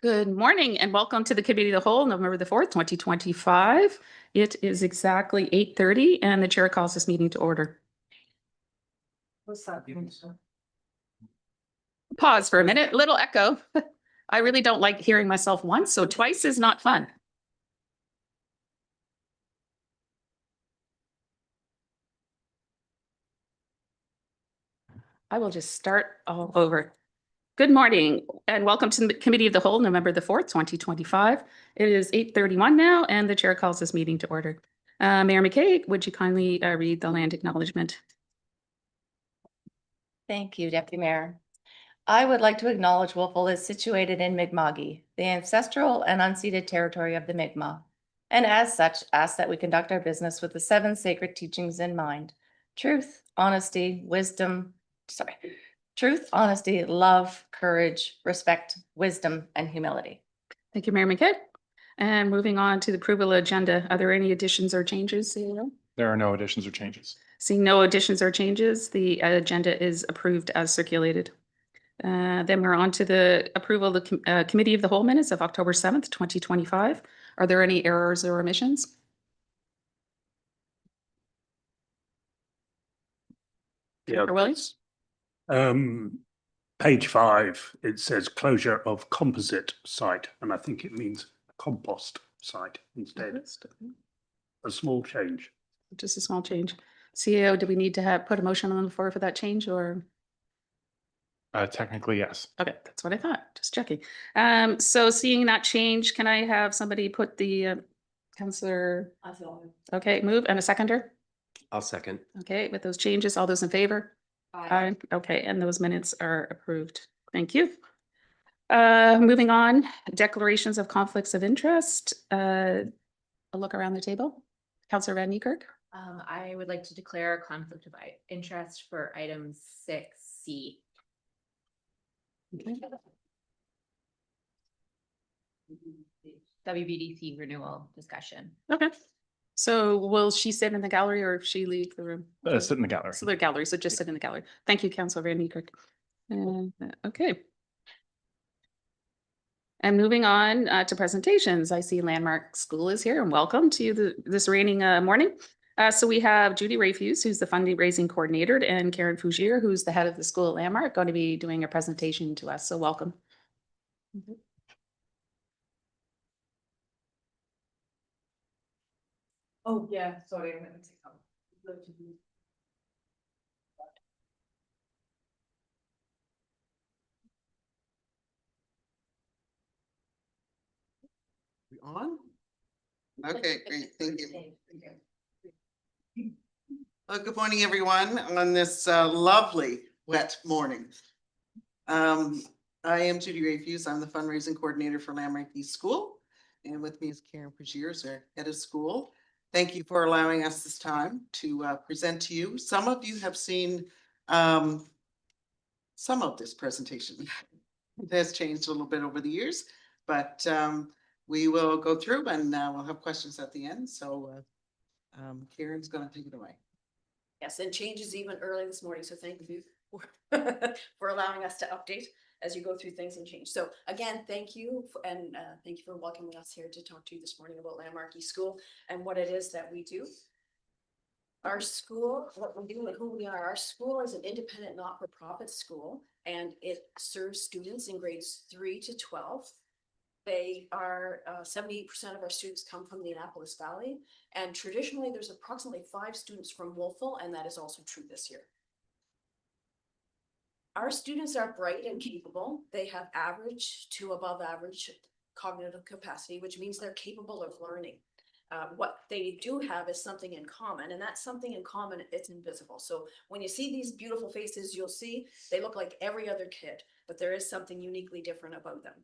Good morning and welcome to the Committee of the Whole, November the 4th, 2025. It is exactly 8:30 and the chair calls this meeting to order. Pause for a minute, little echo. I really don't like hearing myself once, so twice is not fun. I will just start all over. Good morning and welcome to the Committee of the Whole, November the 4th, 2025. It is 8:31 now and the chair calls this meeting to order. Mayor McKay, would you kindly read the land acknowledgement? Thank you, Deputy Mayor. I would like to acknowledge Wolfville is situated in Mi'kma'ki, the ancestral and unceded territory of the Mi'kmaq, and as such, ask that we conduct our business with the 7 sacred teachings in mind: truth, honesty, love, courage, respect, wisdom, and humility. Thank you, Mayor McKay. And moving on to the approval agenda, are there any additions or changes? There are no additions or changes. Seeing no additions or changes, the agenda is approved as circulated. Then we're on to the approval of the Committee of the Whole minutes of October 7th, 2025. Are there any errors or omissions? Yeah. Mr. Williams? Page 5, it says closure of composite site, and I think it means compost site instead. A small change. Just a small change. CEO, do we need to put a motion on the floor for that change or? Technically, yes. Okay, that's what I thought. Just checking. So seeing that change, can I have somebody put the Councillor? Okay, move and a seconder. I'll second. Okay, with those changes, all those in favor? Aye. Okay, and those minutes are approved. Thank you. Moving on, declarations of conflicts of interest. A look around the table. Councillor Van Niekerk. I would like to declare a conflict of interest for item 6C. Okay. WBDC renewal discussion. Okay. So will she sit in the gallery or she leave the room? Sit in the gallery. So the gallery, so just sit in the gallery. Thank you, Councillor Van Niekerk. Okay. And moving on to presentations, I see Landmark School is here and welcome to this raining morning. So we have Judy Rayfuse, who's the fundraising coordinator, and Karen Fougier, who's the head of the school at Landmark, going to be doing a presentation to us. So welcome. Oh, yeah, sorry, I'm gonna take out. We on? Okay, great, thank you. Good morning, everyone, on this lovely wet morning. I am Judy Rayfuse. I'm the fundraising coordinator for Landmark East School. And with me is Karen Pagiers, our head of school. Thank you for allowing us this time to present to you. Some of you have seen some of this presentation. It has changed a little bit over the years, but we will go through and we'll have questions at the end. So Karen's going to take it away. Yes, and changes even early this morning, so thank you for allowing us to update as you go through things and change. So again, thank you and thank you for welcoming us here to talk to you this morning about Landmark East School and what it is that we do. Our school, what we do and who we are, our school is an independent not-for-profit school and it serves students in grades 3 to 12. They are 78% of our students come from the Annapolis Valley, and traditionally there's approximately 5 students from Wolfville, and that is also true this year. Our students are bright and capable. They have average to above average cognitive capacity, which means they're capable of learning. What they do have is something in common, and that's something in common, it's invisible. So when you see these beautiful faces, you'll see they look like every other kid, but there is something uniquely different about them.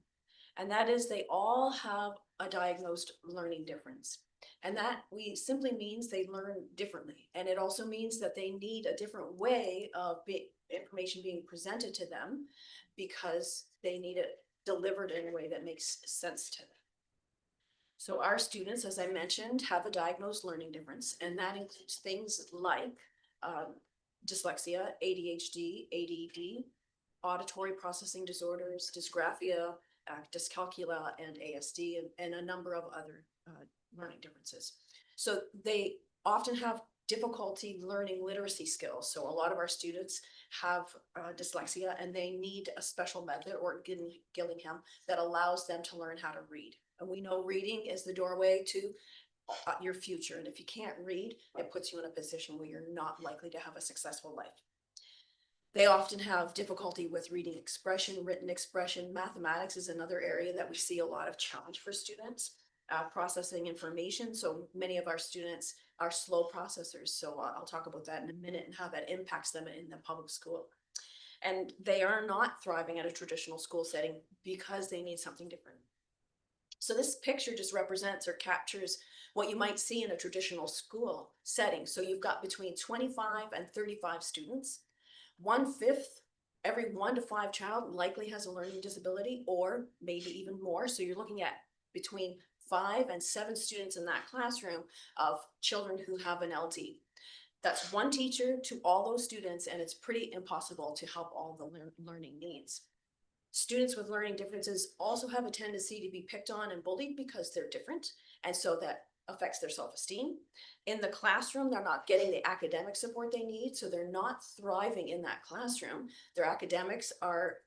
And that is they all have a diagnosed learning difference. And that simply means they learn differently. And it also means that they need a different way of information being presented to them because they need it delivered in a way that makes sense to them. So our students, as I mentioned, have a diagnosed learning difference, and that includes things like dyslexia, ADHD, ADD, auditory processing disorders, dysgraphia, dyscalculia, and ASD, and a number of other learning differences. So they often have difficulty learning literacy skills. So a lot of our students have dyslexia, and they need a special method, or Gillingham, that allows them to learn how to read. And we know reading is the doorway to your future. And if you can't read, it puts you in a position where you're not likely to have a successful life. They often have difficulty with reading expression, written expression. Mathematics is another area that we see a lot of challenge for students. Processing information. So many of our students are slow processors. So I'll talk about that in a minute and how that impacts them in the public school. And they are not thriving at a traditional school setting because they need something different. So this picture just represents or captures what you might see in a traditional school setting. So you've got between 25 and 35 students. 1/5, every 1 to 5 child likely has a learning disability, or maybe even more. So you're looking at between 5 and 7 students in that classroom of children who have an LD. That's one teacher to all those students, and it's pretty impossible to help all the learning needs. Students with learning differences also have a tendency to be picked on and bullied because they're different, and so that affects their self-esteem. In the classroom, they're not getting the academic support they need, so they're not thriving in that classroom. Their academics they're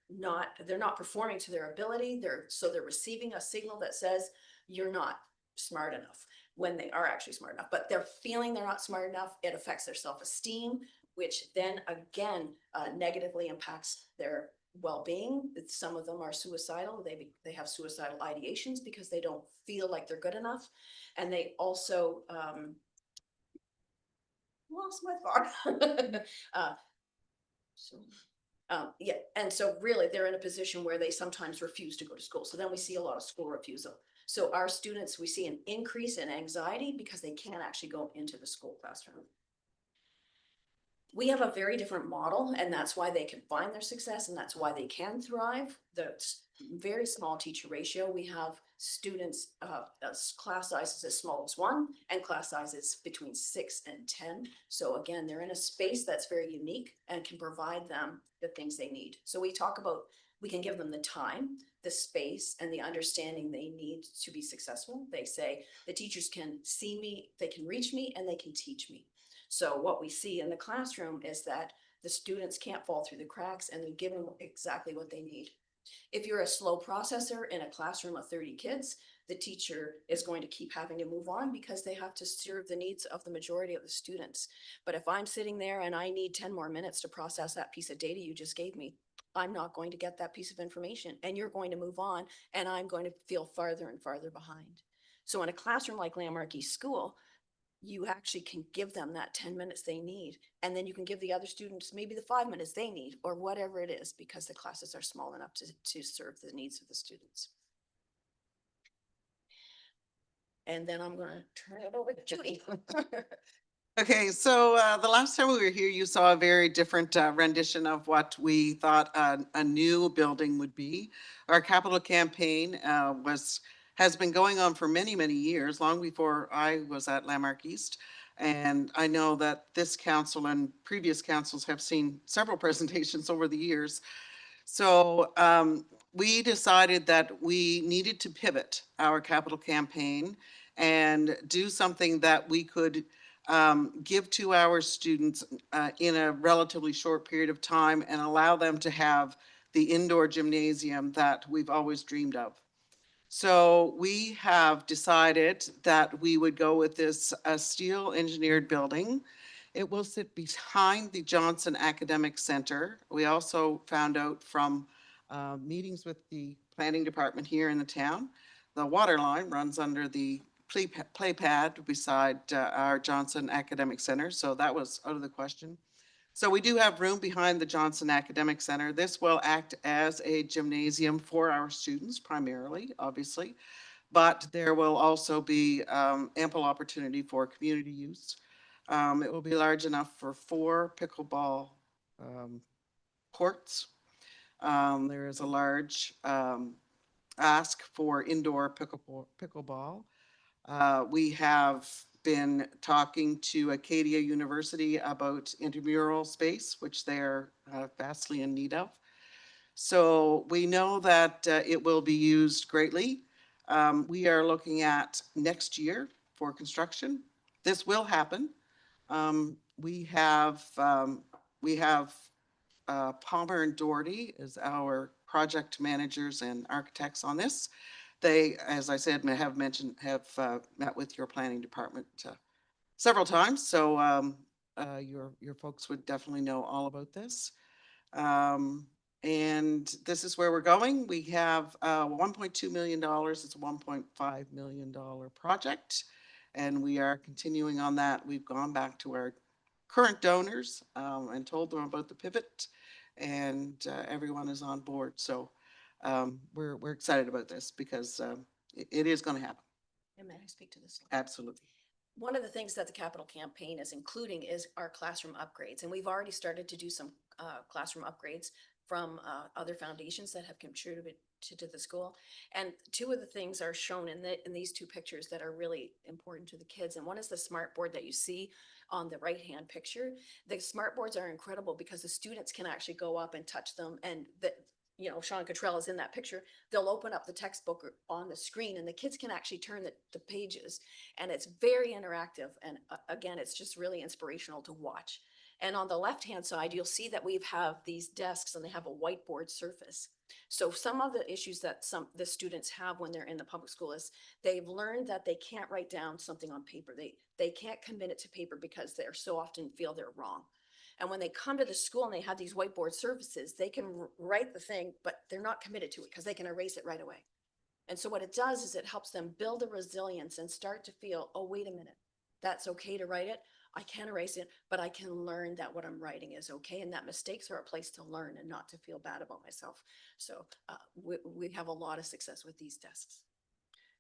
not performing to their ability. They're receiving a signal that says you're not smart enough, when they are actually smart enough, but they're feeling they're not smart enough. It affects their self-esteem, which then again negatively impacts their well-being. Some of them are suicidal. They have suicidal ideations because they don't feel like they're good enough. And they also lost my thought. Yeah, and so really they're in a position where they sometimes refuse to go to school. So then we see a lot of school refusal. So our students, we see an increase in anxiety because they can't actually go into the school classroom. We have a very different model, and that's why they can find their success, and that's why they can thrive. The very small teacher ratio. We have students, class sizes as small as 1, and class sizes between 6 and 10. So again, they're in a space that's very unique and can provide them the things they need. So we talk about, we can give them the time, the space, and the understanding they need to be successful. They say the teachers can see me, they can reach me, and they can teach me. So what we see in the classroom is that the students can't fall through the cracks, and they're given exactly what they need. If you're a slow processor in a classroom of 30 kids, the teacher is going to keep having to move on because they have to serve the needs of the majority of the students. But if I'm sitting there and I need 10 more minutes to process that piece of data you just gave me, I'm not going to get that piece of information, and you're going to move on, and I'm going to feel farther and farther behind. So in a classroom like Landmark East School, you actually can give them that 10 minutes they need. And then you can give the other students maybe the 5 minutes they need, or whatever it is, because the classes are small enough to serve the needs of the students. And then I'm gonna turn it over to Judy. Okay, so the last time we were here, you saw a very different rendition of what we thought a new building would be. Our capital campaign has been going on for many, many years, long before I was at Landmark East. And I know that this council and previous councils have seen several presentations over the years. So we decided that we needed to pivot our capital campaign and do something that we could give to our students in a relatively short period of time and allow them to have the indoor gymnasium that we've always dreamed of. So we have decided that we would go with this steel engineered building. It will sit behind the Johnson Academic Center. We also found out from meetings with the planning department here in the town, the water line runs under the play pad beside our Johnson Academic Center. So that was out of the question. So we do have room behind the Johnson Academic Center. This will act as a gymnasium for our students primarily, obviously, but there will also be ample opportunity for community use. It will be large enough for 4 pickleball courts. There is a large ask for indoor pickleball. We have been talking to Acadia University about intramural space, which they're vastly in need of. So we know that it will be used greatly. We are looking at next year for construction. This will happen. We have Palmer and Doherty as our project managers and architects on this. They, as I said, have met with your planning department several times, so your folks would definitely know all about this. And this is where we're going. We have $1.2 million. It's a $1.5 million project, and we are continuing on that. We've gone back to our current donors and told them about the pivot, and everyone is on board. So we're excited about this because it is going to happen. And may I speak to this? Absolutely. One of the things that the capital campaign is including is our classroom upgrades, and we've already started to do some classroom upgrades from other foundations that have contributed to the school. And two of the things are shown in these two pictures that are really important to the kids. And one is the smart board that you see on the right-hand picture. The smart boards are incredible because the students can actually go up and touch them, and Sean Cottrell is in that picture. They'll open up the textbook on the screen and the kids can actually turn the pages, and it's very interactive. And again, it's just really inspirational to watch. And on the left-hand side, you'll see that we have these desks and they have a whiteboard surface. So some of the issues that the students have when they're in the public school is they've learned that they can't write down something on paper. They can't commit it to paper because they're so often feel they're wrong. And when they come to the school and they have these whiteboard surfaces, they can write the thing, but they're not committed to it because they can erase it right away. And so what it does is it helps them build a resilience and start to feel, oh, wait a minute, that's okay to write it. I can erase it, but I can learn that what I'm writing is okay, and that mistakes are a place to learn and not to feel bad about myself. So we have a lot of success with these desks.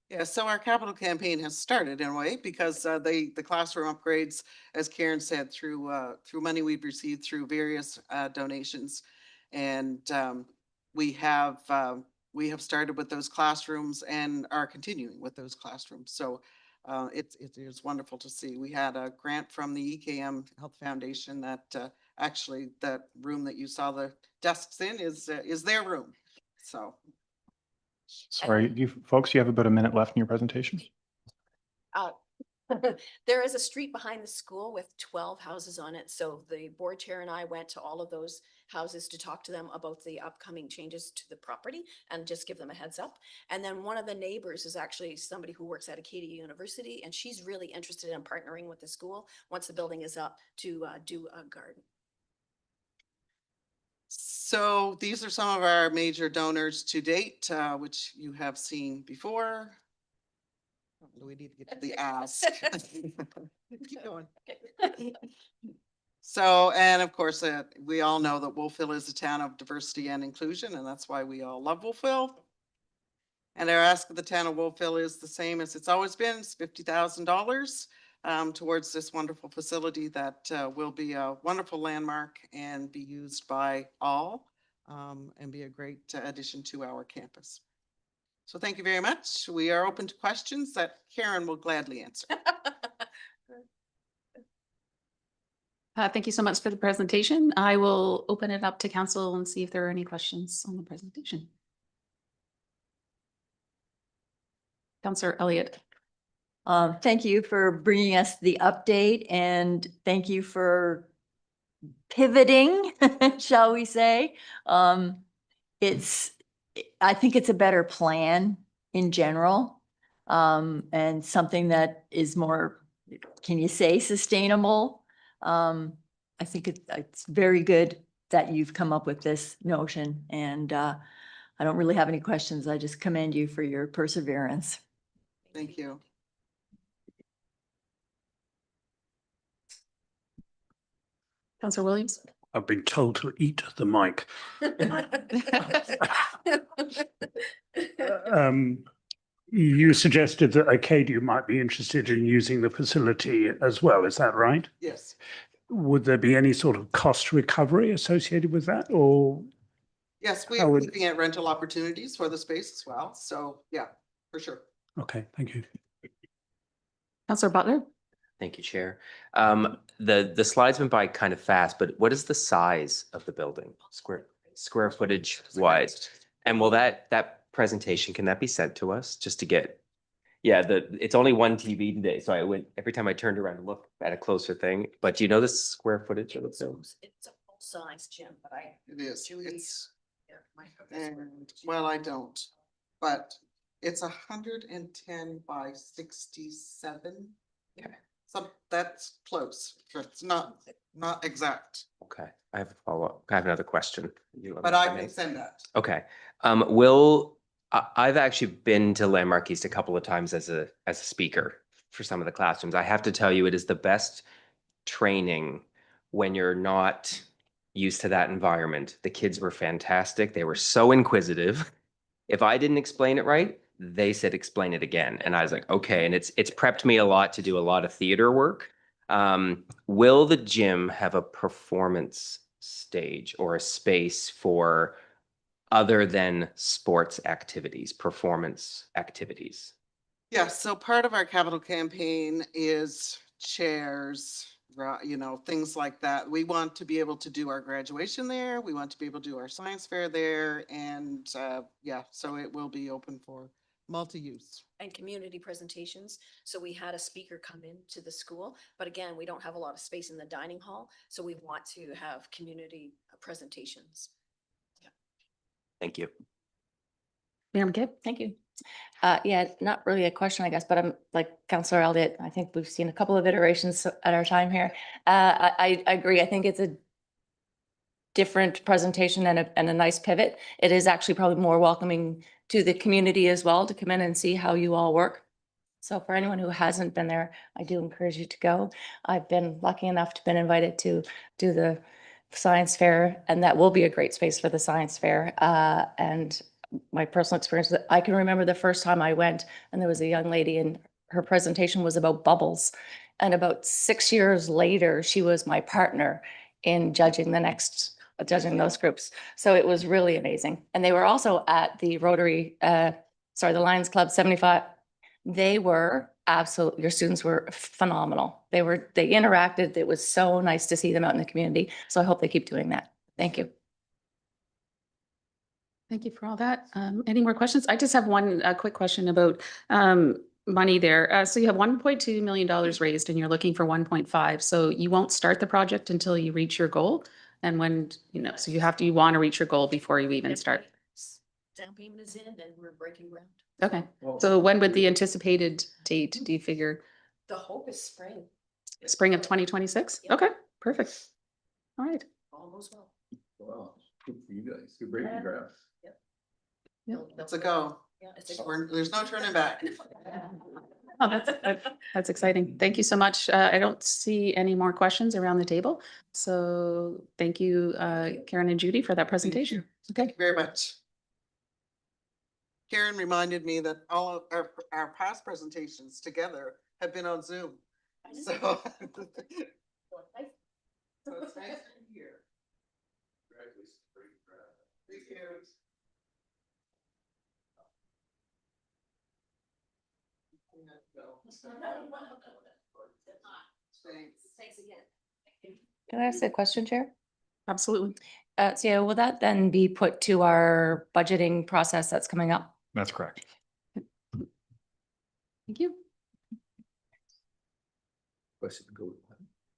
Yeah, so our capital campaign has started in a way because the classroom upgrades, as Karen said, through money we've received through various donations, and we have started with those classrooms and are continuing with those classrooms. So it is wonderful to see. We had a grant from the EKM Health Foundation that actually that room that you saw the desks in is their room. So. Sorry, you folks, you have about a minute left in your presentation. There is a street behind the school with 12 houses on it. So the board chair and I went to all of those houses to talk to them about the upcoming changes to the property and just give them a heads up. And then one of the neighbors is actually somebody who works at Acadia University, and she's really interested in partnering with the school once the building is up to do a garden. So these are some of our major donors to date, which you have seen before. Do we need to get to the ask? Keep going. So, and of course, we all know that Wolfville is a town of diversity and inclusion, and that's why we all love Wolfville. And our ask of the town of Wolfville is the same as it's always been. It's $50,000 towards this wonderful facility that will be a wonderful landmark and be used by all and be a great addition to our campus. So thank you very much. We are open to questions that Karen will gladly answer. Thank you so much for the presentation. I will open it up to council and see if there are any questions on the presentation. Councillor Elliott. Thank you for bringing us the update, and thank you for pivoting, shall we say. I think it's a better plan in general, and something that is more, can you say, sustainable? I think it's very good that you've come up with this notion, and I don't really have any questions. I just commend you for your perseverance. Thank you. Councillor Williams. I've been told to eat the mic. You suggested that Acadia might be interested in using the facility as well. Is that right? Yes. Would there be any sort of cost recovery associated with that, or? Yes, we How are would- looking at rental opportunities for the space as well. So yeah, for sure. Okay, thank you. Councillor Butler. Thank you, Chair. The slides went by kind of fast, but what is the size of the building? Square. square footage wise. And will that presentation, can that be sent to us just to get? Yeah, it's only one TV today, so I went, every time I turned around to look at a closer thing, but do you know the square footage of the film? It's a full-size gym, but I. It is, Judy, it's, yeah, might have this one. and, well, I don't, but it's 110 by 67. Okay. So that's close, but it's not exact, Okay, I have a follow-up. I have another question. but I can send that. Okay, I've actually been to Landmark East a couple of times as a speaker for some of the classrooms. I have to tell you, it is the best training when you're not used to that environment. The kids were fantastic. They were so inquisitive. If I didn't explain it right, they said, explain it again. And I was like, okay. And it's prepped me a lot to do a lot of theater work. Will the gym have a performance stage or a space for other than sports activities, performance activities? Yeah, so part of our capital campaign is chairs, you know, things like that. We want to be able to do our graduation there. We want to be able to do our science fair there. And yeah, so it will be open for multi-use. And community presentations. So we had a speaker come into the school, but again, we don't have a lot of space in the dining hall. So we want to have community presentations. Thank you. Mayor McCabe? Thank you. Yeah, not really a question, I guess, but I'm like Councillor Elliott. I think we've seen a couple of iterations at our time here. I agree. I think it's a different presentation and a nice pivot. It is actually probably more welcoming to the community as well to come in and see how you all work. So for anyone who hasn't been there, I do encourage you to go. I've been lucky enough to been invited to do the science fair, and that will be a great space for the science fair. And my personal experience, I can remember the first time I went and there was a young lady and her presentation was about bubbles. And about 6 years later, she was my partner in judging those groups. So it was really amazing. And they were also at the Rotary, the Lions Club 75. They were absolutely, your students were phenomenal. They interacted. It was so nice to see them out in the community. So I hope they keep doing that. Thank you. Thank you for all that. Any more questions? I just have one quick question about money there. So you have $1.2 million raised and you're looking for 1.5. So you won't start the project until you reach your goal. And when, so you want to reach your goal before you even start. Down payment is in and we're breaking ground. Okay. So when would the anticipated date, do you figure? The hope is spring. Spring of 2026? Yeah. Okay, perfect. All right. All goes well. Wow, good for you guys. Good breaking ground. It's a go. Yeah, it's a There's no turning back. Oh, that's exciting. Thank you so much. I don't see any more questions around the table. So thank you, Karen and Judy, for that presentation. Thank you very much. Karen reminded me that all of our past presentations together have been on Zoom. So. So it's nice to be here. Thank you. Thanks again. Can I ask a question, Chair? Absolutely. So yeah, will that then be put to our budgeting process that's coming up? That's correct. Thank you. Question,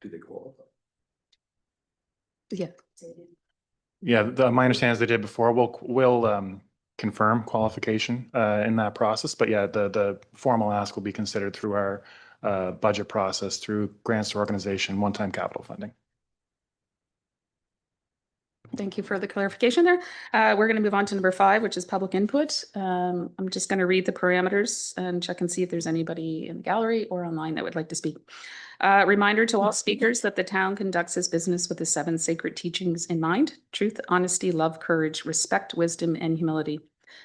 do they qualify? Yeah. Yeah, my understanding is they did before. We'll confirm qualification in that process. But yeah, the formal ask will be considered through our budget process, through grants to organization, one-time capital funding. Thank you for the clarification there. We're going to move on to number 5, which is public input. I'm just going to read the parameters and check and see if there's anybody in the gallery or online that would like to speak. Reminder to all speakers that the town conducts its business with the 7 sacred teachings in mind: truth, honesty, love, courage, respect, wisdom, and humility.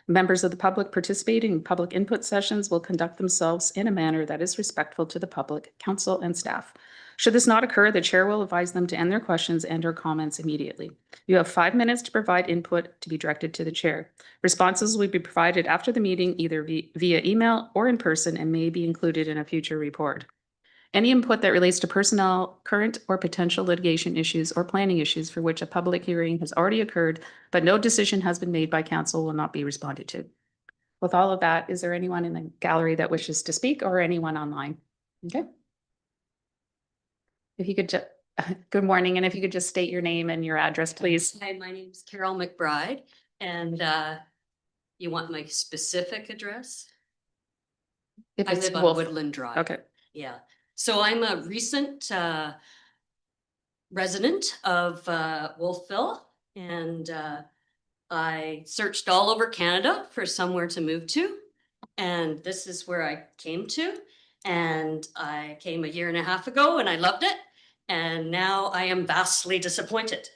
Members of the public participating in public input sessions will conduct themselves in a manner that is respectful to the public, council, and staff. Should this not occur, the chair will advise them to end their questions and/or comments immediately. You have 5 minutes to provide input to be directed to the chair. Responses will be provided after the meeting, either via email or in person, and may be included in a future report. Any input that relates to personnel, current or potential litigation issues or planning issues for which a public hearing has already occurred, but no decision has been made by council will not be responded to. With all of that, is there anyone in the gallery that wishes to speak or anyone online? Okay. If you could just, good morning, and if you could just state your name and your address, please. Hi, my name is Carol McBride, and you want my specific address? If I it's live on Wolf. Woodland Drive. Okay. Yeah, so I'm a recent resident of Wolfville, and I searched all over Canada for somewhere to move to, and this is where I came to. And I came a year and a half ago, and I loved it, and now I am vastly disappointed.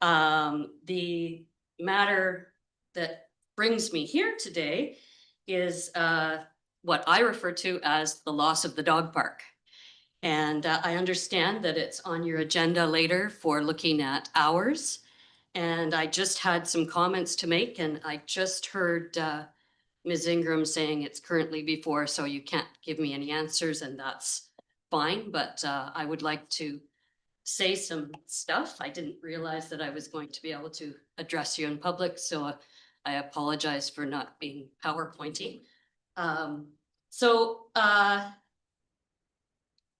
The matter that brings me here today is what I refer to as the loss of the dog park. And I understand that it's on your agenda later for looking at hours. And I just had some comments to make, and I just heard Ms. Ingram saying it's currently before, so you can't give me any answers, and that's fine. But I would like to say some stuff. I didn't realize that I was going to be able to address you in public, so I apologize for not being PowerPointing.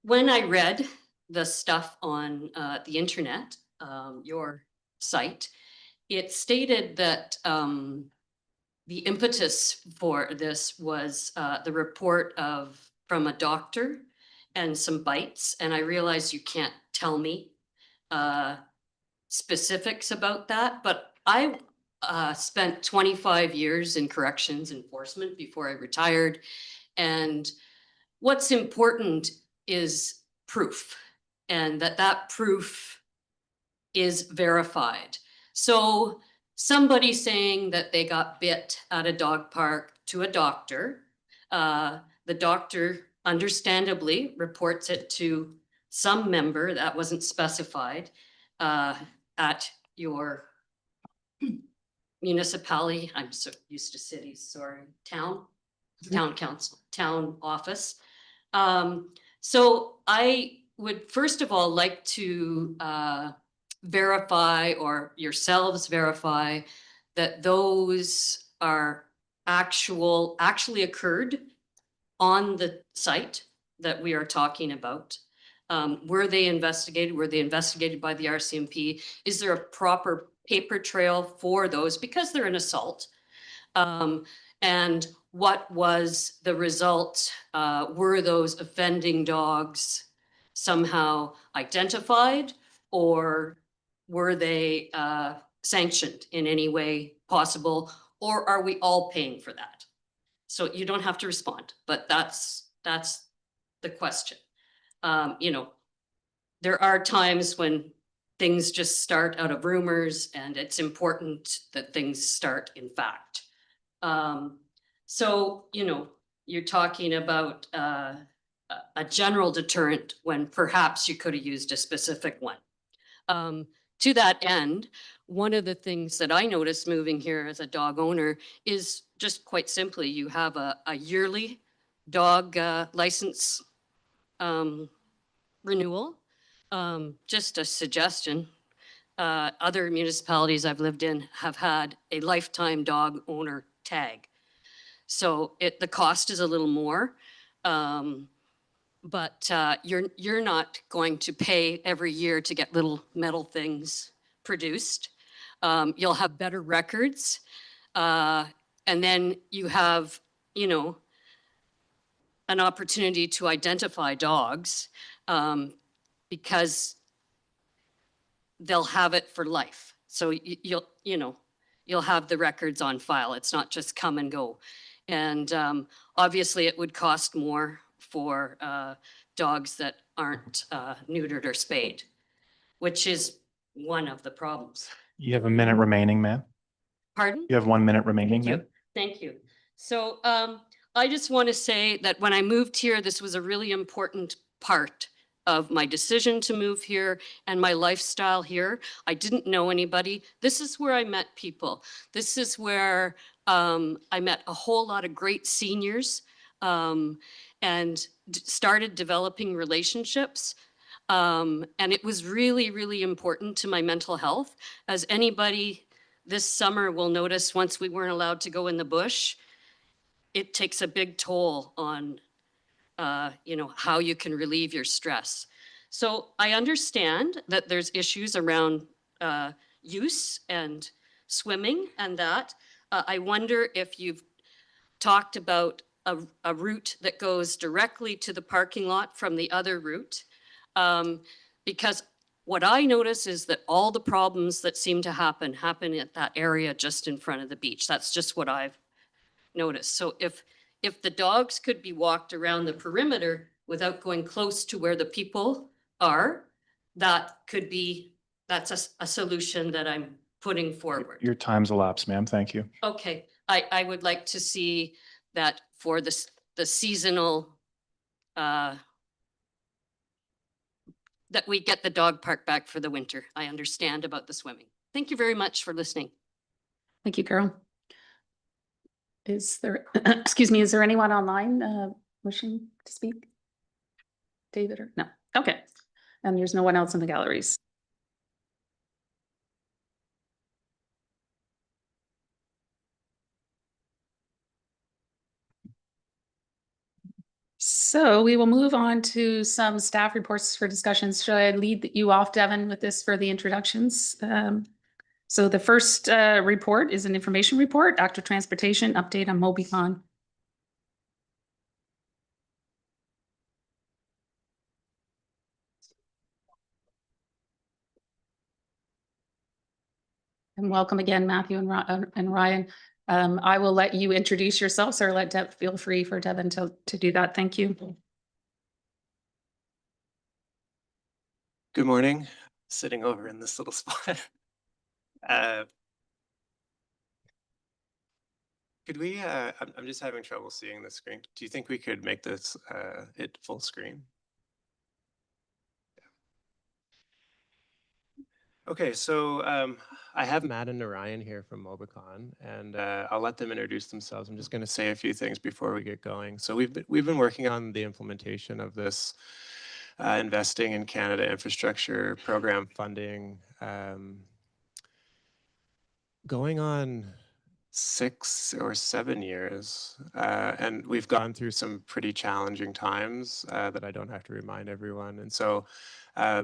When I read the stuff on the internet, your site, it stated that the impetus for this was the report from a doctor and some bites, and I realize you can't tell me specifics about that, but I spent 25 years in corrections enforcement before I retired, and what's important is proof, and that proof is verified. So somebody saying that they got bit at a dog park to a doctor, the doctor understandably reports it to some member that wasn't specified at your municipality. I'm so used to cities, sorry, town council, town office. So I would first of all like to verify, or yourselves verify, that those are actually occurred on the site that we are talking about. Were they investigated? Were they investigated by the RCMP? Is there a proper paper trail for those, because they're an assault? And what was the result? Were those offending dogs somehow identified, or were they sanctioned in any way possible, or are we all paying for that? So you don't have to respond, but that's the question. You know, there are times when things just start out of rumors, and it's important that things start in fact. So, you know, you're talking about a general deterrent when perhaps you could have used a specific one. To that end, one of the things that I noticed moving here as a dog owner is just quite simply, you have a yearly dog license renewal. Just a suggestion. Other municipalities I've lived in have had a lifetime dog owner tag. So the cost is a little more, but you're not going to pay every year to get little metal things produced. You'll have better records, and then you have, you know, an opportunity to identify dogs because they'll have it for life. So you'll have the records on file. It's not just come and go. And obviously it would cost more for dogs that aren't neutered or spayed, which is one of the problems. You have a minute remaining, ma'am. Pardon? You have 1 minute remaining, Thank you. ma'am. Thank you. So I just want to say that when I moved here, this was a really important part of my decision to move here and my lifestyle here. I didn't know anybody. This is where I met people. This is where I met a whole lot of great seniors and started developing relationships. And it was really, really important to my mental health. As anybody this summer will notice, once we weren't allowed to go in the bush, it takes a big toll on, how you can relieve your stress. So I understand that there's issues around use and swimming and that. I wonder if you've talked about a route that goes directly to the parking lot from the other route. Because what I notice is that all the problems that seem to happen at that area just in front of the beach. That's just what I've noticed. So if the dogs could be walked around the perimeter without going close to where the people are, that's a solution that I'm putting forward. Your time's elapsed, ma'am. Thank you. Okay, I would like to see that for the seasonal, that we get the dog park back for the winter. I understand about the swimming. Thank you very much for listening. Thank you, Carol. Is there, excuse me, is there anyone online wishing to speak? David or no? Okay. And there's no one else in the galleries. So we will move on to some staff reports for discussions. Should I lead you off, Devin, with this for the introductions? So the first report is an information report, Active Transportation update on MobiCon. And welcome again, Matthew and Ryan. I will let you introduce yourselves, or feel free for Devin to do that. Thank you. Good morning. Sitting over in this little spot. Could we, I'm just having trouble seeing the screen. Do you think we could make this it full screen? Okay, so I have Matt and Narayan here from MobiCon, and I'll let them introduce themselves. I'm just going to say a few things before we get going. So we've been working on the implementation of this Investing in Canada Infrastructure Program funding, going on 6 or 7 years, and we've gone through some pretty challenging times that I don't have to remind everyone. And so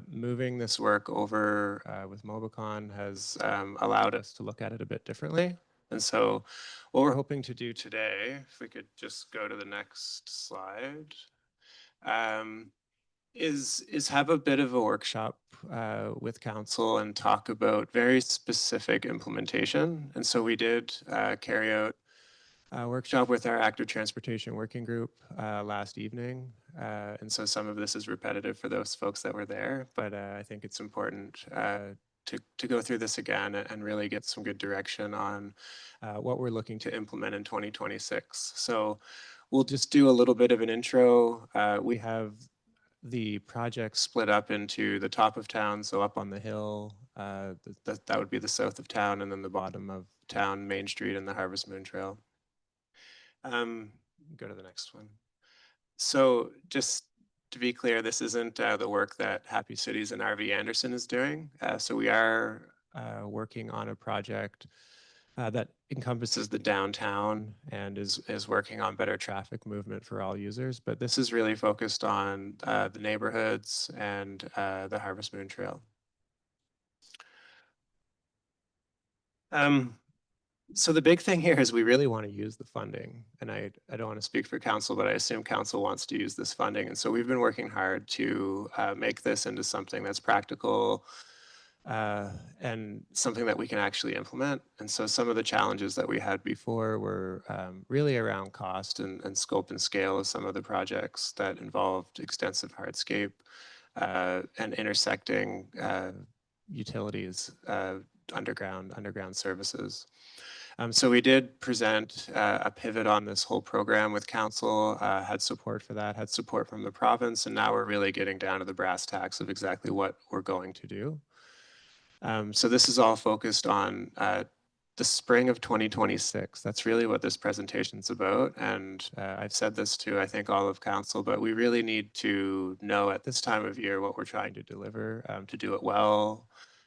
moving this work over with MobiCon has allowed us to look at it a bit differently. And so what we're hoping to do today, if we could just go to the next slide, is have a bit of a workshop with council and talk about very specific implementation. And so we did carry out a workshop with our Active Transportation Working Group last evening. And so some of this is repetitive for those folks that were there, but I think it's important to go through this again and really get some good direction on what we're looking to implement in 2026. So we'll just do a little bit of an intro. We have the project split up into the top of town, so up on the hill, that would be the south of town, and then the bottom of town, Main Street and the Harvest Moon Trail. Go to the next one. So just to be clear, this isn't the work that Happy Cities and RV Anderson is doing. So we are working on a project that encompasses the downtown and is working on better traffic movement for all users. But this is really focused on the neighborhoods and the Harvest Moon Trail. So the big thing here is we really want to use the funding. And I don't want to speak for council, but I assume council wants to use this funding. And so we've been working hard to make this into something that's practical, and something that we can actually implement. And so some of the challenges that we had before were really around cost and scope and scale of some of the projects that involved extensive hardscape and intersecting utilities, underground services. So we did present a pivot on this whole program with council, had support for that, had support from the province, and now we're really getting down to the brass tacks of exactly what we're going to do. So this is all focused on the spring of 2026. That's really what this presentation's about. And I've said this to, I think, all of council, but we really need to know at this time of year what we're trying to deliver, to do it well,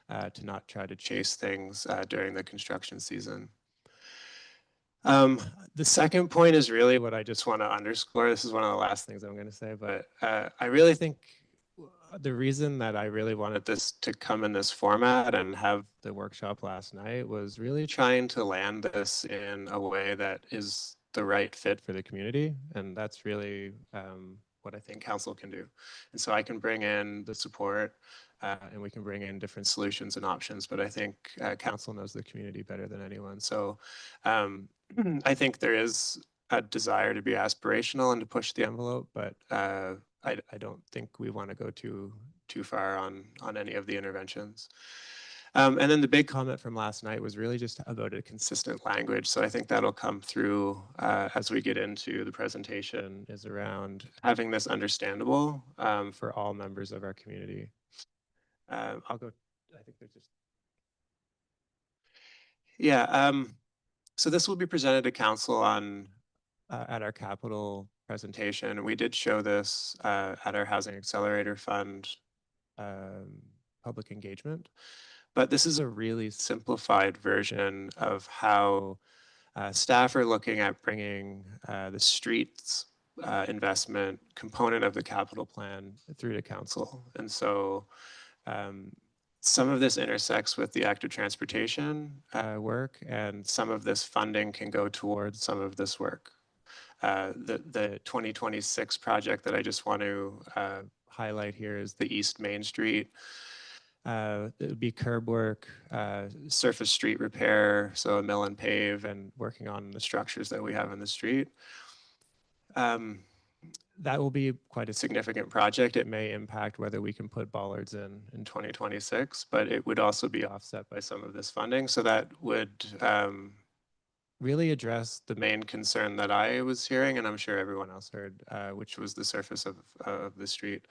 to not try to chase things during the construction season. The second point is really what I just want to underscore. This is one of the last things I'm going to say, but I really think the reason that I really wanted this to come in this format and have the workshop last night was really trying to land this in a way that is the right fit for the community. And that's really what I think council can do. And so I can bring in the support and we can bring in different solutions and options, but I think council knows the community better than anyone. So I think there is a desire to be aspirational and to push the envelope, but I don't think we want to go too far on any of the interventions. And then the big comment from last night was really just about a consistent language. So I think that'll come through as we get into the presentation, is around having this understandable for all members of our community. I'll go, I think there's just, yeah. So this will be presented to council on at our capital presentation. We did show this at our Housing Accelerator Fund public engagement, but this is a really simplified version of how staff are looking at bringing the streets investment component of the capital plan through to council. And so some of this intersects with the active transportation work, and some of this funding can go towards some of this work. The 2026 project that I just want to highlight here is the East Main Street. It would be curb work, surface street repair, so a mill and pave, and working on the structures that we have in the street. That will be quite a significant project. It may impact whether we can put bollards in 2026, but it would also be offset by some of this funding. So that would really address the main concern that I was hearing, and I'm sure everyone else heard, which was the surface of the street.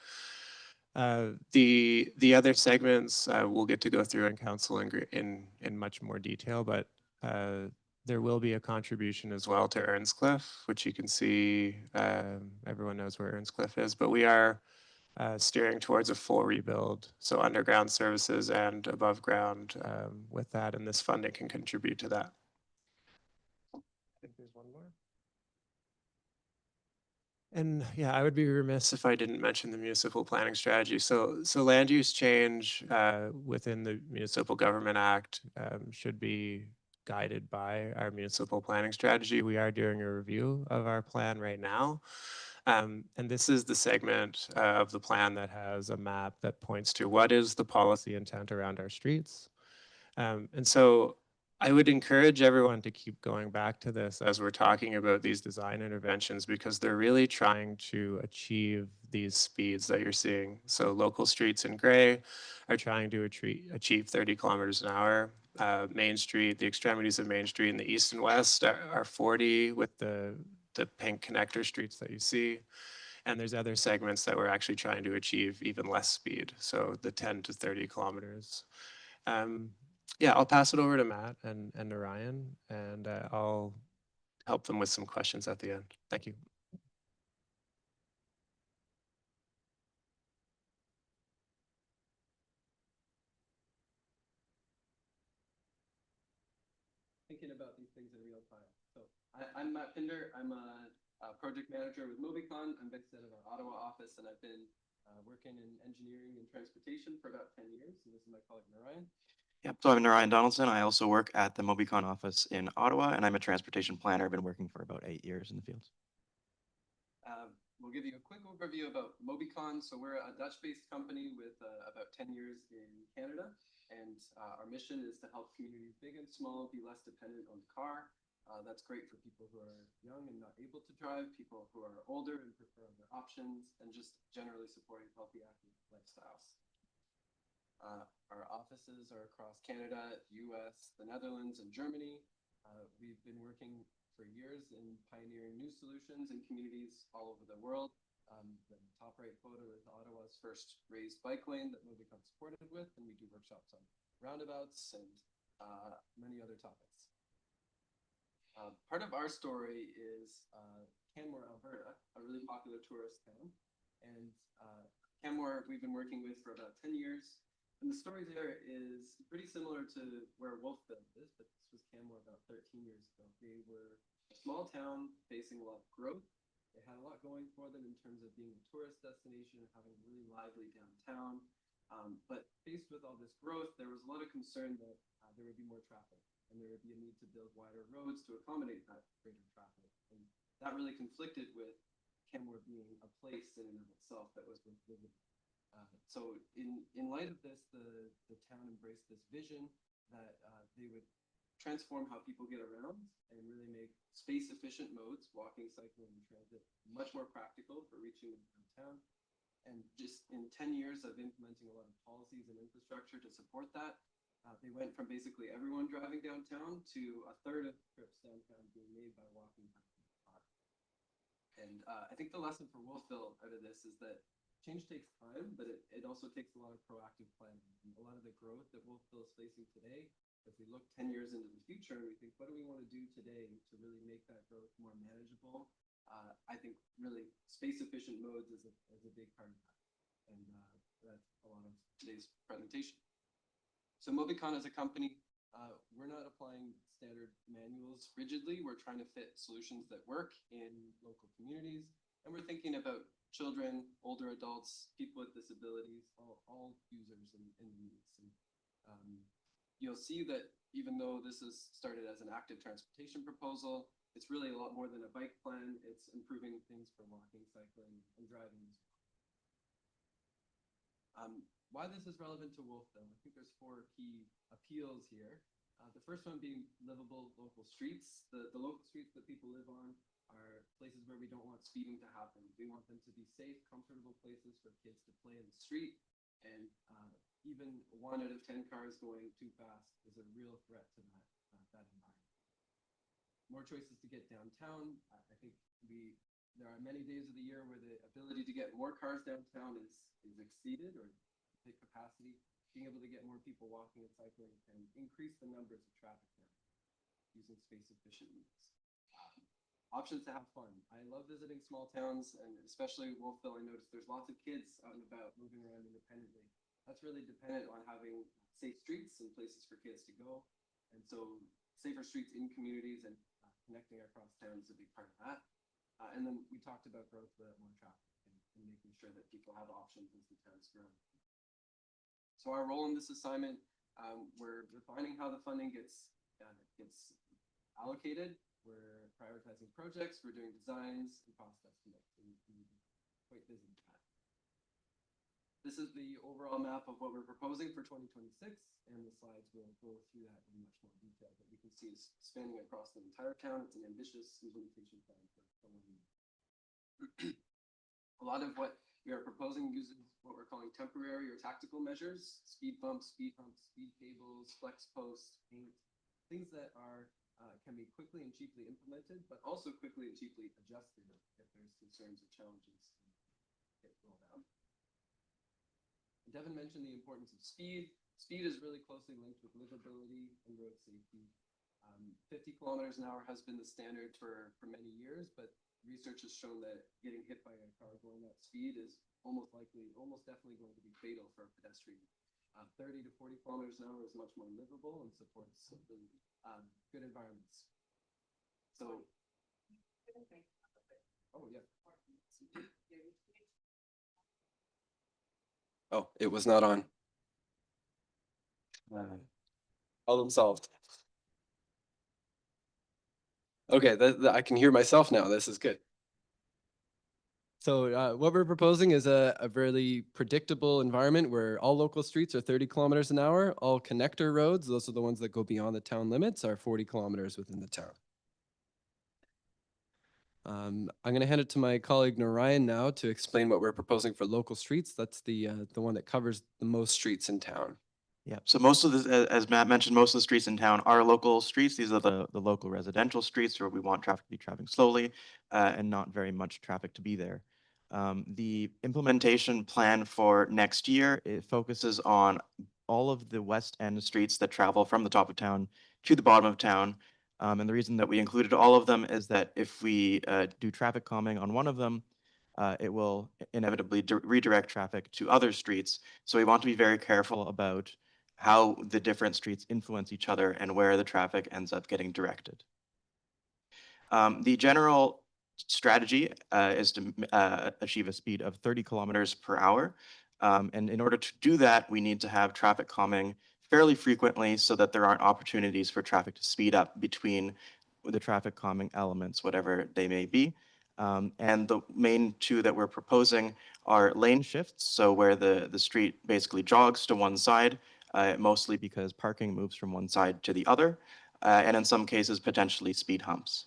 The other segments we'll get to go through in council in much more detail, but there will be a contribution as well to Earnscliffe, which you can see, everyone knows where Earnscliffe is, but we are steering towards a full rebuild. So underground services and above ground with that, and this funding can contribute to that. I think there's one more. And yeah, I would be remiss if I didn't mention the municipal planning strategy. So land use change within the Municipal Government Act should be guided by our municipal planning strategy. We are doing a review of our plan right now. And this is the segment of the plan that has a map that points to what is the policy intent around our streets. And so I would encourage everyone to keep going back to this as we're talking about these design interventions, because they're really trying to achieve these speeds that you're seeing. So local streets in gray are trying to achieve 30 kilometers an hour. Main Street, the extremities of Main Street in the east and west are 40 with the pink connector streets that you see. And there's other segments that we're actually trying to achieve even less speed. So the 10 to 30 kilometers. Yeah, I'll pass it over to Matt and Narayan, and I'll help them with some questions at the end. Thank you. Thinking about these things in real time. So I'm Matt Pinder. I'm a project manager with Mobicon. I'm based out of our Ottawa office, and I've been working in engineering and transportation for about 10 years. And this is my colleague Narayan. Yep, so I'm Narayan Donaldson. I also work at the Mobicon office in Ottawa, and I'm a transportation planner. I've been working for about 8 years in the field. We'll give you a quick overview about Mobicon. So we're a Dutch-based company with about 10 years in Canada, and our mission is to help communities big and small be less dependent on the car. That's great for people who are young and not able to drive, people who are older and prefer other options, and just generally supporting healthy, active lifestyles. Our offices are across Canada, US, the Netherlands, and Germany. We've been working for years in pioneering new solutions in communities all over the world. The top right photo is Ottawa's first raised bike lane that Mobicon supported with, and we do workshops on roundabouts and many other topics. Part of our story is Canmore, Alberta, a really popular tourist town. And Canmore, we've been working with for about 10 years. And the story there is pretty similar to where Wolfville is, but this was Canmore about 13 years ago. They were a small town facing a lot of growth. They had a lot going for them in terms of being a tourist destination, having a really lively downtown. But faced with all this growth, there was a lot of concern that there would be more traffic and there would be a need to build wider roads to accommodate that greater traffic. And that really conflicted with Canmore being a place in and of itself that was worth visiting. So in light of this, the town embraced this vision that they would transform how people get around and really make space-efficient modes, walking, cycling, and transit, much more practical for reaching downtown. And just in 10 years of implementing a lot of policies and infrastructure to support that, they went from basically everyone driving downtown to a third of trips downtown being made by walking by car. And I think the lesson for Wolfville out of this is that change takes time, but it also takes a lot of proactive planning. And a lot of the growth that Wolfville is facing today, if we look 10 years into the future and we think, what do we want to do today to really make that growth more manageable? I think really space-efficient modes is a big part of that. And that's a lot of today's presentation. So Mobicon as a company, we're not applying standard manuals rigidly. We're trying to fit solutions that work in local communities. And we're thinking about children, older adults, people with disabilities, all users in needs. And you'll see that even though this is started as an active transportation proposal, it's really a lot more than a bike plan. It's improving things for walking, cycling, and driving as well. Why this is relevant to Wolfville, I think there's 4 key appeals here. The first one being livable local streets. The local streets that people live on are places where we don't want speeding to happen. We want them to be safe, comfortable places for kids to play in the street. And even 1 out of 10 cars going too fast is a real threat to that environment. More choices to get downtown. I think there are many days of the year where the ability to get more cars downtown is exceeded or big capacity. Being able to get more people walking and cycling can increase the numbers of traffic there using space-efficient means. Options to have fun. I love visiting small towns, and especially Wolfville. I noticed there's lots of kids out and about moving around independently. That's really dependent on having safe streets and places for kids to go. And so safer streets in communities and connecting across town is a big part of that. And then we talked about growth without more traffic and making sure that people have options as the towns grow. So our role in this assignment, we're defining how the funding gets allocated. We're prioritizing projects, we're doing designs and cost estimates, and quite busy with that. This is the overall map of what we're proposing for 2026, and the slides will go through that in much more detail. But you can see it's spanning across the entire town. It's an ambitious implementation plan for 1 year. A lot of what we are proposing uses what we're calling temporary or tactical measures: speed bumps, speed humps, speed tables, flex posts, paint, things that are can be quickly and cheaply implemented, but also quickly and cheaply adjusted if there's concerns or challenges get rolled out. Devin mentioned the importance of speed. Speed is really closely linked with livability and road safety. 50 kilometers an hour has been the standard for many years, but research has shown that getting hit by a car going that speed is almost definitely going to be fatal for a pedestrian. 30 to 40 kilometers an hour is much more livable and supports good environments. So, oh yeah. Oh, it was not on. Problem solved. Okay, I can hear myself now. This is good. So what we're proposing is a really predictable environment where all local streets are 30 kilometers an hour. All connector roads, those are the ones that go beyond the town limits, are 40 kilometers within the town. I'm going to hand it to my colleague Narayan now to explain what we're proposing for local streets. That's the one that covers the most streets in town. Yeah, so most of this, as Matt mentioned, most of the streets in town are local streets. These are the local residential streets where we want traffic to be traveling slowly and not very much traffic to be there. The implementation plan for next year, it focuses on all of the west end streets that travel from the top of town to the bottom of town. And the reason that we included all of them is that if we do traffic calming on one of them, it will inevitably redirect traffic to other streets. So we want to be very careful about how the different streets influence each other and where the traffic ends up getting directed. The general strategy is to achieve a speed of 30 kilometers per hour. And in order to do that, we need to have traffic calming fairly frequently so that there aren't opportunities for traffic to speed up between the traffic calming elements, whatever they may be. And the main two that we're proposing are lane shifts, so where the street basically jogs to one side, mostly because parking moves from one side to the other, and in some cases potentially speed humps.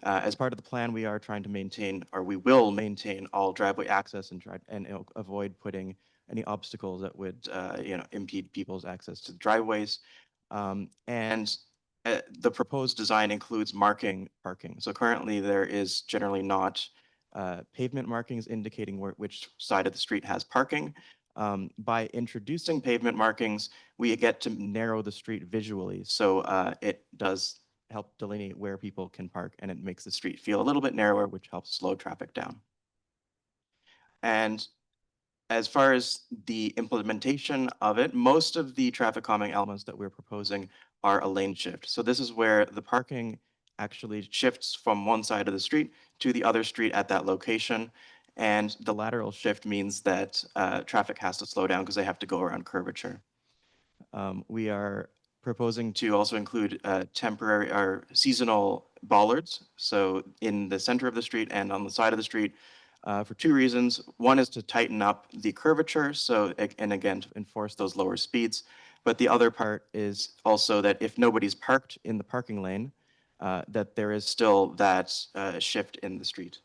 As part of the plan, we are trying to maintain, or we will maintain, all driveway access and avoid putting any obstacles that would impede people's access to the driveways. The proposed design includes marking parking. So currently there is generally not pavement markings indicating which side of the street has parking. By introducing pavement markings, we get to narrow the street visually. So it does help delineate where people can park, and it makes the street feel a little bit narrower, which helps slow traffic down. And as far as the implementation of it, most of the traffic calming elements that we're proposing are a lane shift. So this is where the parking actually shifts from one side of the street to the other street at that location. And the lateral shift means that traffic has to slow down because they have to go around curvature. We are proposing to also include temporary or seasonal bollards. So in the center of the street and on the side of the street, for two reasons. One is to tighten up the curvature, and again, to enforce those lower speeds. But the other part is also that if nobody's parked in the parking lane, that there is still that shift in the street.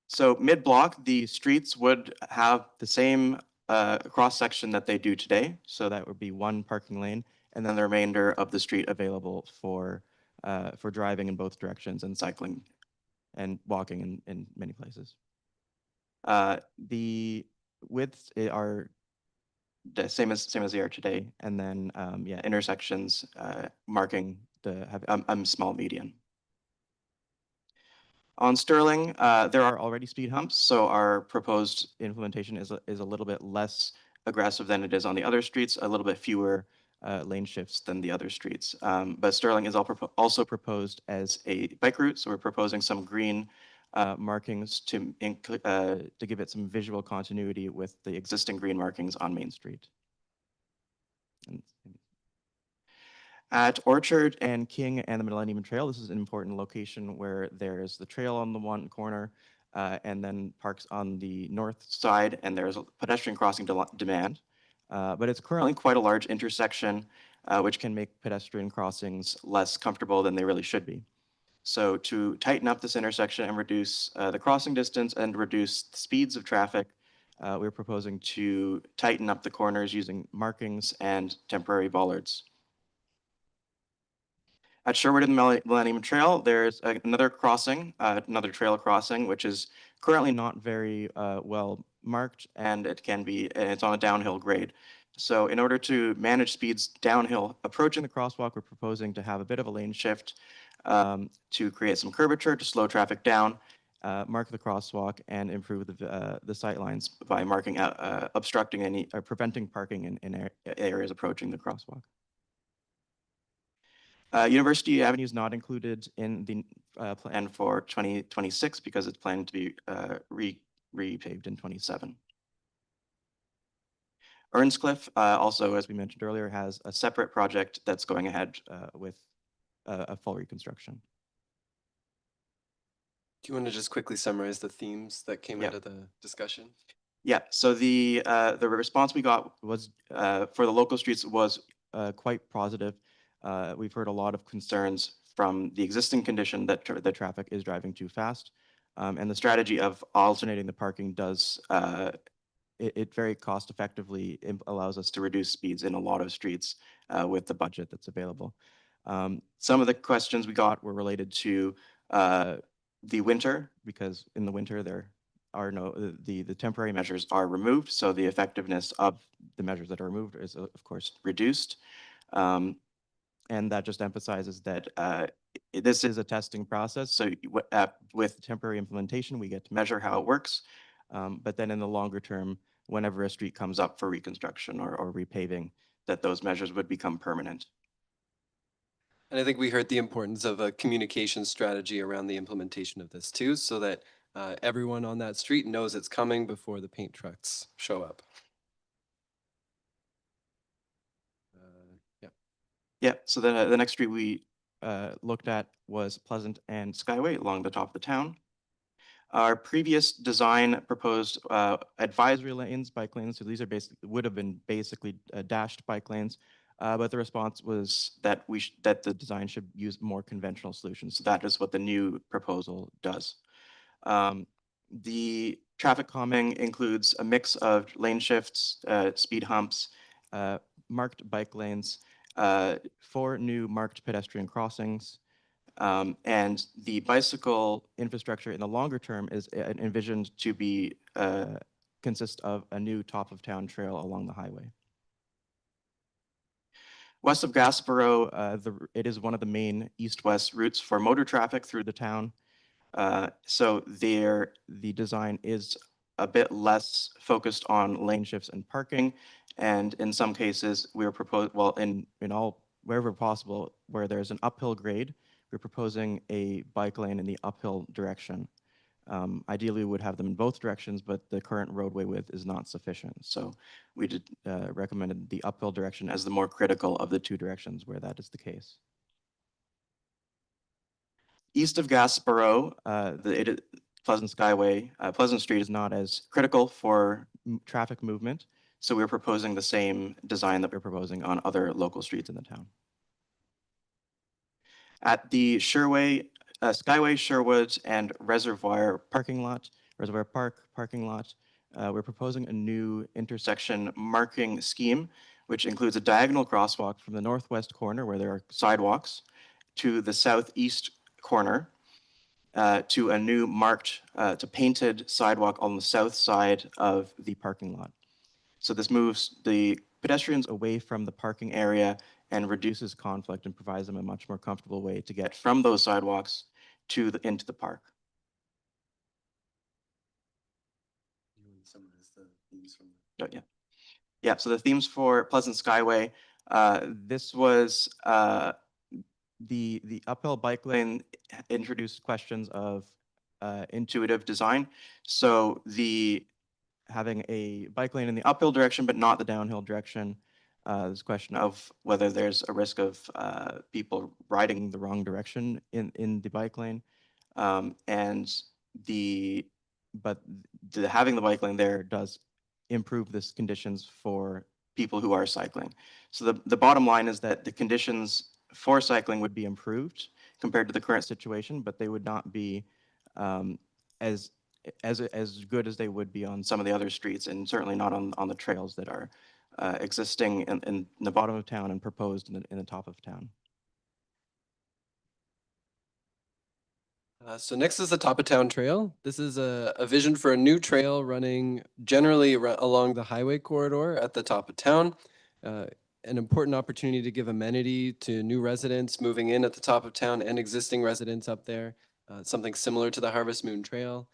So mid-block, the streets would have the same cross-section that they do today. So that would be one parking lane, and then the remainder of the street available for driving in both directions and cycling and walking in many places. The widths are the same as they are today, and then intersections marking have small median. On Sterling, there are already speed humps, so our proposed implementation is a little bit less aggressive than it is on the other streets, a little bit fewer lane shifts than the other streets. But Sterling is also proposed as a bike route, so we're proposing some green markings to give it some visual continuity with the existing green markings on Main Street. At Orchard and King and the Millennium Trail, this is an important location where there's the trail on the one corner and then parks on the north side, and there's a pedestrian crossing demand. But it's currently quite a large intersection, which can make pedestrian crossings less comfortable than they really should be. So to tighten up this intersection and reduce the crossing distance and reduce the speeds of traffic, we're proposing to tighten up the corners using markings and temporary bollards. At Sherwood and the Millennium Trail, there's another crossing, another trail crossing, which is currently not very well marked, and it's on a downhill grade. So in order to manage speeds downhill approaching the crosswalk, we're proposing to have a bit of a lane shift to create some curvature to slow traffic down, mark the crosswalk, and improve the sight lines by marking out, obstructing any or preventing parking in areas approaching the crosswalk. University Avenue is not included in the plan for 2026 because it's planned to be repaved in 27. Earnscliffe, also, as we mentioned earlier, has a separate project that's going ahead with a full reconstruction. Do you want to just quickly summarize the themes that came out of the discussion? Yeah, so the response we got was for the local streets was quite positive. We've heard a lot of concerns from the existing condition that the traffic is driving too fast. And the strategy of alternating the parking does, it very cost effectively allows us to reduce speeds in a lot of streets with the budget that's available. Some of the questions we got were related to the winter, because in the winter are the temporary measures are removed, so the effectiveness of the measures that are removed is of course reduced. And that just emphasizes that this is a testing process. So with temporary implementation, we get to measure how it works. But then in the longer term, whenever a street comes up for reconstruction or repaving, that those measures would become permanent. And I think we heard the importance of a communication strategy around the implementation of this too, so that everyone on that street knows it's coming before the paint trucks show up. Yeah. Yeah, so the next street we looked at was Pleasant and Skyway along the top of the town. Our previous design proposed advisory lanes, bike lanes. So these are would have been basically dashed bike lanes, but the response was that that the design should use more conventional solutions. So that is what the new proposal does. The traffic calming includes a mix of lane shifts, speed humps, marked bike lanes, 4 new marked pedestrian crossings, and the bicycle infrastructure in the longer term is envisioned to be consist of a new top of town trail along the highway. West of Gasborough, it is one of the main east-west routes for motor traffic through the town. So there, the design is a bit less focused on lane shifts and parking. And in some cases, we are proposing, well, in all, wherever possible, where there's an uphill grade, we're proposing a bike lane in the uphill direction. Ideally, we would have them in both directions, but the current roadway width is not sufficient. So we recommended the uphill direction as the more critical of the 2 directions where that is the case. East of Gasborough, Pleasant Skyway, Pleasant Street is not as critical for traffic movement. So we're proposing the same design that we're proposing on other local streets in the town. At the Skyway, Sherwood, and Reservoir Park parking lot, we're proposing a new intersection marking scheme, which includes a diagonal crosswalk from the northwest corner where there are sidewalks to the southeast corner to a new marked, to painted sidewalk on the south side of the parking lot. So this moves the pedestrians away from the parking area and reduces conflict and provides them a much more comfortable way to get from those sidewalks to into the park. Oh, yeah. Yeah, so the themes for Pleasant Skyway, this was the uphill bike lane introduced questions of intuitive design. So having a bike lane in the uphill direction, but not the downhill direction. There's a question of whether there's a risk of people riding the wrong direction in the bike lane. Having the bike lane there does improve this conditions for people who are cycling. So the bottom line is that the conditions for cycling would be improved compared to the current situation, but they would not be as good as they would be on some of the other streets, and certainly not on the trails that are existing in the bottom of town and proposed in the top of town. So next is the Top of Town Trail. This is a vision for a new trail running generally along the highway corridor at the top of town. An important opportunity to give amenity to new residents moving in at the top of town and existing residents up there. Something similar to the Harvest Moon Trail.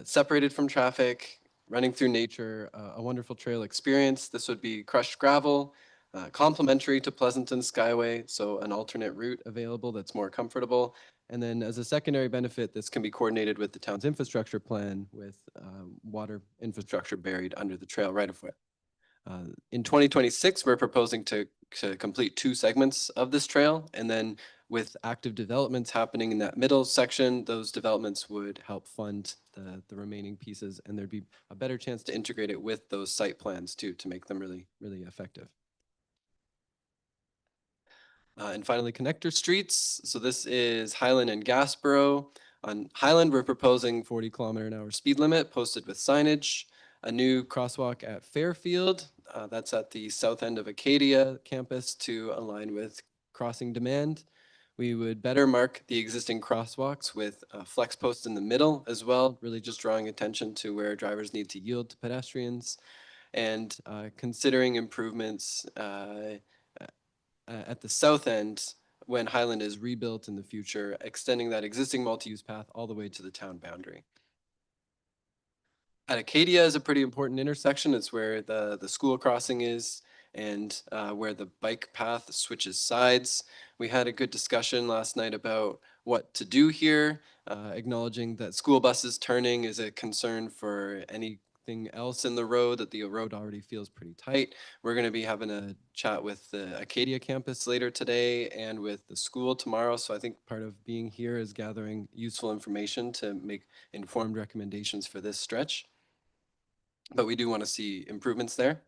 Separated from traffic, running through nature, a wonderful trail experience. This would be crushed gravel, complementary to Pleasant and Skyway, so an alternate route available that's more comfortable. And then as a secondary benefit, this can be coordinated with the town's infrastructure plan with water infrastructure buried under the trail right of way. In 2026, we're proposing to complete 2 segments of this trail, and then with active developments happening in that middle section, those developments would help fund the remaining pieces, and there'd be a better chance to integrate it with those site plans too, to make them really, really effective. And finally, connector streets. So this is Highland and Gasborough. On Highland, we're proposing 40 km/h speed limit posted with signage, a new crosswalk at Fairfield. That's at the south end of Acadia campus to align with crossing demand. We would better mark the existing crosswalks with flex posts in the middle as well, really just drawing attention to where drivers need to yield to pedestrians, and considering improvements at the south end when Highland is rebuilt in the future, extending that existing multi-use path all the way to the town boundary. At Acadia is a pretty important intersection. It's where the school crossing is and where the bike path switches sides. We had a good discussion last night about what to do here, acknowledging that school buses turning is a concern for anything else in the road, that the road already feels pretty tight. We're going to be having a chat with the Acadia campus later today and with the school tomorrow. So I think part of being here is gathering useful information to make informed recommendations for this stretch. But we do want to see improvements there.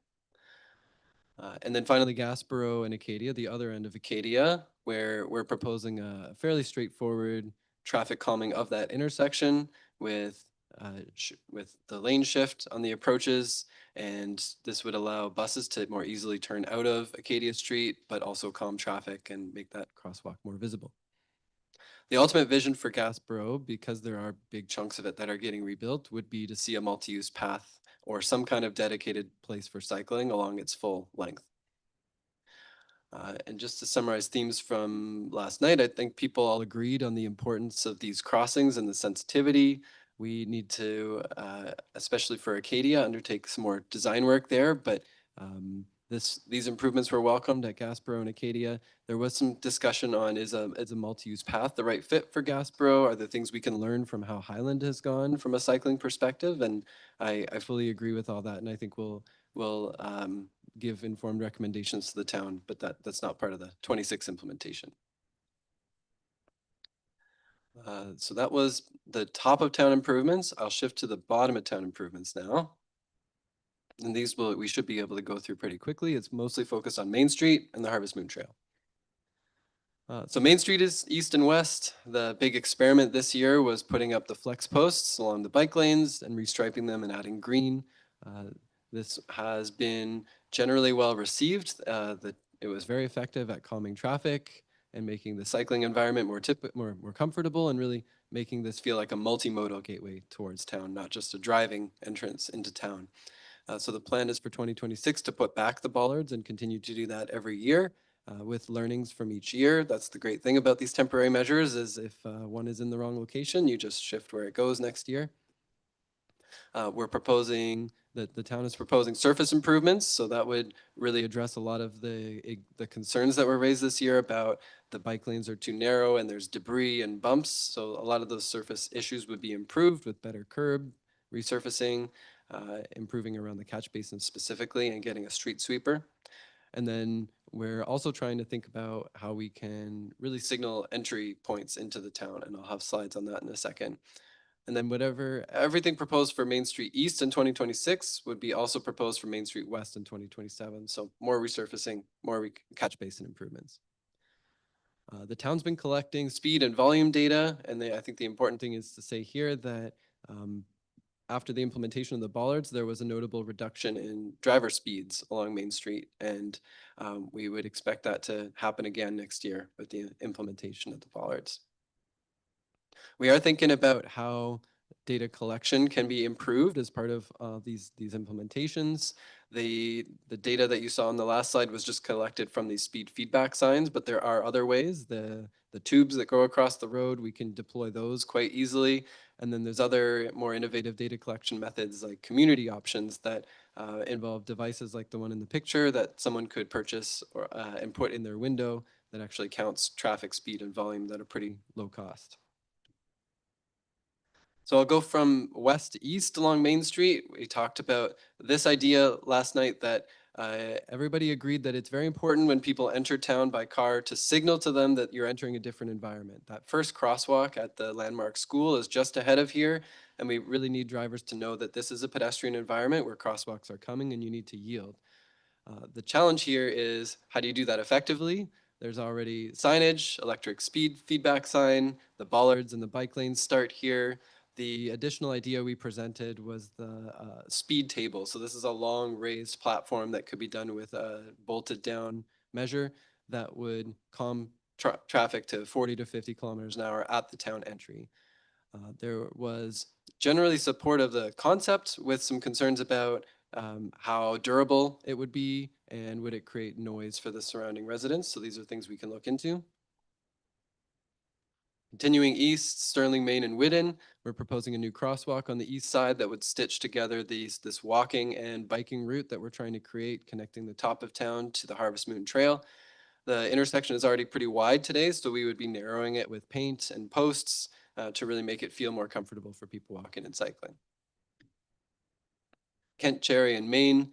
And then finally, Gasborough and Acadia, the other end of Acadia, where we're proposing a fairly straightforward traffic calming of that intersection with the lane shift on the approaches. And this would allow buses to more easily turn out of Acadia Street, but also calm traffic and make that crosswalk more visible. The ultimate vision for Gasborough, because there are big chunks of it that are getting rebuilt, would be to see a multi-use path or some kind of dedicated place for cycling along its full length. And just to summarize themes from last night, I think people all agreed on the importance of these crossings and the sensitivity. We need to, especially for Acadia, undertake some more design work there, but these improvements were welcomed at Gasborough and Acadia. There was some discussion on is a multi-use path the right fit for Gasborough? Are there things we can learn from how Highland has gone from a cycling perspective? And I fully agree with all that, and I think we'll give informed recommendations to the town, but that's not part of the 26 implementation. So that was the top of town improvements. I'll shift to the bottom of town improvements now. And these we should be able to go through pretty quickly. It's mostly focused on Main Street and the Harvest Moon Trail. So Main Street is east and west. The big experiment this year was putting up the flex posts along the bike lanes and restriping them and adding green. This has been generally well received. It was very effective at calming traffic and making the cycling environment more comfortable, and really making this feel like a multimodal gateway towards town, not just a driving entrance into town. So the plan is for 2026 to put back the bollards and continue to do that every year with learnings from each year. That's the great thing about these temporary measures, is if one is in the wrong location, you just shift where it goes next year. We're proposing that the town is proposing surface improvements, so that would really address a lot of the concerns that were raised this year about the bike lanes are too narrow and there's debris and bumps. So a lot of those surface issues would be improved with better curb resurfacing, improving around the catch basin specifically, and getting a street sweeper. And then we're also trying to think about how we can really signal entry points into the town, and I'll have slides on that in a second. And then everything proposed for Main Street East in 2026 would be also proposed for Main Street West in 2027. So more resurfacing, more catch basin improvements. The town's been collecting speed and volume data, and I think the important thing is to say here that after the implementation of the bollards, there was a notable reduction in driver speeds along Main Street, and we would expect that to happen again next year with the implementation of the bollards. We are thinking about how data collection can be improved as part of these implementations. The data that you saw on the last slide was just collected from these speed feedback signs, but there are other ways. The tubes that go across the road, we can deploy those quite easily. And then there's other more innovative data collection methods like community options that involve devices like the one in the picture that someone could purchase or and put in their window that actually counts traffic speed and volume that are pretty low cost. So I'll go from west to east along Main Street. We talked about this idea last night that everybody agreed that it's very important when people enter town by car to signal to them that you're entering a different environment. That first crosswalk at the Landmark School is just ahead of here, and we really need drivers to know that this is a pedestrian environment where crosswalks are coming and you need to yield. The challenge here is, how do you do that effectively? There's already signage, electric speed feedback sign, the bollards and the bike lanes start here. The additional idea we presented was the speed table. So this is a long raised platform that could be done with a bolted down measure that would calm traffic to 40 to 50 kilometers an hour at the town entry. There was generally support of the concept with some concerns about how durable it would be and would it create noise for the surrounding residents. So these are things we can look into. Continuing east, Sterling, Main, and Whidden, we're proposing a new crosswalk on the east side that would stitch together this walking and biking route that we're trying to create, connecting the top of town to the Harvest Moon Trail. The intersection is already pretty wide today, so we would be narrowing it with paint and posts to really make it feel more comfortable for people walking and cycling. Kent, Cherry, and Main.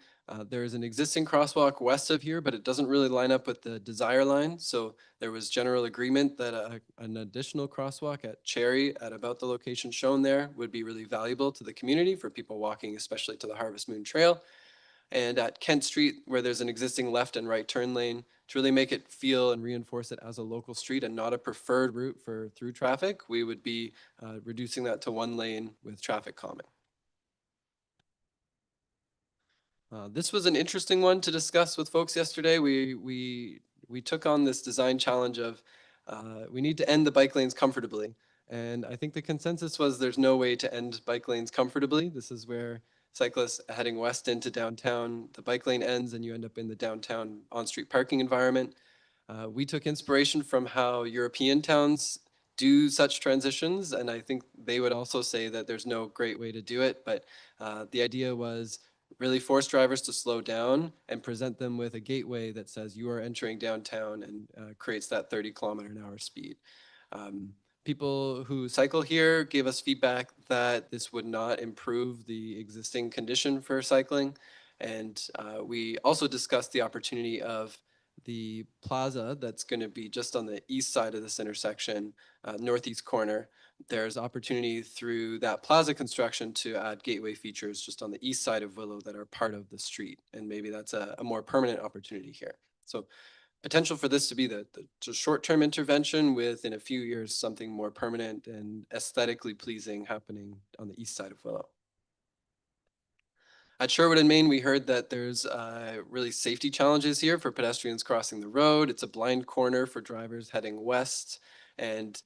There is an existing crosswalk west of here, but it doesn't really line up with the Desire line. So there was general agreement that an additional crosswalk at Cherry at about the location shown there would be really valuable to the community for people walking, especially to the Harvest Moon Trail. And at Kent Street, where there's an existing left and right turn lane, to really make it feel and reinforce it as a local street and not a preferred route for through traffic, we would be reducing that to 1 lane with traffic calming. This was an interesting one to discuss with folks yesterday. We took on this design challenge of we need to end the bike lanes comfortably. And I think the consensus was there's no way to end bike lanes comfortably. This is where cyclists heading west into downtown, the bike lane ends and you end up in the downtown on-street parking environment. We took inspiration from how European towns do such transitions. And I think they would also say that there's no great way to do it. But the idea was really force drivers to slow down and present them with a gateway that says you are entering downtown and creates that 30-kilometer-an-hour speed. People who cycle here gave us feedback that this would not improve the existing condition for cycling. And we also discussed the opportunity of the plaza that's going to be just on the east side of this intersection, northeast corner. There's opportunity through that plaza construction to add gateway features just on the east side of Willow that are part of the street. And maybe that's a more permanent opportunity here. So potential for this to be the short-term intervention with, in a few years, something more permanent and aesthetically pleasing happening on the east side of Willow. At Sherwood and Main, we heard that there's really safety challenges here for pedestrians crossing the road. It's a blind corner for drivers heading west. And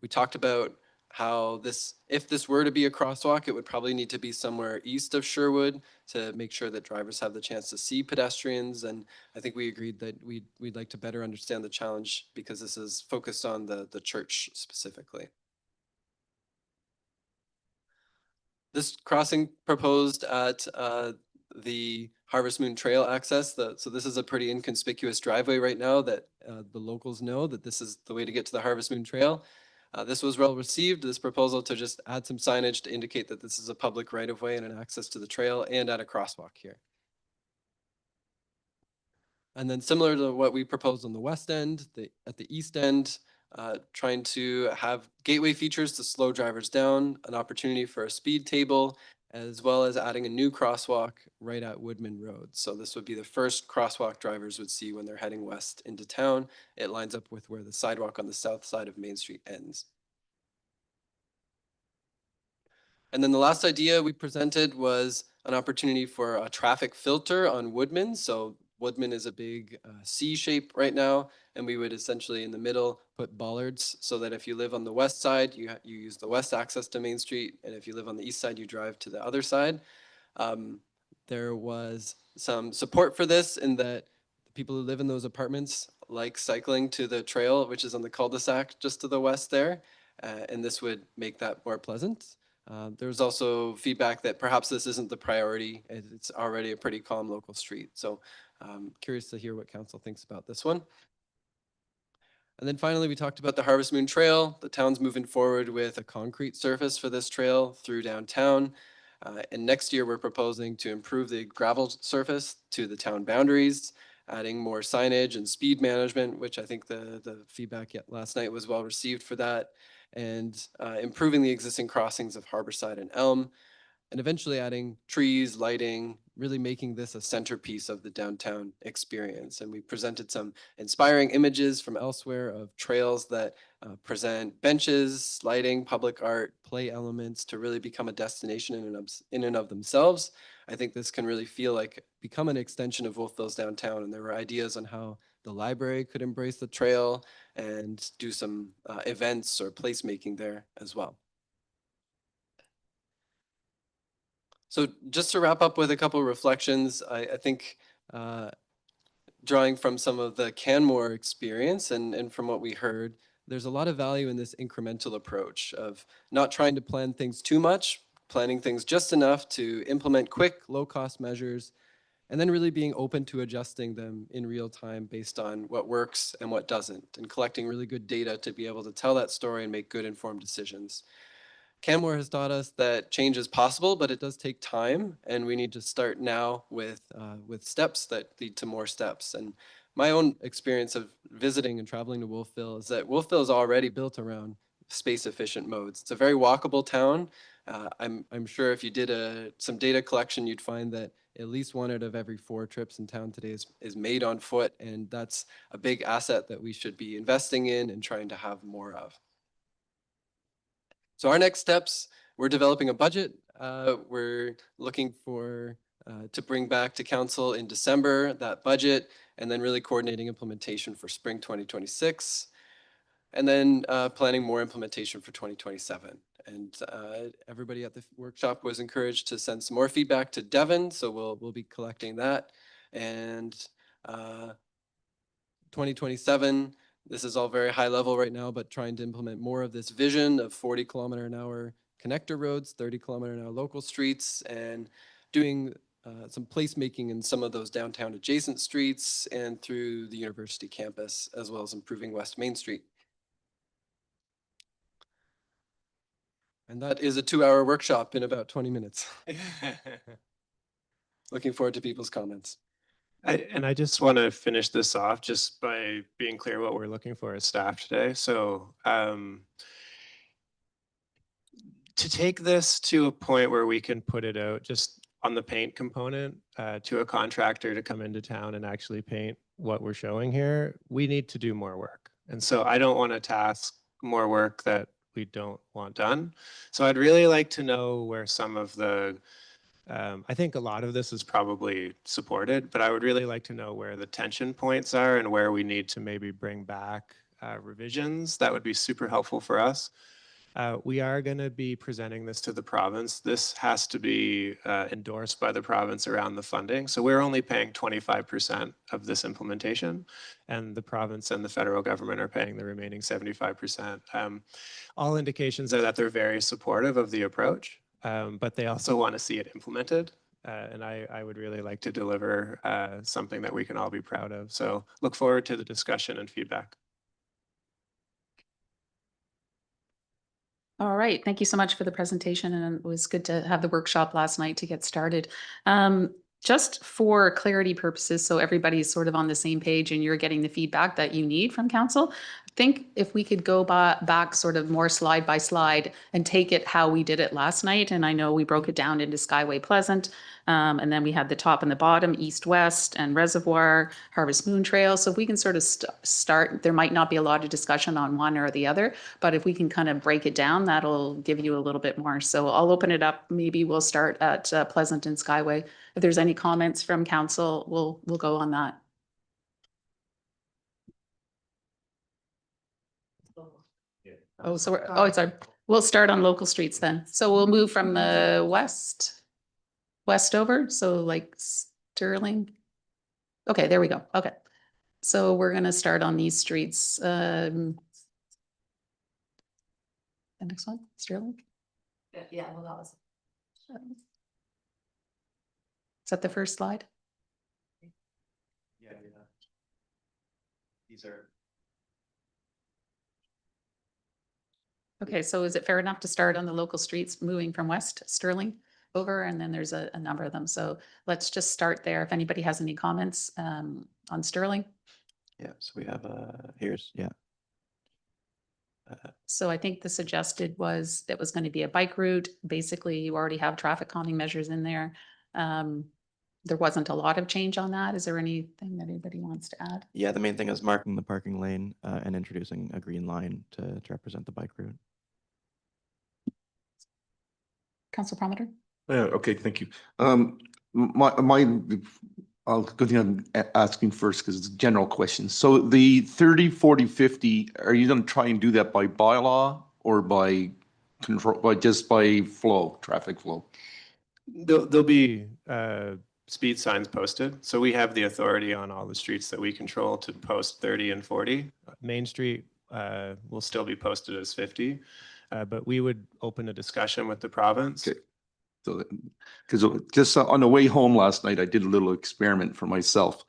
we talked about how if this were to be a crosswalk, it would probably need to be somewhere east of Sherwood to make sure that drivers have the chance to see pedestrians. And I think we agreed that we'd like to better understand the challenge because this is focused on the church specifically. This crossing proposed at the Harvest Moon Trail access. So this is a pretty inconspicuous driveway right now that the locals know that this is the way to get to the Harvest Moon Trail. This was well received, this proposal to just add some signage to indicate that this is a public right-of-way and an access to the trail and add a crosswalk here. And then similar to what we proposed on the west end, at the east end, trying to have gateway features to slow drivers down, an opportunity for a speed table, as well as adding a new crosswalk right at Woodman Road. So this would be the first crosswalk drivers would see when they're heading west into town. It lines up with where the sidewalk on the south side of Main Street ends. And then the last idea we presented was an opportunity for a traffic filter on Woodman. So Woodman is a big C shape right now, and we would essentially in the middle put bollards so that if you live on the west side, you use the west access to Main Street, and if you live on the east side, you drive to the other side. There was some support for this in that the people who live in those apartments like cycling to the trail, which is on the cul-de-sac just to the west there, and this would make that more pleasant. There was also feedback that perhaps this isn't the priority. It's already a pretty calm local street. So curious to hear what council thinks about this one. And then finally, we talked about the Harvest Moon Trail. The town's moving forward with a concrete surface for this trail through downtown. And next year, we're proposing to improve the gravel surface to the town boundaries, adding more signage and speed management, which I think the feedback last night was well received for that, and improving the existing crossings of Harborside and Elm, and eventually adding trees, lighting, really making this a centerpiece of the downtown experience. And we presented some inspiring images from elsewhere of trails that present benches, lighting, public art, play elements to really become a destination in and of themselves. I think this can really feel like become an extension of Wolfville's downtown. And there were ideas on how the library could embrace the trail and do some events or placemaking there as well. So just to wrap up with a couple of reflections, I think drawing from some of the Canmore experience and from what we heard, there's a lot of value in this incremental approach of not trying to plan things too much, planning things just enough to implement quick, low-cost measures, and then really being open to adjusting them in real time based on what works and what doesn't, and collecting really good data to be able to tell that story and make good informed decisions. Canmore has taught us that change is possible, but it does take time, and we need to start now with steps that lead to more steps. And my own experience of visiting and traveling to Wolfville is that Wolfville is already built around space-efficient modes. It's a very walkable town. I'm sure if you did some data collection, you'd find that at least 1 out of every 4 trips in town today is made on foot, and that's a big asset that we should be investing in and trying to have more of. So our next steps, we're developing a budget. We're looking for to bring back to council in December that budget, and then really coordinating implementation for spring 2026, and then planning more implementation for 2027. And everybody at the workshop was encouraged to send some more feedback to Devin, so we'll be collecting that. And 2027. This is all very high level right now, but trying to implement more of this vision of 40-kilometer-an-hour connector roads, 30-kilometer-an-hour local streets, and doing some placemaking in some of those downtown adjacent streets and through the university campus, as well as improving West Main Street. And that is a 2-hour workshop in about 20 minutes. Looking forward to people's comments. I just want to finish this off just by being clear what we're looking for as staff today. So to take this to a point where we can put it out just on the paint component to a contractor to come into town and actually paint what we're showing here, we need to do more work. And so I don't want to task more work that we don't want done. So I'd really like to know where some of the I think a lot of this is probably supported, but I would really like to know where the tension points are and where we need to maybe bring back revisions. That would be super helpful for us. We are going to be presenting this to the province. This has to be endorsed by the province around the funding. So we're only paying 25% of this implementation, and the province and the federal government are paying the remaining 75%. All indications are that they're very supportive of the approach. But they also want to see it implemented. And I would really like to deliver something that we can all be proud of. So look forward to the discussion and feedback. All right, thank you so much for the presentation, and it was good to have the workshop last night to get started. Just for clarity purposes, so everybody's sort of on the same page and you're getting the feedback that you need from council, I think if we could go back sort of more slide by slide and take it how we did it last night. And I know we broke it down into Skyway Pleasant, and then we had the top and the bottom, East West and Reservoir, Harvest Moon Trail. So if we can sort of start, there might not be a lot of discussion on one or the other, but if we can kind of break it down, that'll give you a little bit more. So I'll open it up. Maybe we'll start at Pleasant and Skyway. If there's any comments from council, we'll go on that. Oh, so sorry. We'll start on local streets then. So we'll move from the west over. So like Sterling. Okay, there we go. Okay. So we're going to start on these streets. The next one, Sterling. Yeah, well, that was. Is that the first slide? Yeah. These are. Okay, so is it fair enough to start on the local streets, moving from West Sterling over, and then there's a number of them. So let's just start there. If anybody has any comments on Sterling. Yeah, so we have here's, yeah. So I think the suggested was that was going to be a bike route. Basically, you already have traffic calming measures in there. There wasn't a lot of change on that. Is there anything that anybody wants to add? Yeah, the main thing is marking the parking lane and introducing a green line to represent the bike route. Council Promoter? Yeah, okay, thank you. My I'll continue on asking first because it's a general question. So the 30, 40, 50, are you going to try and do that by bylaw or by control, just by flow, traffic flow? There'll be speed signs posted. So we have the authority on all the streets that we control to post 30 and 40. Main Street will still be posted as 50, but we would open a discussion with the province. Okay. So, because just on the way home last night, I did a little experiment for myself.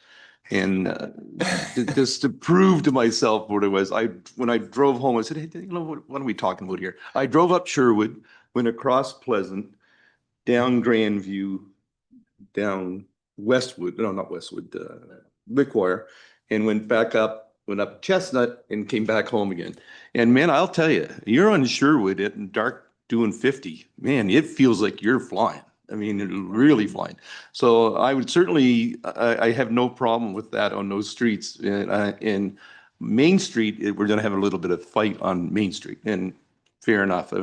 And just to prove to myself what it was, when I drove home, I said, hey, you know, what are we talking about here? I drove up Sherwood, went across Pleasant, down Grandview, down Westwood, no, not Westwood, Wickwire, and went up Chestnut and came back home again. And man, I'll tell you, you're on Sherwood at dark doing 50, man, it feels like you're flying. I mean, really flying. So I would certainly, I have no problem with that on those streets. In Main Street, we're going to have a little bit of fight on Main Street, and fair enough,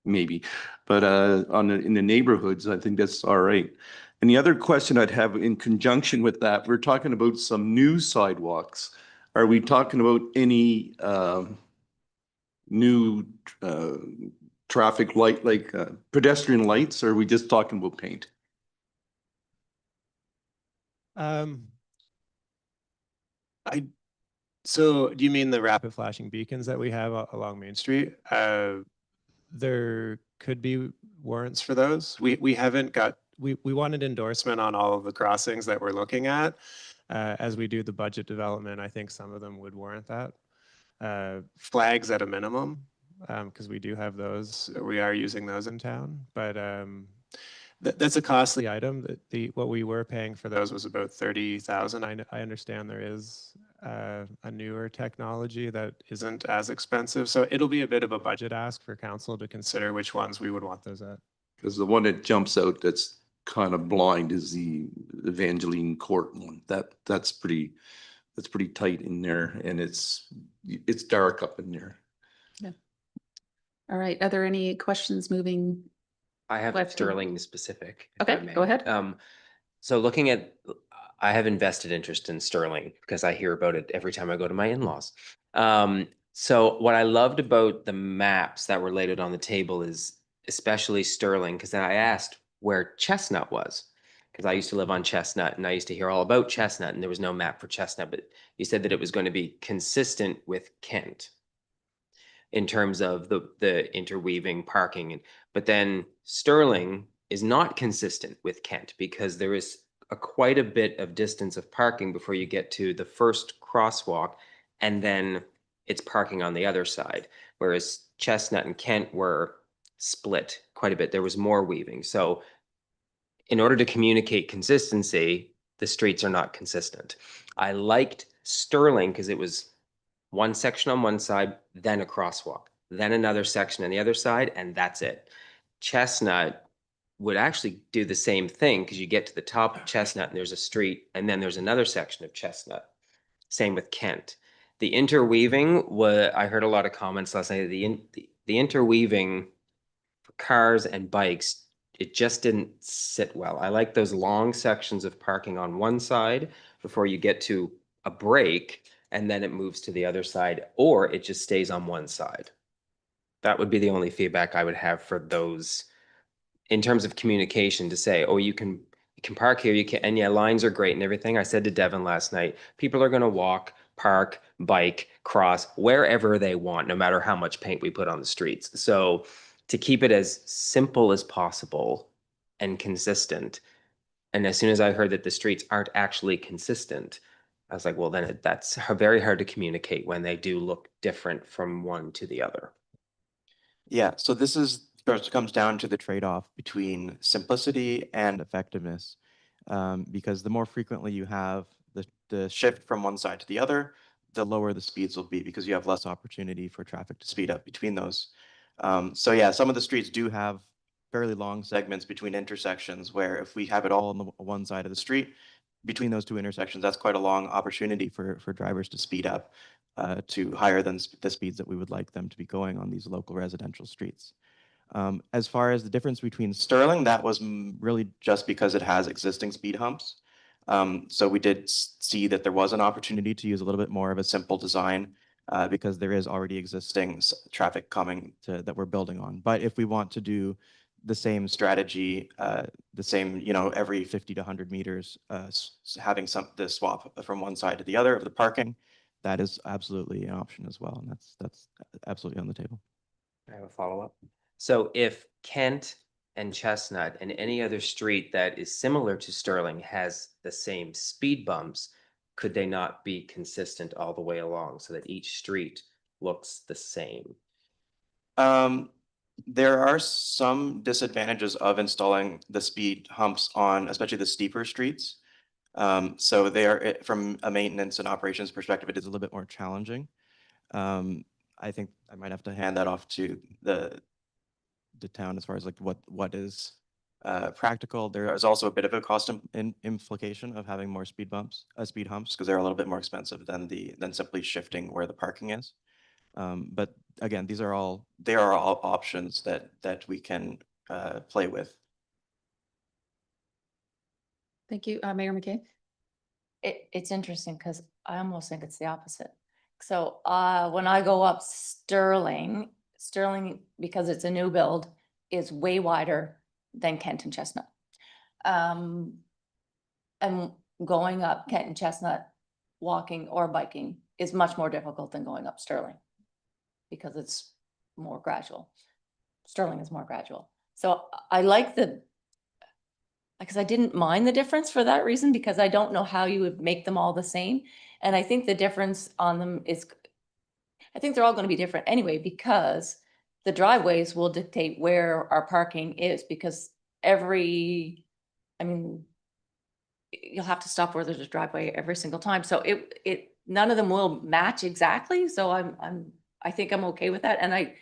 maybe. But in the neighborhoods, I think that's all right. And the other question I'd have in conjunction with that, we're talking about some new sidewalks. Are we talking about any new traffic light, like pedestrian lights, or are we just talking about paint? So do you mean the rapid flashing beacons that we have along Main Street? There could be warrants for those. We haven't got, we wanted endorsement on all of the crossings that we're looking at. As we do the budget development, I think some of them would warrant that. Flags at a minimum, because we do have those, we are using those in town, but that's a costly item. What we were paying for those was about 30,000. I understand there is a newer technology that isn't as expensive, so it'll be a bit of a budget ask for council to consider which ones we would want those at. Because the one that jumps out that's kind of blind is the Evangeline Court one. That's pretty tight in there, and it's dark up in there. Yeah. All right. Are there any questions moving? I have Left. Sterling specific. if I Okay, may. go ahead. So looking at, I have invested interest in Sterling because I hear about it every time I go to my in-laws. So what I loved about the maps that were laid out on the table is especially Sterling, because then I asked where Chestnut was, because I used to live on Chestnut and I used to hear all about Chestnut and there was no map for Chestnut, but you said that it was going to be consistent with Kent in terms of the interweaving parking. But then Sterling is not consistent with Kent because there is quite a bit of distance of parking before you get to the first crosswalk, and then it's parking on the other side. Whereas Chestnut and Kent were split quite a bit. There was more weaving. So in order to communicate consistency, the streets are not consistent. I liked Sterling because it was one section on one side, then a crosswalk, then another section on the other side, and that's it. Chestnut would actually do the same thing because you get to the top of Chestnut and there's a street, and then there's another section of Chestnut. Same with Kent. The interweaving, I heard a lot of comments last night. The interweaving for cars and bikes, it just didn't sit well. I like those long sections of parking on one side before you get to a break, and then it moves to the other side, or it just stays on one side. That would be the only feedback I would have for those in terms of communication, to say, oh, you can park here, you can, and yeah, lines are great and everything. I said to Devin last night, people are going to walk, park, bike, cross, wherever they want, no matter how much paint we put on the streets. So to keep it as simple as possible and consistent. And as soon as I heard that the streets aren't actually consistent, I was like, well, then that's very hard to communicate when they do look different from one to the other. Yeah, so this comes down to the trade-off between simplicity and effectiveness, because the more frequently you have the shift from one side to the other, the lower the speeds will be because you have less opportunity for traffic to speed up between those. So yeah, some of the streets do have fairly long segments between intersections where if we have it all on the one side of the street, between those two intersections, that's quite a long opportunity for drivers to speed up to higher than the speeds that we would like them to be going on these local residential streets. As far as the difference between Sterling, that was really just because it has existing speed humps. So we did see that there was an opportunity to use a little bit more of a simple design because there is already existing traffic coming that we're building on. But if we want to do the same strategy, the same, every 50 to 100 meters, having the swap from one side to the other of the parking, that is absolutely an option as well. And that's absolutely on the table. I have a follow-up. So if Kent and Chestnut and any other street that is similar to Sterling has the same speed bumps, could they not be consistent all the way along so that each street looks the same? There are some disadvantages of installing the speed humps on, especially the steeper streets. So they are, from a maintenance and operations perspective, it is a little bit more challenging. I think I might have to hand that off to the town as far as like what is practical. There is also a bit of a cost implication of having more speed humps, because they're a little bit more expensive than simply shifting where the parking is. But again, they are all options that we can play with. Thank you, Mayor McKay. It's interesting because I almost think it's the opposite. So when I go up Sterling, because it's a new build, is way wider than Kent and Chestnut. And going up Kent and Chestnut, walking or biking, is much more difficult than going up Sterling because it's more gradual. Sterling is more gradual. So I like because I didn't mind the difference for that reason, because I don't know how you would make them all the same. And I think the difference on them is, I think they're all going to be different anyway, because the driveways will dictate where our parking is, because you'll have to stop where there's a driveway every single time. So none of them will match exactly. So I think I'm okay with that. And I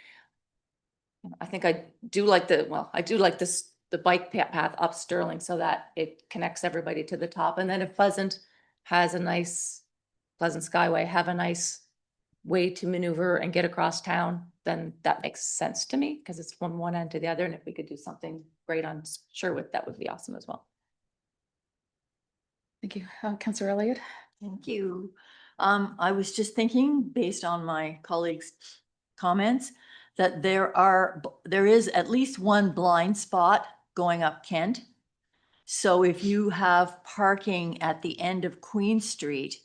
think I do like the bike path up Sterling so that it connects everybody to the top. And then if Pleasant has Pleasant Skyway have a nice way to maneuver and get across town, then that makes sense to me, because it's from one end to the other. And if we could do something great on Sherwood, that would be awesome as well. Thank you. Councillor Elliott. Thank you. I was just thinking, based on my colleagues' comments, that there is at least one blind spot going up Kent. So if you have parking at the end of Queen Street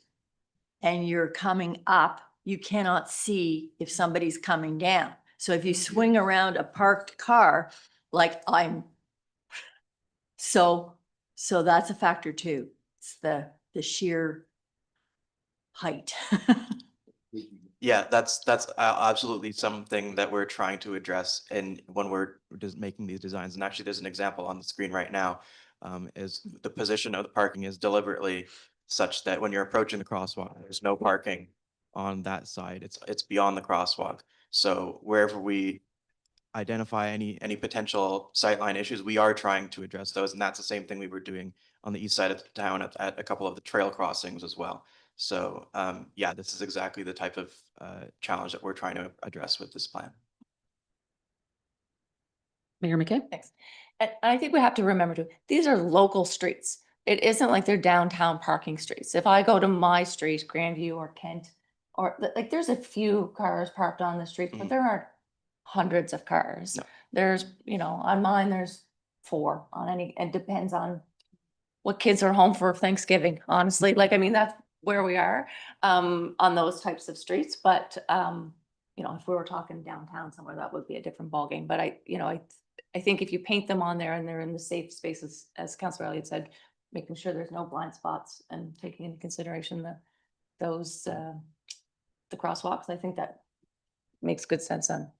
and you're coming up, you cannot see if somebody's coming down. So if you swing around a parked car, like so that's a factor too. It's the sheer height. Yeah, that's absolutely something that we're trying to address. And when we're just making these designs, and actually there's an example on the screen right now, is the position of the parking is deliberately such that when you're approaching the crosswalk, there's no parking on that side. It's beyond the crosswalk. So wherever we identify any potential sightline issues, we are trying to address those. And that's the same thing we were doing on the east side of the town at a couple of the trail crossings as well. So yeah, this is exactly the type of challenge that we're trying to address with this plan. Mayor McKay. Thanks. And I think we have to remember too, these are local streets. It isn't like they're downtown parking streets. If I go to my street, Grandview or Kent, or like there's a few cars parked on the street, but there aren't hundreds of cars. No. There's, on mine, there's 4 on any, it depends on what kids are home for Thanksgiving, honestly. That's where we are on those types of streets. But, if we were talking downtown somewhere, that would be a different ballgame. But I think if you paint them on there and they're in the safe spaces, as Councillor Elliott said, making sure there's no blind spots and taking into consideration the crosswalks, I think that makes good sense on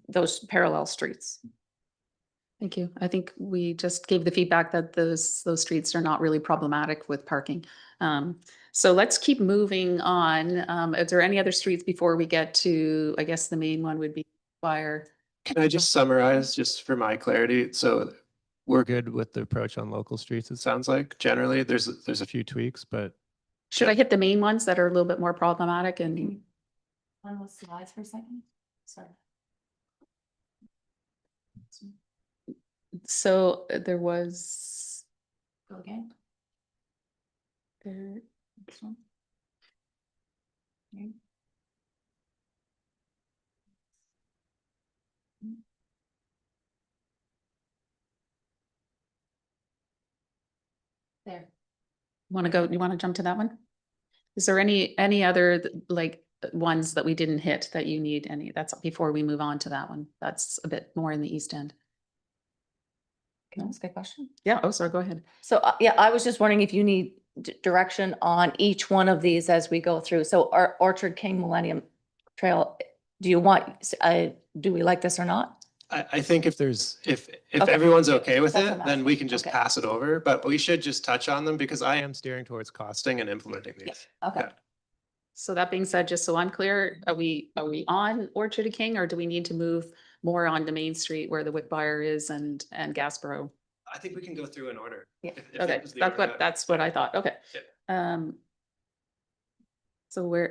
those parallel streets. Thank you. I think we just gave the feedback that those streets are not really problematic with parking. So let's keep moving on. Is there any other streets before we get to, I guess the main one would be Fire? Can I just summarize just for my clarity? So we're good with the approach on local streets, it sounds like. Generally, there's a few tweaks, but Should I hit the main ones that are a little bit more problematic? And On those slides for a second. Sorry. so there was, Go again. There, this one. Okay. There. You want to jump to that one? Is there any other like ones that we didn't hit that you need any, that's before we move on to that one? That's a bit more in the East End. Can I ask a question? Yeah, oh, sorry, go ahead. So, yeah, I was just wondering if you need direction on each one of these as we go through. So our Orchard King Millennium Trail, do you want, do we like this or not? I think if if Okay. everyone's okay with That's what it, I'm then we asking. can just Okay. pass it over, but we should just touch on them because I am steering towards costing and implementing these. Okay. Yeah. So that being said, just so I'm clear, are we on Orchard King, or do we need to move more onto Main Street where the Whitbyre is and Gasbro? I think we can go through in order. Yeah. If Okay, that was the order that's what I thought. Okay. Yeah. So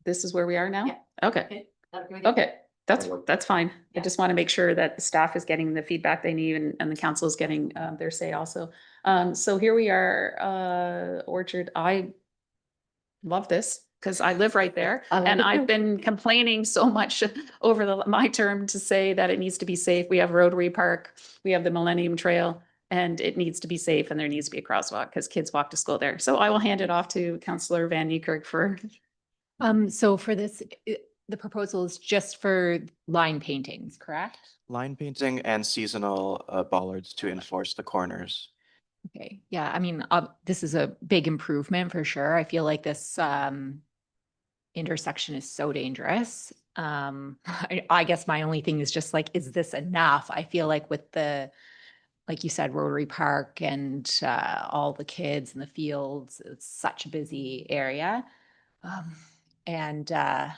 this is where we are now? Yeah. Okay, That'll be with you? okay, that's fine. I Yeah. just want to make sure that the staff is getting the feedback they need and the council is getting their say also. So here we are, Orchard. I love this because I live right there. I love And it too. I've been complaining so much over my term to say that it needs to be safe. We have Rotary Park, we have the Millennium Trail, and it needs to be safe and there needs to be a crosswalk because kids walk to school there. So I will hand it off to Councillor Van Niekerk for. So for this, the proposal is just for line paintings, correct? Line painting and seasonal bollards to enforce the corners. Okay, yeah, I mean, this is a big improvement for sure. I feel like this intersection is so dangerous. I guess my only thing is just like, is this enough? I feel like with the, like you said, Rotary Park and all the kids in the fields, it's such a busy area. And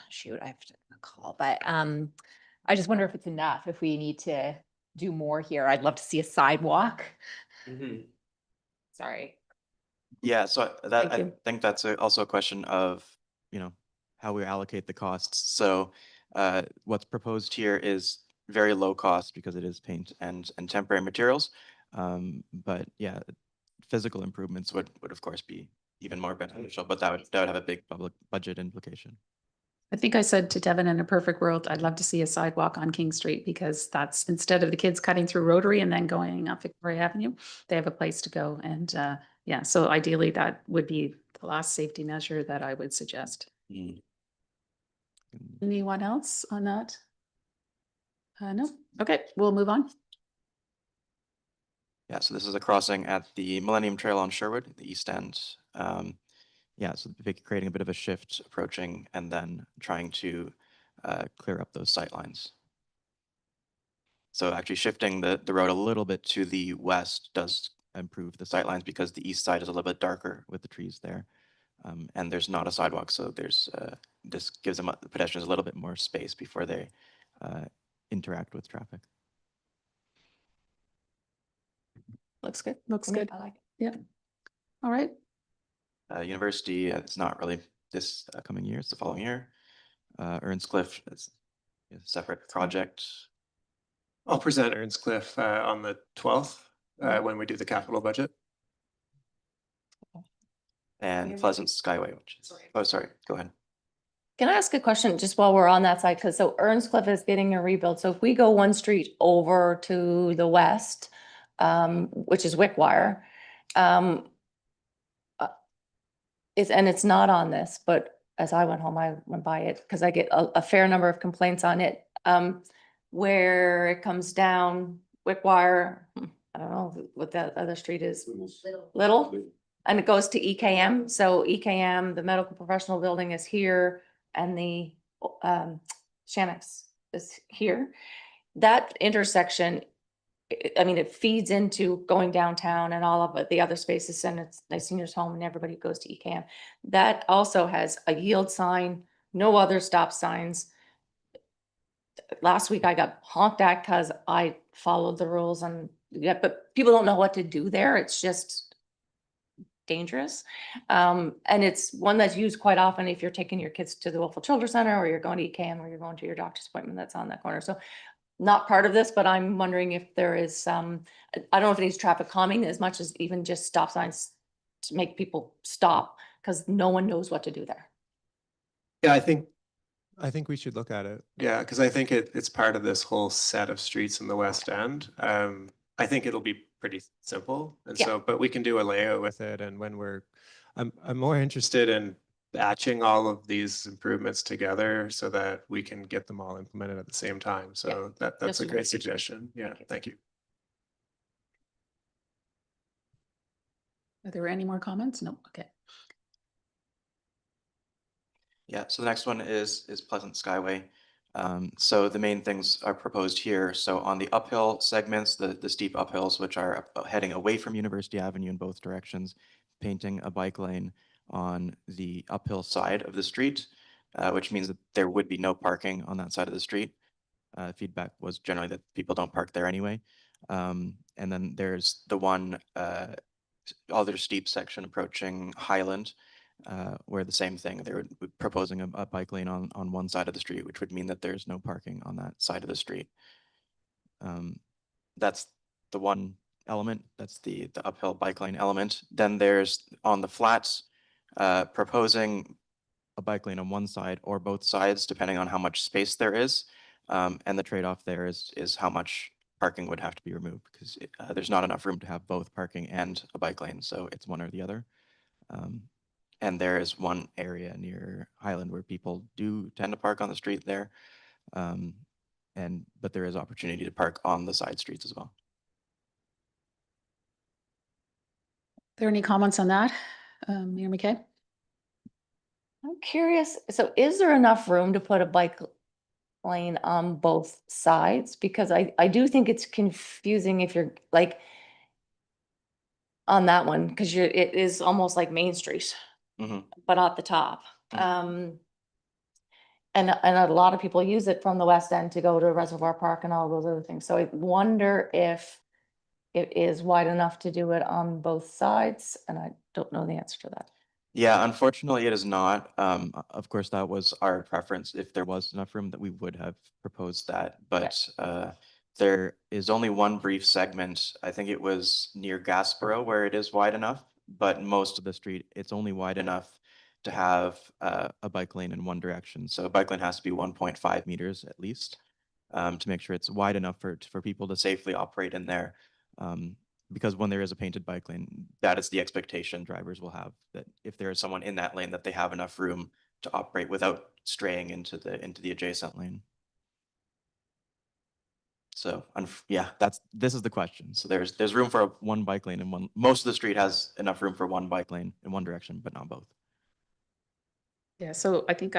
shoot, I have to call, but I just wonder if it's enough, if we need to do more here. I'd love to see a sidewalk. Sorry. Yeah, so that, Thank I you. think that's also a question of, how we allocate the costs. So what's proposed here is very low cost because it is paint and temporary materials. But yeah, physical improvements would of course be even more beneficial, but that would have a big public budget implication. I think I said to Devin, in a perfect world, I'd love to see a sidewalk on King Street because that's, instead of the kids cutting through Rotary and then going up Victoria Avenue, they have a place to go. And yeah, so ideally that would be the last safety measure that I would suggest. Anyone else on that? No? Okay, we'll move on. Yeah, so this is a crossing at the Millennium Trail on Sherwood, the east end. Yeah, so creating a bit of a shift approaching and then trying to clear up those sight lines. So actually shifting the road a little bit to the west does improve the sight lines because the east side is a little bit darker with the trees there. And there's not a sidewalk, so there's this gives them the pedestrians a little bit more space before they interact with traffic. Looks good. Looks Okay, good. I like it. Yeah. All right. University, it's not really this coming year, it's the following year. Earnscliffe is a separate project. I'll present Earnscliffe on the 12th when we do the capital budget. And Pleasant Skyway, which is, oh, sorry, go ahead. Can I ask a question just while we're on that side? Because so Earnscliffe is getting a rebuild. So if we go one street over to the west, which is Wickwire, and it's not on this, but as I went home, I went by it because I get a fair number of complaints on it. Where it comes down Wickwire, I don't know what that other street is. Little. And it goes to EKM. So EKM, the medical professional building is here and the Shanex is here. That intersection, I mean, it feeds into going downtown and all of it, the other spaces, and it's the seniors home and everybody goes to EKM. That also has a yield sign, no other stop signs. Last week I got honked at because I followed the rules and yeah, but people don't know what to do there. It's just dangerous. And it's one that's used quite often if you're taking your kids to the Wolfville Children's Center or you're going to EKM or you're going to your doctor's appointment that's on that corner. So not part of this, but I'm wondering if there is I don't know if it needs traffic calming as much as even just stop signs to make people stop because no one knows what to do there. Yeah, I think we should look at it. Yeah, because I think it's part of this whole set of streets in the West End. I think it'll be pretty simple. And Yeah. so, but we can do a layout with it. And when I'm more interested in batching all of these improvements together so that we can get them all implemented at the same time. So that's Just a a great great suggestion. Yeah, thank you. Are there any more comments? No, okay. Yeah, so the next one is Pleasant Skyway. So the main things are proposed here. So on the uphill segments, the steep uphills, which are heading away from University Avenue in both directions, painting a bike lane on the uphill side of the street, which means that there would be no parking on that side of the street. Feedback was generally that people don't park there anyway. And then there's the one other steep section approaching Highland, where the same thing, they were proposing a bike lane on one side of the street, which would mean that there's no parking on that side of the street. That's the one element, that's the uphill bike lane element. Then there's on the flats, proposing a bike lane on one side or both sides, depending on how much space there is. And the trade-off there is how much parking would have to be removed, because there's not enough room to have both parking and a bike lane, so it's one or the other. And there is one area near Highland where people do tend to park on the street there. But there is opportunity to park on the side streets as well. Are there any comments on that? Mayor McKay? I'm curious, so is there enough room to put a bike lane on both sides? Because I do think it's confusing if you're like on that one, because it is almost like Main Street, but at the top. And a lot of people use it from the West End to go to Reservoir Park and all those other things. So I wonder if it is wide enough to do it on both sides, and I don't know the answer to that. Yeah, unfortunately, it is not. Of course, that was our preference. If there was enough room, that we would have proposed that. But there is only one brief segment. I think it was near Gasborough where it is wide enough, but most of the street, it's only wide enough to have a bike lane in one direction. So a bike lane has to be 1.5 meters at least to make sure it's wide enough for people to safely operate in there. Because when there is a painted bike lane, that is the expectation drivers will have, that if there is someone in that lane, that they have enough room to operate without straying into the adjacent lane. So yeah, this is the question. So there's room for one bike lane and most of the street has enough room for one bike lane in one direction, but not both. Yeah, so I think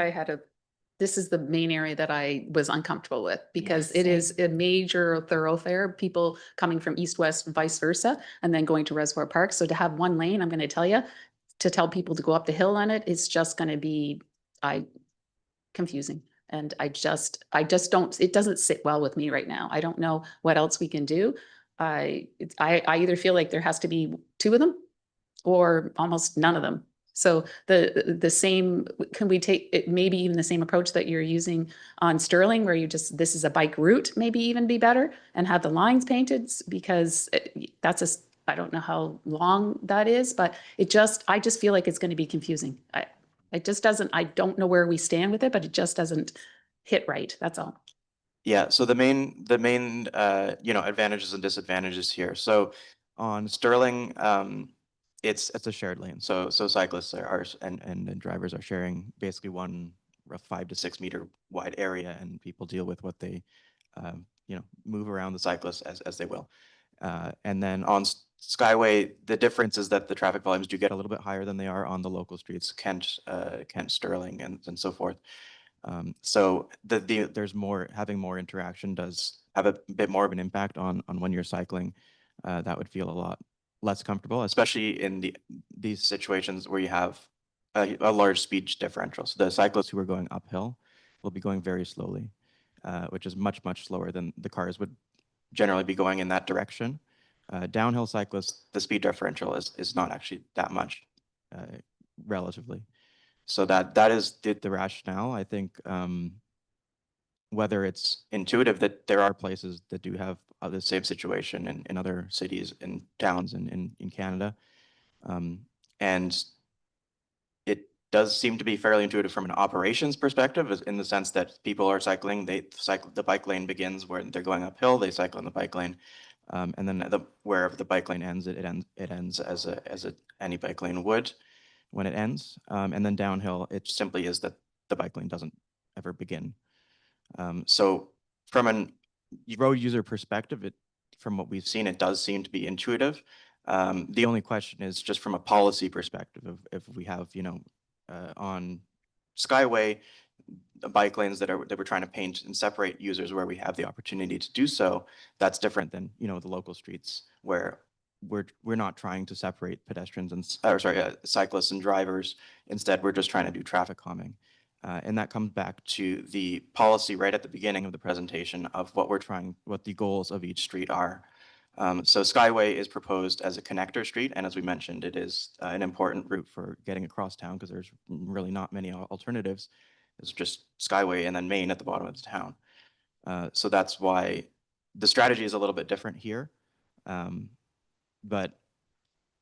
this is the main area that I was uncomfortable with, because it is a major thoroughfare, people coming from east-west, vice versa, and then going to Reservoir Park. So to have one lane, I'm going to tell you, to tell people to go up the hill on it, it's just going to be confusing. And I just don't, it doesn't sit well with me right now. I don't know what else we can do. I either feel like there has to be two of them or almost none of them. So the same, can we take it, maybe even the same approach that you're using on Sterling, where this is a bike route, maybe even be better, and have the lines painted, because I don't know how long that is, but I just feel like it's going to be confusing. It just doesn't, I don't know where we stand with it, but it just doesn't hit right. That's all. Yeah, so the main advantages and disadvantages here. So on Sterling, it's a shared lane. So cyclists and drivers are sharing basically one rough 5 to 6 meter wide area, and people deal with what they move around the cyclists as they will. And then on Skyway, the difference is that the traffic volumes do get a little bit higher than they are on the local streets, Kent, Sterling, and so forth. So there's having more interaction does have a bit more of an impact on when you're cycling. That would feel a lot less comfortable, especially in these situations where you have a large speed differential. So the cyclists who are going uphill will be going very slowly, which is much, much slower than the cars would generally be going in that direction. Downhill cyclists, the speed differential is not actually that much relatively. So that is the rationale. I think whether it's intuitive that there are places that do have the same situation in other cities and towns in Canada, And it does seem to be fairly intuitive from an operations perspective, in the sense that people are cycling, the bike lane begins where they're going uphill, they cycle in the bike lane. And then wherever the bike lane ends, it ends as any bike lane would when it ends. And then downhill, it simply is that the bike lane doesn't ever begin. So from an road user perspective, from what we've seen, it does seem to be intuitive. The only question is just from a policy perspective, if we have, on Skyway, the bike lanes that we're trying to paint and separate users where we have the opportunity to do so, that's different than, the local streets where we're not trying to separate pedestrians and, cyclists and drivers. Instead, we're just trying to do traffic calming. And that comes back to the policy right at the beginning of the presentation of what the goals of each street are. So Skyway is proposed as a connector street, and as we mentioned, it is an important route for getting across town because there's really not many alternatives. It's just Skyway and then Main at the bottom of the town. So that's why the strategy is a little bit different here. But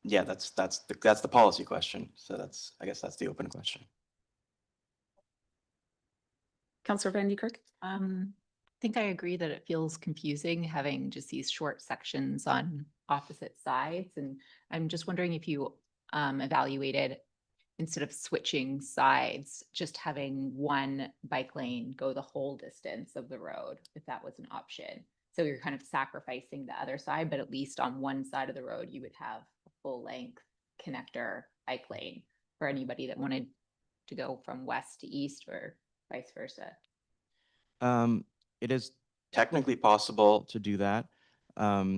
yeah, that's the policy question. So I guess that's the open question. Councillor Van Niekerk? I think I agree that it feels confusing having just these short sections on opposite sides. And I'm just wondering if you evaluated, instead of switching sides, just having one bike lane go the whole distance of the road, if that was an option. So you're kind of sacrificing the other side, but at least on one side of the road, you would have a full length connector bike lane for anybody that wanted to go from west to east or vice versa. It is technically possible to do that.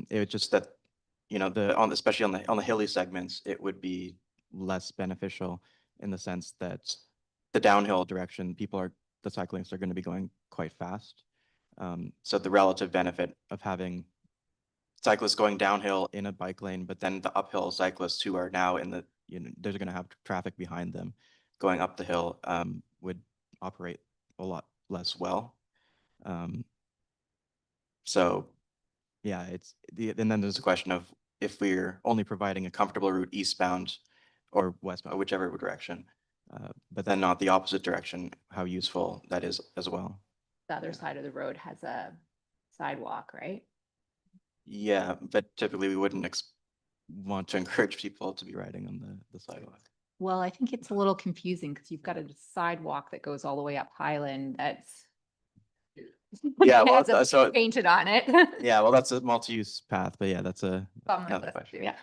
It's just that, especially on the hilly segments, it would be less beneficial in the sense that the downhill direction, the cyclists are going to be going quite fast. So the relative benefit of having cyclists going downhill in a bike lane, but then the uphill cyclists who are now they're going to have traffic behind them going up the hill, would operate a lot less well. So yeah, and then there's a question of if we're only providing a comfortable route eastbound or westbound, whichever direction, but then not the opposite direction, how useful that is as well. The other side of the road has a sidewalk, right? Yeah, but typically we wouldn't want to encourage people to be riding on the sidewalk. Well, I think it's a little confusing because you've got a sidewalk that goes all the way up Highland that's Yeah, well, has a so painted on it. yeah, well, that's a multi-use path, but yeah, that's On my another list, question. yeah.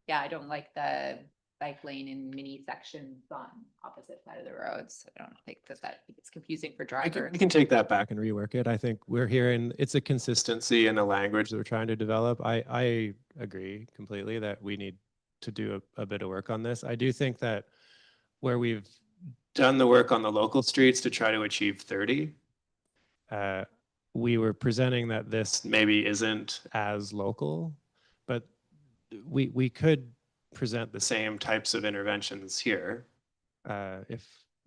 Yeah, I don't like the bike lane in mini sections on opposite side of the roads. I don't think that it's confusing for drivers. We can take that back and rework it. I think we're hearing it's a consistency in the language that we're trying to develop. I agree completely that we need to do a bit of work on this. I do think that where we've done the work on the local streets to try to achieve 30, we were presenting that this maybe isn't as local, but we could present the same types of interventions here. If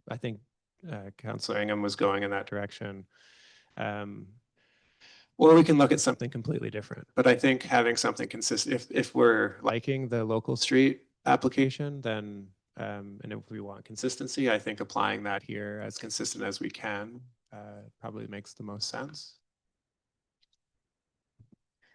I think Councillor Ingham was going in that direction. Or we can look at something completely different. But I think having something consistent, if we're liking the local street application, then and if we want consistency, I think applying that here as consistent as we can probably makes the most sense.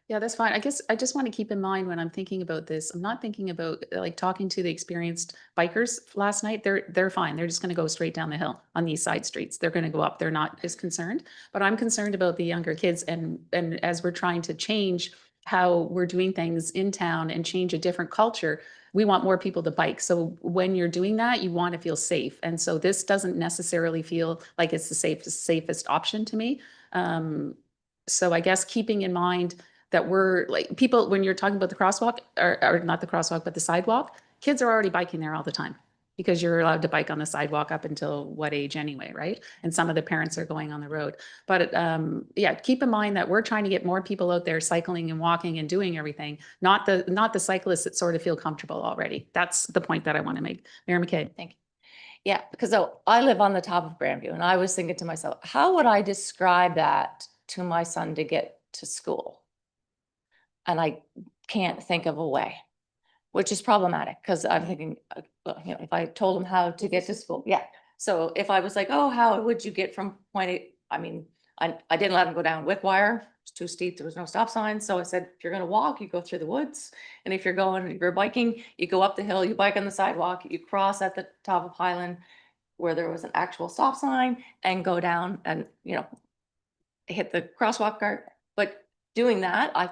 Yeah, that's fine. I guess I just want to keep in mind when I'm thinking about this, I'm not thinking about like talking to the experienced bikers last night. They're fine. They're just going to go straight down the hill on these side streets. They're going to go up. They're not as concerned, but I'm concerned about the younger kids. And as we're trying to change how we're doing things in town and change a different culture, we want more people to bike. So when you're doing that, you want to feel safe. And so this doesn't necessarily feel like it's the safest option to me. So I guess keeping in mind that we're like people, when you're talking about the crosswalk or not the crosswalk, but the sidewalk, kids are already biking there all the time because you're allowed to bike on the sidewalk up until what age anyway, right? And some of the parents are going on the road. But yeah, keep in mind that we're trying to get more people out there cycling and walking and doing everything, not the cyclists that sort of feel comfortable already. That's the point that I want to make. Mayor McKay. Thank you. Yeah, because I live on the top of Grandview and I was thinking to myself, how would I describe that to my son to get to school? And I can't think of a way which is problematic because I'm thinking, well, you know, if I told them how to get to school, yeah. So if I was like, oh, how would you get from point A? I mean, I didn't let them go down Wickwire. It's too steep. There was no stop sign. So I said, if you're going to walk, you go through the woods. And if you're biking, you go up the hill, you bike on the sidewalk, you cross at the top of Highland where there was an actual stop sign and go down and, you know, hit the crosswalk guard. But doing that, I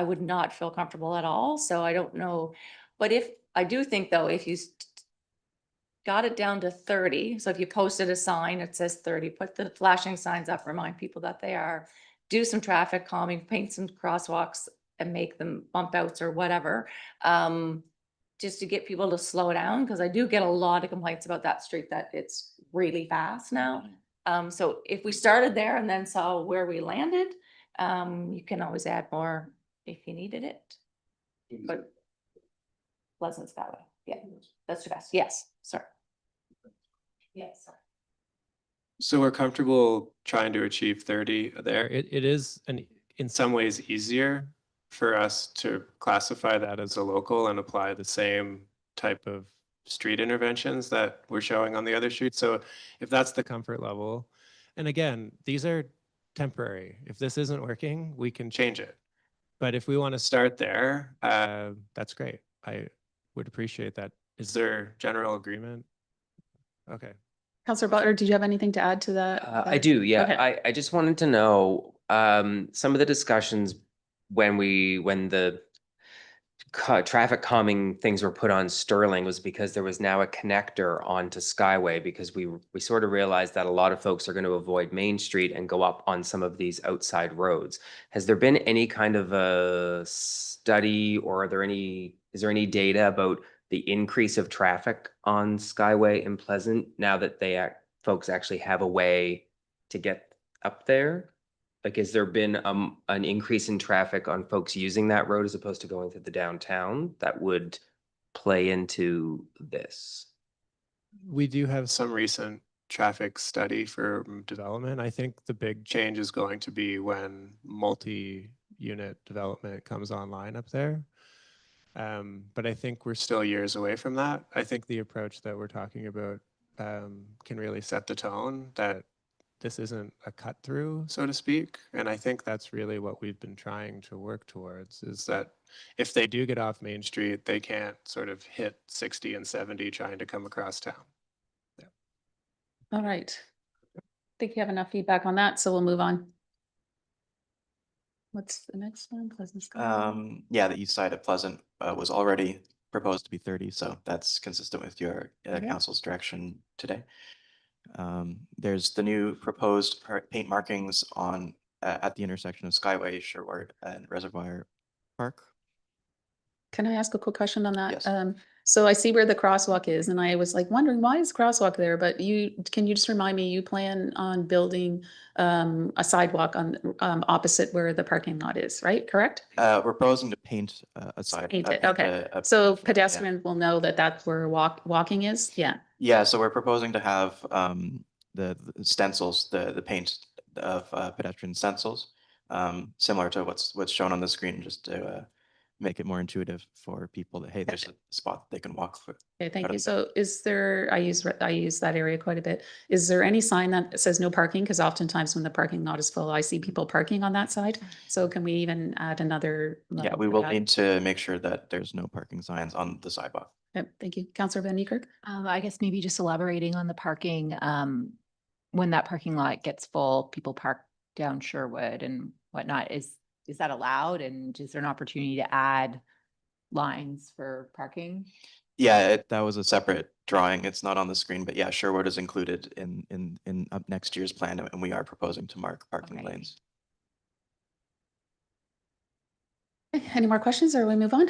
would not feel comfortable at all. So I don't know. But I do think though, if you got it down to 30, so if you posted a sign, it says 30, put the flashing signs up, remind people that they are, do some traffic calming, paint some crosswalks and make them bump outs or whatever. Just to get people to slow down, because I do get a lot of complaints about that street that it's really fast now. So if we started there and then saw where we landed, you can always add more if you needed it. But Pleasant Skyway, yeah, that's too fast. Yes, sorry. Yes. Sorry. So we're comfortable trying to achieve 30 there. It is in some ways easier for us to classify that as a local and apply the same type of street interventions that we're showing on the other streets. So if that's the comfort level, and again, these are temporary. If this isn't working, we can change it. But if we want to start there, that's great. I would appreciate that. Is there general agreement? Okay. Councillor Butler, did you have anything to add to that? I do, yeah. Okay. I just wanted to know, some of the discussions when the traffic calming things were put on Sterling was because there was now a connector onto Skyway, because we sort of realized that a lot of folks are going to avoid Main Street and go up on some of these outside roads. Has there been any kind of a study, or is there any data about the increase of traffic on Skyway in Pleasant now that folks actually have a way to get up there? Like, has there been an increase in traffic on folks using that road as opposed to going through the downtown that would play into this? We do have some recent traffic study for development. I think the big change is going to be when multi-unit development comes online up there. But I think we're still years away from that. I think the approach that we're talking about can really set the tone that this isn't a cut through, so to speak. And I think that's really what we've been trying to work towards, is that if they do get off Main Street, they can't sort of hit 60 and 70 trying to come across town. Yeah. All right. I think you have enough feedback on that, so we'll move on. What's the next one? Pleasant Skyway? Yeah, the east side of Pleasant was already proposed to be 30, so that's consistent with your Okay. council's direction today. There's the new proposed paint markings on at the intersection of Skyway, Sherwood, and Reservoir Park. Can I ask a quick question on that? Yes. So I see where the crosswalk is, and I was like wondering, why is the crosswalk there? But can you just remind me, you plan on building a sidewalk on opposite where the parking lot is, right? Correct? We're proposing to paint a side. Paint it, paint okay. a- So yeah. pedestrians will know that that's where walking is? Yeah. Yeah, so we're proposing to have the stencils, the paint of pedestrian stencils, similar to what's shown on the screen, just to make it more intuitive for people that, hey, there's a spot that they can walk through. Okay, thank Out you. of the So is there, I use that area quite a bit. Is there any sign that says no parking? Because oftentimes when the parking lot is full, I see people parking on that side. So can we even add another? Yeah, level we for will that? need to make sure that there's no parking signs on the sidewalk. Yep, thank you. Councillor Van Niekerk? I guess maybe just elaborating on the parking, when that parking lot gets full, people park down Sherwood and whatnot. Is that allowed? And is there an opportunity to add lines for parking? Yeah, that was a separate drawing. It's not on the screen, but yeah, Sherwood is included in up next year's plan, and we are proposing to mark parking Okay. lanes. Okay, any more questions or we move on?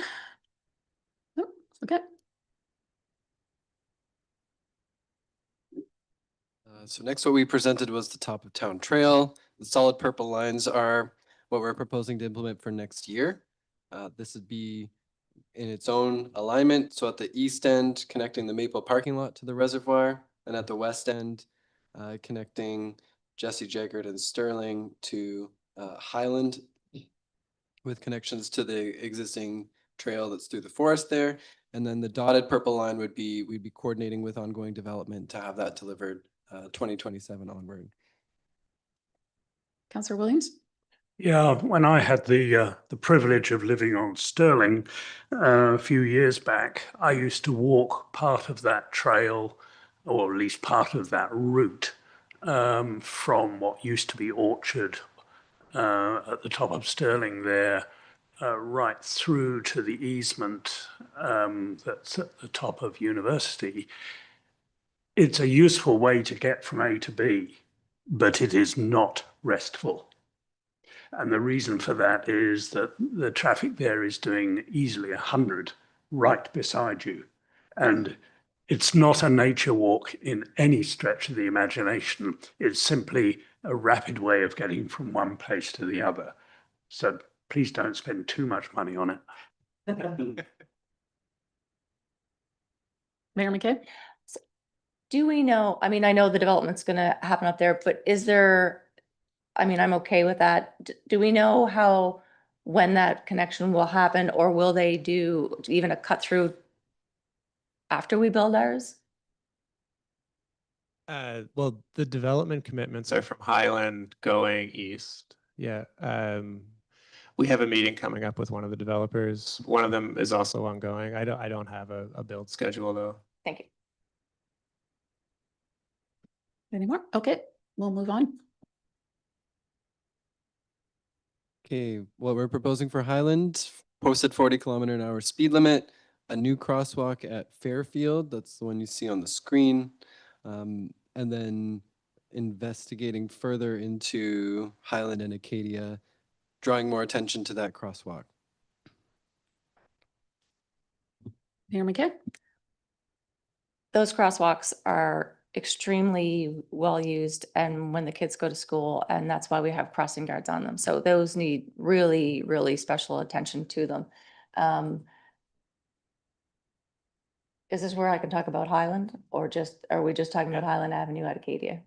Nope, okay. So next, what we presented was the top of town trail. The solid purple lines are what we're proposing to implement for next year. This would be in its own alignment. So at the east end, connecting the Maple parking lot to the reservoir, and at the west end, connecting Jesse Jaggard and Sterling to Highland, with connections to the existing trail that's through the forest there. And then the dotted purple line would be, we'd be coordinating with ongoing development to have that delivered 2027 onward. Councillor Williams? Yeah, when I had the privilege of living on Stirling a few years back, I used to walk part of that trail, or at least part of that route, from what used to be Orchard at the top of Stirling there, right through to the easement that's at the top of University. It's a useful way to get from A to B, but it is not restful. And the reason for that is that the traffic there is doing easily 100 right beside you. And it's not a nature walk in any stretch of the imagination. It's simply a rapid way of getting from one place to the other. So please don't spend too much money on it. Mayor McKay? Do we know, I mean, I know the development's gonna happen up there, but is there, I mean, I'm okay with that. Do we know how, when that connection will happen, or will they do even a cut through after we build ours? Well, the development commitments are from Highland going east. Yeah. We have a meeting coming up with one of the developers. One of them is also ongoing. I don't have a build schedule though. Thank you. Any more? Okay, we'll move on. Okay, what we're proposing for Highland, posted 40 km/h speed limit, a new crosswalk at Fairfield, that's the one you see on the screen. And then investigating further into Highland and Acadia, drawing more attention to that crosswalk. Mayor McKay? Those crosswalks are extremely well used and when the kids go to school, and that's why we have crossing guards on them. So those need really, really special attention to them. Is this where I can talk about Highland, or just, are we just talking about Highland Avenue at Acadia?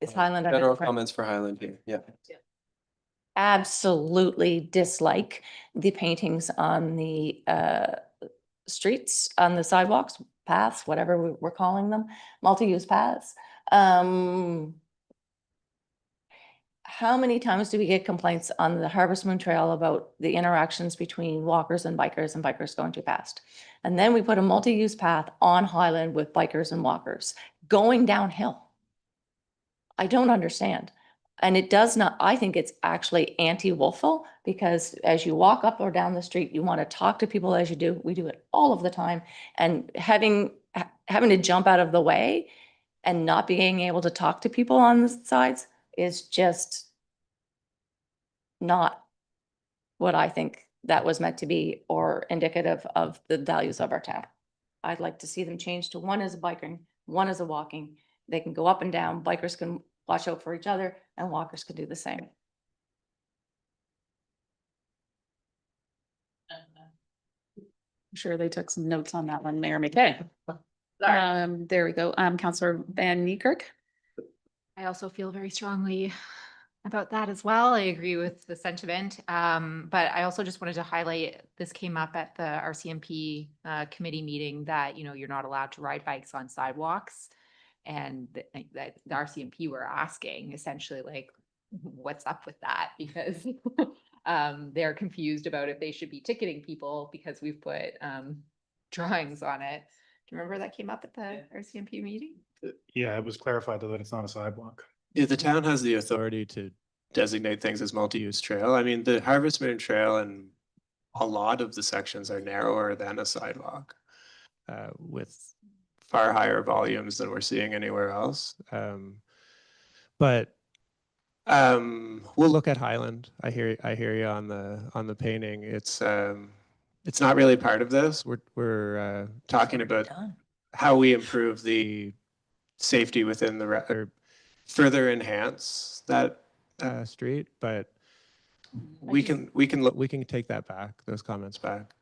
Is Highland? under General different- comments for Highland here, yeah. Absolutely dislike the paintings on the streets, on the sidewalks, paths, whatever we're calling them, multi-use paths. How many times do we get complaints on the Harvest Moon Trail about the interactions between walkers and bikers going too fast? And then we put a multi-use path on Highland with bikers and walkers going downhill. I don't understand. And it does not, I think it's actually anti-Wolfville, because as you walk up or down the street, you want to talk to people as you do. We do it all of the time. And having to jump out of the way and not being able to talk to people on the sides is just not what I think that was meant to be, or indicative of the values of our town. I'd like to see them change to one is a biking, one is a walking. They can go up and down. Bikers can watch out for each other and walkers can do the same. I'm sure they took some notes on that one, Mayor McKay. There we go. Councillor Van Niekerk? I also feel very strongly about that as well. I agree with the sentiment. But I also just wanted to highlight, this came up at the RCMP committee meeting, that, you know, you're not allowed to ride bikes on sidewalks. And that the RCMP were asking essentially, like, what's up with that? Because they're confused about if they should be ticketing people because we've put drawings on it. Do you remember that came up at the RCMP meeting? Yeah, it was clarified that it's not a sidewalk. Yeah, the town has the authority to designate things as multi-use trail. I mean, the Harvest Moon Trail and a lot of the sections are narrower than a sidewalk, with far higher volumes than we're seeing anywhere else. But we'll look at Highland. I hear you on the painting. It's not really part of this. We're talking about how we improve the safety within the or further enhance that street, but we can take that back, those comments back.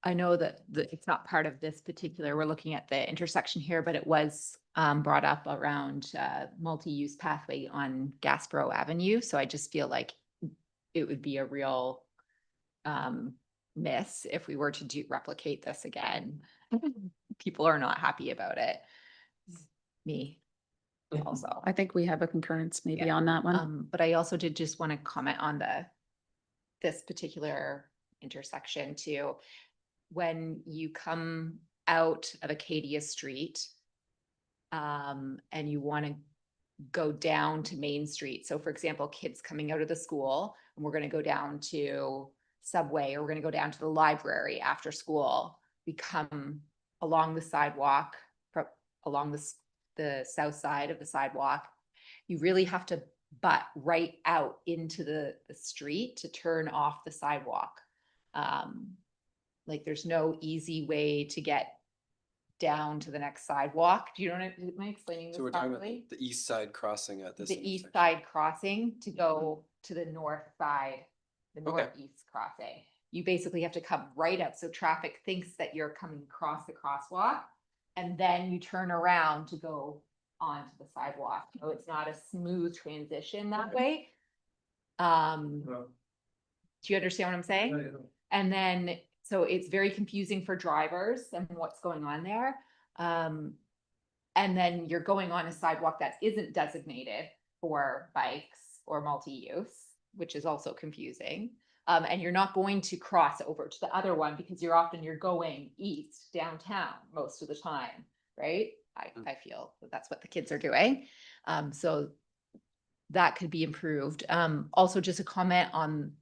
I know that it's not part of this particular, we're looking at the intersection here, but it was brought up around multi-use pathway on Gasbro Avenue. So I just feel like it would be a real miss if we were to replicate this again. People are not happy about it. Me also. I think we have a concurrence maybe Yeah. on that one. But I also did just want to comment on this particular intersection too. When you come out of Acadia Street, and you want to go down to Main Street. So for example, kids coming out of the school and we're going to go down to Subway, or we're going to go down to the library after school. We come along the sidewalk, along the south side of the sidewalk. You really have to butt right out into the street to turn off the sidewalk. Like there's no easy way to get down to the next sidewalk. Do you know what am I explaining this So we're talking about properly? the east side crossing at this. The east intersection. side crossing to go to the north side, the Okay. northeast crossing. You basically have to come right up, so traffic thinks that you're coming across the crosswalk, and then you turn around to go onto the sidewalk. So it's not a smooth transition that way. Do you understand what I'm saying? And then, so it's very confusing for drivers and what's going on there. And then you're going on a sidewalk that isn't designated for bikes or multi-use, which is also confusing. And you're not going to cross over to the other one because you're going east downtown most of the time, right? I feel that's what the kids are doing. So that could be improved. Also just a comment on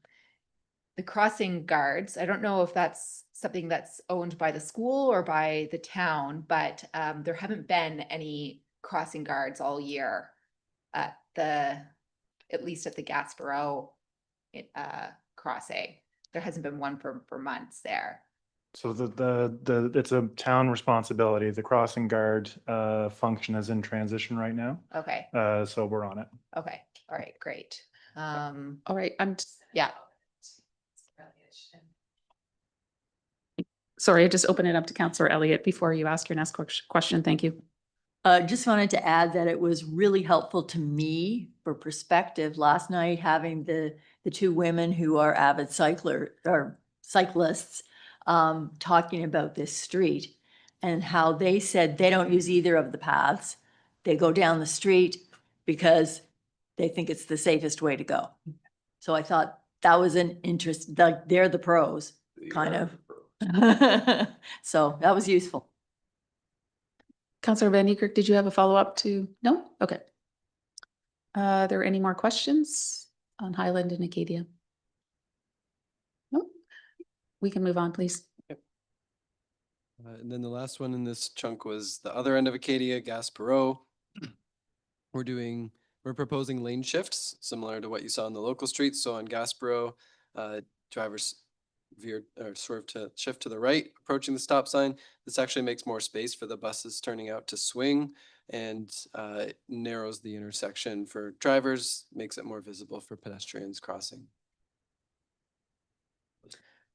the crossing guards. I don't know if that's something that's owned by the school or by the town, but there haven't been any crossing guards all year at least at the Gaspereau crossing. There hasn't been one for months there. So it's a town responsibility. The crossing guard function is in transition right now. Okay, So we're on it. okay, all right, great. All right, Yeah. sorry, I just opened it up to Councillor Elliott before you ask your next question. Thank you. Just wanted to add that it was really helpful to me for perspective last night, having the two women who are avid cyclists talking about this street and how they said they don't use either of the paths. They go down the street because they think it's the safest way to go. So I thought that was an interest, like they're the pros, kind of. So that was useful. Councillor Van Niekerk, did you have a follow-up to? No? Okay. Are there any more questions on Highland and Acadia? No? We can move on, please. And then the last one in this chunk was the other end of Acadia, Gaspereau. We're proposing lane shifts, similar to what you saw on the local streets. So on Gaspereau, drivers swerve to shift to the right, approaching the stop sign. This actually makes more space for the buses turning out to swing and narrows the intersection for drivers, makes it more visible for pedestrians crossing.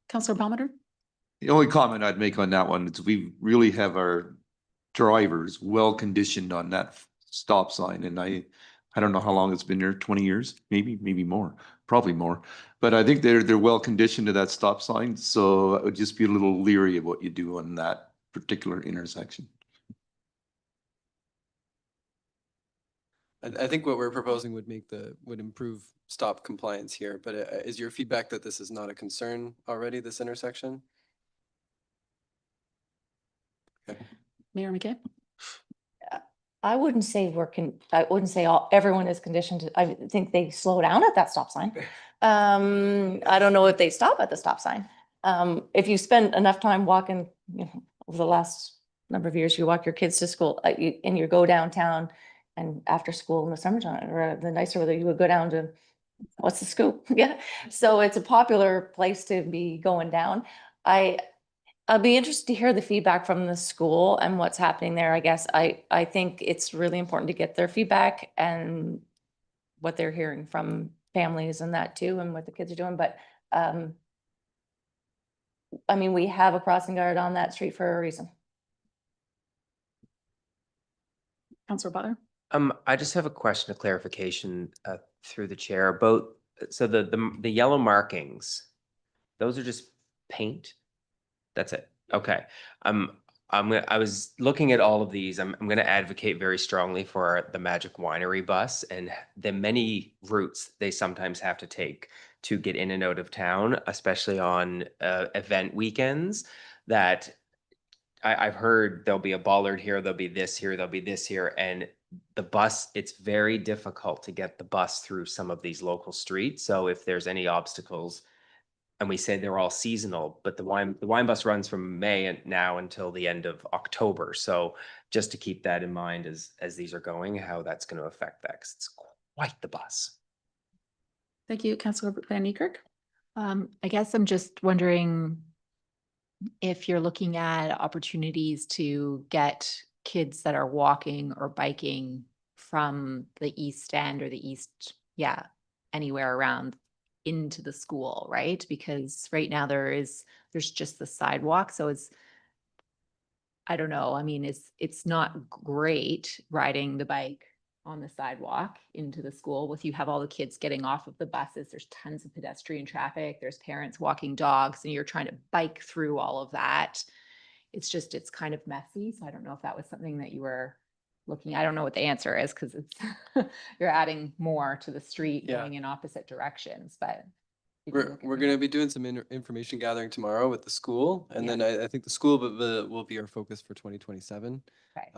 Councillor Palmer? The only comment I'd make on that one is we really have our drivers well conditioned on that stop sign. And I don't know how long it's been there, 20 years, maybe more, probably more. But I think they're well conditioned to that stop sign. So I would just be a little leery of what you do on that particular intersection. I think what we're proposing would improve stop compliance here, but is your feedback that this is not a concern already, this intersection? Okay. Mayor McKay? I wouldn't say everyone is conditioned to, I think they slow down at that stop sign. I don't know if they stop at the stop sign. If you spend enough time walking, over the last number of years, you walk your kids to school and you go downtown and after school in the summertime or the nicer weather, you would go down to, what's the scoop? Yeah. So it's a popular place to be going down. I'll be interested to hear the feedback from the school and what's happening there. I guess I think it's really important to get their feedback and what they're hearing from families and that too, and what the kids are doing. But I mean, we have a crossing guard on that street for a reason. Councillor Butler? I just have a question of clarification through the chair about, so the yellow markings, those are just paint? That's it. Okay. I was looking at all of these. I'm going to advocate very strongly for the Magic Winery bus and the many routes they sometimes have to take to get in and out of town, especially on event weekends. That I've heard there'll be a bollard here, there'll be this here, there'll be this here, and the bus, it's very difficult to get the bus through some of these local streets. So if there's any obstacles, and we say they're all seasonal, but the wine bus runs from May and now until the end of October. So just to keep that in mind as these are going, how that's going to affect that, 'cause it's quite the bus. Thank you, Councillor Van Niekerk. I guess I'm just wondering if you're looking at opportunities to get kids that are walking or biking from the East End or the East, anywhere around into the school, right? Because right now there's just the sidewalk. So I don't know. I mean, it's not great riding the bike on the sidewalk into the school with you have all the kids getting off of the buses. There's tons of pedestrian traffic. There's parents walking dogs and you're trying to bike through all of that. It's kind of messy. So I don't know if that was something that you were looking. I don't know what the answer is because it's you're adding more to the street going in opposite directions, but We're going to be doing some information gathering tomorrow with the school, and then I think the school will be our focus for 2027. Okay.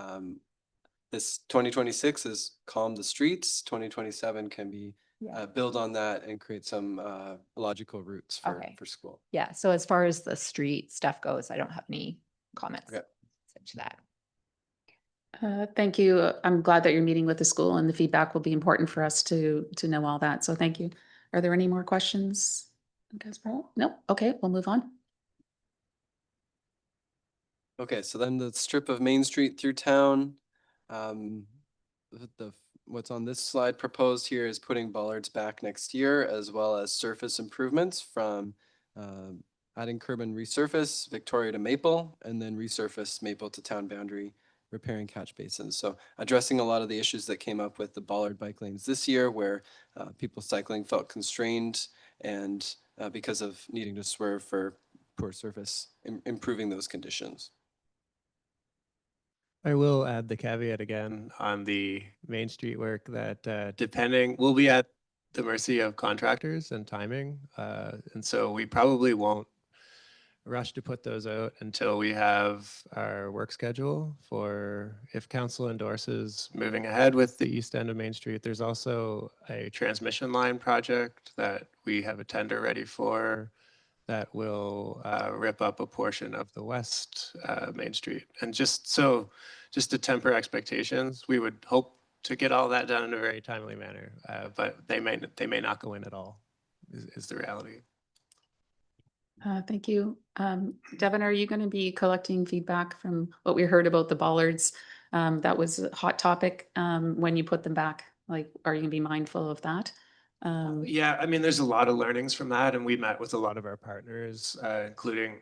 This 2026 is calm the streets. 2027 can be build on that and create some logical routes for school. Yeah. So as far as the street stuff goes, I don't have any comments to that. Thank you. I'm glad that you're meeting with the school and the feedback will be important for us to know all that. So thank you. Are there any more questions? No? Okay, we'll move on. Okay, so then the strip of Main Street through town. What's on this slide proposed here is putting bollards back next year, as well as surface improvements from adding curb and resurface Victoria to Maple, and then resurface Maple to town boundary, repairing catch basins. So addressing a lot of the issues that came up with the bollard bike lanes this year, where people cycling felt constrained and because of needing to swerve for poor surface, improving those conditions. I will add the caveat again on the Main Street work that we'll be at the mercy of contractors and timing. And so we probably won't rush to put those out until we have our work schedule for if council endorses moving ahead with the east end of Main Street. There's also a transmission line project that we have a tender ready for that will rip up a portion of the west Main Street. And just to temper expectations, we would hope to get all that done in a very timely manner, but they may not go in at all, is the reality. Thank you. Devin, are you going to be collecting feedback from what we heard about the bollards? That was a hot topic when you put them back. Like, are you going to be mindful of that? Yeah, I mean, there's a lot of learnings from that, and we met with a lot of our partners, including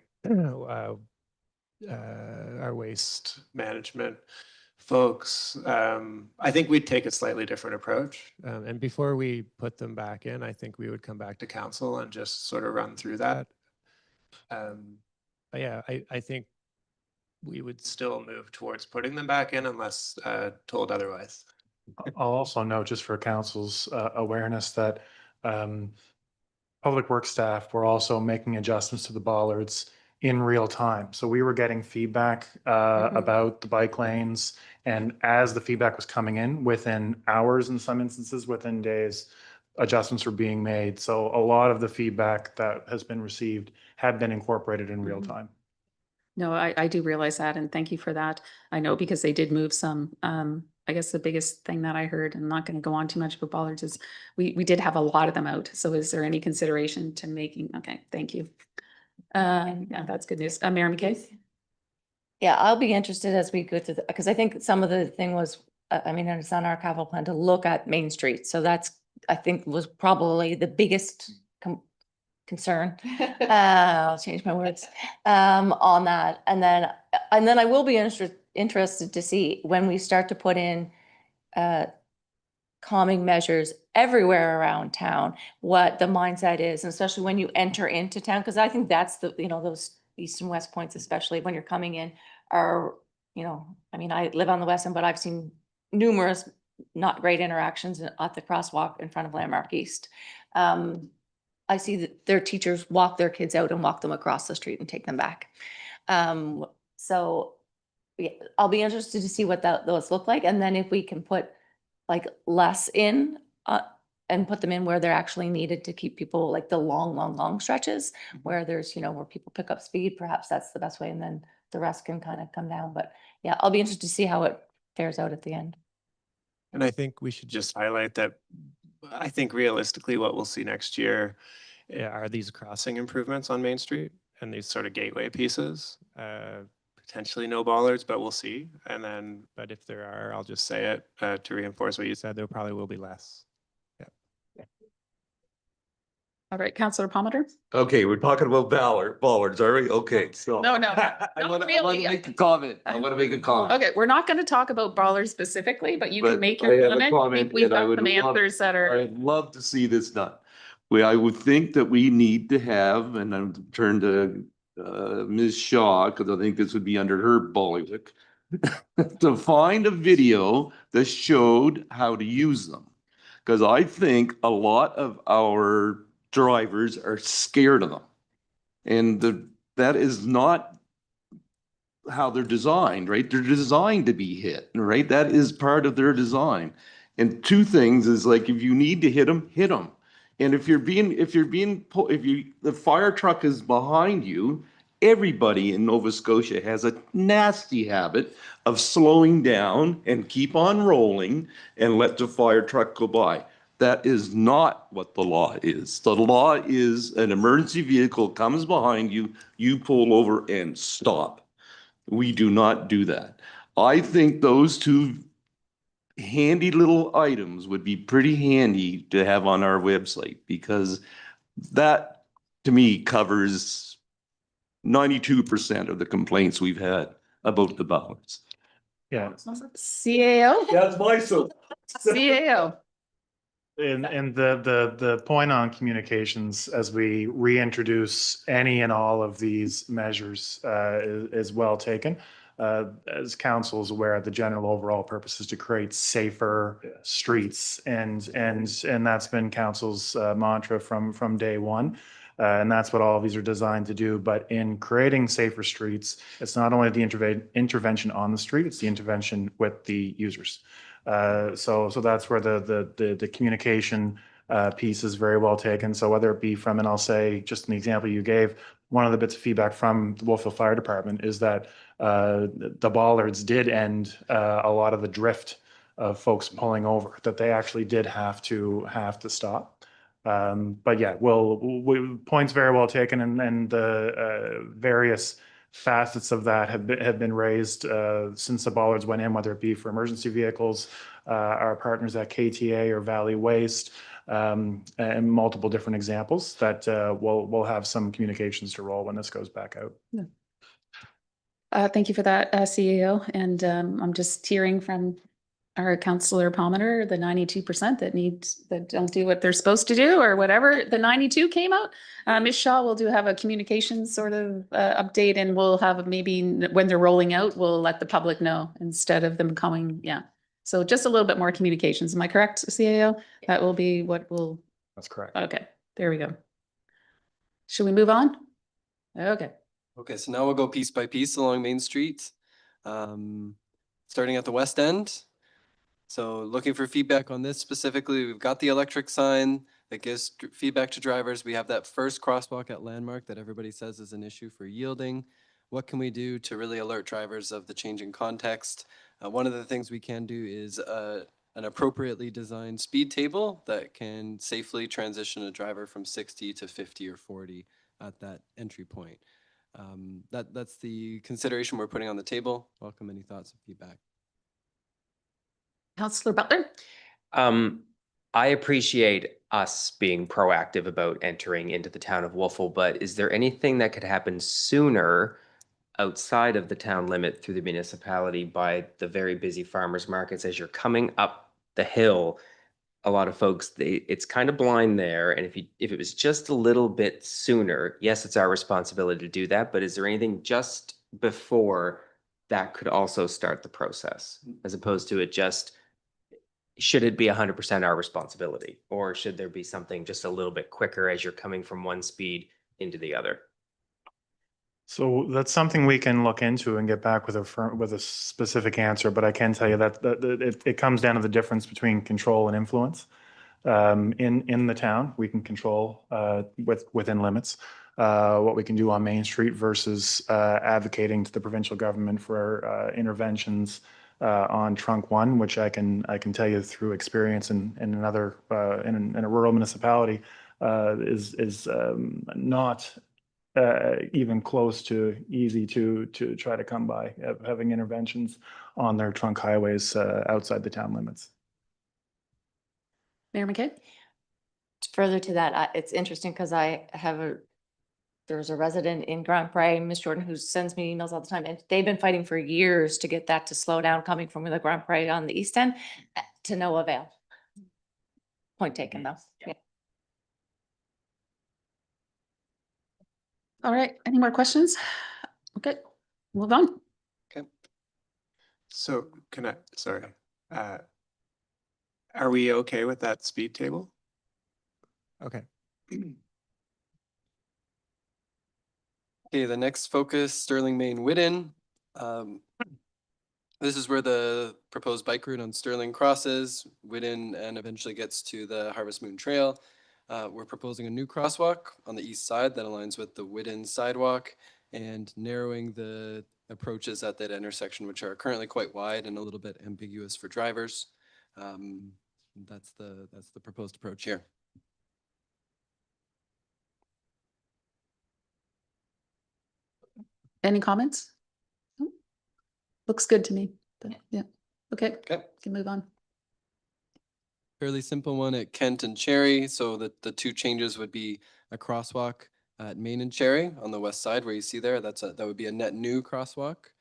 our waste management folks. I think we'd take a slightly different approach. And before we put them back in, I think we would come back to council and just sort of run through that. But yeah, I think we would still move towards putting them back in unless told otherwise. I'll also note, just for council's awareness, that public works staff were also making adjustments to the bollards in real time. So we were getting feedback about the bike lanes, and as the feedback was coming in, within hours, in some instances within days, adjustments were being made. So a lot of the feedback that has been received had been incorporated in real time. No, I do realize that, and thank you for that. I know because they did move some. I guess the biggest thing that I heard, I'm not going to go on too much about bollards, is we did have a lot of them out. So is there any consideration to making? Okay, thank you. Yeah, that's good news. Mayor McKay? Yeah, I'll be interested as we go through, because I think some of the thing was, I mean, it's on our capital plan to look at Main Street. So that's, I think, was probably the biggest concern. I'll change my words on that. And then I will be interested to see when we start to put in calming measures everywhere around town, what the mindset is, and especially when you enter into town, because I think that's the, those east and west points, especially when you're coming in, are, I mean, I live on the west end, but I've seen numerous not great interactions at the crosswalk in front of Landmark East. I see that their teachers walk their kids out and walk them across the street and take them back. So yeah, I'll be interested to see what those look like. And then if we can put like less in and put them in where they're actually needed to keep people, like the long stretches where there's, where people pick up speed, perhaps that's the best way. And then the rest can kind of come down. But yeah, I'll be interested to see how it fares out at the end. And I think we should just highlight that I think realistically what we'll see next year are these crossing improvements on Main Street and these sort of gateway pieces. Potentially no bollards, but we'll see. And then, but if there are, I'll just say it to reinforce what you said, there probably will be less. All right, Councillor Palmer. Okay, we're talking about bollards, all right? Okay, so. No, no, I not want to really. make a comment. I want to make a comment. Okay, we're not going to talk about ballers specifically, but you can But make I your have a comment. comment We've and I got would some love- answers that are. I'd love to see this done. I would think that we need to have, and I'm turned to Ms. Shaw, because I think this would be under her bailiwick, to find a video that showed how to use them. Because I think a lot of our drivers are scared of them. And that is not how they're designed, right? They're designed to be hit, right? That is part of their design. And two things is like, if you need to hit them, hit them. And if the fire truck is behind you, everybody in Nova Scotia has a nasty habit of slowing down and keep on rolling and let the fire truck go by. That is not what the law is. The law is an emergency vehicle comes behind you, you pull over and stop. We do not do that. I think those two handy little items would be pretty handy to have on our website, because that to me covers 92% of the complaints we've had about the balance. Yeah. CAO. That's my soap. CAO. And the point on communications as we reintroduce any and all of these measures is well taken. As council is aware, the general overall purpose is to create safer streets, and that's been council's mantra from day one. And that's what all of these are designed to do. But in creating safer streets, it's not only the intervention on the street, it's the intervention with the users. So that's where the communication piece is very well taken. So whether it be from, and I'll say just an example you gave, one of the bits of feedback from the Wolfville Fire Department is that the bollards did end a lot of the drift of folks pulling over, that they actually did have to stop. But yeah, points very well taken, and the various facets of that have been raised since the bollards went in, whether it be for emergency vehicles, our partners at KTA or Valley Waste, and multiple different examples that we'll have some communications to roll when this goes back out. Yeah. Thank you for that, CAO. And I'm just hearing from our Councillor Palmer, the 92% that don't do what they're supposed to do, or whatever. The 92 came out. Ms. Shaw will have a communications sort of update, and we'll have maybe when they're rolling out, we'll let the public know instead of them coming. Yeah. So just a little bit more communications. Am I correct, CAO? That will be what we'll. That's correct. Okay, there we go. Should we move on? Okay. Okay, so now we'll go piece by piece along Main Street, starting at the west end. So looking for feedback on this specifically, we've got the electric sign that gives feedback to drivers. We have that first crosswalk at Landmark that everybody says is an issue for yielding. What can we do to really alert drivers of the changing context? One of the things we can do is an appropriately designed speed table that can safely transition a driver from 60 to 50 or 40 at that entry point. That's the consideration we're putting on the table. Welcome any thoughts and feedback. Councillor Butler. I appreciate us being proactive about entering into the town of Wolfville, but is there anything that could happen sooner outside of the town limit through the municipality by the very busy farmers markets as you're coming up the hill? a lot of folks, it's kind of blind there. And if it was just a little bit sooner, yes, it's our responsibility to do that. But is there anything just before that could also start the process, as opposed to it just, should it be 100% our responsibility? Or should there be something just a little bit quicker as you're coming from one speed into the other? So that's something we can look into and get back with with a specific answer, but I can tell you that it comes down to the difference between control and influence. In the town, we can control within limits what we can do on Main Street versus advocating to the provincial government for interventions on Trunk One, which I can tell you through experience in another in a rural municipality is not even close to easy to try to come by, having interventions on their trunk highways outside the town limits. Mayor McKay? Further to that, it's interesting because there's a resident in Grand Prairie, Miss Jordan, who sends me emails all the time, and they've been fighting for years to get that to slow down coming from the Grand Prairie on the east end, to no avail. Point taken, though. Yeah. All right, any more questions? Okay, move on. Okay. So sorry, are we okay with that speed table? Okay. Okay, the next focus, Sterling Main Whidden. This is where the proposed bike route on Sterling crosses Whidden and eventually gets to the Harvest Moon Trail. We're proposing a new crosswalk on the east side that aligns with the Whidden sidewalk and narrowing the approaches at that intersection, which are currently quite wide and a little bit ambiguous for drivers. That's the proposed approach here. Any comments? No? Looks good to me, but yeah, okay, can move on. Fairly simple one at Kent and Cherry. So the two changes would be a crosswalk at Main and Cherry on the west side where you see there. That would be a net new crosswalk.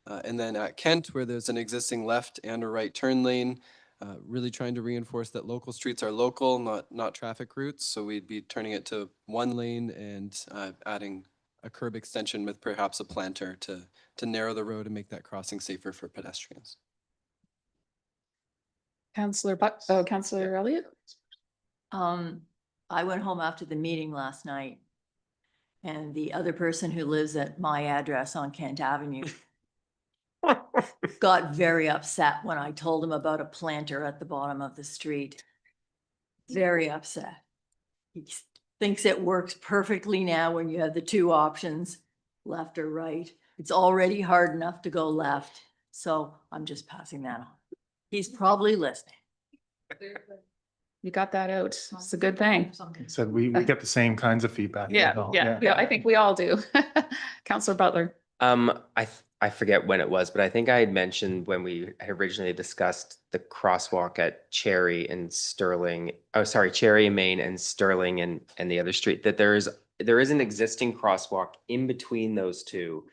And then at Kent, where there's an existing left and a right turn lane, really trying to reinforce that local streets are local, not traffic routes. So we'd be turning it to one lane and adding a curb extension with perhaps a planter to narrow the road and make that crossing safer for pedestrians. Councillor Elliott? I went home after the meeting last night, and the other person who lives at my address on Kent Avenue got very upset when I told him about a planter at the bottom of the street. Very upset. He thinks it works perfectly now when you have the two options, left or right. It's already hard enough to go left, so I'm just passing that on. He's probably listening. You got that out. It's a good thing. So we get the same kinds of feedback. Yeah, I think we all do. Councillor Butler. I forget when it was, but I think I had mentioned when we had originally discussed the crosswalk at Cherry and Sterling, Cherry and Main and Sterling and the other street, that there is an existing crosswalk in between those two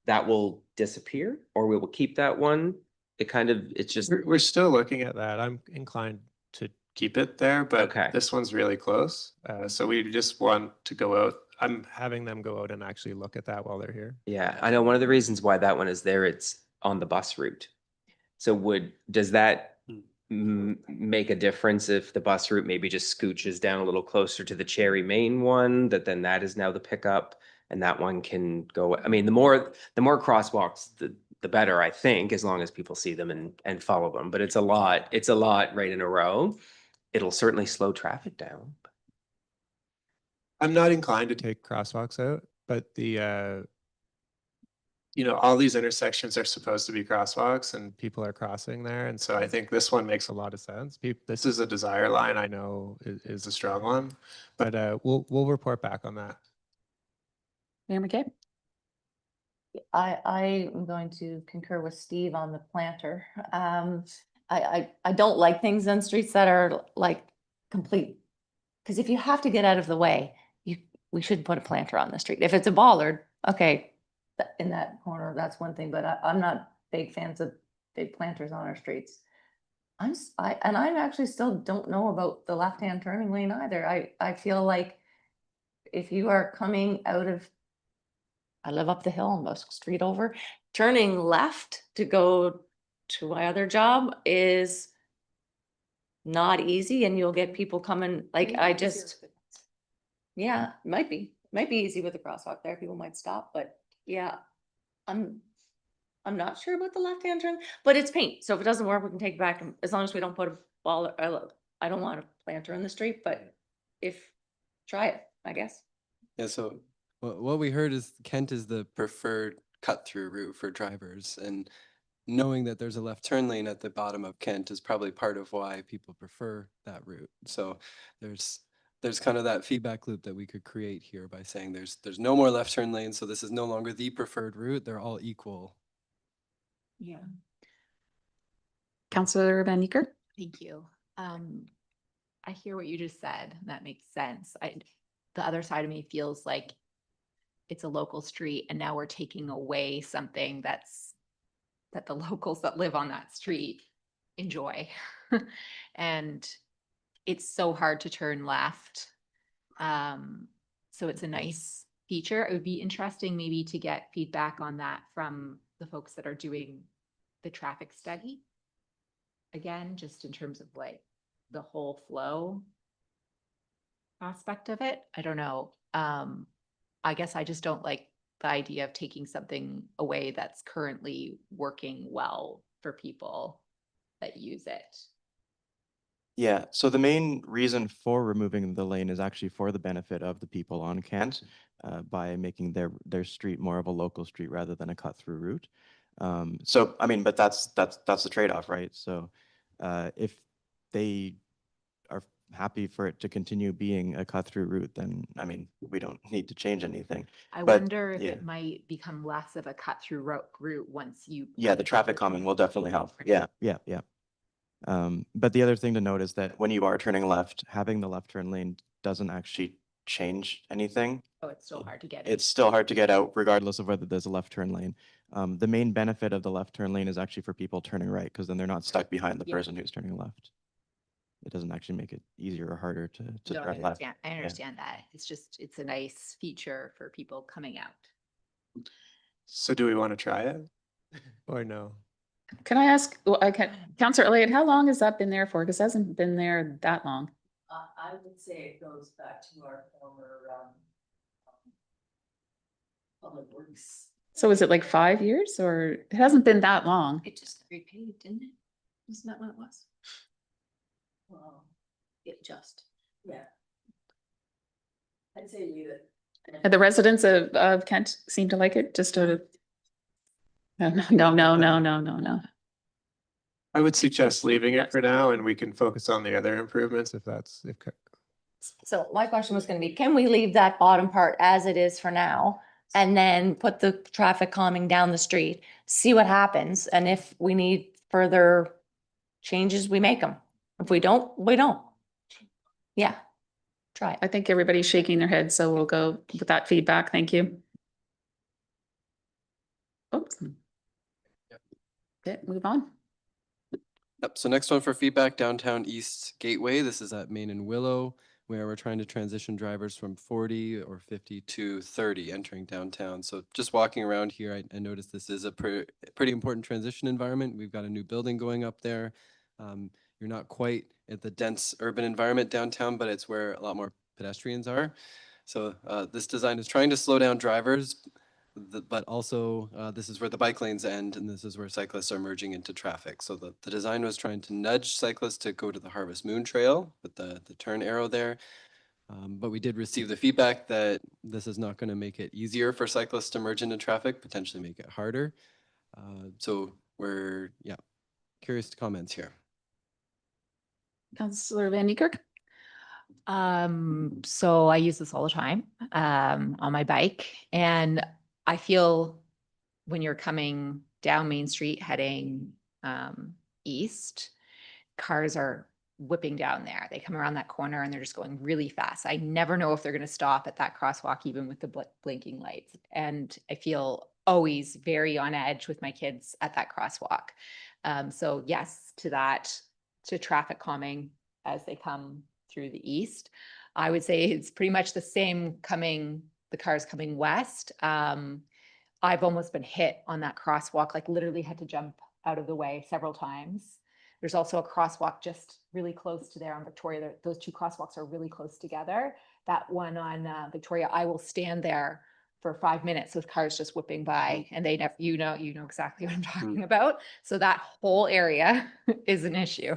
that will disappear, or we will keep that one. It's just. We're still looking at that. I'm inclined to keep it there, but this one's really close. So we just want to go out. I'm having them go out and actually look at that while they're here. Yeah, I know one of the reasons why that one is there, it's on the bus route. So does that make a difference if the bus route maybe just scooches down a little closer to the Cherry Main one, that is now the pickup and that one can go? I mean, the more crosswalks, the better, I think, as long as people see them and follow them. But it's a lot right in a row. It'll certainly slow traffic down. I'm not inclined to take crosswalks out, but all these intersections are supposed to be crosswalks and people are crossing there. And so I think this one makes a lot of sense. This is a desire line I know is a strong one, but we'll report back on that. Mayor McKay? I am going to concur with Steve on the planter. I don't like things on streets that are like complete, because if you have to get out of the way, we should put a planter on the street. If it's a bollard, okay, in that corner, that's one thing, but I'm not big fans of big planters on our streets. And I actually still don't know about the left-hand turning lane either. I feel like if you are coming out of, I live up the hill on the street over, turning left to go to my other job is not easy, and you'll get people coming, like, yeah, might be easy with the crosswalk there. People might stop, but yeah, I'm not sure about the left-hand turn, but it's paint. So if it doesn't work, we can take it back, as long as we don't put a ball, I don't want a planter in the street, but try it, I guess. Yeah, so what we heard is Kent is the preferred cut-through route for drivers, and knowing that there's a left turn lane at the bottom of Kent is probably part of why people prefer that route. So there's kind of that feedback loop that we could create here by saying there's no more left turn lanes, so this is no longer the preferred route. They're all equal. Yeah. Councillor Van Niekerk? Thank you. I hear what you just said. That makes sense. The other side of me feels like it's a local street and now we're taking away something that the locals that live on that street enjoy. And it's so hard to turn left. So it's a nice feature. It would be interesting maybe to get feedback on that from the folks that are doing the traffic study. Again, just in terms of like the whole flow aspect of it. I don't know. I guess I just don't like the idea of taking something away that's currently working well for people that use it. Yeah, so the main reason for removing the lane is actually for the benefit of the people on Kent, by making their street more of a local street rather than a cut-through route. So I mean, but that's the trade-off, right? So if they are happy for it to continue being a cut-through route, then I mean, we don't need to change anything. I But, wonder if yeah. it might become less of a cut-through route once you. Yeah, the traffic calming will definitely help. Yeah. But the other thing to note is that when you are turning left, having the left turn lane doesn't actually change anything. Oh, it's still hard to get. It's still hard to get out regardless of whether there's a left turn lane. The main benefit of the left turn lane is actually for people turning right, because then they're not stuck behind the Yeah. person who's turning left. It doesn't actually make it easier or harder to No, turn left. I understand that. It's a nice feature for people coming out. So do we want to try it or no? Can I ask, Councillor Elliott, how long has that been there for? Because it hasn't been there that long. I would say it goes back to our former public works. So is it like 5 years or it hasn't been that long? It just repaved, didn't it? Isn't that what it was? Well, It just. yeah. I'd say leave it. And the residents of Kent seem to like it, just to. No. I would suggest leaving it for now and we can focus on the other improvements if that's, So my question was gonna be, can we leave that bottom part as it is for now? And then put the traffic calming down the street, see what happens, and if we need further changes, we make them. If we don't, we don't. Yeah, try it. I think everybody's shaking their head, so we'll go with that feedback. Thank you. Oops. Okay, move on. Yep, so next one for feedback, downtown East Gateway. This is at Main and Willow, where we're trying to transition drivers from 40 or 50 to 30 entering downtown. So just walking around here, I noticed this is a pretty important transition environment. We've got a new building going up there. You're not quite at the dense urban environment downtown, but it's where a lot more pedestrians are. So this design is trying to slow down drivers, but also this is where the bike lanes end and this is where cyclists are merging into traffic. So the design was trying to nudge cyclists to go to the Harvest Moon Trail with the turn arrow there. But we did receive the feedback that this is not going to make it easier for cyclists to merge into traffic, potentially make it harder. So we're, curious to comments here. Councillor Van Niekerk? So I use this all the time on my bike, and I feel when you're coming down Main Street heading east, cars are whipping down there. They come around that corner and they're just going really fast. I never know if they're going to stop at that crosswalk, even with the blinking lights. And I feel always very on edge with my kids at that crosswalk. So yes, to that, to traffic calming as they come through the east. I would say it's pretty much the same the cars coming west. I've almost been hit on that crosswalk, like literally had to jump out of the way several times. There's also a crosswalk just really close to there on Victoria. Those two crosswalks are really close together. That one on Victoria, I will stand there for 5 minutes with cars just whipping by, and they never, you know exactly what I'm talking about. So that whole area is an issue.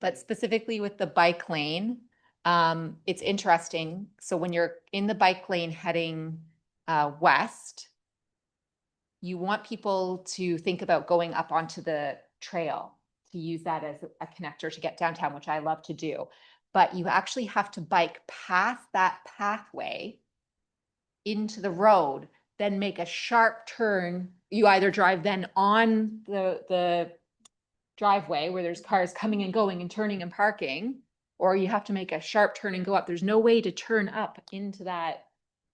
But specifically with the bike lane, it's interesting. So when you're in the bike lane heading west, you want people to think about going up onto the trail, to use that as a connector to get downtown, which I love to do. But you actually have to bike past that pathway into the road, then make a sharp turn. You either drive then on the driveway where there's cars coming and going and turning and parking, or you have to make a sharp turn and go up. There's no way to turn up into that.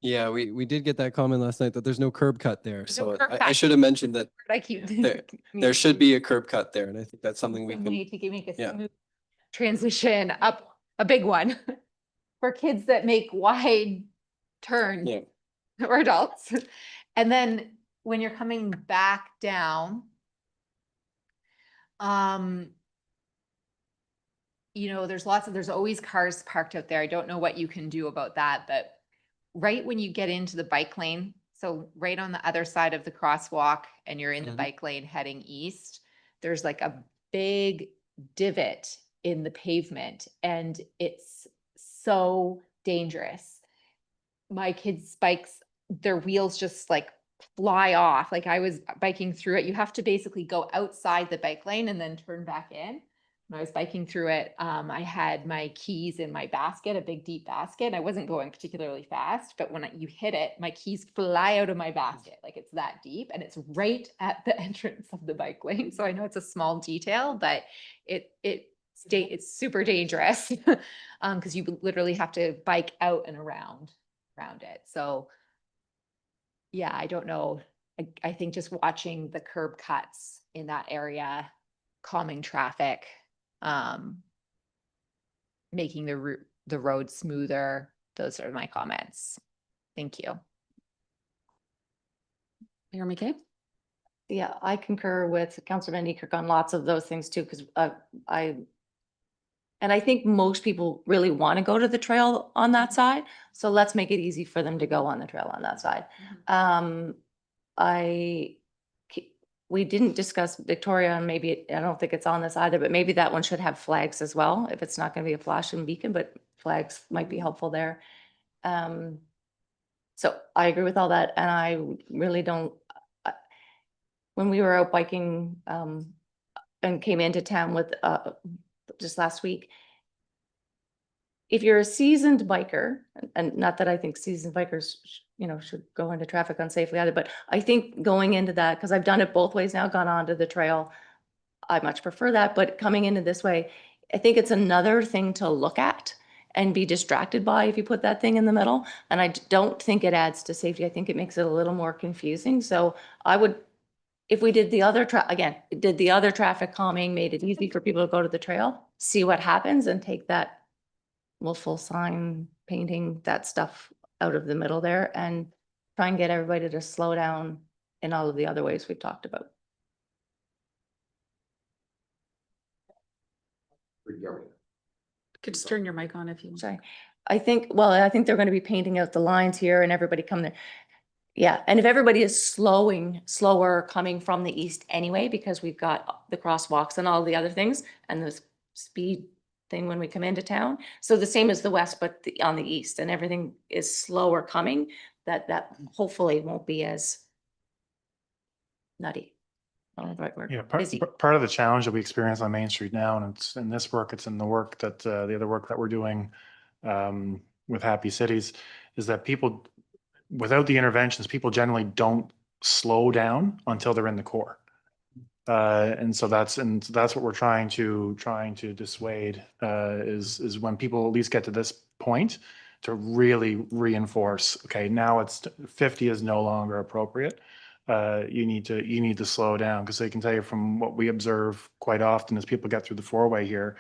Yeah, we did get that comment last night that there's no curb cut there. no So curb I cut. should have mentioned that I keep there should be a curb cut there. And I think that's something we some can, way to make a yeah. smooth transition up, a big one for kids that make wide turns Yeah. or adults. And then when you're coming back down, there's always cars parked out there. I don't know what you can do about that, but right when you get into the bike lane, so right on the other side of the crosswalk and you're in the bike lane heading east, there's like a big divot in the pavement and it's so dangerous. My kids' bikes, their wheels just like fly off. Like I was biking through it. You have to basically go outside the bike lane and then turn back in. When I was biking through it, I had my keys in my basket, a big deep basket. I wasn't going particularly fast, but when you hit it, my keys fly out of my basket. Like it's that deep and it's right at the entrance of the bike lane. So I know it's a small detail, but it's super dangerous because you literally have to bike out and around it. So yeah, I don't know. I think just watching the curb cuts in that area, calming traffic, making the road smoother. Those are my comments. Thank you. Mayor McKay? Yeah, I concur with Councilor Van Niekerk on lots of those things too, because I think most people really want to go to the trail on that side. So let's make it easy for them to go on the trail on that side. We didn't discuss Victoria and maybe, I don't think it's on this either, but maybe that one should have flags as well. If it's not going to be a flashing beacon, but flags might be helpful there. So I agree with all that. And I really don't, when we were out biking and came into town with just last week, if you're a seasoned biker, and not that I think seasoned bikers, should go into traffic unsafely either, but I think going into that, because I've done it both ways now, gone onto the trail, I much prefer that, but coming into this way, I think it's another thing to look at and be distracted by if you put that thing in the middle. And I don't think it adds to safety. I think it makes it a little more confusing. So I would, if we did the other traffic calming, made it easy for people to go to the trail, see what happens and take that willful sign painting, that stuff out of the middle there and try and get everybody to slow down in all of the other ways we've talked about. Could just turn your mic on if you want. Sorry. I think they're going to be painting out the lines here and everybody come there. Yeah, and if everybody is slower coming from the east anyway, because we've got the crosswalks and all the other things and the speed thing when we come into town. So the same as the west, but on the east, and everything is slower coming, that hopefully won't be as nutty. I don't know the right word. Yeah, Busy. part of the challenge that we experience on Main Street now, and it's in this work, it's in the work that the other work that we're doing with Happy Cities, is that people, without the interventions, people generally don't slow down until they're in the core. And so that's what we're trying to dissuade is when people at least get to this point to really reinforce, okay, now it's 50 is no longer appropriate. you need to slow down, because I can tell you from what we observe quite often as people get through the four-way here,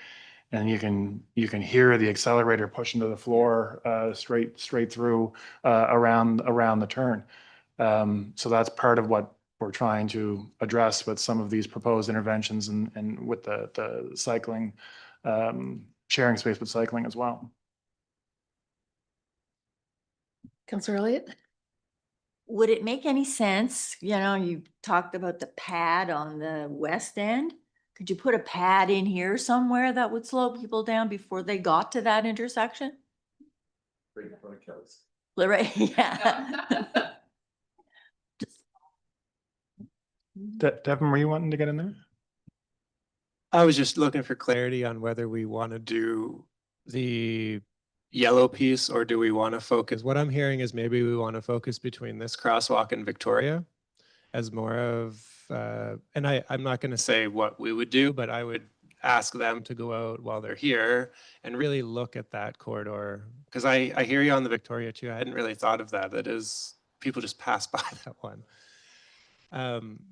and you can hear the accelerator pushing to the floor straight through around the turn. So that's part of what we're trying to address with some of these proposed interventions and with the cycling, sharing space with cycling as well. Councillor Elliott? Would it make any sense, you talked about the pad on the west end? Could you put a pad in here somewhere that would slow people down before they got to that intersection? Right, yeah. Devin, were you wanting to get in there? I was just looking for clarity on whether we want to do the yellow piece or do we want to focus? What I'm hearing is maybe we want to focus between this crosswalk and Victoria as more of, and I'm not going to say what we would do, but I would ask them to go out while they're here and really look at that corridor. Because I hear you on the Victoria too. I hadn't really thought of that. That is, people just pass by that one.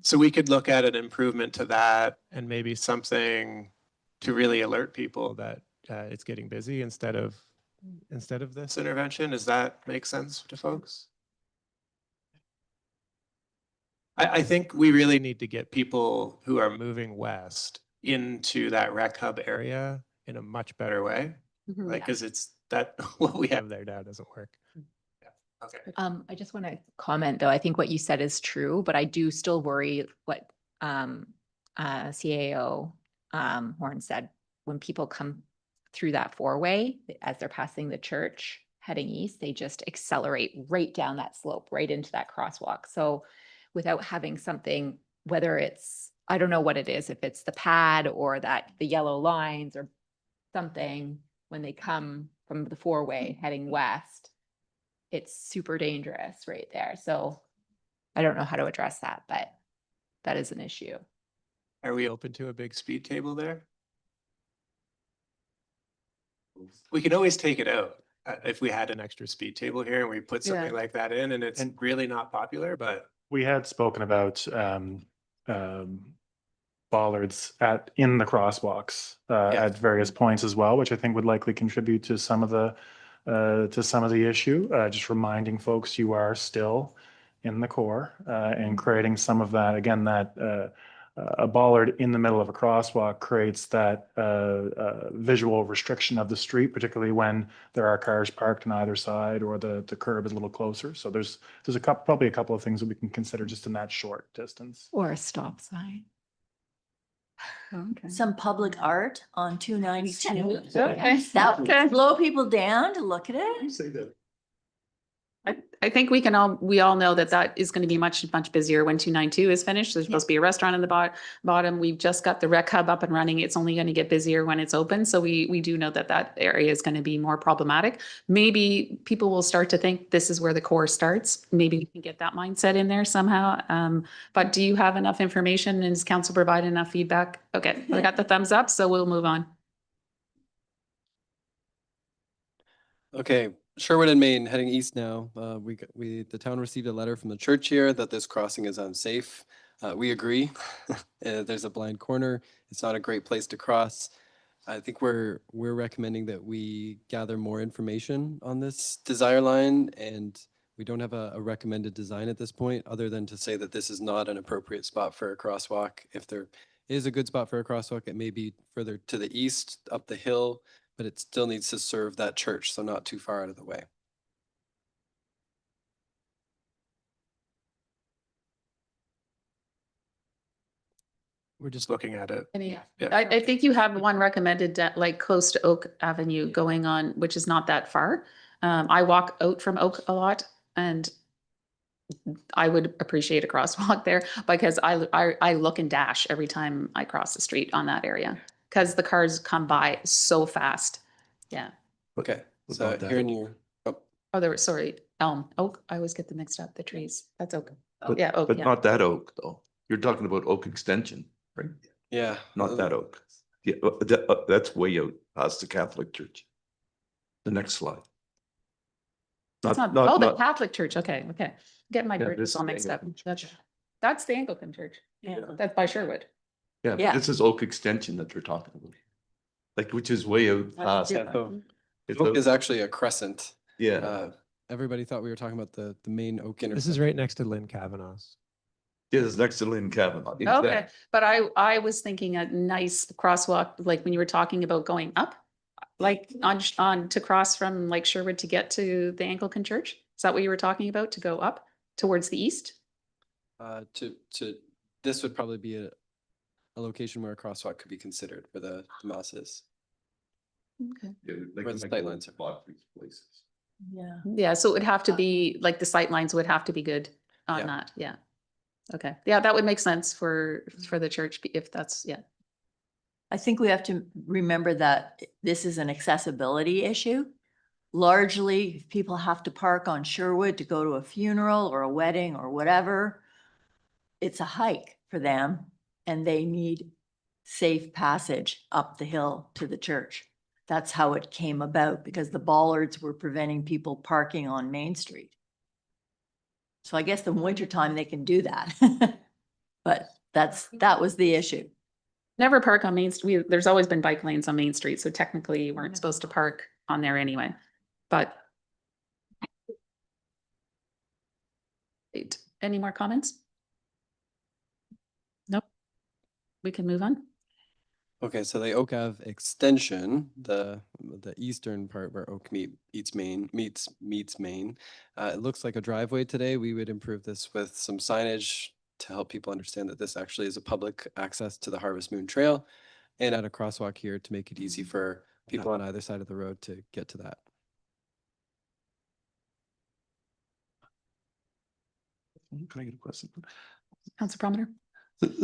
So we could look at an improvement to that and maybe something to really alert people that it's getting busy instead of this intervention. Does that make sense to folks? I think we really need to get people who are moving west into that rec hub area in a much better way. Like, cause it's that what we have there now doesn't work. Okay. I just want to comment though. I think what you said is true, but I do still worry what CAO Horn said. When people come through that four-way as they're passing the church heading east, they just accelerate right down that slope, right into that crosswalk. So without having something, whether it's, I don't know what it is, if it's the pad or that the yellow lines or something, when they come from the four-way heading west, it's super dangerous right there. So I don't know how to address that, but that is an issue. Are we open to a big speed table there? We can always take it out if we had an extra speed table here and we put something like that in, and it's really not popular, but. We had spoken about bollards in the crosswalks at various points as well, which I think would likely contribute to some of the issue. Just reminding folks you are still in the core and creating some of that. Again, that a bollard in the middle of a crosswalk creates that visual restriction of the street, particularly when there are cars parked on either side or the curb is a little closer. So there's probably a couple of things that we can consider just in that short distance. Or a stop sign. Okay. Some public art on 292. Okay. That would slow people down to look at it. Say that. I think we all know that is going to be much busier when 292 is finished. There's supposed to be a restaurant in the bottom. We've just got the rec hub up and running. It's only going to get busier when it's open. So we do know that area is going to be more problematic. Maybe people will start to think this is where the core starts. Maybe we can get that mindset in there somehow. But do you have enough information and does council provide enough feedback? Okay, I got the thumbs up, so we'll move on. Okay, Sherwood and Maine heading east now. The town received a letter from the church here that this crossing is unsafe. We agree. There's a blind corner. It's not a great place to cross. I think we're recommending that we gather more information on this desire line, and we don't have a recommended design at this point, other than to say that this is not an appropriate spot for a crosswalk. If there is a good spot for a crosswalk, it may be further to the east, up the hill, but it still needs to serve that church, so not too far out of the way. We're just looking at it. I think you have one recommended, like close to Oak Avenue going on, which is not that far. I walk out from Oak a lot and I would appreciate a crosswalk there because I look and dash every time I cross the street on that area because the cars come by so fast. Yeah. Okay, so here in your, sorry, Elm, Oak. I always get them mixed up, the trees. That's Oak. But, Yeah, Oak, but yeah. not that oak though. You're talking about Oak Extension, right? yeah. Not that oak. Yeah, that's way out past the Catholic Church. The next slide. It's not, the Catholic Church. Okay. Get my Yeah, bridges this all mixed thing, up. That's That's the Anglican church. Yeah. That's by Sherwood. Yeah, Yeah. but this is Oak Extension that they're talking about. Like, which is way out That's past. different. It's Oak out- is actually a crescent. Yeah, Everybody thought we were talking about the main Oak This intersection. is right next to Lynn Kavanaugh's. it is next to Lynn Kavanaugh. Okay, but I was thinking a nice crosswalk, like when you were talking about going up, like on to cross from like Sherwood to get to the Anglican church. Is that what you were talking about, to go up towards the east? This would probably be a location where a crosswalk could be considered where the mass is. Okay. Where the sight lines are. blocked these places. Yeah. Yeah, so it would have to be, like the sight lines would have to be good on Yeah. that, yeah. Okay, yeah, that would make sense for the church if that's, yeah. I think we have to remember that this is an accessibility issue. Largely, if people have to park on Sherwood to go to a funeral or a wedding or whatever, it's a hike for them and they need safe passage up the hill to the church. That's how it came about, because the bollards were preventing people parking on Main Street. So I guess in wintertime they can do that. But that was the issue. Never park on Main Street. There's always been bike lanes on Main Street, so technically you weren't supposed to park on there anyway, but. Wait, any more comments? Nope. We can move on. Okay, so the Oak Ave extension, the eastern part where Oak meets Main, it looks like a driveway today. We would improve this with some signage to help people understand that this actually is a public access to the Harvest Moon Trail, and add a crosswalk here to make it easy for people on either side of the road to get to that. Can I get a question? Council Promoter?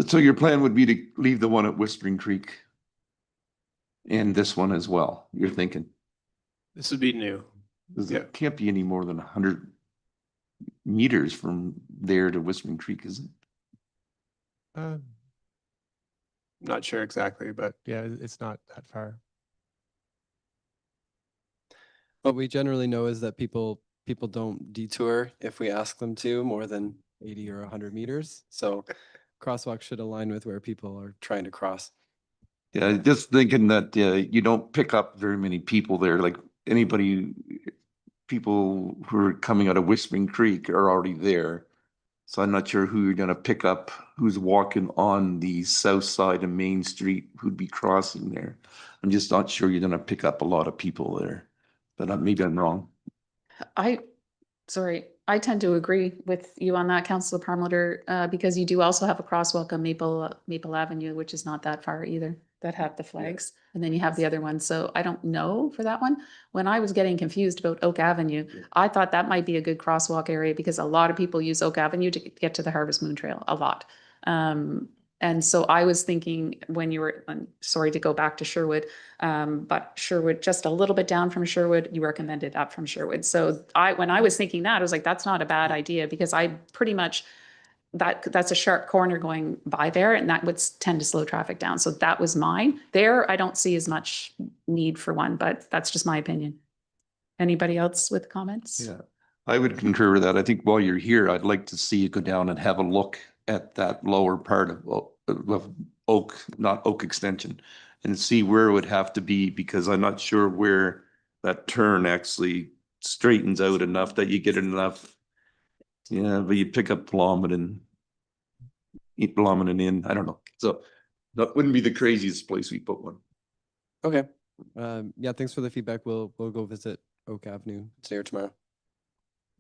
So your plan would be to leave the one at Whispering Creek and this one as well, you're thinking? This would be new. 'Cause Yeah. it can't be any more than 100 meters from there to Whispering Creek, is it? Not sure exactly, but yeah, it's not that far. What we generally know is that people don't detour if we ask them to more than 80 or 100 meters. So crosswalk should align with where people are trying to cross. Yeah, just thinking that you don't pick up very many people there, like people who are coming out of Whispering Creek are already there. So I'm not sure who you're gonna pick up, who's walking on the south side of Main Street, who'd be crossing there. I'm just not sure you're gonna pick up a lot of people there, but maybe I'm wrong. I tend to agree with you on that, Councillor Parmenter, because you do also have a crosswalk on Maple Avenue, which is not that far either, that have the flags. And then you have the other one. So I don't know for that one. When I was getting confused about Oak Avenue, I thought that might be a good crosswalk area because a lot of people use Oak Avenue to get to the Harvest Moon Trail, a lot. And so I was thinking when you were, sorry to go back to Sherwood, but Sherwood, just a little bit down from Sherwood, you recommended up from Sherwood. So when I was thinking that, I was like, that's not a bad idea because I pretty much, that's a sharp corner going by there and that would tend to slow traffic down. So that was mine. There, I don't see as much need for one, but that's just my opinion. Anybody else with comments? Yeah, I would concur with that. I think while you're here, I'd like to see you go down and have a look at that lower part of Oak, not Oak Extension, and see where it would have to be, because I'm not sure where that turn actually straightens out enough that you get enough. Yeah, but you pick up Blomidon, eat Blomidon in, I don't know. So that wouldn't be the craziest place we put one. Okay. Yeah, thanks for the feedback. We'll go visit Oak Avenue today or tomorrow.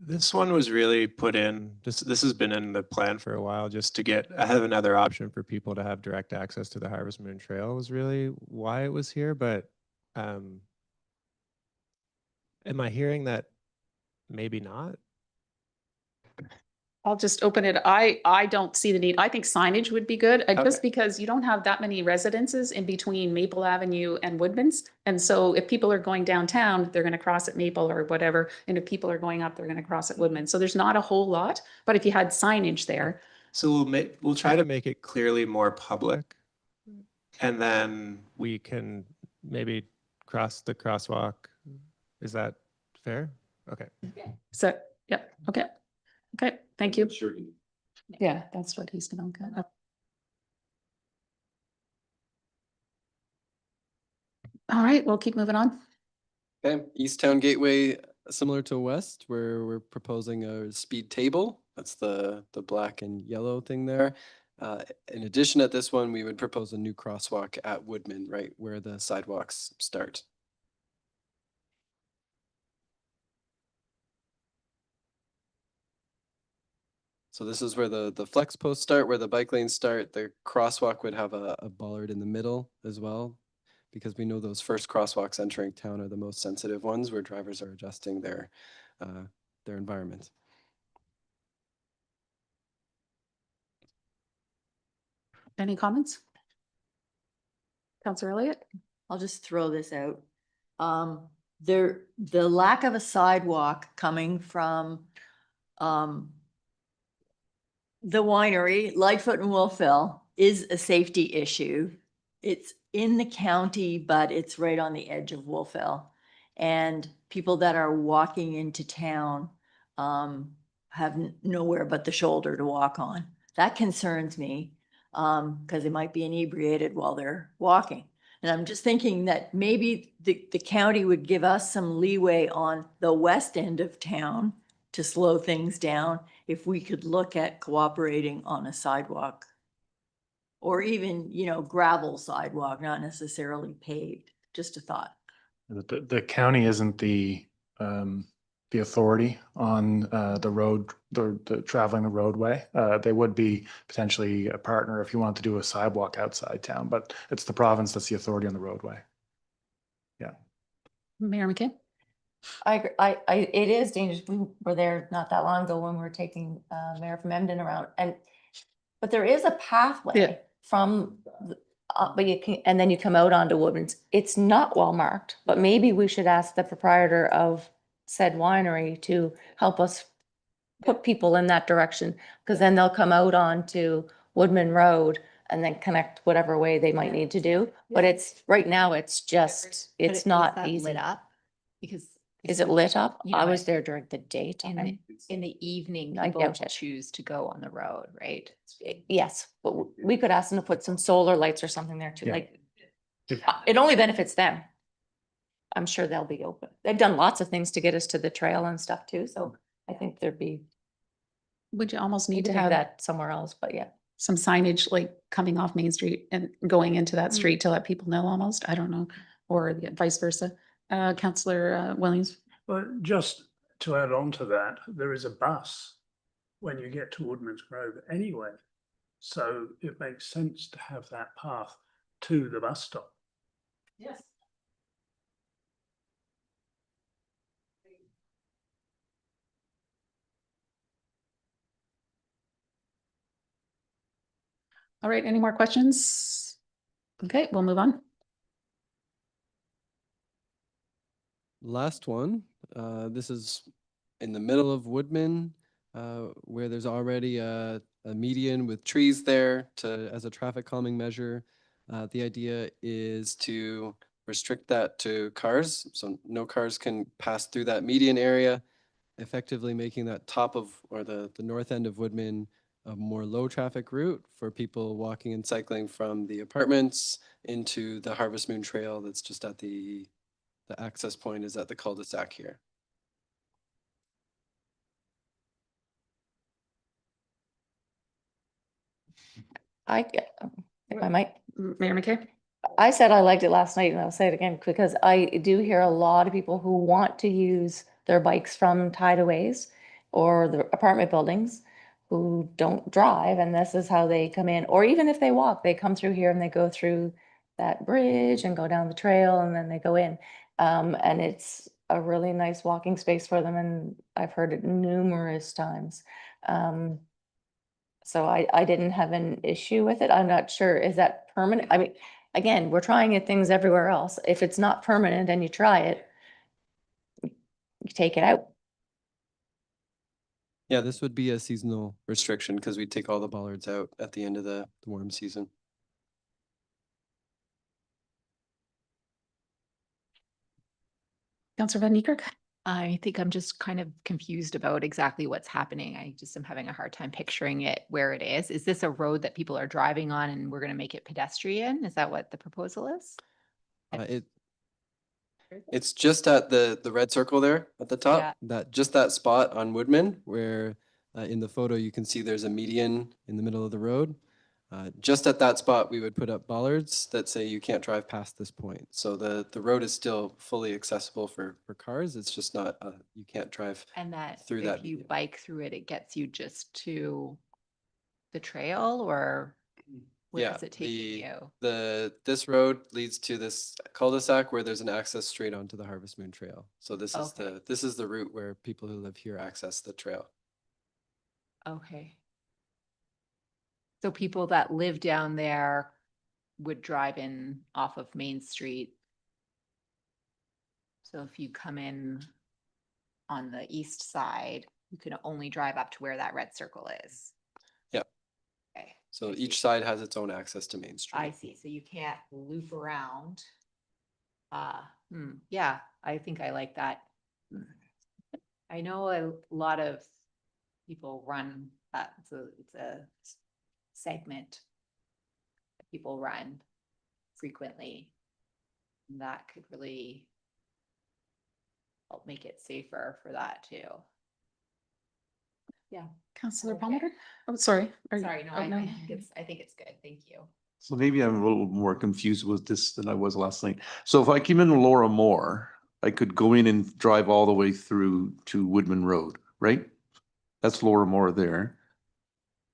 This one was really put in, this has been in the plan for a while, just to have another option for people to have direct access to the Harvest Moon Trail was really why it was here, but am I hearing that maybe not? I'll just open it. I don't see the need. I think signage would be good, just because you don't have that many residences in between Maple Avenue and Woodman's. And so if people are going downtown, they're going to cross at Maple or whatever. And if people are going up, they're going to cross at Woodman. So there's not a whole lot, but if you had signage there. So we'll try to make it clearly more public. And then we can maybe cross the crosswalk. Is that fair? Okay. So, yeah, okay. Okay, thank you. Sure. Yeah, that's what he's gonna look at. All right, we'll keep moving on. Okay, East Town Gateway, similar to West, where we're proposing a speed table. That's the black and yellow thing there. In addition, at this one, we would propose a new crosswalk at Woodman, right where the sidewalks start. So this is where the flex posts start, where the bike lanes start. The crosswalk would have a bollard in the middle as well, because we know those first crosswalks entering town are the most sensitive ones where drivers are adjusting their environment. Any comments? Counselor Elliott? I'll just throw this out. The lack of a sidewalk coming from, the winery, Lightfoot and Wolfville, is a safety issue. It's in the county, but it's right on the edge of Wolfville. And people that are walking into town have nowhere but the shoulder to walk on. That concerns me because they might be inebriated while they're walking. And I'm just thinking that maybe the county would give us some leeway on the west end of town to slow things down if we could look at cooperating on a sidewalk. Or even, gravel sidewalk, not necessarily paved, just a thought. The county isn't the authority on the road, the traveling the roadway. They would be potentially a partner if you want to do a sidewalk outside town, but it's the province that's the authority on the roadway. Yeah. Mayor McKay? It is dangerous. We were there not that long ago when we were taking Mayor from Emden around but there is a pathway from, but you can, and then you come out onto Woodman's. It's not well marked, but maybe we should ask the proprietor of said winery to help us put people in that direction, because then they'll come out onto Woodman Road and then connect whatever way they might need to do. But it's, right now, it's just, it's not easy. Lit up? Because. Is it lit up? You know, I was there during the In daytime. in the evening, I people doubt it. choose to go on the road, right? Yes, but we could ask them to put some solar lights or something there too, Yeah. like, If- it only benefits them. I'm sure they'll be open. They've done lots of things to get us to the trail and stuff too, so I think there'd be, Would you almost need need to to have have that somewhere else, but yeah. some signage like coming off Main Street and going into that street to let people know almost? I don't know, or vice versa. Counselor Williams? But just to add on to that, there is a bus when you get to Woodman's Grove anyway. So it makes sense to have that path to the bus stop. Yes. All right, any more questions? Okay, we'll move on. Last one, this is in the middle of Woodman, where there's already a median with trees there as a traffic calming measure. The idea is to restrict that to cars, so no cars can pass through that median area, effectively making that top of, or the north end of Woodman a more low traffic route for people walking and cycling from the apartments into the Harvest Moon Trail that's just at the access point is at the cul-de-sac here. If I might, Mayor McKay? I said I liked it last night and I'll say it again because I do hear a lot of people who want to use their bikes from Tideways or the apartment buildings who don't drive, and this is how they come in, or even if they walk, they come through here and they go through that bridge and go down the trail and then they go in. And it's a really nice walking space for them, and I've heard it numerous times. So I didn't have an issue with it. I'm not sure, is that permanent? I mean, again, we're trying it things everywhere else. If it's not permanent and you try it, you take it out. Yeah, this would be a seasonal restriction because we take all the bollards out at the end of the warm season. Counselor Van Niekerk? I think I'm just kind of confused about exactly what's happening. I just am having a hard time picturing it where it is. Is this a road that people are driving on and we're going to make it pedestrian? Is that what the proposal is? It's just at the red circle there at the top, Yeah. that spot on Woodman where in the photo you can see there's a median in the middle of the road. Just at that spot, we would put up bollards that say you can't drive past this point. So the road is still fully accessible for cars. It's just not, you can't drive And that through if that you median. bike through it, it gets you just to the trail, or where Yeah, is it taking you? this road leads to this cul-de-sac where there's an access straight onto the Harvest Moon Trail. So this is Okay. this is the route where people who live here access the trail. Okay. So people that live down there would drive in off of Main Street. So if you come in on the east side, you can only drive up to where that red circle is. Yeah. Okay, So each side has its own access to Main Street. I see. So you can't loop around. Yeah, I think I like that. I know a lot of people run that. It's a segment that people run frequently. And that could really help make it safer for that too. Yeah. Councillor Okay. Palmer? Oh, sorry. Sorry, no, oh, I think it's good. Thank you. So maybe I'm a little more confused with this than I was last night. So if I came in Laura Moore, I could go in and drive all the way through to Woodman Road, right? That's Laura Moore there.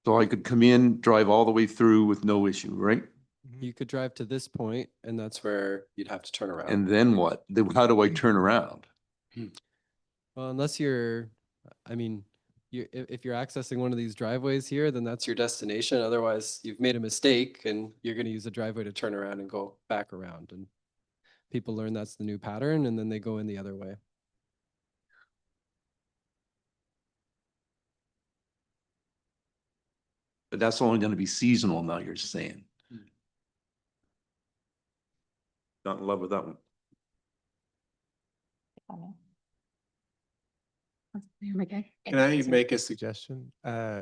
So I could come in, drive all the way through with no issue, right? You could drive to this point and that's where you'd have to turn around. And then what? Then how do I turn around? Well, unless you're, I mean, if you're accessing one of these driveways here, then that's your destination. Otherwise, you've made a mistake and you're going to use a driveway to turn around and go back around. And people learn that's the new pattern and then they go in the other way. But that's only going to be seasonal now, you're saying. Not in love with that one. Mayor McKay? Can I make a suggestion?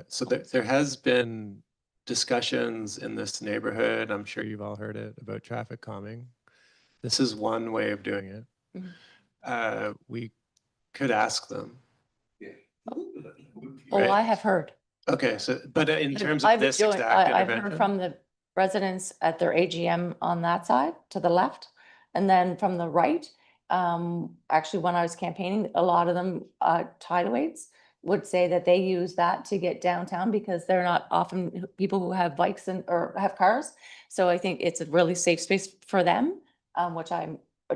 So there has been discussions in this neighborhood, I'm sure you've all heard it, about traffic calming. This is one way of doing it. We could ask them. Oh, Right. I have heard. Okay, so, but in terms of I've this joined- exact I've heard intervention. from the residents at their AGM on that side to the left. And then from the right, actually, when I was campaigning, a lot of them, tideways would say that they use that to get downtown because they're not often people who have bikes or have cars. So I think it's a really safe space for them, which I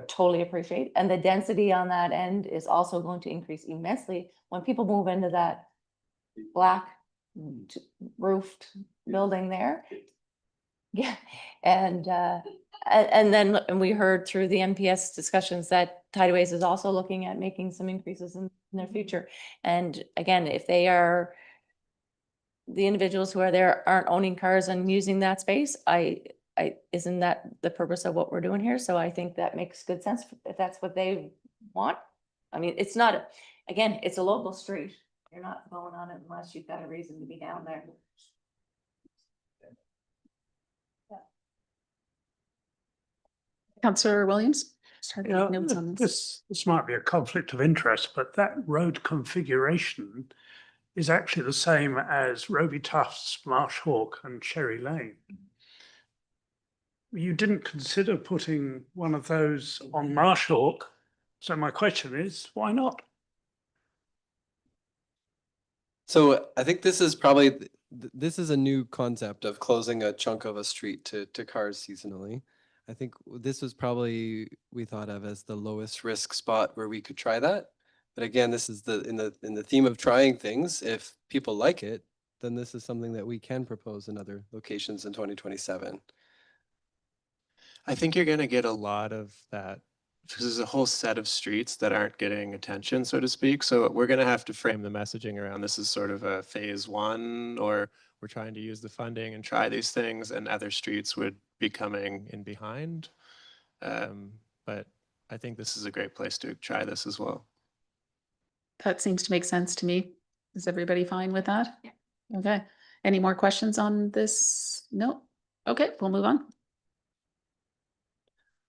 totally appreciate. And the density on that end is also going to increase immensely when people move into that black roofed building there. Yeah, and then we heard through the MPS discussions that Tideways is also looking at making some increases in their future. And again, if they are, the individuals who are there aren't owning cars and using that space, isn't that the purpose of what we're doing here? So I think that makes good sense if that's what they want. I mean, it's not, again, it's a local street. You're not going on it unless you've got a reason to be down there. Councillor Williams? Started Yeah, notes on this. this might be a conflict of interest, but that road configuration is actually the same as Roby Tufts, Marsh Hawk and Cherry Lane. You didn't consider putting one of those on Marsh Hawk, so my question is, why not? So I think this is probably, this is a new concept of closing a chunk of a street to cars seasonally. I think this was probably, we thought of as the lowest risk spot where we could try that. But again, this is in the theme of trying things. If people like it, then this is something that we can propose in other locations in 2027. I think you're going to get a lot of that because there's a whole set of streets that aren't getting attention, so to speak. So we're going to have to frame the messaging around this as sort of a phase one, or we're trying to use the funding and try these things, and other streets would be coming in behind. But I think this is a great place to try this as well. that seems to make sense to me. Is everybody fine with that? Yeah. Okay. Any more questions on this? No? Okay, we'll move on.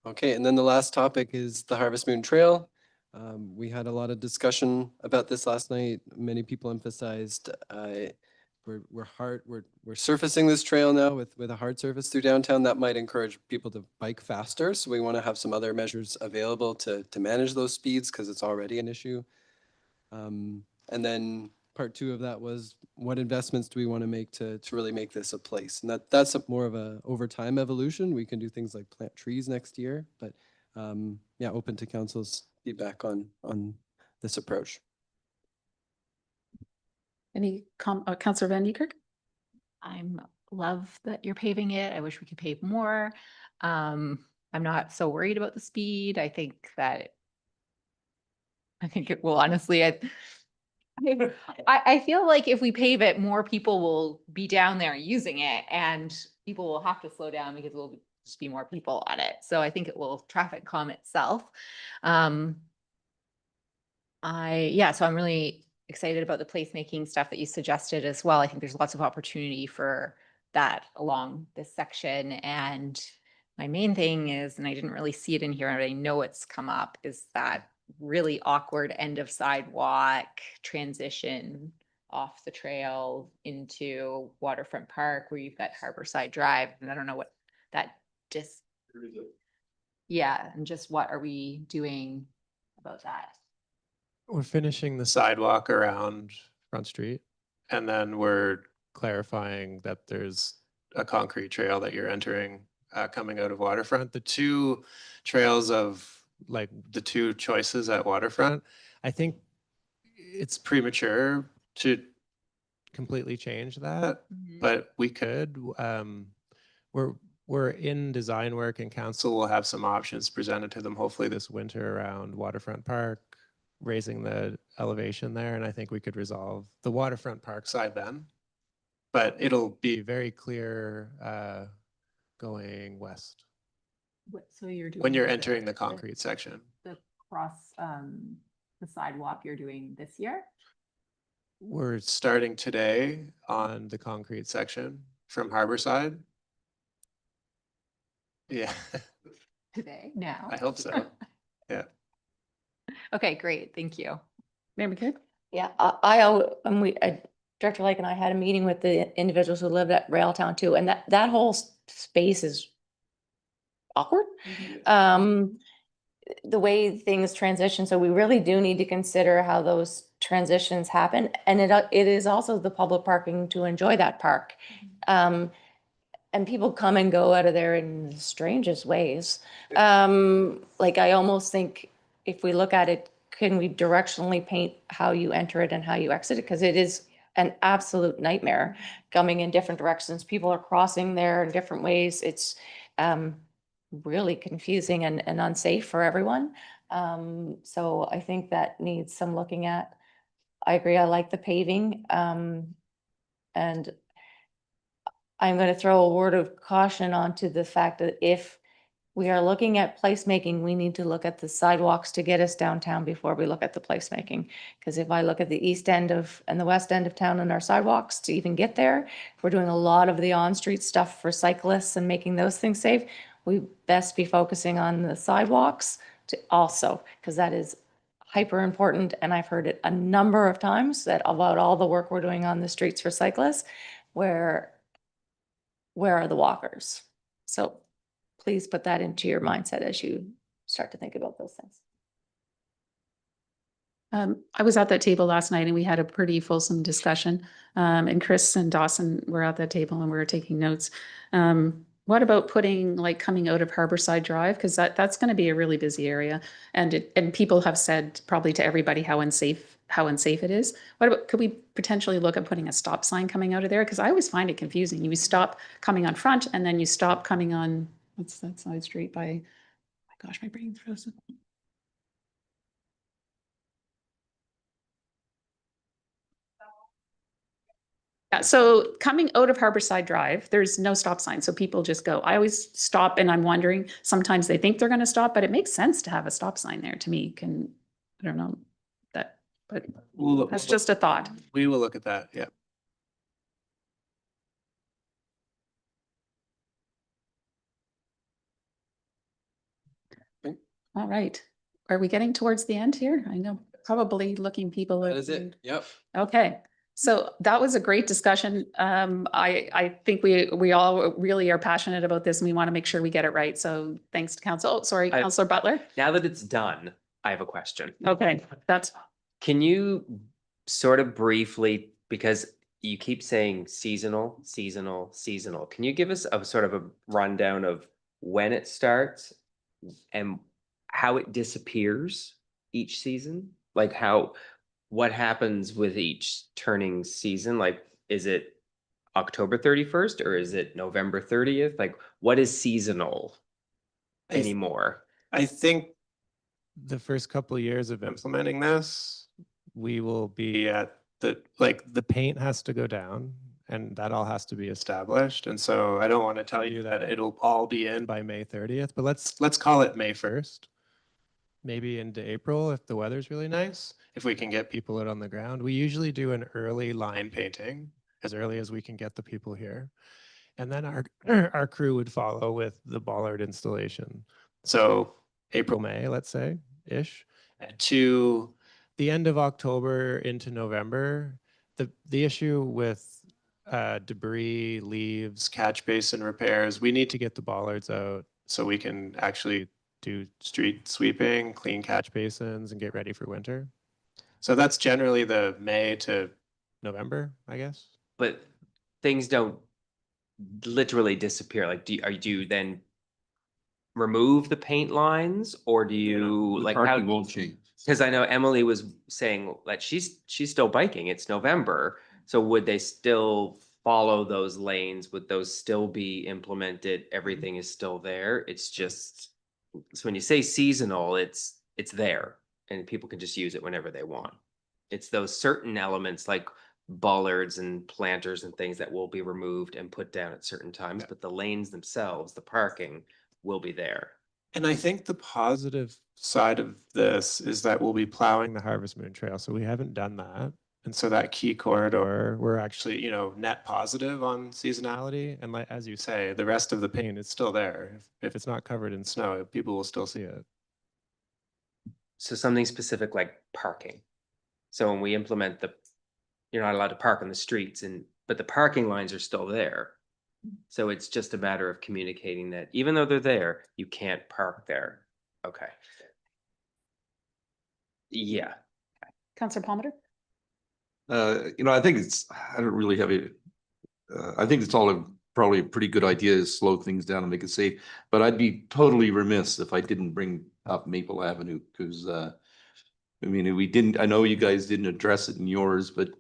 Okay, and then the last topic is the Harvest Moon Trail. We had a lot of discussion about this last night. Many people emphasized we're surfacing this trail now with a hard surface through downtown that might encourage people to bike faster. So we want to have some other measures available to manage those speeds because it's already an issue. And then part two of that was what investments do we want to make to really make this a place? And that's more of a over time evolution. We can do things like plant trees next year, but yeah, open to council's feedback on this approach. Any Councillor Van Niekerk? I'm love that you're paving it. I wish we could pave more. I'm not so worried about the speed. I think it will honestly, I feel like if we pave it, more people will be down there using it and people will have to slow down because we'll just be more people on it. So I think it will traffic calm itself. So I'm really excited about the placemaking stuff that you suggested as well. I think there's lots of opportunity for that along this section. And my main thing is, and I didn't really see it in here, and I know it's come up, is that really awkward end of sidewalk transition off the trail into Waterfront Park where you've got Harborside Drive. And I don't know what that just, yeah, and just what are we doing about that? We're finishing the sidewalk around Front Street, and then we're clarifying that there's a concrete trail that you're entering coming out of Waterfront. The two trails of like the two choices at Waterfront, I think it's premature to completely change that, but we could. We're in design work, and council will have some options presented to them hopefully this winter around Waterfront Park, raising the elevation there, and I think we could resolve the Waterfront Park side then. But it'll be very clear going west So you're doing when you're entering the concrete section. the cross the sidewalk you're doing this year? We're starting today on the concrete section from Harborside. Yeah, Today, now? I hope so. Yeah. Okay, great. Thank you. Mayor McCabe? Yeah, Director Lake and I had a meeting with the individuals who lived at Railtown too, and that whole space is awkward. The way things transition, so we really do need to consider how those transitions happen. And it is also the public parking to enjoy that park. And people come and go out of there in the strangest ways. Like I almost think if we look at it, can we directionally paint how you enter it and how you exit it? Because it is an absolute nightmare coming in different directions. People are crossing there in different ways. It's really confusing and unsafe for everyone. So I think that needs some looking at. I agree. I like the paving. And I'm going to throw a word of caution onto the fact that if we are looking at placemaking, we need to look at the sidewalks to get us downtown before we look at the placemaking. Because if I look at the east end and the west end of town and our sidewalks to even get there, we're doing a lot of the on-street stuff for cyclists and making those things safe. We best be focusing on the sidewalks to also, because that is hyper important. And I've heard it a number of times that about all the work we're doing on the streets for cyclists, where are the walkers? So please put that into your mindset as you start to think about those things. I was at that table last night and we had a pretty fulsome discussion. And Chris and Dawson were at that table and we were taking notes. What about putting like coming out of Harborside Drive? Because that's going to be a really busy area. And people have said probably to everybody how unsafe it is. What about, could we potentially look at putting a stop sign coming out of there? Because I always find it confusing. You stop coming on Front and then you stop coming on, what's that side street by, oh my gosh, my brain's frozen. Yeah, so coming out of Harborside Drive, there's no stop sign, so people just go. I always stop and I'm wondering, sometimes they think they're going to stop, but it makes sense to have a stop sign there to me. I don't know that. but We'll- that's just a thought. We will look at that, yeah. All right. Are we getting towards the end here? I know probably looking people. That is it. Yep. Okay, so that was a great discussion. I think we all really are passionate about this and we want to make sure we get it right. So thanks to council. Oh, sorry, I- Councillor Butler. Now that it's done, I have a question. Okay, that's, Can you sort of briefly, because you keep saying seasonal, seasonal, seasonal, can you give us a sort of a rundown of when it starts and how it disappears each season? Like what happens with each turning season? Like, is it October 31st or is it November 30th? Like, what is seasonal I th- anymore? I think the first couple of years of implementing this, we will be at the paint has to go down and that all has to be established. And so I don't want to tell you that it'll all be in by May 30th, but let's call it May 1st. Maybe into April if the weather's really nice, if we can get people out on the ground. We usually do an early line painting as early as we can get the people here. And then our crew would follow with the bollard installation. So April, May, let's say, ish, to the end of October into November. The issue with debris, leaves, catch basin repairs, we need to get the bollards out so we can actually do street sweeping, clean catch basins, and get ready for winter. So that's generally the May to November, I guess. But things don't literally disappear. Like, do you then remove the paint lines or do you like how? Parking won't change. Because I know Emily was saying that she's still biking. It's November. So would they still follow those lanes? Would those still be implemented? Everything is still there. It's just, so when you say seasonal, it's there and people can just use it whenever they want. It's those certain elements like bollards and planters and things that will be removed and put down at certain times, but the lanes themselves, the parking will be there. And I think the positive side of this is that we'll be plowing the Harvest Moon Trail. So we haven't done that. And so that key corridor, we're actually, net positive on seasonality. And like, as you say, the rest of the paint is still there. If it's not covered in snow, people will still see it. So something specific like parking. So when we implement you're not allowed to park on the streets but the parking lines are still there. So it's just a matter of communicating that even though they're there, you can't park there. Okay. Yeah. Councillor Palmer. I think I don't really have it. I think it's probably a pretty good idea to slow things down and make it safe. But I'd be totally remiss if I didn't bring up Maple Avenue because I know you guys didn't address it in yours, but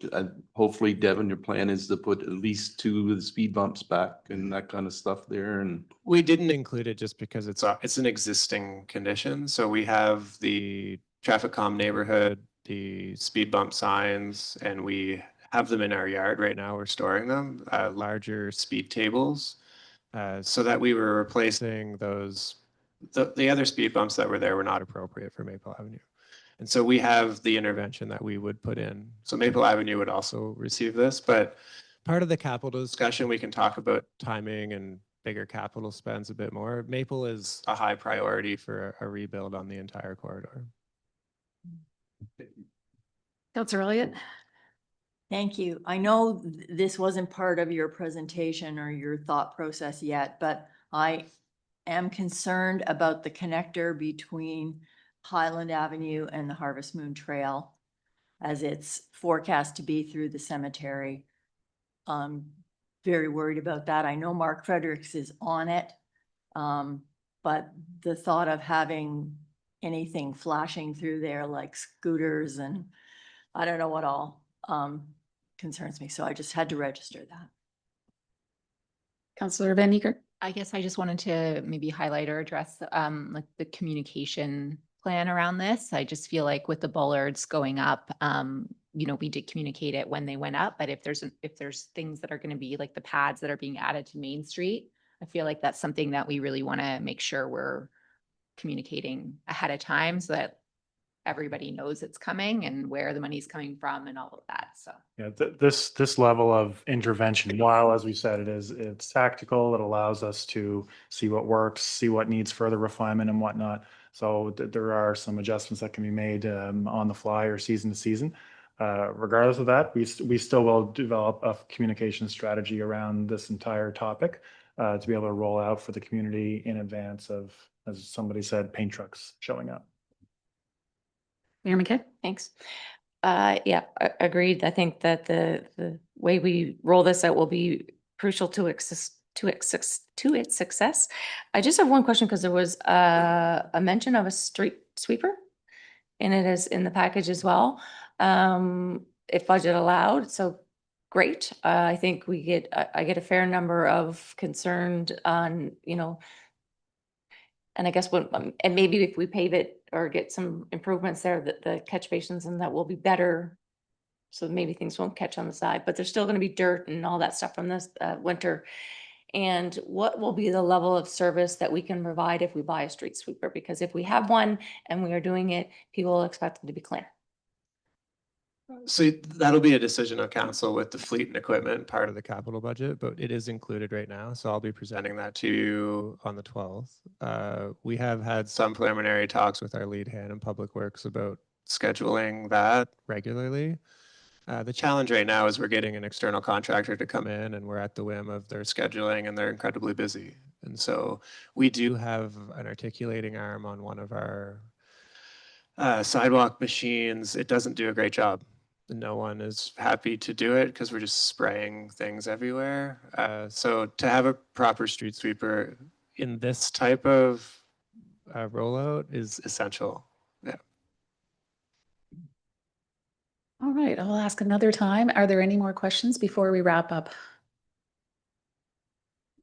hopefully, Devin, your plan is to put at least 2 of the speed bumps back and that kind of stuff there. And we didn't include it just because it's an existing condition. So we have the traffic calm neighborhood, the speed bump signs, and we have them in our yard right now. We're storing them, larger speed tables, so that we were replacing those. The other speed bumps that were there were not appropriate for Maple Avenue. And so we have the intervention that we would put in. So Maple Avenue would also receive this, but part of the capital discussion, we can talk about timing and bigger capital spends a bit more. Maple is a high priority for a rebuild on the entire corridor. Councillor Elliott. Thank you. I know this wasn't part of your presentation or your thought process yet, but I am concerned about the connector between Highland Avenue and the Harvest Moon Trail as it's forecast to be through the cemetery. Very worried about that. I know Mark Fredericks is on it. But the thought of having anything flashing through there like scooters and I don't know what all concerns me. So I just had to register that. Councillor Van Niekerk. I guess I just wanted to maybe highlight or address like the communication plan around this. I just feel like with the bollards going up, we did communicate it when they went up, but if there's things that are going to be like the pads that are being added to Main Street, I feel like that's something that we really want to make sure we're communicating ahead of time so that everybody knows it's coming and where the money's coming from and all of that. So. Yeah, this level of intervention, while as we said, it's tactical, it allows us to see what works, see what needs further refinement and whatnot. So there are some adjustments that can be made on the fly or season to season. Regardless of that, we still will develop a communication strategy around this entire topic to be able to roll out for the community in advance of, as somebody said, paint trucks showing up. Mayor McKay? Thanks. Yeah, agreed. I think that the way we roll this out will be crucial to its success. I just have one question because there was a mention of a street sweeper. And it is in the package as well. If budget allowed, so great. I think I get a fair number of concerned on, and I guess and maybe if we pave it or get some improvements there, that the catch basins and that will be better. So maybe things won't catch on the side, but there's still gonna be dirt and all that stuff from this winter. And what will be the level of service that we can provide if we buy a street sweeper? Because if we have one and we are doing it, people will expect them to be clean. So that'll be a decision of council with the fleet and equipment part of the capital budget, but it is included right now. So I'll be presenting that to you on the 12th. We have had some preliminary talks with our lead hand in Public Works about scheduling that regularly. The challenge right now is we're getting an external contractor to come in and we're at the whim of their scheduling and they're incredibly busy. And so we do have an articulating arm on one of our sidewalk machines. It doesn't do a great job. No one is happy to do it because we're just spraying things everywhere. So to have a proper street sweeper in this type of rollout is essential. Yeah. All right, I'll ask another time. Are there any more questions before we wrap up?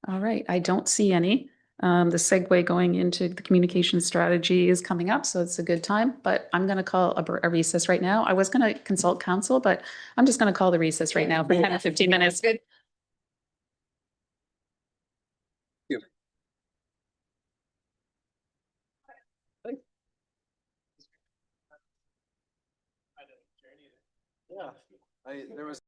All right, I don't see any. The segue going into the communication strategy is coming up, so it's a good time, but I'm going to call a recess right now. I was going to consult council, but I'm just going to call the recess right now for 10 or 15 minutes. Good. Yeah, there was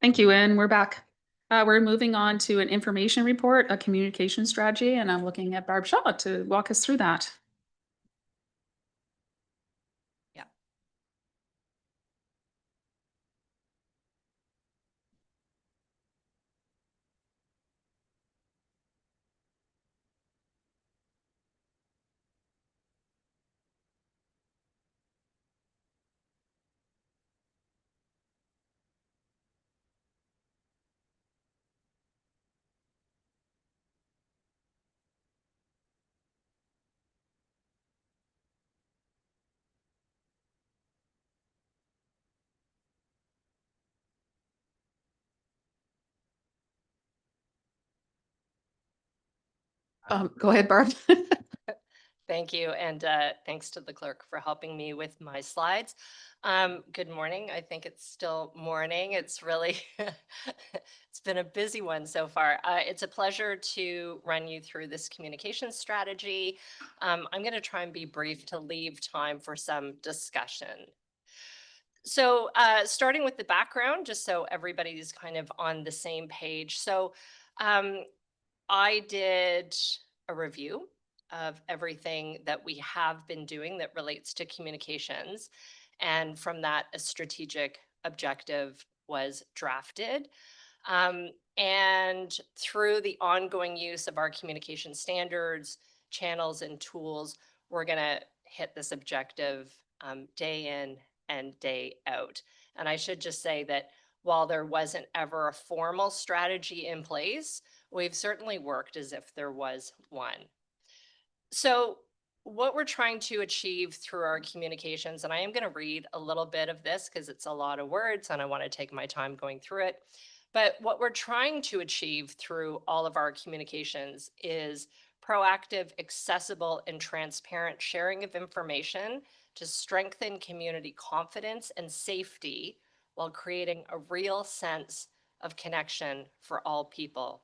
Thank you, and we're back. We're moving on to an information report, a communication strategy, and I'm looking at Barb Shaw to walk us through that. Go ahead, Barb. Thank you, and thanks to the clerk for helping me with my slides. Good morning. I think it's still morning. It's really, it's been a busy one so far. It's a pleasure to run you through this communication strategy. I'm going to try and be brief to leave time for some discussion. So starting with the background, just so everybody's kind of on the same page. So I did a review of everything that we have been doing that relates to communications. And from that, a strategic objective was drafted. And through the ongoing use of our communication standards, channels, and tools, we're going to hit this objective day in and day out. And I should just say that while there wasn't ever a formal strategy in place, we've certainly worked as if there was one. So what we're trying to achieve through our communications, and I am going to read a little bit of this because it's a lot of words and I want to take my time going through it. But what we're trying to achieve through all of our communications is proactive, accessible, and transparent sharing of information to strengthen community confidence and safety while creating a real sense of connection for all people.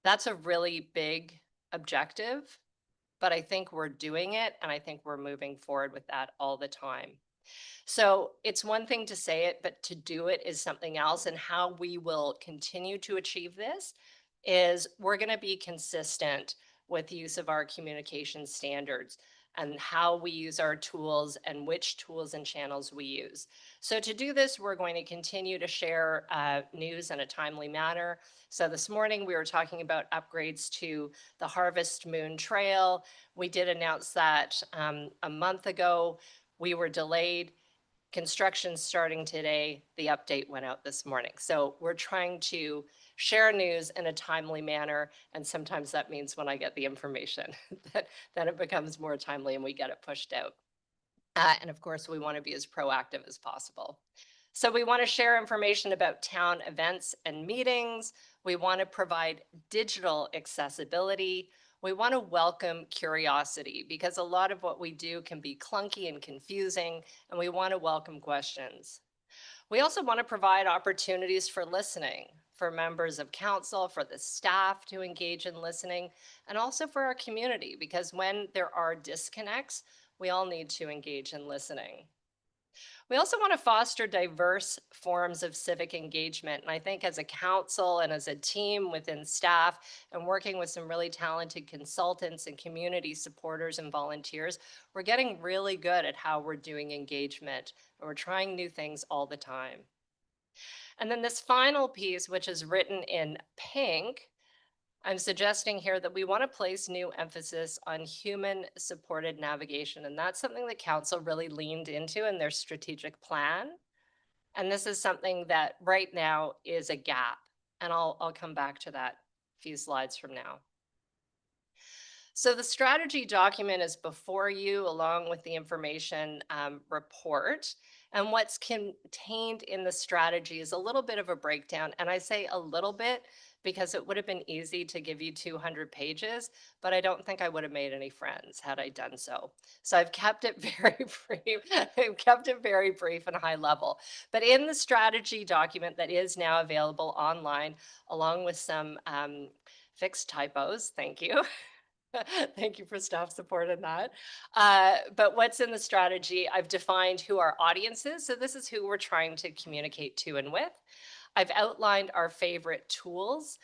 That's a really big objective, but I think we're doing it, and I think we're moving forward with that all the time. So it's one thing to say it, but to do it is something else. And how we will continue to achieve this is we're going to be consistent with the use of our communication standards and how we use our tools and which tools and channels we use. So to do this, we're going to continue to share news in a timely manner. So this morning we were talking about upgrades to the Harvest Moon Trail. We did announce that a month ago. We were delayed. Construction starting today. The update went out this morning. So we're trying to share news in a timely manner. And sometimes that means when I get the information that then it becomes more timely and we get it pushed out. And of course, we want to be as proactive as possible. So we want to share information about town events and meetings. We want to provide digital accessibility. We want to welcome curiosity because a lot of what we do can be clunky and confusing, and we want to welcome questions. We also want to provide opportunities for listening, for members of council, for the staff to engage in listening, and also for our community, because when there are disconnects, we all need to engage in listening. We also want to foster diverse forms of civic engagement. And I think as a council and as a team within staff and working with some really talented consultants and community supporters and volunteers, we're getting really good at how we're doing engagement. And we're trying new things all the time. And then this final piece, which is written in pink, I'm suggesting here that we want to place new emphasis on human-supported navigation, and that's something that council really leaned into in their strategic plan. And this is something that right now is a gap, and I'll come back to that a few slides from now. So the strategy document is before you, along with the information report. And what's contained in the strategy is a little bit of a breakdown, and I say a little bit because it would have been easy to give you 200 pages, but I don't think I would have made any friends had I done so. So I've kept it very brief. I've kept it very brief and high level. But in the strategy document that is now available online, along with some fixed typos, thank you, Thank you for staff support in that. But what's in the strategy? I've defined who our audience is. So this is who we're trying to communicate to and with. I've outlined our favorite tools,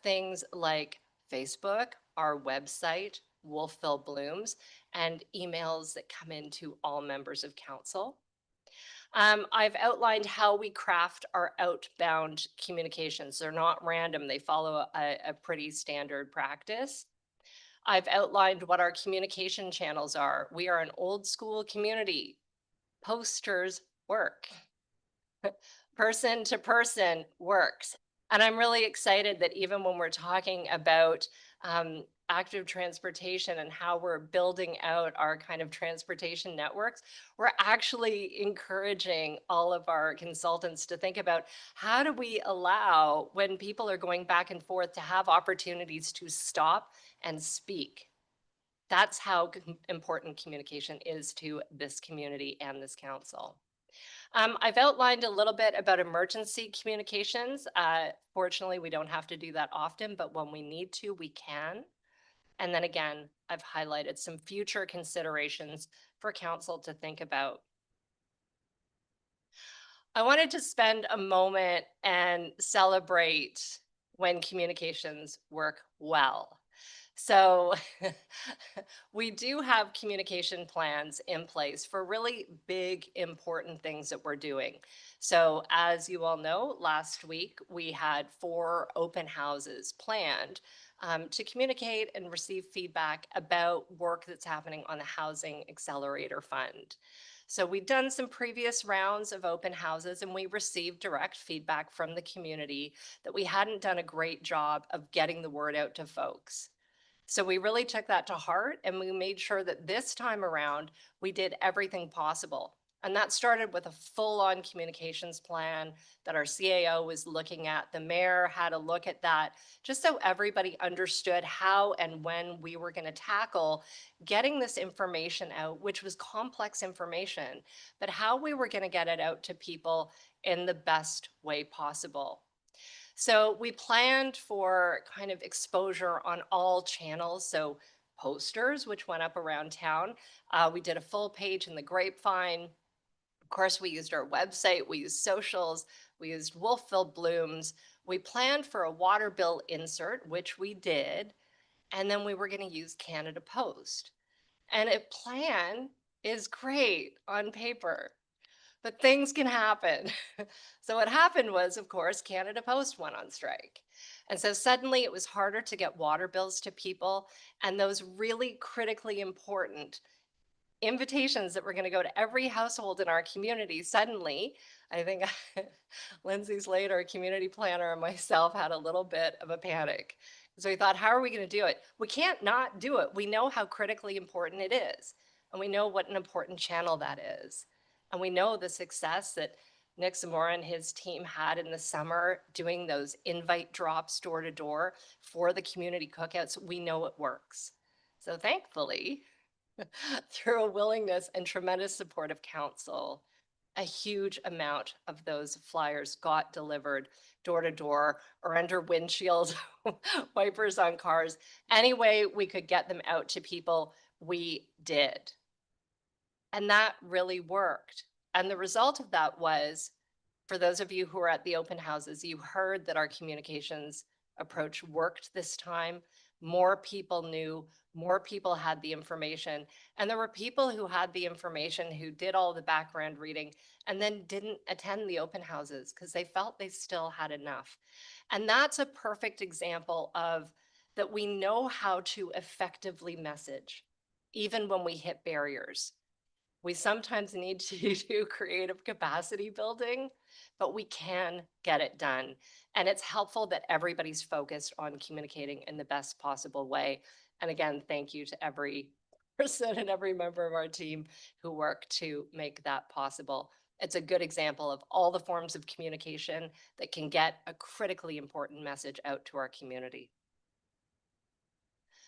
things like Facebook, our website, Wolfville Blooms, and emails that come into all members of council. I've outlined how we craft our outbound communications. They're not random. They follow a pretty standard practice. I've outlined what our communication channels are. We are an old school community. Posters work. Person to person works. And I'm really excited that even when we're talking about active transportation and how we're building out our kind of transportation networks, we're actually encouraging all of our consultants to think about how do we allow, when people are going back and forth, to have opportunities to stop and speak. That's how important communication is to this community and this council. I've outlined a little bit about emergency communications. Fortunately, we don't have to do that often, but when we need to, we can. And then again, I've highlighted some future considerations for council to think about. I wanted to spend a moment and celebrate when communications work well. So we do have communication plans in place for really big, important things that we're doing. So as you all know, last week we had 4 open houses planned to communicate and receive feedback about work that's happening on the Housing Accelerator Fund. So we've done some previous rounds of open houses and we received direct feedback from the community that we hadn't done a great job of getting the word out to folks. So we really took that to heart and we made sure that this time around, we did everything possible. And that started with a full-on communications plan that our CAO was looking at. The mayor had a look at that just so everybody understood how and when we were going to tackle getting this information out, which was complex information, but how we were going to get it out to people in the best way possible. So we planned for kind of exposure on all channels. So posters, which went up around town. We did a full page in the Grapevine. Of course, we used our website, we used socials, we used Wolfville Blooms. We planned for a water bill insert, which we did. And then we were going to use Canada Post. And a plan is great on paper, but things can happen. So what happened was, of course, Canada Post went on strike. And so suddenly it was harder to get water bills to people. And those really critically important invitations that were going to go to every household in our community, suddenly, I think Lindsay Slade, our community planner, and myself had a little bit of a panic. So we thought, how are we going to do it? We can't not do it. We know how critically important it is. And we know what an important channel that is. And we know the success that Nick Zamora and his team had in the summer doing those invite drops door to door for the community cookouts. We know it works. So thankfully, through a willingness and tremendous support of council, a huge amount of those flyers got delivered door to door or under windshield wipers on cars. Any way we could get them out to people, we did. And that really worked. And the result of that was, for those of you who were at the open houses, you heard that our communications approach worked this time. More people knew, more people had the information. And there were people who had the information who did all the background reading and then didn't attend the open houses because they felt they still had enough. And that's a perfect example of that we know how to effectively message, even when we hit barriers. We sometimes need to do creative capacity building, but we can get it done. And it's helpful that everybody's focused on communicating in the best possible way. And again, thank you to every person and every member of our team who worked to make that possible. It's a good example of all the forms of communication that can get a critically important message out to our community.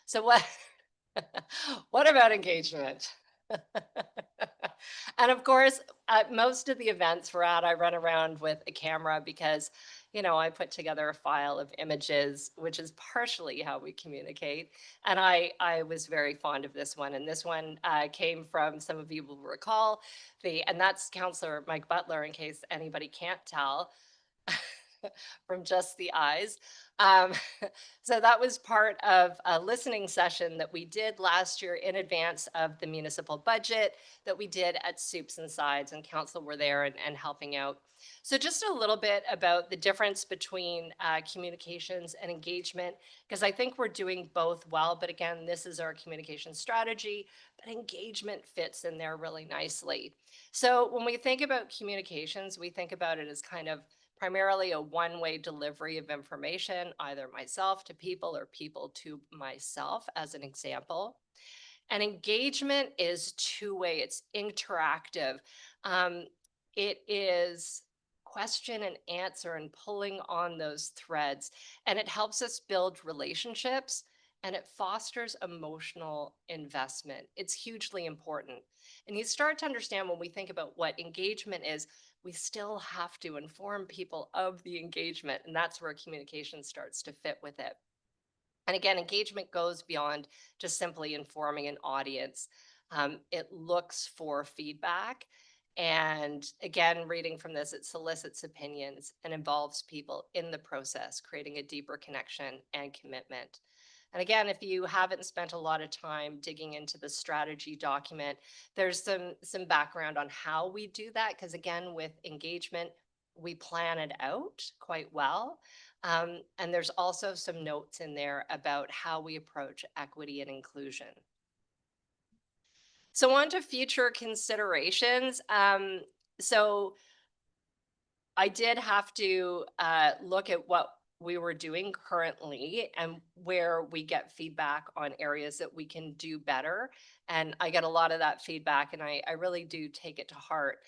So what about engagement? And of course, at most of the events we're at, I run around with a camera because I put together a file of images, which is partially how we communicate. And I was very fond of this one. And this one came from, some of you will recall, and that's Counselor Mike Butler, in case anybody can't tell from just the eyes. Um, so that was part of a listening session that we did last year in advance of the municipal budget that we did at Soups and Sides, and council were there and helping out. So just a little bit about the difference between communications and engagement, because I think we're doing both well, but again, this is our communication strategy, but engagement fits in there really nicely. So when we think about communications, we think about it as kind of primarily a one-way delivery of information, either myself to people or people to myself, as an example. And engagement is two-way, it's interactive. It is question and answer and pulling on those threads. And it helps us build relationships, and it fosters emotional investment. It's hugely important. And you start to understand when we think about what engagement is, we still have to inform people of the engagement, and that's where communication starts to fit with it. And again, engagement goes beyond just simply informing an audience. It looks for feedback. And again, reading from this, it solicits opinions and involves people in the process, creating a deeper connection and commitment. And again, if you haven't spent a lot of time digging into the strategy document, there's some background on how we do that. Because again, with engagement, we plan it out quite well. And there's also some notes in there about how we approach equity and inclusion. So on to future considerations. So I did have to look at what we were doing currently and where we get feedback on areas that we can do better. And I get a lot of that feedback, and I really do take it to heart.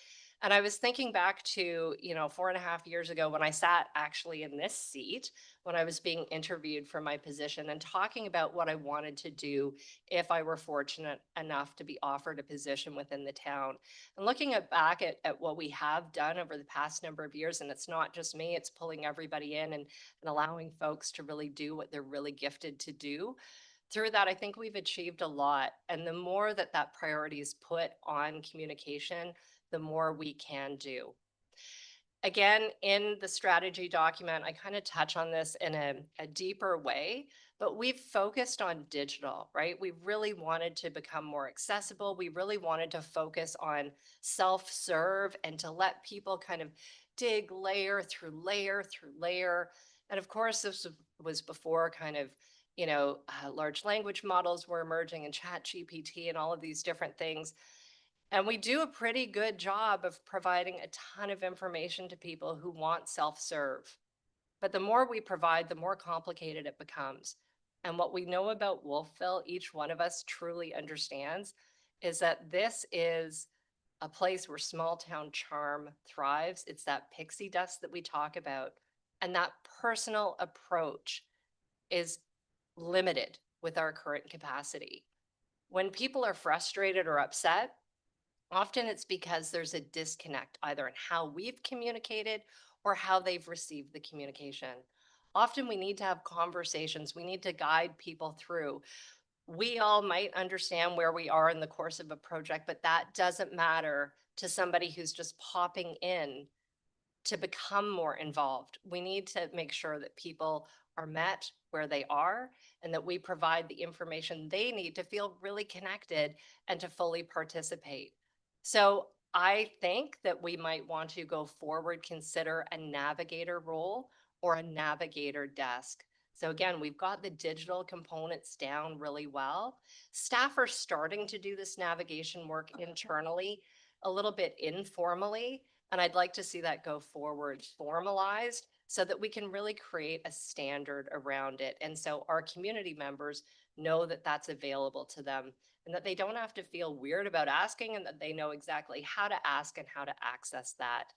And I was thinking back to, 4.5 years ago when I sat actually in this seat, when I was being interviewed for my position and talking about what I wanted to do if I were fortunate enough to be offered a position within the town. And looking back at what we have done over the past number of years, and it's not just me, it's pulling everybody in and allowing folks to really do what they're really gifted to do. Through that, I think we've achieved a lot. And the more that that priority is put on communication, the more we can do. Again, in the strategy document, I kind of touch on this in a deeper way, but we've focused on digital, right? We really wanted to become more accessible. We really wanted to focus on self-serve and to let people kind of dig layer through layer through layer. And of course, this was before kind of, large language models were emerging and ChatGPT and all of these different things. And we do a pretty good job of providing a ton of information to people who want self-serve. But the more we provide, the more complicated it becomes. And what we know about Wolfville, each one of us truly understands, is that this is a place where small town charm thrives. It's that pixie dust that we talk about. And that personal approach is limited with our current capacity. When people are frustrated or upset, often it's because there's a disconnect either in how we've communicated or how they've received the communication. Often we need to have conversations. We need to guide people through. We all might understand where we are in the course of a project, but that doesn't matter to somebody who's just popping in to become more involved. We need to make sure that people are met where they are and that we provide the information they need to feel really connected and to fully participate. So I think that we might want to go forward, consider a navigator role or a navigator desk. So again, we've got the digital components down really well. Staff are starting to do this navigation work internally, a little bit informally, and I'd like to see that go forward formalized so that we can really create a standard around it. And so our community members know that that's available to them and that they don't have to feel weird about asking, and that they know exactly how to ask and how to access that.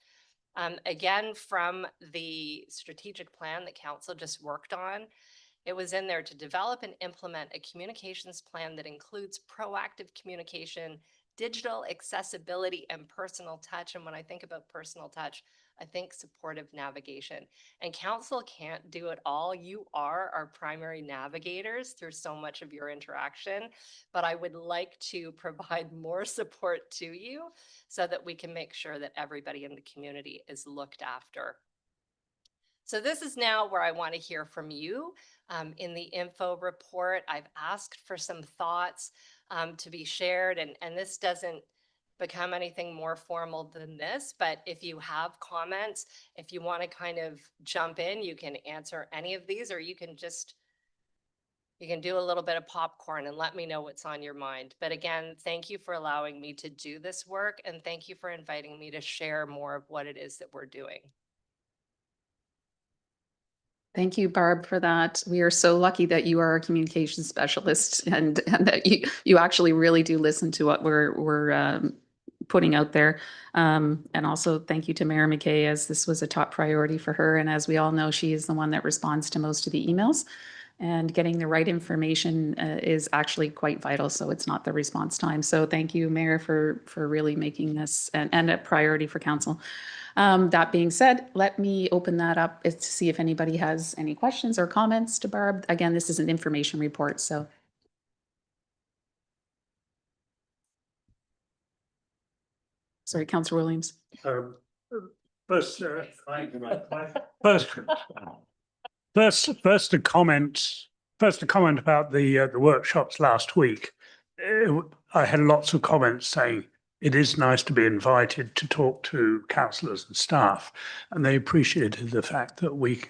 Again, from the strategic plan that council just worked on, it was in there to develop and implement a communications plan that includes proactive communication, digital accessibility, and personal touch. And when I think about personal touch, I think supportive navigation. And council can't do it all. You are our primary navigators through so much of your interaction, but I would like to provide more support to you so that we can make sure that everybody in the community is looked after. So this is now where I want to hear from you. In the info report, I've asked for some thoughts to be shared, and this doesn't become anything more formal than this, but if you have comments, if you want to kind of jump in, you can answer any of these, or you can do a little bit of popcorn and let me know what's on your mind. But again, thank you for allowing me to do this work, and thank you for inviting me to share more of what it is that we're doing. Thank you, Barb, for that. We are so lucky that you are a communications specialist and that you actually really do listen to what we're putting out there. And also thank you to Mayor McKay, as this was a top priority for her. And as we all know, she is the one that responds to most of the emails. And getting the right information is actually quite vital. So it's not the response time. So thank you, Mayor, for really making this and a priority for council. That being said, let me open that up to see if anybody has any questions or comments to Barb. Again, this is an information report, so. Sorry, Councillor Williams. First a comment about the workshops last week. I had lots of comments saying it is nice to be invited to talk to councillors and staff, and they appreciated the fact that we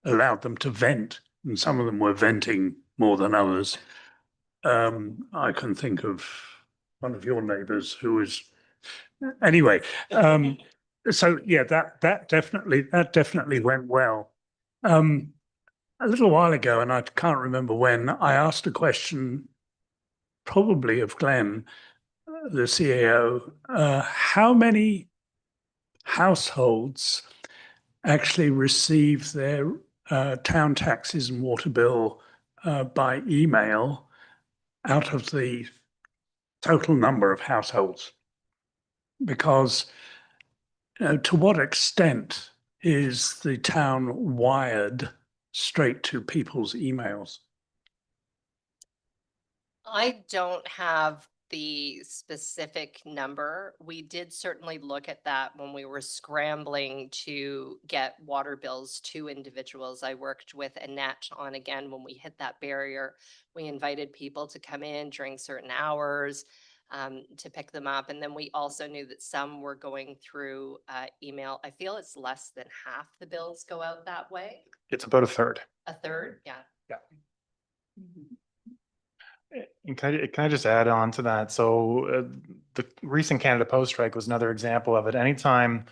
allowed them to vent, and some of them were venting more than others. I can think of one of your neighbours who was anyway. So yeah, that definitely went well. A little while ago, and I can't remember when, I asked a question, probably of Glenn, the CAO, how many households actually receive their town taxes and water bill by email out of the total number of households? Because to what extent is the town wired straight to people's emails? I don't have the specific number. We did certainly look at that when we were scrambling to get water bills to individuals. I worked with Annette on, again, when we hit that barrier, we invited people to come in during certain hours to pick them up. And then we also knew that some were going through email. I feel it's less than half the bills go out that way. It's about a third. A third, yeah. Yeah. And can I just add on to that? So the recent Canada Post strike was another example of it. Anytime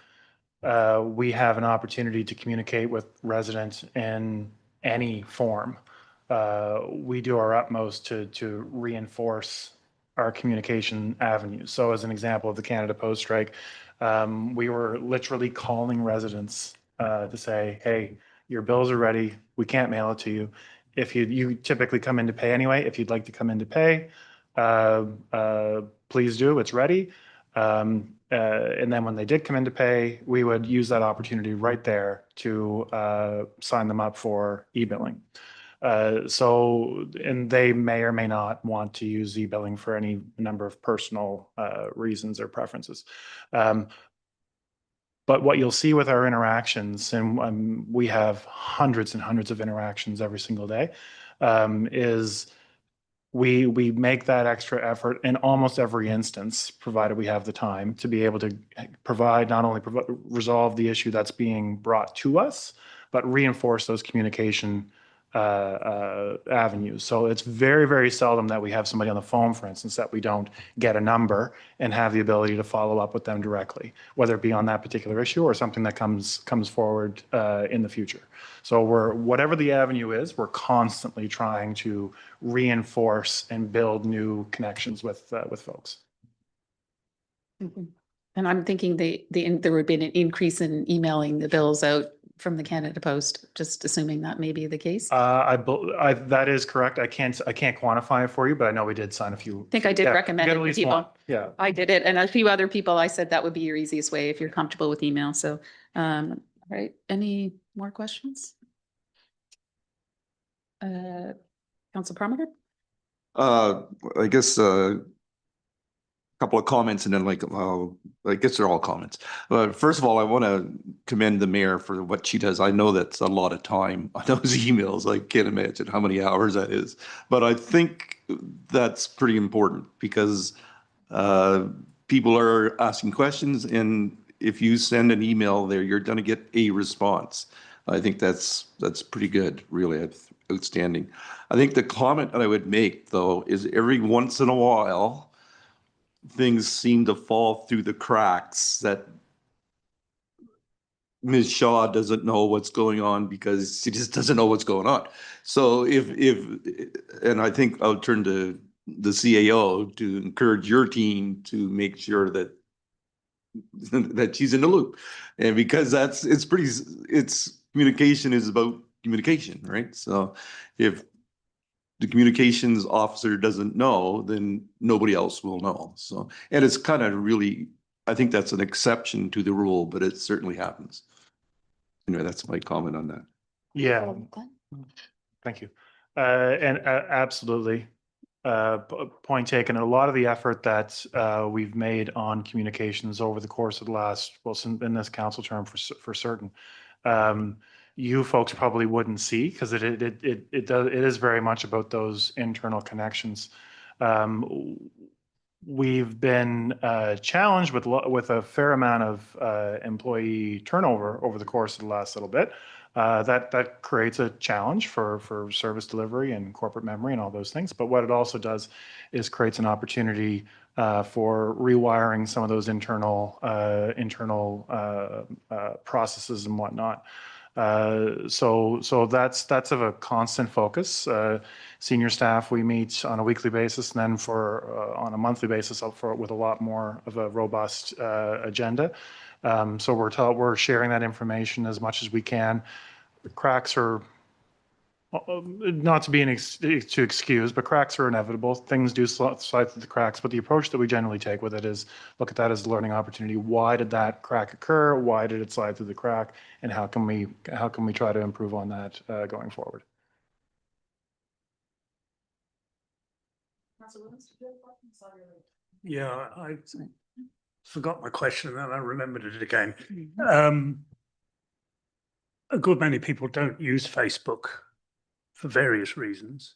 we have an opportunity to communicate with residents in any form, we do our utmost to reinforce our communication avenues. So as an example of the Canada Post strike, we were literally calling residents to say, hey, your bills are ready. We can't mail it to you. If you typically come in to pay anyway, if you'd like to come in to pay, please do, it's ready. And then when they did come in to pay, we would use that opportunity right there to sign them up for e-billing. And they may or may not want to use e-billing for any number of personal reasons or preferences. But what you'll see with our interactions, and we have hundreds and hundreds of interactions every single day, is we make that extra effort in almost every instance, provided we have the time, to be able to provide, not only resolve the issue that's being brought to us, but reinforce those communication avenues. So it's very, very seldom that we have somebody on the phone, for instance, that we don't get a number and have the ability to follow up with them directly, whether it be on that particular issue or something that comes forward in the future. So whatever the avenue is, we're constantly trying to reinforce and build new connections with folks. And I'm thinking there would be an increase in emailing the bills out from the Canada Post, just assuming that may be the case. That is correct. I can't quantify it for you, but I know we did sign a few. I think I did Yeah, recommend get it at to least people. one. Yeah. I did it, and a few other people, I said that would be your easiest way if you're comfortable with email. So, all right, any more questions? Council Promoter? I guess couple of comments and then I guess they're all comments. First of all, I want to commend the mayor for what she does. I know that's a lot of time on those emails. I can't imagine how many hours that is. But I think that's pretty important because people are asking questions, and if you send an email there, you're going to get a response. I think that's pretty good, really outstanding. I think the comment that I would make, though, is every once in a while, things seem to fall through the cracks that Ms. Shaw doesn't know what's going on because she just doesn't know what's going on. So and I think I'll turn to the CAO to encourage your team to make sure that she's in the loop. And because it's communication is about communication, right? So if the communications officer doesn't know, then nobody else will know. So, and it's kind of really, I think that's an exception to the rule, but it certainly happens. Anyway, that's my comment on that. Yeah. Thank you. And absolutely. Point taken. A lot of the effort that we've made on communications over the course of the last, well, in this council term for certain, you folks probably wouldn't see because it is very much about those internal connections. We've been challenged with a fair amount of employee turnover over the course of the last little bit. That creates a challenge for service delivery and corporate memory and all those things. But what it also does is creates an opportunity for rewiring some of those internal processes and whatnot. So that's of a constant focus. Senior staff, we meet on a weekly basis, and then on a monthly basis with a lot more of a robust agenda. So we're sharing that information as much as we can. The cracks are not to be to excuse, but cracks are inevitable. Things do slide through the cracks, but the approach that we generally take with it is look at that as a learning opportunity. Why did that crack occur? Why did it slide through the crack? And how can we try to improve on that going forward? Yeah, I forgot my question and then I remembered it again. A good many people don't use Facebook for various reasons.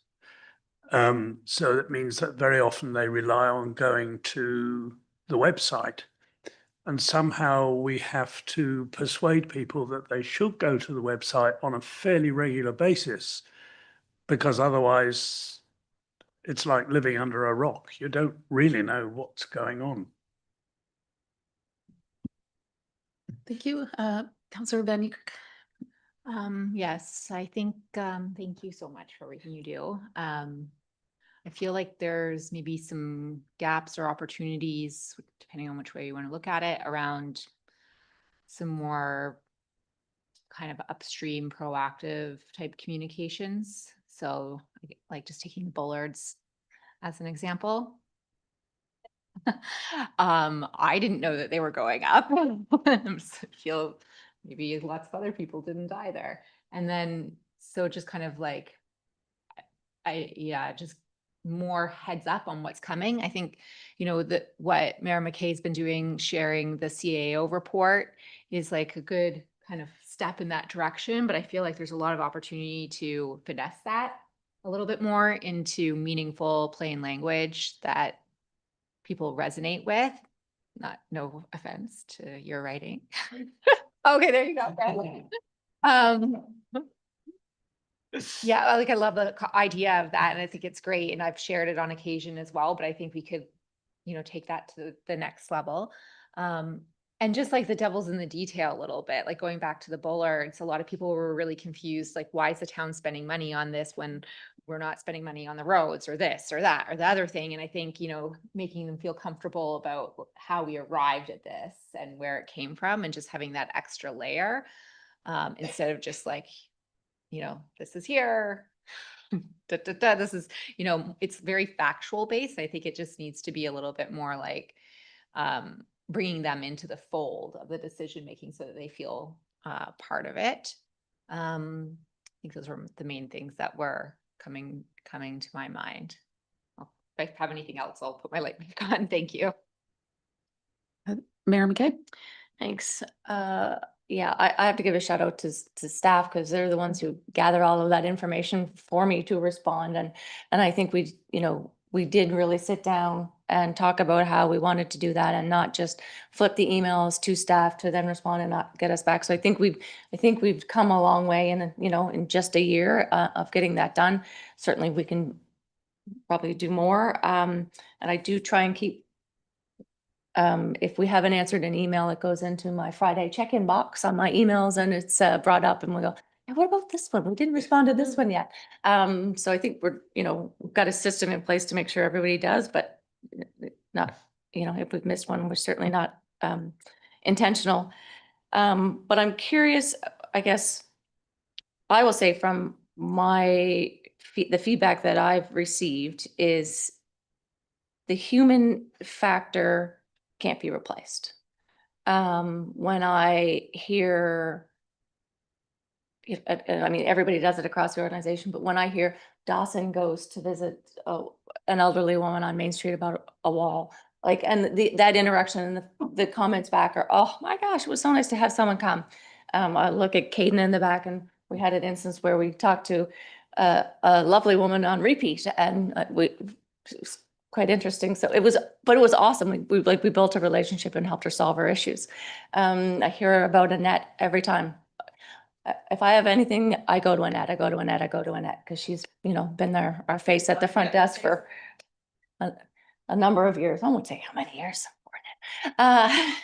So that means that very often they rely on going to the website. And somehow we have to persuade people that they should go to the website on a fairly regular basis, because otherwise it's like living under a rock. You don't really know what's going on. Thank you. Councillor Van Niekerk. Yes, I think, thank you so much for everything you do. I feel like there's maybe some gaps or opportunities, depending on which way you want to look at it, around some more kind of upstream proactive type communications. So like just taking the Bullards as an example. I didn't know that they were going up. I feel maybe lots of other people didn't either. And then, so just kind of like, just more heads up on what's coming. I think, what Mayor McKay's been doing, sharing the CAO report is like a good kind of step in that direction. But I feel like there's a lot of opportunity to finesse that a little bit more into meaningful, plain language that people resonate with. No offense to your writing. Okay, there you go. Yeah, like I love the idea of that, and I think it's great, and I've shared it on occasion as well, but I think we could, take that to the next level. And just like the devil's in the detail a little bit, like going back to the Bullards, a lot of people were really confused, like, why is the town spending money on this when we're not spending money on the roads or this or that or the other thing? And I think, making them feel comfortable about how we arrived at this and where it came from, and just having that extra layer instead of just like, this is here. This is, it's very factual based. I think it just needs to be a little bit more like bringing them into the fold of the decision making so that they feel part of it. I think those were the main things that were coming to my mind. If I have anything else, I'll put my light back on. Thank you. Mayor McKay? Thanks. Yeah, I have to give a shout out to staff because they're the ones who gather all of that information for me to respond. And I think we did really sit down and talk about how we wanted to do that and not just flip the emails to staff to then respond and not get us back. So I think we've come a long way in just a year of getting that done. Certainly we can probably do more. And I do try and keep if we haven't answered an email, it goes into my Friday check-in box on my emails and it's brought up and we go, hey, what about this one? We didn't respond to this one yet. So I think we've got a system in place to make sure everybody does, but not, if we've missed one, we're certainly not intentional. But I'm curious, I guess I will say from the feedback that I've received is the human factor can't be replaced. When I hear, I mean, everybody does it across the organization, but when I hear Dawson goes to visit an elderly woman on Main Street about a wall, and that interaction and the comments back are, oh my gosh, it was so nice to have someone come. I look at Caden in the back and we had an instance where we talked to a lovely woman on repeat and it was quite interesting. So it was awesome. We built a relationship and helped her solve her issues. I hear about Annette every time. If I have anything, I go to Annette. I go to Annette because she's been there, our face at the front desk for a number of years. I won't say how many years.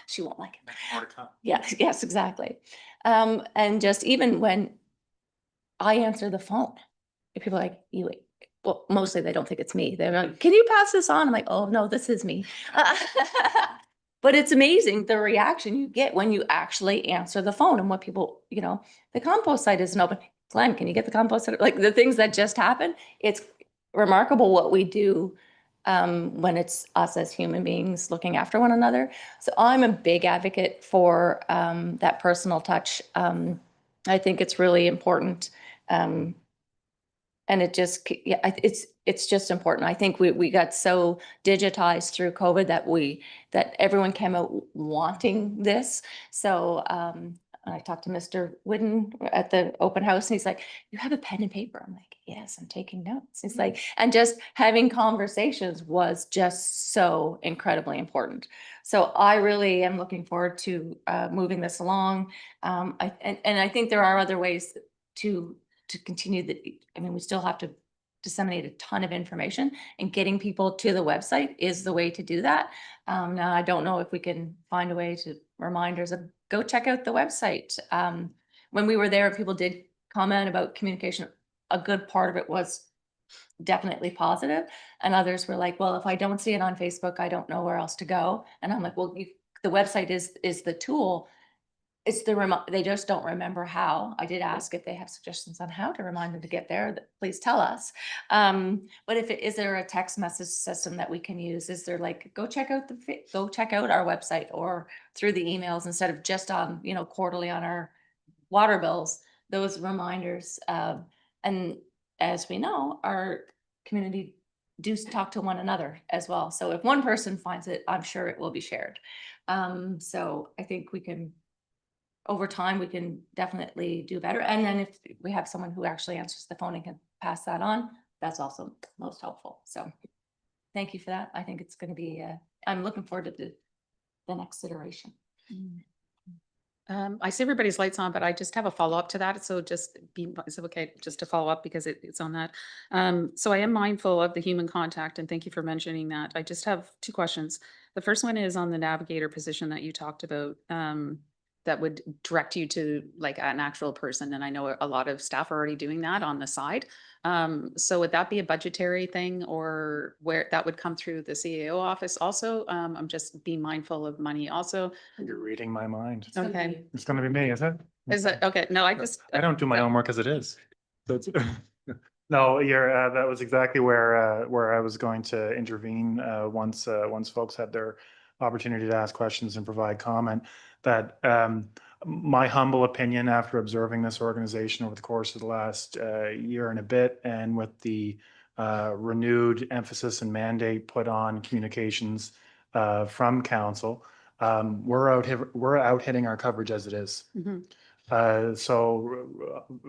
She won't like it. Yes, exactly. And just even when I answer the phone, if people are like, well, mostly they don't think it's me. They're like, can you pass this on? I'm like, oh no, this is me. But it's amazing the reaction you get when you actually answer the phone and what people, the compost site isn't open. Glenn, can you get the compost site? Like the things that just happen. It's remarkable what we do when it's us as human beings looking after one another. So I'm a big advocate for that personal touch. I think it's really important. And it's just important. I think we got so digitized through COVID that everyone came out wanting this. So I talked to Mr. Whidden at the open house and he's like, you have a pen and paper? I'm like, yes, I'm taking notes. He's like, and just having conversations was just so incredibly important. So I really am looking forward to moving this along. And I think there are other ways to continue we still have to disseminate a ton of information, and getting people to the website is the way to do that. Now I don't know if we can find a way to reminders of go check out the website. When we were there, people did comment about communication. A good part of it was definitely positive, and others were like, well, if I don't see it on Facebook, I don't know where else to go. And I'm like, well, the website is the tool. It's they just don't remember how. I did ask if they have suggestions on how to remind them to get there. Please tell us. But is there a text message system that we can use? Is there go check out our website or through the emails instead of just on quarterly on our water bills, those reminders. And as we know, our community do talk to one another as well. So if one person finds it, I'm sure it will be shared. So I think over time, we can definitely do better. And then if we have someone who actually answers the phone and can pass that on, that's also most helpful. So thank you for that. I think it's going to be, I'm looking forward to the next iteration. I see everybody's lights on, but I just have a follow-up to that. So is it okay just to follow up because it's on that? So I am mindful of the human contact and thank you for mentioning that. I just have two questions. The first one is on the navigator position that you talked about. that would direct you to like an actual person. And I know a lot of staff are already doing that on the side. So would that be a budgetary thing or where that would come through the CAO office also? I'm just being mindful of money also. You're reading my mind. Okay. It's gonna be me, is it? Is it, okay, no, I just. I don't do my own work as it is. So it's, no, you're, that was exactly where I was going to intervene, once folks had their opportunity to ask questions and provide comment, that, my humble opinion after observing this organization over the course of the last, year and a bit, and with the, renewed emphasis and mandate put on communications, from council, we're out hitting our coverage as it is. Mhm. So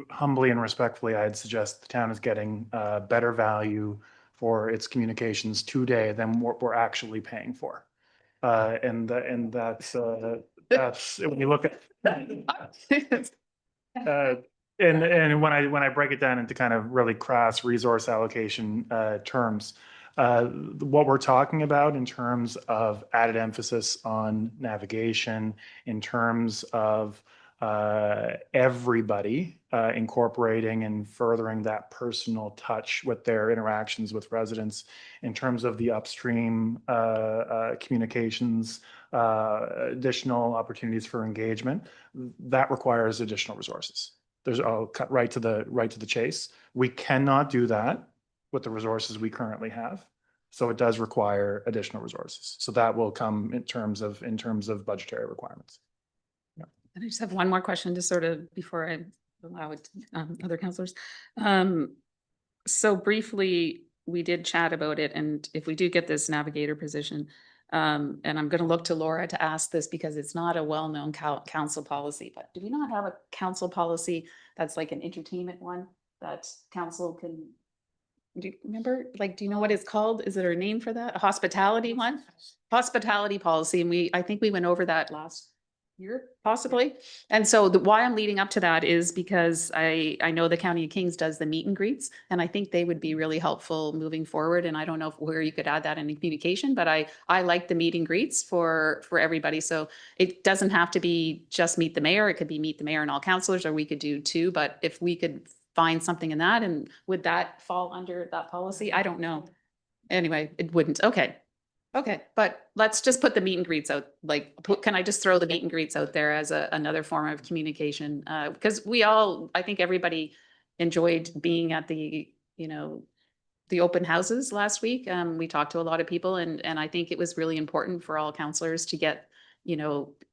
humbly and respectfully, I'd suggest the town is getting better value for its communications today than what we're actually paying for. And that's when you look at and when I break it down into kind of really crass resource allocation terms, what we're talking about in terms of added emphasis on navigation, in terms of everybody incorporating and furthering that personal touch with their interactions with residents, in terms of the upstream communications, additional opportunities for engagement, that requires additional resources. I'll cut right to the chase. We cannot do that with the resources we currently have. So it does require additional resources. So that will come in terms of budgetary requirements. And I just have one more question to sort of, before I allow it, other counselors. So briefly, we did chat about it, and if we do get this navigator position, and I'm gonna look to Laura to ask this because it's not a well-known council policy, but do we not have a council policy that's like an entertainment one that council can, do you remember, like, do you know what it's called? Is there a name for that? A hospitality one? Hospitality policy, and I think we went over that last year, possibly. And so why I'm leading up to that is because I know the County of Kings does the meet and greets, and I think they would be really helpful moving forward. And I don't know where you could add that in the communication, but I like the meet and greets for everybody. So it doesn't have to be just meet the mayor. It could be meet the mayor and all councilors, or we could do two. But if we could find something in that, and would that fall under that policy? I don't know. Anyway, it wouldn't. Okay. Okay, but let's just put the meet and greets out, like, can I just throw the meet and greets out there as another form of communication? Because I think everybody enjoyed being at the, the open houses last week. We talked to a lot of people, and I think it was really important for all counselors to get,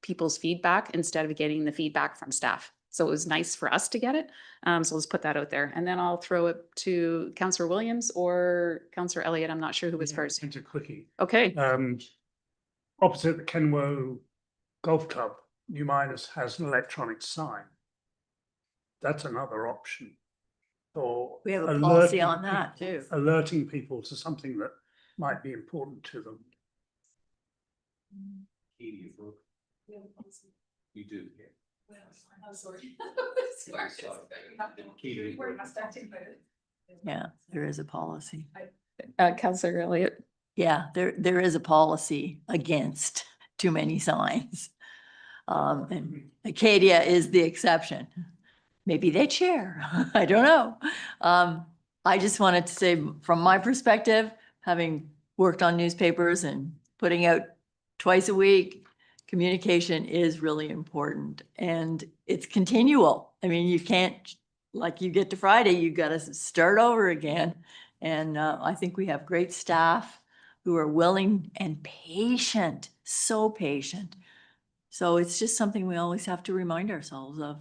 people's feedback instead of getting the feedback from staff. So it was nice for us to get it. So let's put that out there. And then I'll throw it to Councillor Williams or Councillor Elliott. I'm not sure who was first. It's a quickie. Okay. Opposite the Kenwo Golf Club, New Midas has an electronic sign. That's another option. Or We have a policy on that too. Alerting people to something that might be important to them. You do. Yeah, there is a policy. Councillor Elliott. Yeah, there is a policy against too many signs. And Acadia is the exception. Maybe they share, I don't know. I just wanted to say, from my perspective, having worked on newspapers and putting out twice a week, communication is really important, and it's continual. I mean, you can't, like, you get to Friday, you got to start over again. And I think we have great staff who are willing and patient, so patient. So it's just something we always have to remind ourselves of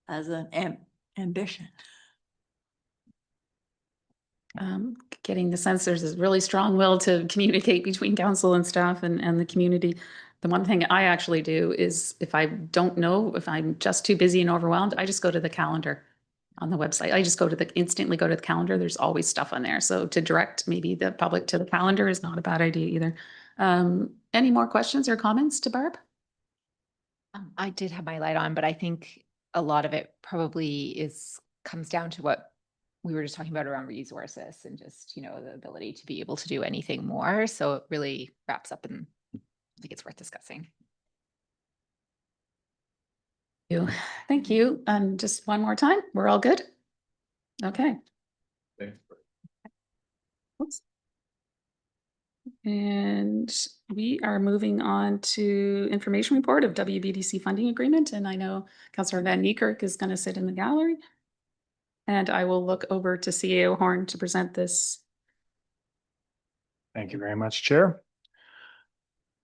as an ambition. Getting the sense there's a really strong will to communicate between council and staff and the community. The one thing I actually do is, if I don't know, if I'm just too busy and overwhelmed, I just go to the calendar on the website. I just instantly go to the calendar. There's always stuff on there. So to direct maybe the public to the calendar is not a bad idea either. Any more questions or comments to Barb? I did have my light on, but I think a lot of it probably comes down to what we were just talking about around resources and just, the ability to be able to do anything more. So it really wraps up, and I think it's worth discussing. you. Thank you. And just one more time, we're all good? Okay. Oops. And we are moving on to information report of WBDC funding agreement. And I know Councillor Van Niekerk is going to sit in the gallery. And I will look over to CAO Horn to present this. Thank you very much, Chair.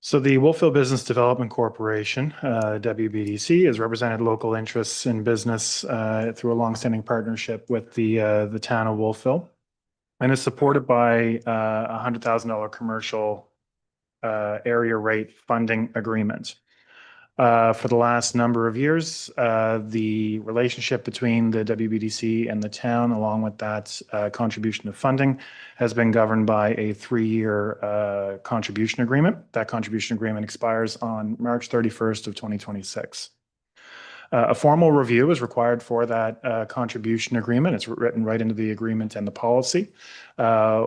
So the Wolfville Business Development Corporation, WBDC, has represented local interests in business through a longstanding partnership with the town of Wolfville, and is supported by a $100,000 commercial area rate funding agreement. For the last number of years, the relationship between the WBDC and the town, along with that contribution of funding, has been governed by a 3-year contribution agreement. That contribution agreement expires on March 31st of 2026. A formal review is required for that contribution agreement. It's written right into the agreement and the policy,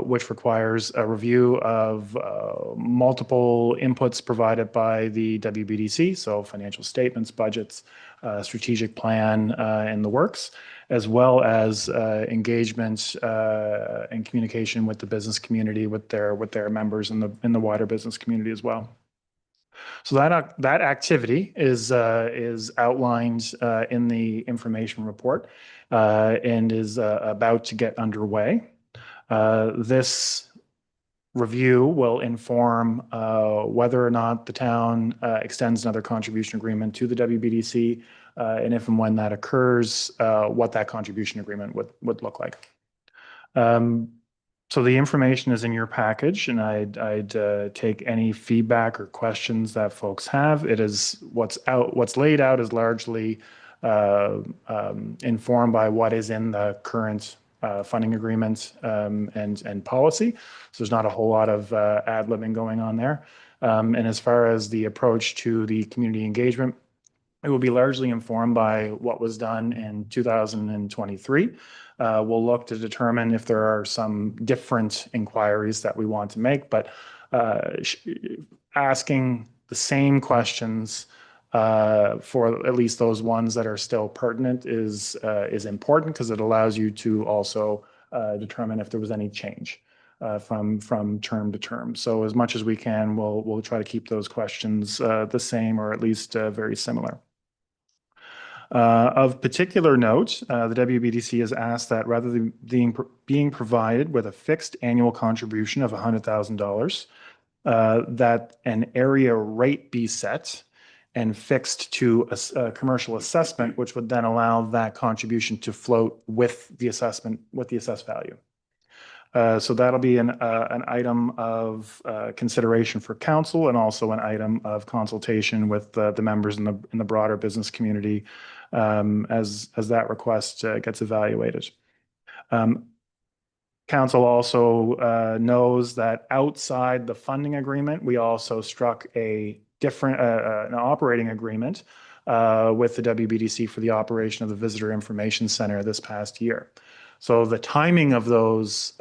which requires a review of multiple inputs provided by the WBDC, so financial statements, budgets, strategic plan, and the works, as well as engagement and communication with the business community, with their members in the wider business community as well. So that activity is outlined in the information report and is about to get underway. This review will inform whether or not the town extends another contribution agreement to the WBDC, and if and when that occurs, what that contribution agreement would look like. So the information is in your package, and I'd take any feedback or questions that folks have. It is what's laid out is largely informed by what is in the current funding agreement and policy. So there's not a whole lot of ad-libbing going on there. And as far as the approach to the community engagement, it will be largely informed by what was done in 2023. We'll look to determine if there are some different inquiries that we want to make, but asking the same questions for at least those ones that are still pertinent is important, because it allows you to also determine if there was any change from term to term. So as much as we can, we'll try to keep those questions the same, or at least very similar. Of particular note, the WBDC has asked that rather than being provided with a fixed annual contribution of $100,000, that an area rate be set and fixed to a commercial assessment, which would then allow that contribution to float with the assessment, with the assessed value. So that'll be an item of consideration for council, and also an item of consultation with the members in the broader business community as that request gets evaluated. Council also knows that outside the funding agreement, we also struck a different an operating agreement with the WBDC for the operation of the Visitor Information Center this past year. So the timing of those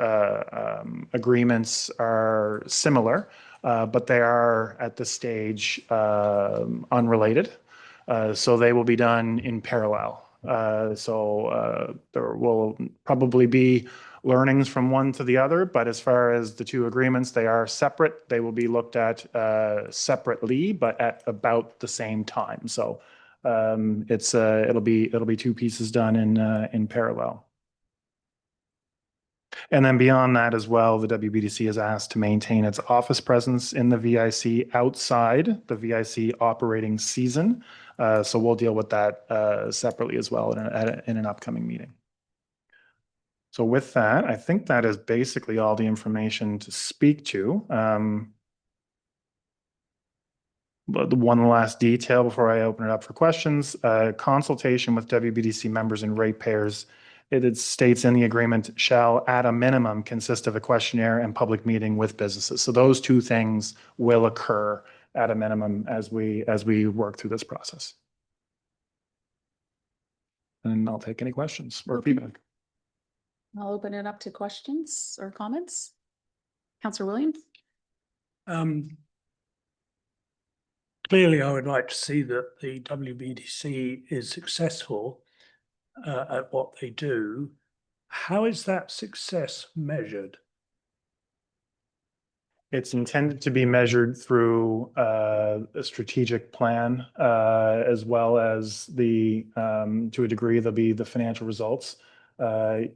agreements are similar, but they are at this stage unrelated. So they will be done in parallel. So there will probably be learnings from one to the other, but as far as the two agreements, they are separate. They will be looked at separately, but at about the same time. So it'll be two pieces done in parallel. And then beyond that as well, the WBDC is asked to maintain its office presence in the VIC outside the VIC operating season. So we'll deal with that separately as well in an upcoming meeting. So with that, I think that is basically all the information to speak to. But the one last detail before I open it up for questions, consultation with WBDC members and ratepayers. It states in the agreement shall at a minimum consist of a questionnaire and public meeting with businesses. So those two things will occur at a minimum as we work through this process. And I'll take any questions or feedback. I'll open it up to questions or comments. Councillor Williams? clearly I would like to see that the WBDC is successful at what they do. How is that success measured? It's intended to be measured through a strategic plan, as well as to a degree, there'll be the financial results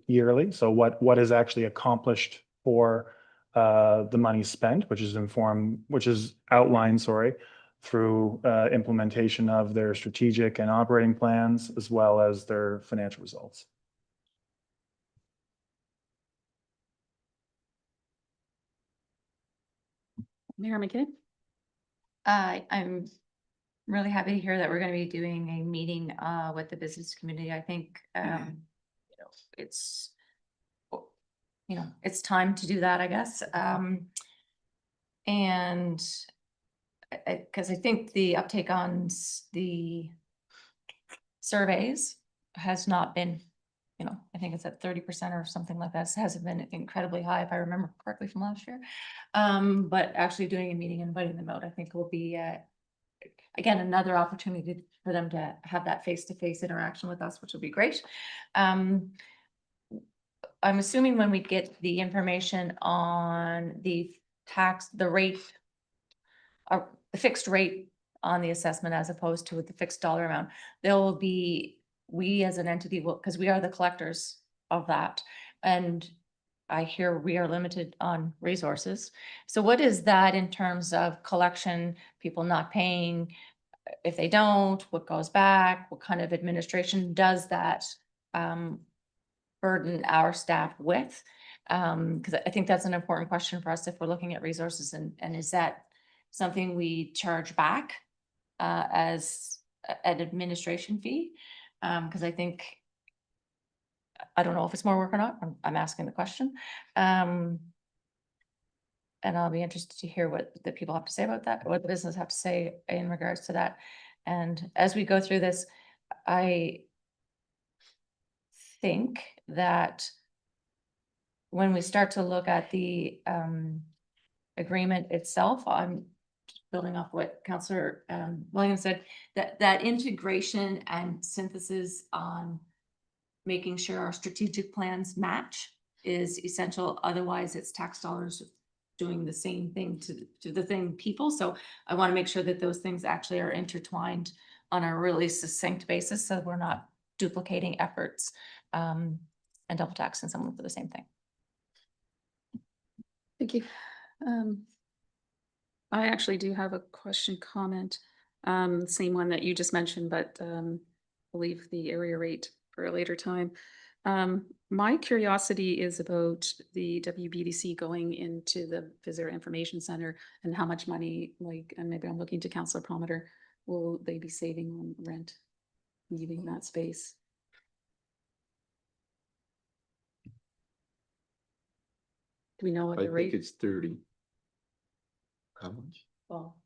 yearly. So what is actually accomplished for the money spent, which is outlined, through implementation of their strategic and operating plans, as well as their financial results. Mayor McKay? I'm really happy to hear that we're going to be doing a meeting with the business community. I think it's it's time to do that, I guess. And because I think the uptake on the surveys has not been, I think it's at 30% or something like that. It hasn't been incredibly high, if I remember correctly from last year. But actually doing a meeting and inviting them out, I think will be, again, another opportunity for them to have that face-to-face interaction with us, which will be great. I'm assuming when we get the information on the rate, the fixed rate on the assessment as opposed to the fixed dollar amount, there will be, we as an entity will, because we are the collectors of that. And I hear we are limited on resources. So what is that in terms of collection, people not paying? If they don't, what goes back? What kind of administration does that burden our staff with? Because I think that's an important question for us if we're looking at resources, and is that something we charge back as an administration fee? Because I think, I don't know if it's more work or not. I'm asking the question. And I'll be interested to hear what the people have to say about that, what the business have to say in regards to that. And as we go through this, I think that when we start to look at the agreement itself, I'm building off what Councillor Williams said, that integration and synthesis on making sure our strategic plans match is essential. Otherwise, it's tax dollars doing the same thing to the same people. So I want to make sure that those things actually are intertwined on a really succinct basis, so we're not duplicating efforts and double taxing someone for the same thing. Thank you. I actually do have a comment, same one that you just mentioned, but believe the area rate for a later time. My curiosity is about the WBDC going into the Visitor Information Center and how much money, and maybe I'm looking to Councillor Prometer, will they be saving on rent, leaving that space? Do we know what the rate? it's 30. How much? Well,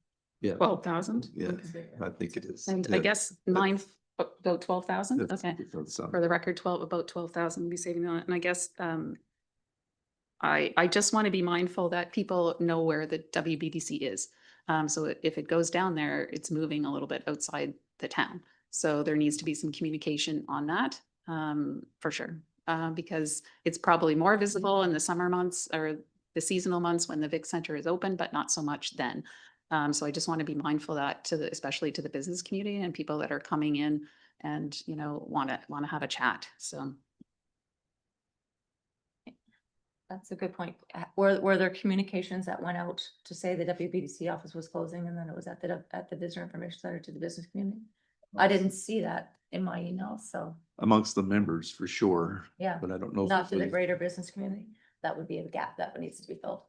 Yeah. 12,000? Yeah, Okay. I think it is. And I Yeah. guess mine, about 12,000? That's- Okay. that sounds- For the record, about 12,000 will be saving on it. And I guess I just want to be mindful that people know where the WBDC is. So if it goes down there, it's moving a little bit outside the town. So there needs to be some communication on that, for sure. Because it's probably more visible in the summer months or the seasonal months when the Vic Center is open, but not so much then. So I just want to be mindful that especially to the business community and people that are coming in and, want to have a chat. So. That's a good point. Were there communications that went out to say the WBDC office was closing and then it was at the Visitor Information Center to the business community? I didn't see that in my email, so. Amongst the members, for sure. Yeah. But I don't know. if Not it to the was- greater business community. That would be the gap that needs to be filled.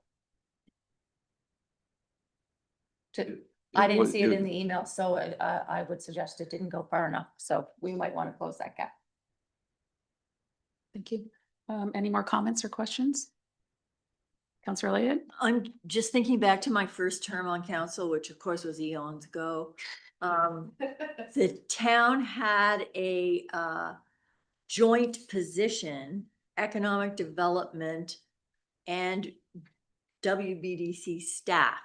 I didn't see it in the email, so I would suggest it didn't go far enough. So we might want to close that gap. Thank you. Any more comments or questions? Councillor Elliott? I'm just thinking back to my first term on council, which of course was eons ago. The town had a joint position, economic development and WBDC staff.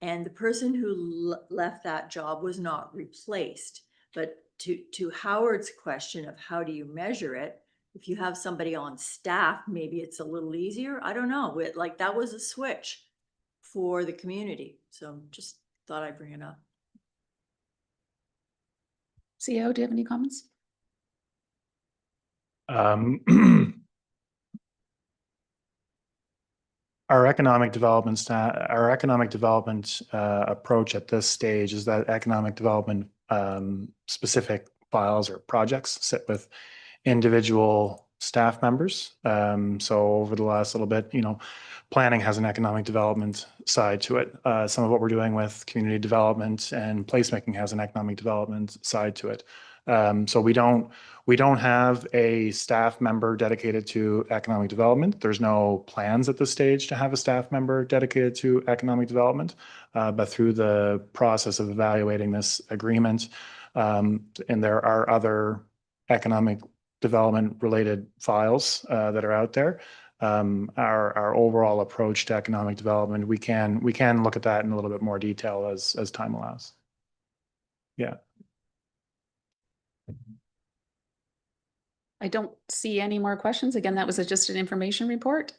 And the person who left that job was not replaced. But to Howard's question of how do you measure it? If you have somebody on staff, maybe it's a little easier. I don't know. Like that was a switch for the community. So just thought I'd bring it up. CEO, do you have any comments? Our economic development approach at this stage is that economic development specific files or projects sit with individual staff members. So over the last little bit, planning has an economic development side to it. Some of what we're doing with community development and placemaking has an economic development side to it. So we don't have a staff member dedicated to economic development. There's no plans at this stage to have a staff member dedicated to economic development. But through the process of evaluating this agreement, and there are other economic development related files that are out there. Our overall approach to economic development, we can look at that in a little bit more detail as time allows. Yeah. I don't see any more questions. Again, that was just an information report.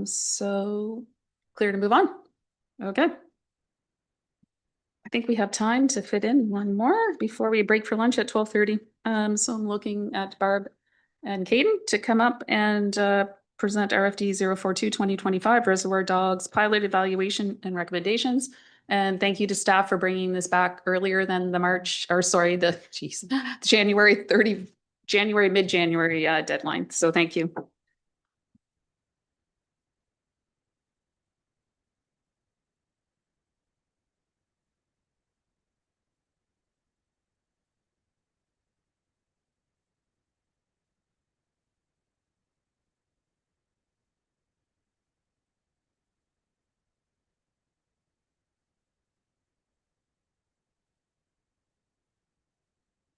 So clear to move on. Okay. I think we have time to fit in one more before we break for lunch at 12:30. So I'm looking at Barb and Caden to come up and present RFD 042-2025 Reservoir Dogs Pilot Evaluation and Recommendations. And thank you to staff for bringing this back earlier than the mid-January deadline. So thank you.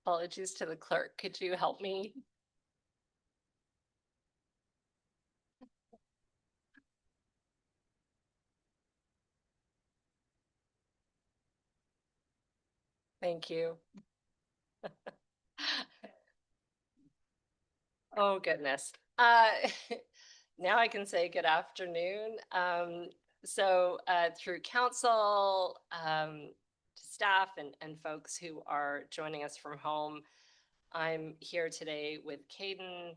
Apologies to the clerk. Could you help me? Thank you. Oh, goodness. Now I can say good afternoon. So through council, staff and folks who are joining us from home, I'm here today with Caden,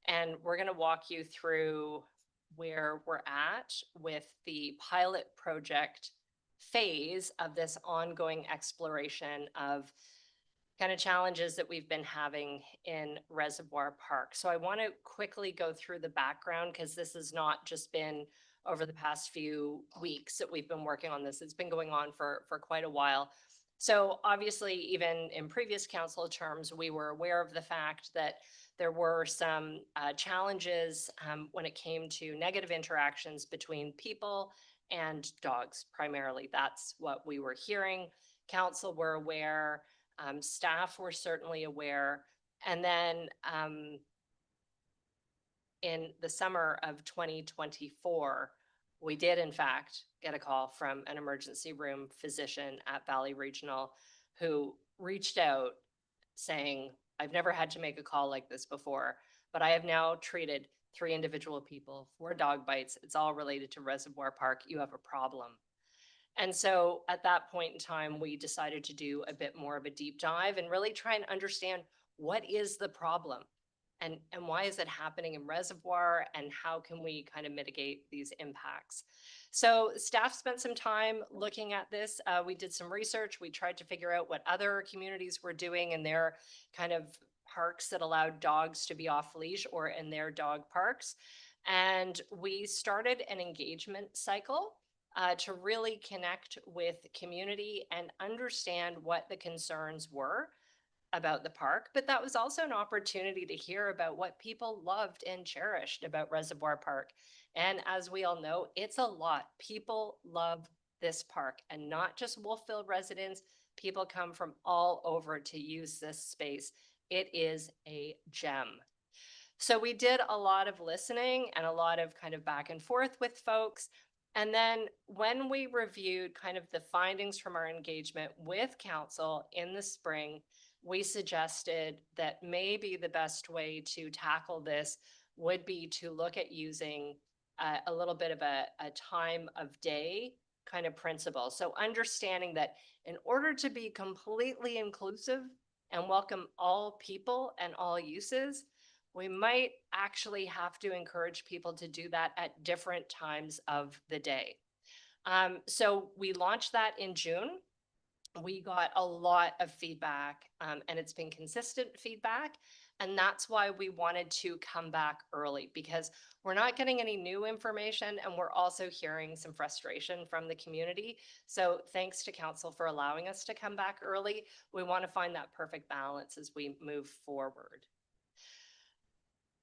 and we're going to walk you through where we're at with the pilot project phase of this ongoing exploration of kind of challenges that we've been having in Reservoir Park. So I want to quickly go through the background because this has not just been over the past few weeks that we've been working on this. It's been going on for quite a while. So obviously, even in previous council terms, we were aware of the fact that there were some challenges when it came to negative interactions between people and dogs, primarily. That's what we were hearing. Council were aware, staff were certainly aware. And then in the summer of 2024, we did in fact get a call from an emergency room physician at Valley Regional who reached out saying, I've never had to make a call like this before, but I have now treated 3 individual people for dog bites. It's all related to Reservoir Park. You have a problem. And so at that point in time, we decided to do a bit more of a deep dive and really try and understand what is the problem and why is it happening in Reservoir and how can we kind of mitigate these impacts. So staff spent some time looking at this. We did some research. We tried to figure out what other communities were doing in their kind of parks that allowed dogs to be off leash or in their dog parks. And we started an engagement cycle to really connect with community and understand what the concerns were about the park. But that was also an opportunity to hear about what people loved and cherished about Reservoir Park. And as we all know, it's a lot. People love this park, and not just Wolfville residents. People come from all over to use this space. It is a gem. So we did a lot of listening and a lot of kind of back and forth with folks. And then when we reviewed kind of the findings from our engagement with council in the spring, we suggested that maybe the best way to tackle this would be to look at using a little bit of a time of day kind of principle. So understanding that in order to be completely inclusive and welcome all people and all uses, we might actually have to encourage people to do that at different times of the day. So we launched that in June. We got a lot of feedback, and it's been consistent feedback. And that's why we wanted to come back early, because we're not getting any new information and we're also hearing some frustration from the community. So thanks to council for allowing us to come back early. We want to find that perfect balance as we move forward.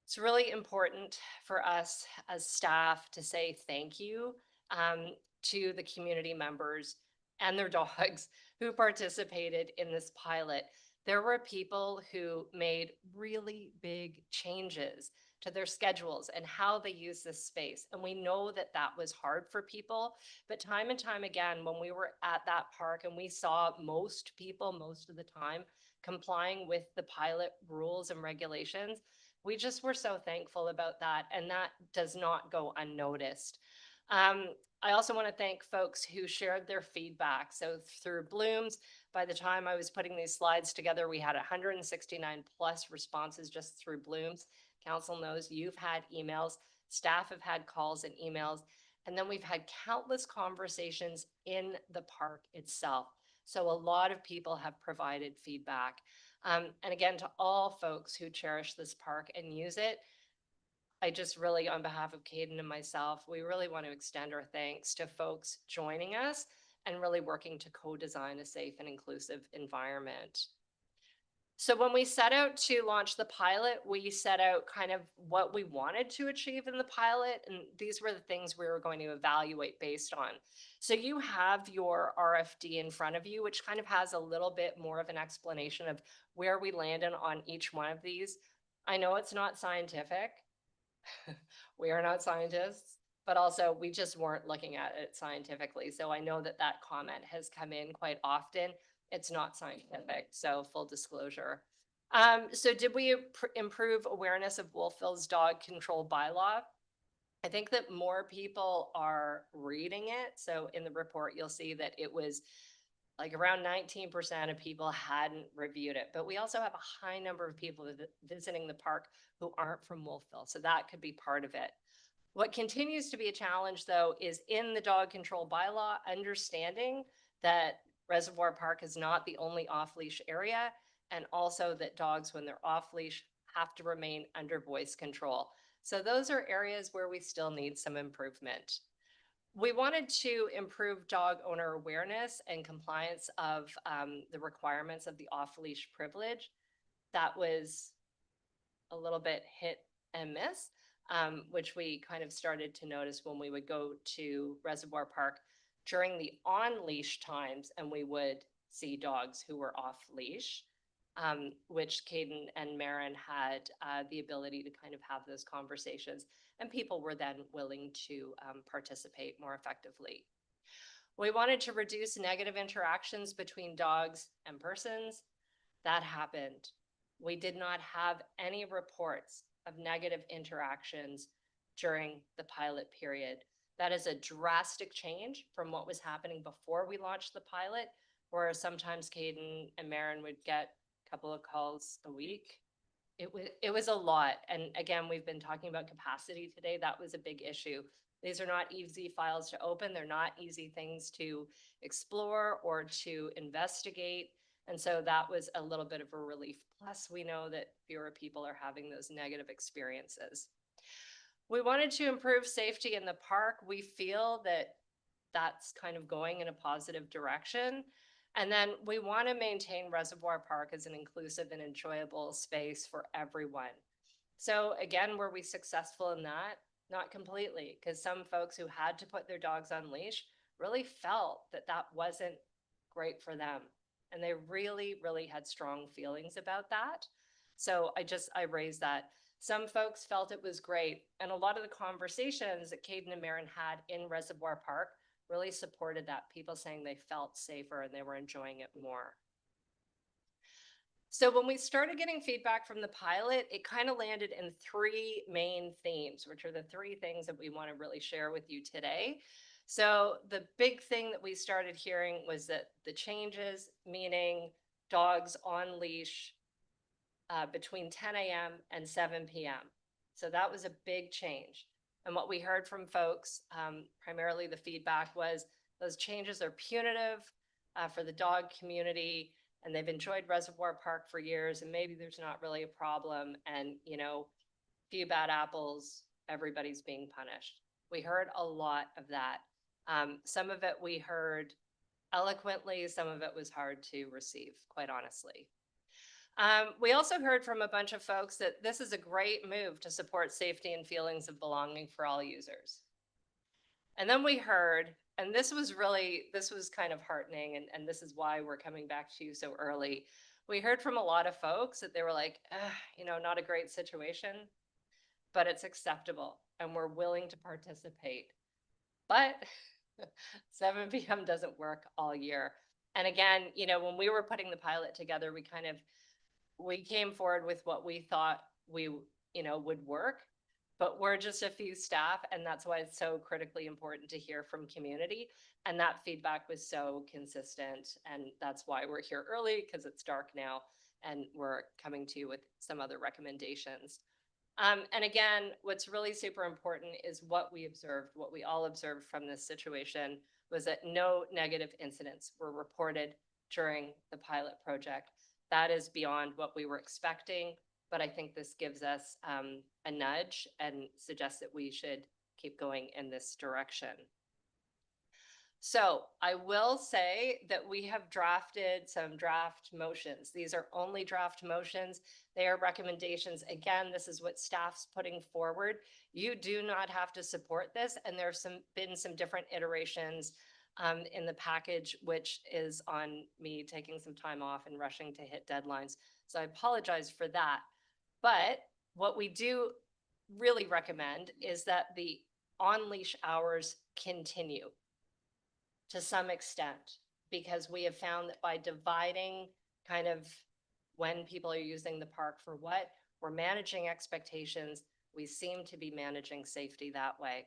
It's really important for us as staff to say thank you to the community members and their dogs who participated in this pilot. There were people who made really big changes to their schedules and how they use this space. And we know that that was hard for people, but time and time again, when we were at that park and we saw most people, most of the time, complying with the pilot rules and regulations, we just were so thankful about that. And that does not go unnoticed. I also want to thank folks who shared their feedback. So through Blooms, by the time I was putting these slides together, we had 169 plus responses just through Blooms. Council knows you've had emails, staff have had calls and emails, and then we've had countless conversations in the park itself. So a lot of people have provided feedback. And again, to all folks who cherish this park and use it, I just really, on behalf of Caden and myself, we really want to extend our thanks to folks joining us and really working to co-design a safe and inclusive environment. So when we set out to launch the pilot, we set out kind of what we wanted to achieve in the pilot, and these were the things we were going to evaluate based on. So you have your RFD in front of you, which kind of has a little bit more of an explanation of where we landed on each one of these. I know it's not scientific. We are not scientists, but also we just weren't looking at it scientifically. So I know that that comment has come in quite often. It's not scientific, so full disclosure. So did we improve awareness of Wolfville's dog control bylaw? I think that more people are reading it. So in the report, you'll see that it was like around 19% of people hadn't reviewed it, but we also have a high number of people visiting the park who aren't from Wolfville. So that could be part of it. What continues to be a challenge though, is in the dog control bylaw, understanding that Reservoir Park is not the only off-leash area, and also that dogs, when they're off-leash, have to remain under voice control. So those are areas where we still need some improvement. We wanted to improve dog owner awareness and compliance of the requirements of the off-leash privilege. That was a little bit hit and miss, which we kind of started to notice when we would go to Reservoir Park during the on-leash times, and we would see dogs who were off-leash, which Caden and Marin had the ability to kind of have those conversations, and people were then willing to participate more effectively. We wanted to reduce negative interactions between dogs and persons. That happened. We did not have any reports of negative interactions during the pilot period. That is a drastic change from what was happening before we launched the pilot, where sometimes Caden and Marin would get a couple of calls a week. It was a lot. And again, we've been talking about capacity today. That was a big issue. These are not easy files to open. They're not easy things to explore or to investigate. And so that was a little bit of a relief. Plus, we know that fewer people are having those negative experiences. We wanted to improve safety in the park. We feel that that's kind of going in a positive direction. And then we want to maintain Reservoir Park as an inclusive and enjoyable space for everyone. So again, were we successful in that? Not completely, because some folks who had to put their dogs on leash really felt that that wasn't great for them. And they really, really had strong feelings about that. So I raised that. Some folks felt it was great. And a lot of the conversations that Caden and Marin had in Reservoir Park really supported that. People saying they felt safer and they were enjoying it more. So when we started getting feedback from the pilot, it kind of landed in 3 main themes, which are the 3 things that we want to really share with you today. So the big thing that we started hearing was that the changes, meaning dogs on leash between 10 a.m. and 7 p.m. So that was a big change. And what we heard from folks, primarily the feedback was those changes are punitive for the dog community, and they've enjoyed Reservoir Park for years, and maybe there's not really a problem. And, you know, few bad apples, everybody's being punished. We heard a lot of that. Some of it we heard eloquently, some of it was hard to receive, quite honestly. We also heard from a bunch of folks that this is a great move to support safety and feelings of belonging for all users. And then we heard, and this was kind of heartening, and this is why we're coming back to you so early. We heard from a lot of folks that they were like, you know, not a great situation, but it's acceptable and we're willing to participate. But 7 p.m. doesn't work all year. And again, you know, when we were putting the pilot together, we came forward with what we thought would work, but we're just a few staff, and that's why it's so critically important to hear from community. And that feedback was so consistent, and that's why we're here early, because it's dark now, and we're coming to you with some other recommendations. And again, what's really super important is what we all observed from this situation was that no negative incidents were reported during the pilot project. That is beyond what we were expecting, but I think this gives us a nudge and suggests that we should keep going in this direction. So I will say that we have drafted some draft motions. These are only draft motions. They are recommendations. Again, this is what staff's putting forward. You do not have to support this, and there's been some different iterations in the package, which is on me taking some time off and rushing to hit deadlines. So I apologize for that. But what we do really recommend is that the on-leash hours continue to some extent, because we have found that by dividing kind of when people are using the park for what, we're managing expectations. We seem to be managing safety that way.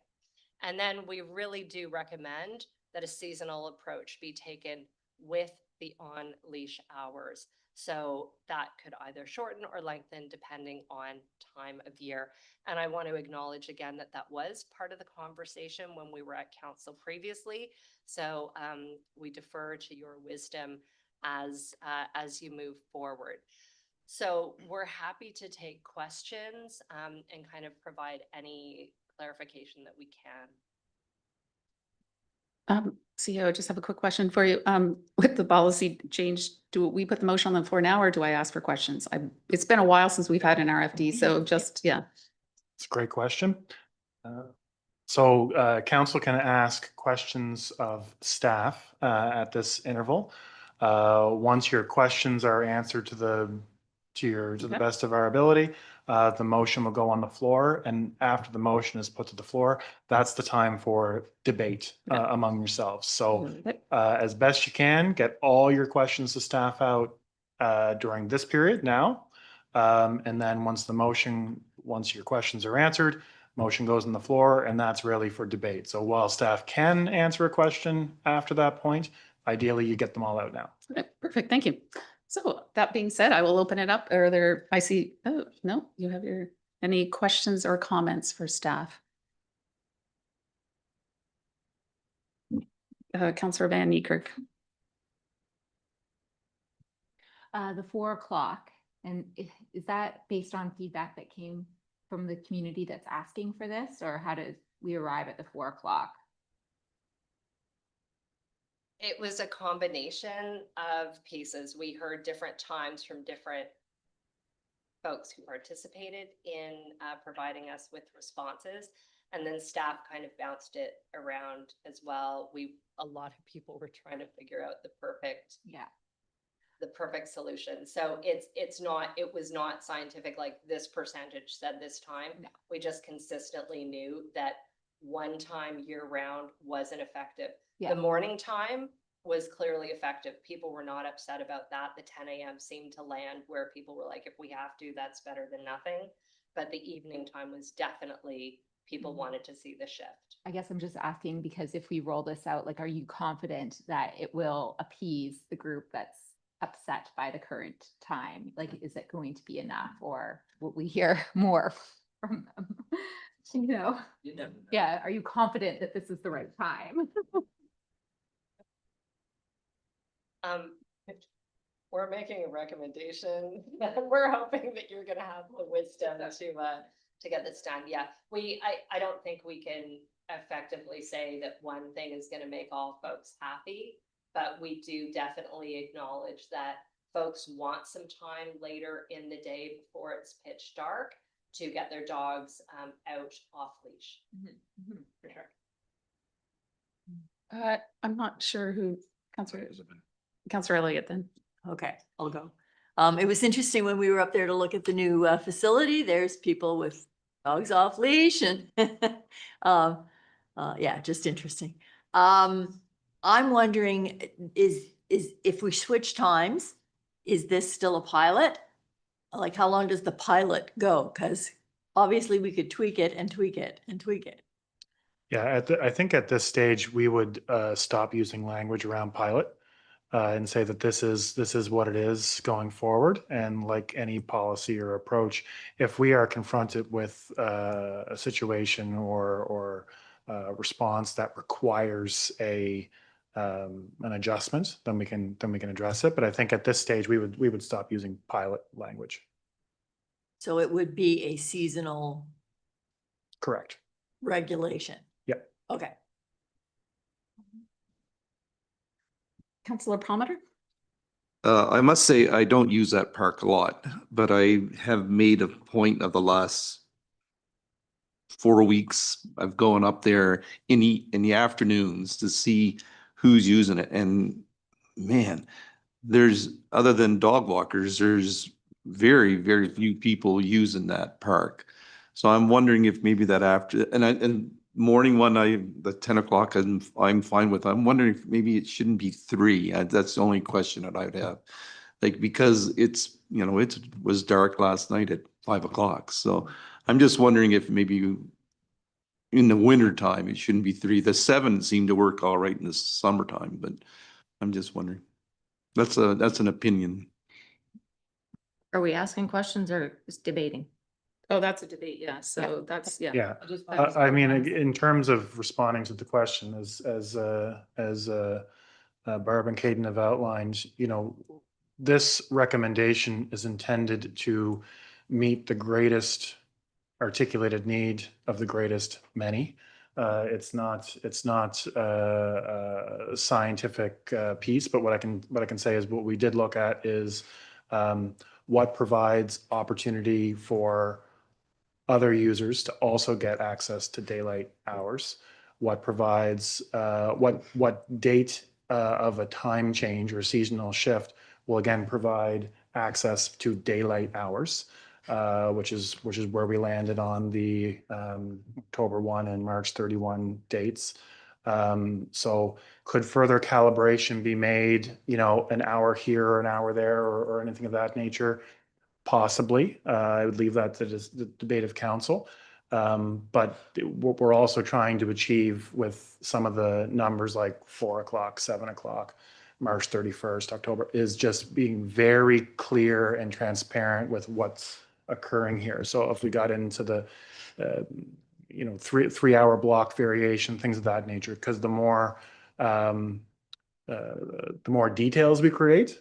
And then we really do recommend that a seasonal approach be taken with the on-leash hours. So that could either shorten or lengthen depending on time of year. And I want to acknowledge again that that was part of the conversation when we were at council previously. So we defer to your wisdom as you move forward. So we're happy to take questions and kind of provide any clarification that we can. CEO, I just have a quick question for you. With the policy change, do we put the motion on the floor now, or do I ask for questions? It's been a while since we've had an RFD, so just, yeah. It's a great question. So council can ask questions of staff at this interval. Once your questions are answered to the best of our ability, the motion will go on the floor, and after the motion is put to the floor, that's the time for debate among yourselves. So as best you can, get all your questions to staff out during this period now. And then once your questions are answered, motion goes on the floor, and that's really for debate. So while staff can answer a question after that point, ideally you get them all out now. Okay, perfect, thank you. So that being said, I will open it up. Oh, no, you have any questions or comments for staff? Councillor Van Niekerk. The 4 o'clock, and is that based on feedback that came from the community that's asking for this, or how did we arrive at the 4 o'clock? It was a combination of pieces. We heard different times from different folks who participated in providing us with responses, and then staff kind of bounced it around as well. A lot of people were trying to figure out the perfect the perfect solution. So it was not scientific, like this percentage said this time. No. We just consistently knew that one time year round wasn't effective. Yeah. The morning time was clearly effective. People were not upset about that. The 10 a.m. seemed to land where people were like, if we have to, that's better than nothing. But the evening time was definitely, people wanted to see the shift. I guess I'm just asking because if we roll this out, like, are you confident that it will appease the group that's upset by the current time? Like, is it going to be enough, or will we hear more from them? You know? You never know. Yeah, are you confident that this is the right time? We're making a recommendation and we're hoping that you're gonna have the wisdom to get this done. Yeah, I don't think we can effectively say that one thing is gonna make all folks happy, but we do definitely acknowledge that folks want some time later in the day before it's pitch dark to get their dogs out off leash. For sure. I'm not sure who, Councillor Elliott then. Okay, I'll go. It was interesting when we were up there to look at the new facility. There's people with dogs off leash and yeah, just interesting. I'm wondering, is if we switch times, is this still a pilot? Like, how long does the pilot go? Because obviously we could tweak it and tweak it and tweak it. Yeah, I think at this stage, we would stop using language around pilot and say that this is what it is going forward. And like any policy or approach, if we are confronted with a situation or response that requires an adjustment, then we can address it. But I think at this stage, we would stop using pilot language. So it would be a seasonal Correct. regulation. Yep. Okay. Councillor Prometer? I must say, I don't use that park a lot, but I have made a point of the last 4 weeks of going up there in the afternoons to see who's using it. And man, there's, other than dog walkers, there's very, very few people using that park. So I'm wondering if maybe that after, and morning one, the 10 o'clock, I'm fine with. I'm wondering if maybe it shouldn't be 3. That's the only question that I would have. Like, because it's, you know, it was dark last night at 5 o'clock. So I'm just wondering if maybe in the winter time, it shouldn't be 3. The 7 seemed to work all right in the summertime, but I'm just wondering. That's an opinion. Are we asking questions or just debating? Oh, that's a debate, yeah, so that's, yeah. Yeah, I mean, in terms of responding to the question, as Barb and Caden have outlined, you know, this recommendation is intended to meet the greatest articulated need of the greatest many. It's not a scientific piece, but what I can say is what we did look at is what provides opportunity for other users to also get access to daylight hours, what provides, what date of a time change or seasonal shift will again provide access to daylight hours, which is where we landed on the October 1 and March 31 dates. So could further calibration be made, you know, an hour here or an hour there or anything of that nature? Possibly. I would leave that to the debate of council. But what we're also trying to achieve with some of the numbers like 4 o'clock, 7 o'clock, March 31st, October, is just being very clear and transparent with what's occurring here. So if we got into the, you know, three-hour block variation, things of that nature, because the more details we create,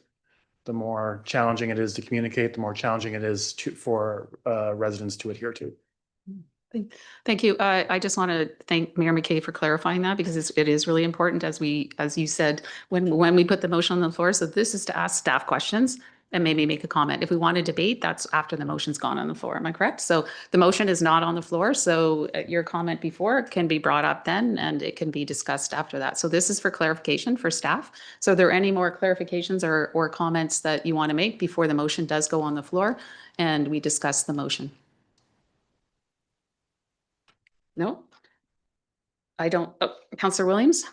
the more challenging it is to communicate, the more challenging it is for residents to adhere to. Thank you. I just want to thank Mayor McKay for clarifying that, because it is really important, as you said, when we put the motion on the floor. So this is to ask staff questions. and maybe make a comment. If we want to debate, that's after the motion's gone on the floor. Am I correct? So the motion is not on the floor, so your comment before can be brought up then, and it can be discussed after that. So this is for clarification for staff. So are there any more clarifications or comments that you want to make before the motion does go on the floor and we discuss the motion? No? I don't, oh, Councillor Williams?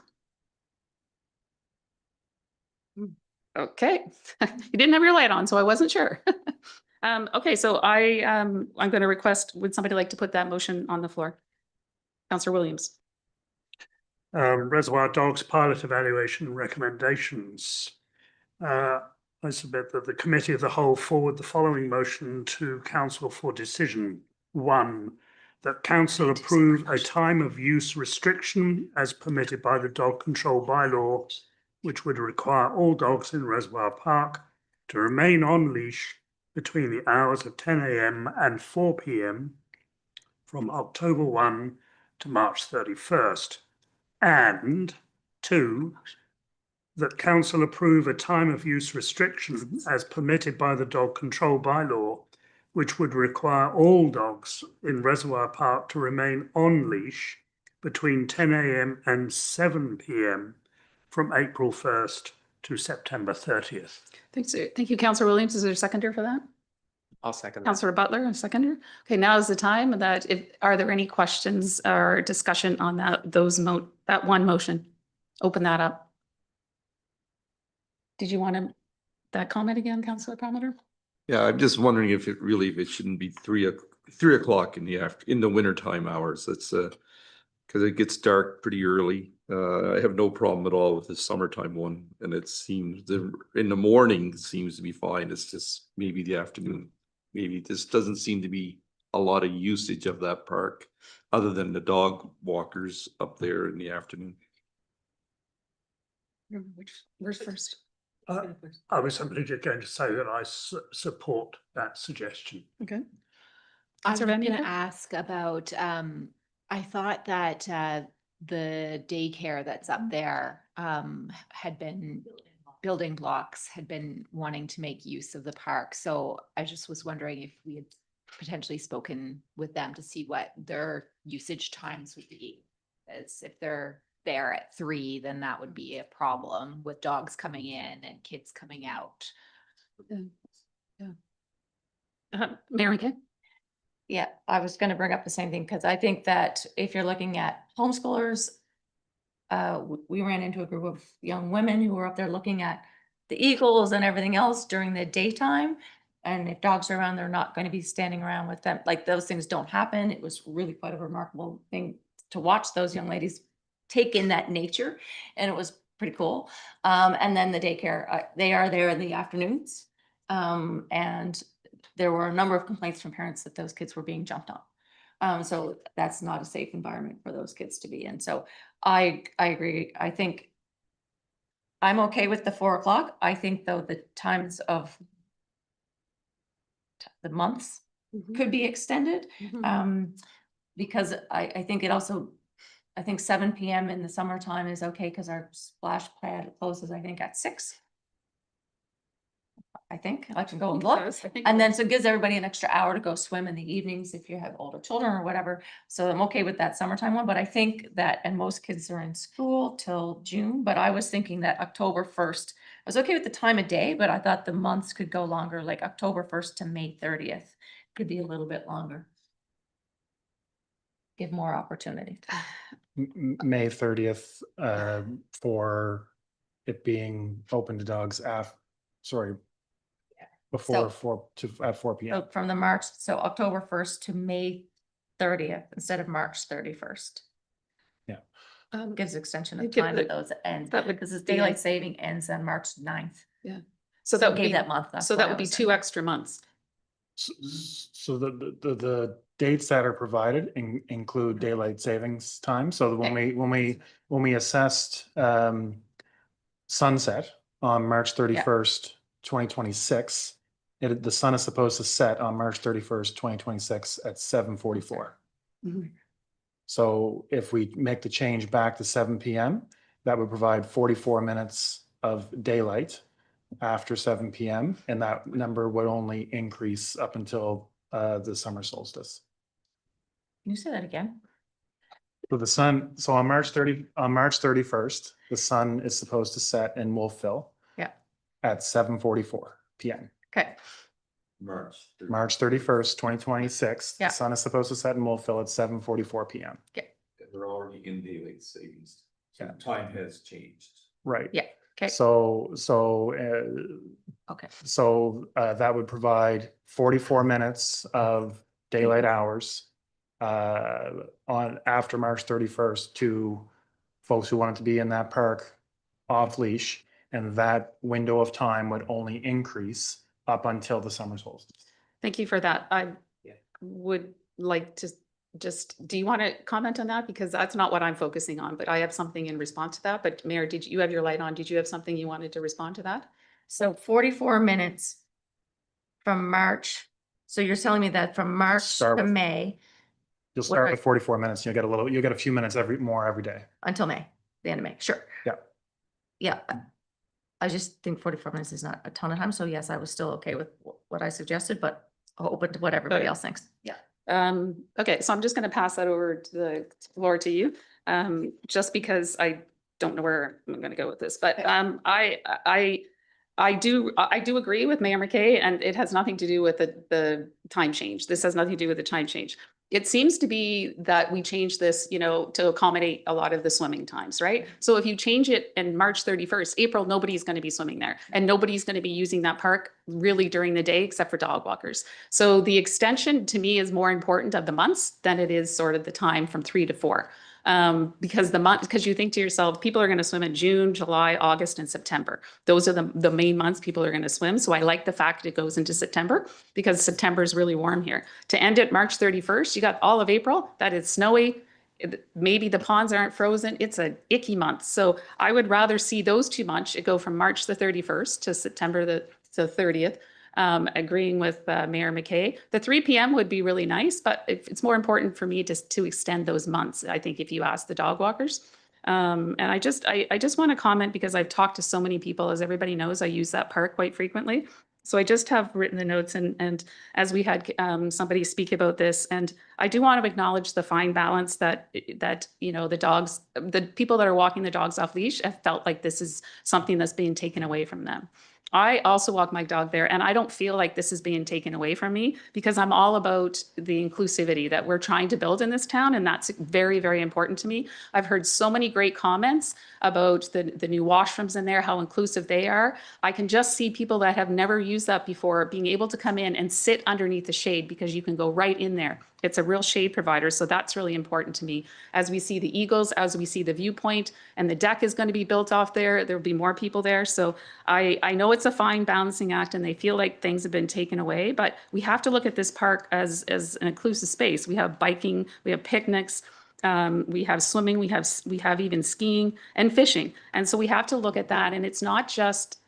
Okay, you didn't have your light on, so I wasn't sure. Okay, so I'm going to request, would somebody like to put that motion on the floor? Councillor Williams. Reservoir dogs pilot evaluation recommendations. I submit that the committee of the whole forward the following motion to council for decision. 1, that council approve a time of use restriction as permitted by the dog control bylaw, which would require all dogs in Reservoir Park to remain on leash between the hours of 10 a.m. and 4 p.m. from October 1 to March 31st. And 2, that council approve a time of use restriction as permitted by the dog control bylaw, which would require all dogs in Reservoir Park to remain on leash between 10 a.m. and 7 p.m. from April 1st to September 30th. Thanks. Thank you, Councillor Williams. Is there a seconder for that? I'll second that. Councillor Butler, a seconder. Okay, now is the time that are there any questions or discussion on that one motion? Open that up. Did you want that comment again, Councillor Promoter? Yeah, I'm just wondering if it shouldn't be 3 o'clock in the wintertime hours. That's because it gets dark pretty early. I have no problem at all with the summertime one, and it seems in the morning seems to be fine. It's just maybe the afternoon. Maybe this doesn't seem to be a lot of usage of that park, other than the dog walkers up there in the afternoon. Where's first? I was simply just going to say that I support that suggestion. Okay. I was Councillor Van going to Mierlo? ask about, I thought that the daycare that's up there had been, building blocks had been wanting to make use of the park. So I just was wondering if we had potentially spoken with them to see what their usage times would be. As if they're there at 3, then that would be a problem with dogs coming in and kids coming out. Mary Kay? Yeah, I was gonna bring up the same thing, because I think that if you're looking at homeschoolers, we ran into a group of young women who were up there looking at the eagles and everything else during the daytime. And if dogs are around, they're not going to be standing around with them. Like, those things don't happen. It was really quite a remarkable thing to watch those young ladies take in that nature. And it was pretty cool. And then the daycare, they are there in the afternoons. And there were a number of complaints from parents that those kids were being jumped on. So that's not a safe environment for those kids to be in. So I agree. I think I'm okay with the 4 o'clock. I think, though, the times of the months could be extended. Because I think it also, I think 7 p.m. in the summertime is okay, because our splash pad closes, I think, at 6. I think I can go and look. And then so it gives everybody an extra hour to go swim in the evenings if you have older children or whatever. So I'm okay with that summertime one, but I think that, and most kids are in school till June, but I was thinking that October 1st, I was okay with the time of day, but I thought the months could go longer, like October 1st to May 30th could be a little bit longer. Give more opportunity. May 30th for it being open to dogs before at 4 p.m. So from the March, so October 1st to May 30th instead of March 31st. Yeah. Gives extension of Give time the- of those ends, that would because it's be- daylight saving ends on March 9th. Yeah. So that would gave be that month. that's So why that I would be was 2 saying. extra months. So the dates that are provided include daylight savings time. So when we assessed sunset on March 31st, 2026, the sun is supposed to set on March 31st, 2026 at 7:44. So if we make the change back to 7 p.m., that would provide 44 minutes of daylight after 7 PM, and that number would only increase up until the summer solstice. Can you say that again? So the sun, so on March 31st, the sun is supposed to set in Wolfville Yeah, at 7:44 PM. okay, March 31st, 2026, Yeah. the sun is supposed to set in Wolfville at 7:44 PM. They're already in daylight savings. So Yeah. time has changed. Right. yeah, okay, So okay. that would provide 44 minutes of daylight hours on after March 31st to folks who wanted to be in that park off leash. And that window of time would only increase up until the summer solstice. Thank you for that. I Yeah. would like to do you want to comment on that? Because that's not what I'm focusing on, but I have something in response to that. But Mayor, did you have your light on? Did you have something you wanted to respond to that? So 44 minutes from March. So you're telling me that from March Start to with- May You'll start with 44 minutes. You'll get a few minutes every day. until May, the end of May, sure. Yeah. Yeah. I just think 44 minutes is not a ton of time. So yes, I was still okay with what I suggested, but open to what everybody Okay. else thinks. Yeah. Okay, so I'm just gonna pass that over to the floor to you. Just because I don't know where I'm gonna go with this, but I do agree with Mayor McKay, and it has nothing to do with the time change. This has nothing to do with the time change. It seems to be that we changed this, to accommodate a lot of the swimming times, right? So if you change it in March 31st, April, nobody's going to be swimming there, and nobody's going to be using that park really during the day except for dog walkers. So the extension to me is more important of the months than it is sort of the time from 3 to 4. Because you think to yourself, people are going to swim in June, July, August, and September. Those are the main months people are going to swim. So I like the fact it goes into September, because September is really warm here. To end it March 31st, you got all of April that is snowy. Maybe the ponds aren't frozen. It's an icky month. So I would rather see those 2 months. It go from March the 31st to September the 30th. Agreeing with Mayor McKay. The 3 PM would be really nice, but it's more important for me to extend those months, I think, if you ask the dog walkers. And I just want to comment, because I've talked to so many people. As everybody knows, I use that park quite frequently. So I just have written the notes, and as we had somebody speak about this, and I do want to acknowledge the fine balance that the people that are walking the dogs off leash have felt like this is something that's being taken away from them. I also walk my dog there, and I don't feel like this is being taken away from me, because I'm all about the inclusivity that we're trying to build in this town, and that's very, very important to me. I've heard so many great comments about the new washrooms in there, how inclusive they are. I can just see people that have never used that before being able to come in and sit underneath the shade, because you can go right in there. It's a real shade provider, so that's really important to me. As we see the eagles, as we see the viewpoint, and the deck is going to be built off there, there'll be more people there. So I know it's a fine balancing act, and they feel like things have been taken away, but we have to look at this park as an inclusive space. We have biking, we have picnics, we have swimming, we have even skiing and fishing. And so we have to look at that, and it's not just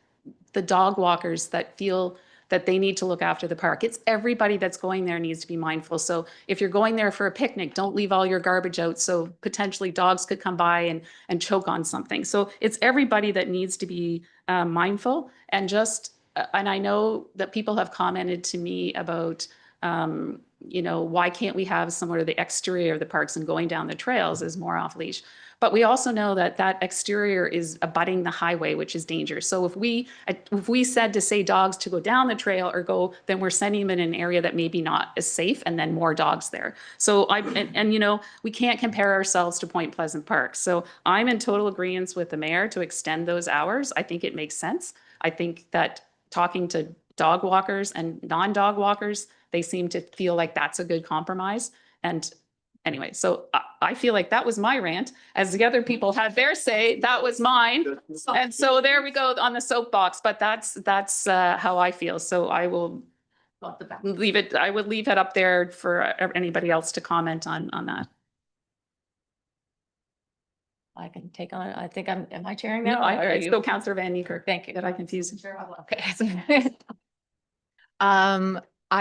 the dog walkers that feel that they need to look after the park. It's everybody that's going there needs to be mindful. So if you're going there for a picnic, don't leave all your garbage out, so potentially dogs could come by and choke on something. So it's everybody that needs to be mindful, and and I know that people have commented to me about, why can't we have somewhere the exterior of the parks and going down the trails is more off leash. But we also know that exterior is abutting the highway, which is dangerous. So if we said to say dogs to go down the trail or go, then we're sending them in an area that maybe not as safe, and then more dogs there. So we can't compare ourselves to Point Pleasant Park. So I'm in total agreement with the mayor to extend those hours. I think it makes sense. I think that talking to dog walkers and non-dog walkers, they seem to feel like that's a good compromise. And anyway, so I feel like that was my rant. As the other people had their say, that was mine. And so there we go on the soapbox, but that's how I feel. So I will leave it. I would leave it up there for anybody else to comment on that. I can take on it. I think am I chairing No, now? so Councillor Van Niekerk. Thank you. Did I confuse you? Okay.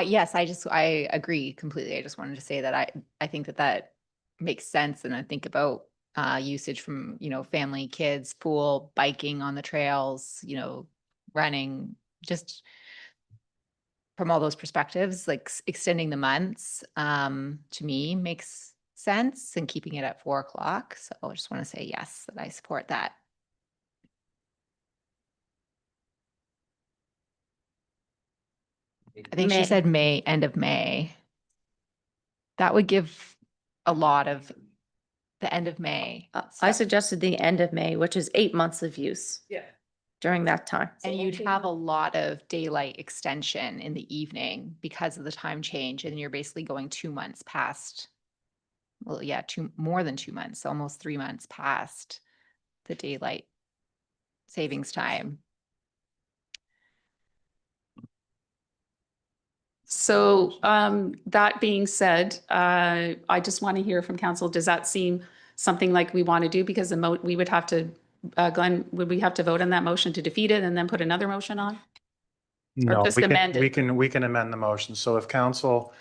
Yes, I agree completely. I just wanted to say that I think that makes sense. And I think about usage from, family, kids, pool, biking on the trails, running just from all those perspectives, like extending the months, to me makes sense, and keeping it at 4 o'clock. So I just want to say yes, that I support that. I think she May. said May, end of May. That would give a lot of the end of May. I suggested the end of May, which is 8 months of use. Yeah. During that time. And you'd have a lot of daylight extension in the evening because of the time change, and you're basically going 2 months past. Well, yeah, more than 2 months, almost 3 months past the daylight savings time. So that being said, I just want to hear from council. Does that seem something like we want to do? Because we would have to, Glenn, would we have to vote on that motion to defeat it and then put another motion on? No, just we can, amend it? we can amend the motion. So if council,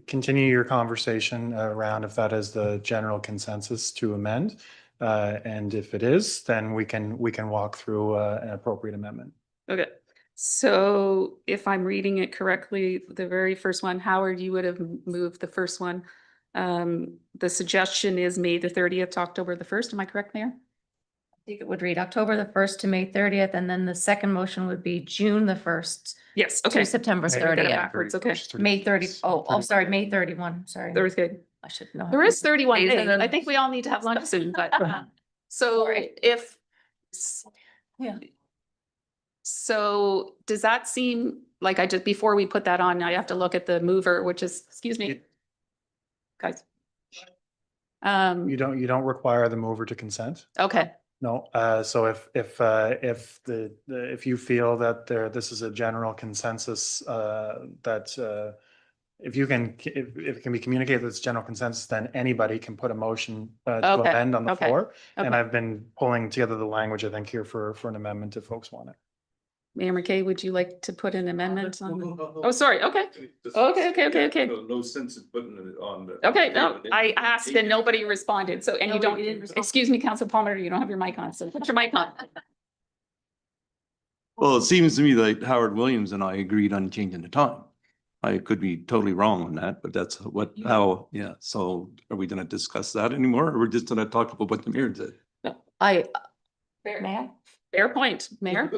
continue your conversation around if that is the general consensus to amend. And if it is, then we can walk through an appropriate amendment. Okay. So if I'm reading it correctly, the very first one, Howard, you would have moved the first one. The suggestion is May the 30th to October the 1st. Am I correct, Mayor? I think it would read October the 1st to May 30th, and then the second motion would be June the 1st Yes. to Okay. September I got it 30th. backwards. Okay. May 30, oh, sorry, May 31, sorry. There was good. I should know. There is 31 Days days. and then- I think we all need to have lunch soon, but so Sorry. if. Yeah. So does that seem like before we put that on, I have to look at the mover, which is, excuse me. Guys. You don't require the mover to consent? Okay, No, so if you feel that this is a general consensus, that if it can be communicated that it's general consensus, then anybody can put a motion to Okay, amend on the okay, floor. And okay. I've been pulling together the language, I think, here for an amendment if folks want it. Mayor McKay, would you like to put an amendment on? Oh, sorry, okay. Okay. No sense in putting it on. Okay, no, I asked and nobody responded, so, and you don't, excuse me, Council Palmer, you don't have your mic on, so put your mic on. Well, it seems to me that Howard Williams and I agreed on changing the time. I could be totally wrong on that, but that's yeah. So are we gonna discuss that anymore, or we're just gonna talk about what the mayor did? Fair point, Mayor.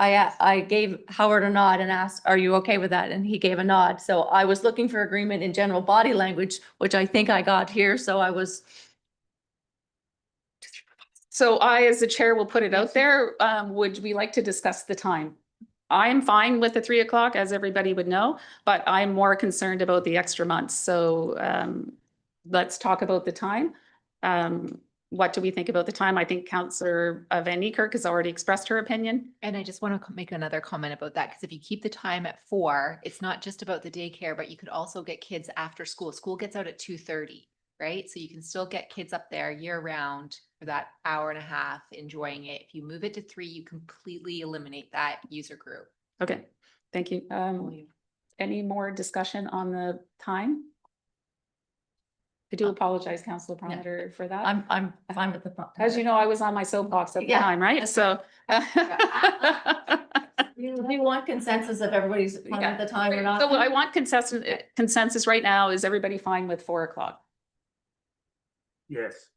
I gave Howard a nod and asked, are you okay with that? And he gave a nod. So I was looking for agreement in general body language, which I think I got here. So I was. So I, as the chair, will put it out there. Would we like to discuss the time? I am fine with the 3 o'clock, as everybody would know, but I'm more concerned about the extra months. So let's talk about the time. What do we think about the time? I think Councillor Van Niekerk has already expressed her opinion. And I just want to make another comment about that, because if you keep the time at 4, it's not just about the daycare, but you could also get kids after school. School gets out at 2:30, right? So you can still get kids up there year round for that hour and a half enjoying it. If you move it to 3, you completely eliminate that user group. Okay, thank you. Any more discussion on the time? I do apologize, Councillor Promoter, for that. I'm fine with the. As you know, I was on my soapbox at the Yeah. time, right? So. You want consensus if everybody's fine at the time or not? So I want consensus right now. Is everybody fine with 4 o'clock? Yes.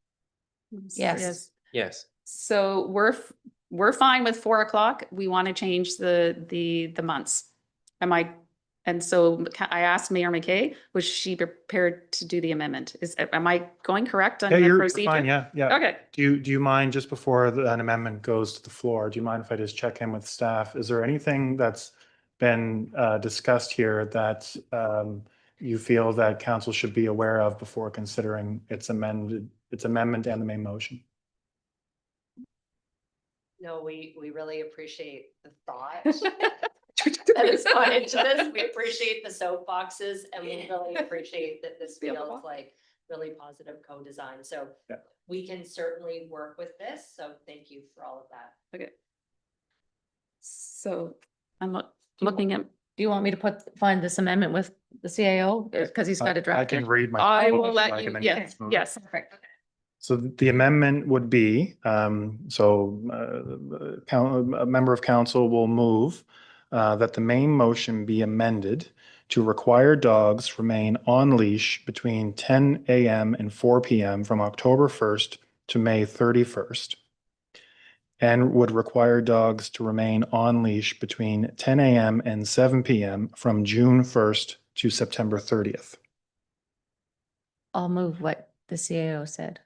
Yes. Yes. So we're fine with 4 o'clock. We want to change the months. And so I asked Mayor McKay, was she prepared to do the amendment? Am I going correct on Yeah, the you're procedure? fine, yeah. Okay. Do you mind, just before an amendment goes to the floor, do you mind if I just check in with staff? Is there anything that's been discussed here that you feel that council should be aware of before considering its amendment and the main motion? No, we really appreciate the thought. That is gone into this. We appreciate the soapboxes and we really appreciate that this feels like really positive co-design. So Yeah. we can certainly work with this. So thank you for all of that. Okay. So I'm looking at. Do you want me to find this amendment with the CAO? Because he's got a draft. I can read my. I will let I you, can then yes, move. yes. Perfect. So the amendment would be, a member of council will move that the main motion be amended to require dogs remain on leash between 10 a.m. and 4 p.m. from October 1st to May 31st, and would require dogs to remain on leash between 10 a.m. and 7 p.m. from June 1st to September 30th. I'll move what the CAO said.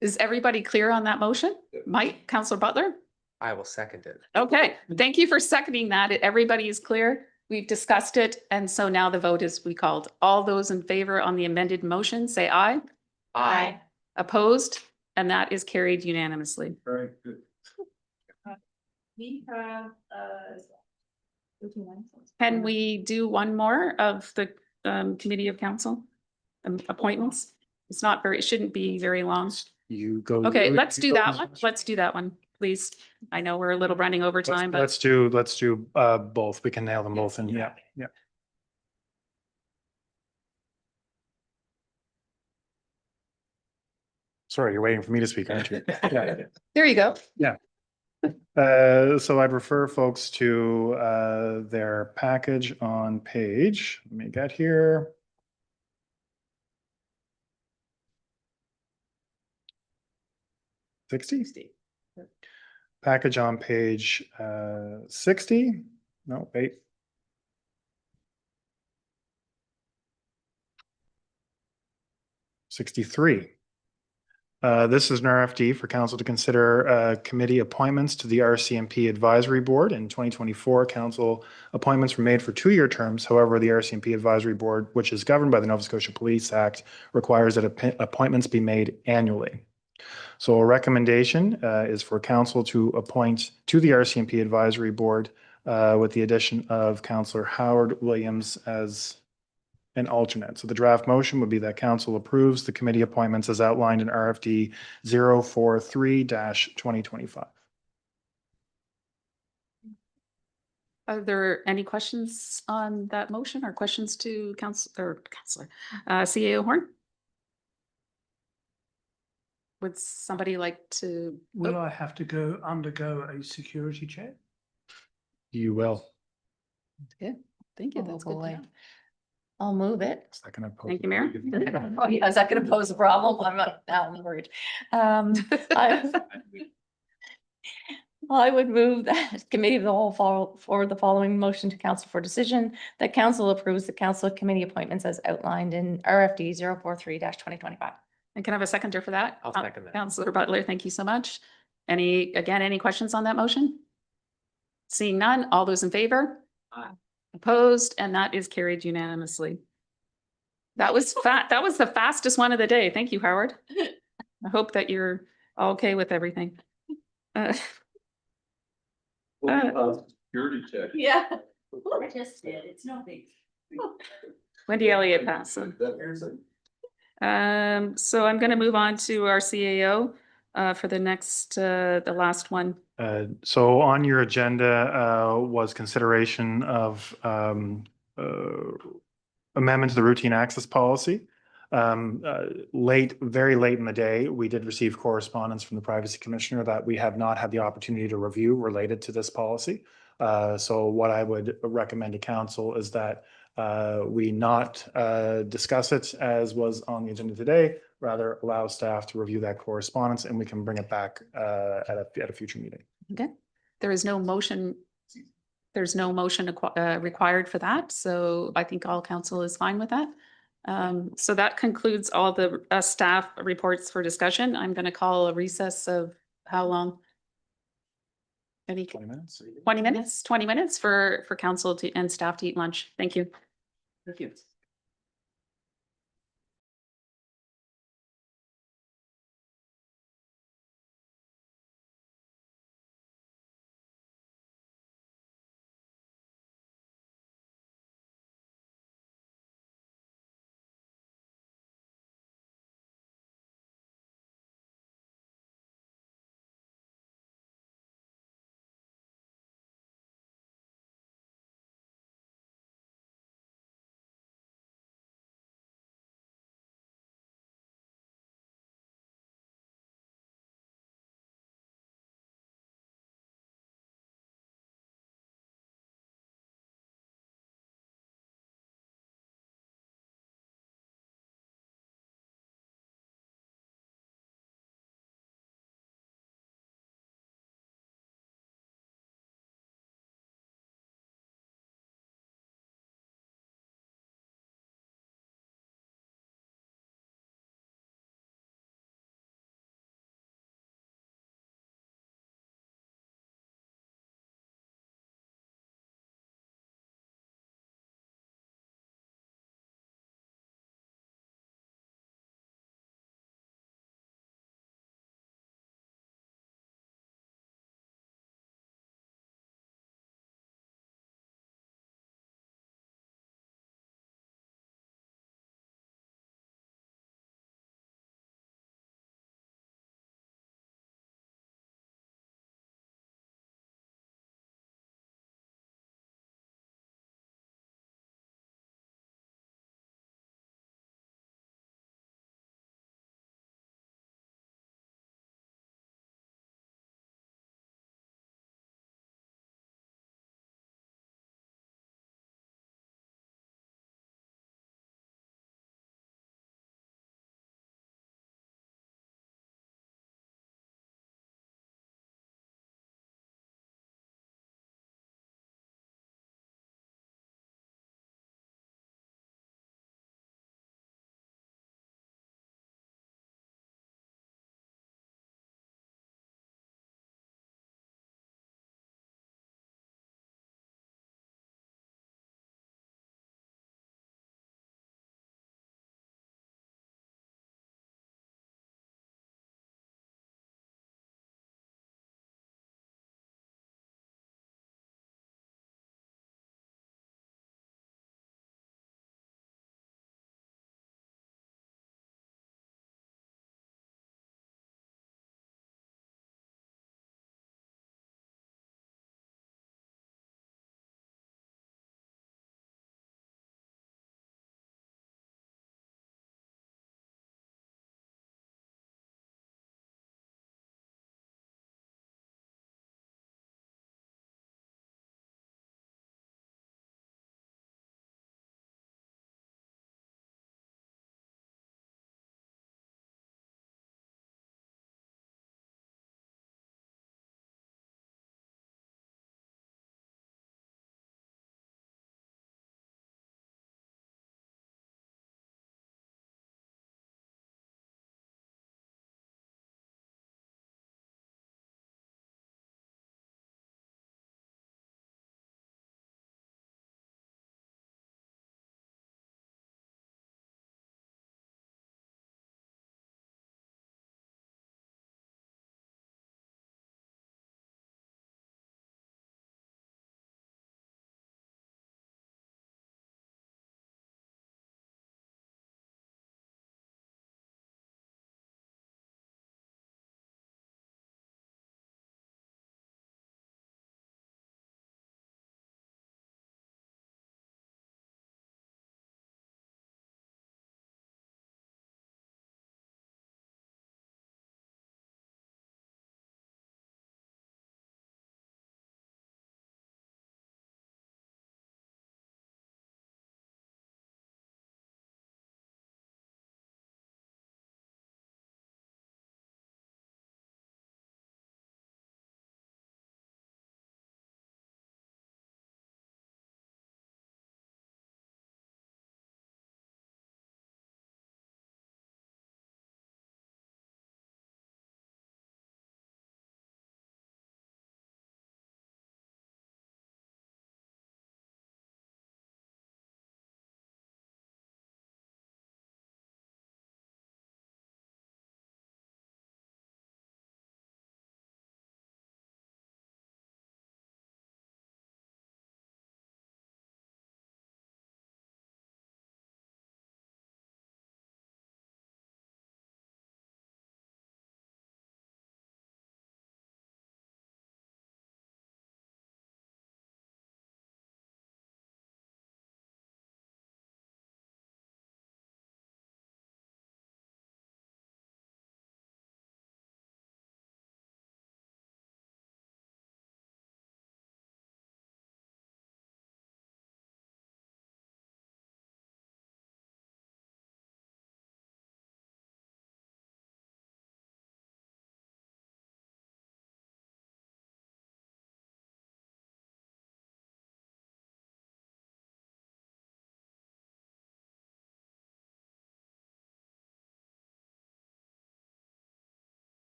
Is everybody clear on that motion? Mike, Counselor Butler? I will second it. Okay, thank you for seconding that. Everybody is clear. We've discussed it. And so now the vote is we called. All those in favor on the amended motion, say aye. Aye. Opposed? And that is carried unanimously. Very good. We have, can we do one more of the committee of council appointments? It's not very, it shouldn't be very long. You go. Okay, let's do that one. Let's do that one, please. I know we're a little running over time, but Let's do both. We can nail them both, and yeah. Sorry, you're waiting for me to speak, aren't you? Yeah. there you go. Yeah. So I'd refer folks to their package on page, let me get here. Sixty? Package on page 60. No, wait. '63. This is an RFD for council to consider committee appointments to the RCMP Advisory Board. In 2024, council appointments were made for 2-year terms. However, the RCMP Advisory Board, which is governed by the Nova Scotia Police Act, requires that appointments be made annually. So a recommendation is for council to appoint to the RCMP Advisory Board with the addition of Councillor Howard Williams as an alternate. So the draft motion would be that council approves the committee appointments as outlined in RFD 043-2025. Are there any questions on that motion or questions to Councillor CAO Horn? Would somebody like to? Will I have to undergo a security check? You will. Good. Thank you. That's good. to know. I'll move it. Second. Thank you, Mayor. Oh, yeah, is that gonna pose a problem? I'm not, now I'm worried. I would move that committee of the whole for the following motion to council for decision, that council approves the council committee appointments as outlined in RFD 043-2025. And can I have a seconder for that? I'll second that. Councillor Butler, thank you so much. Any questions on that motion? Seeing none, all those in favor? Aye. Opposed, and that is carried unanimously. That was that was the fastest one of the day. Thank you, Howard. I hope that you're okay with everything. Security check. Yeah. I just did. It's no big. Wendy Elliott passed. So I'm going to move on to our CAO for the next, the last one. So on your agenda was consideration of amendment to the routine access policy. Very late in the day, we did receive correspondence from the privacy commissioner that we have not had the opportunity to review related to this policy. So what I would recommend to council is that we not discuss it as was on the agenda today, rather allow staff to review that correspondence and we can bring it back at a future meeting. Okay. There is no motion. There's no motion required for that. So I think all council is fine with that. So that concludes all the staff reports for discussion. I'm going to call a recess of how long? 20 minutes. 20 minutes? 20 minutes for council and staff to eat lunch. Thank you. Thank you.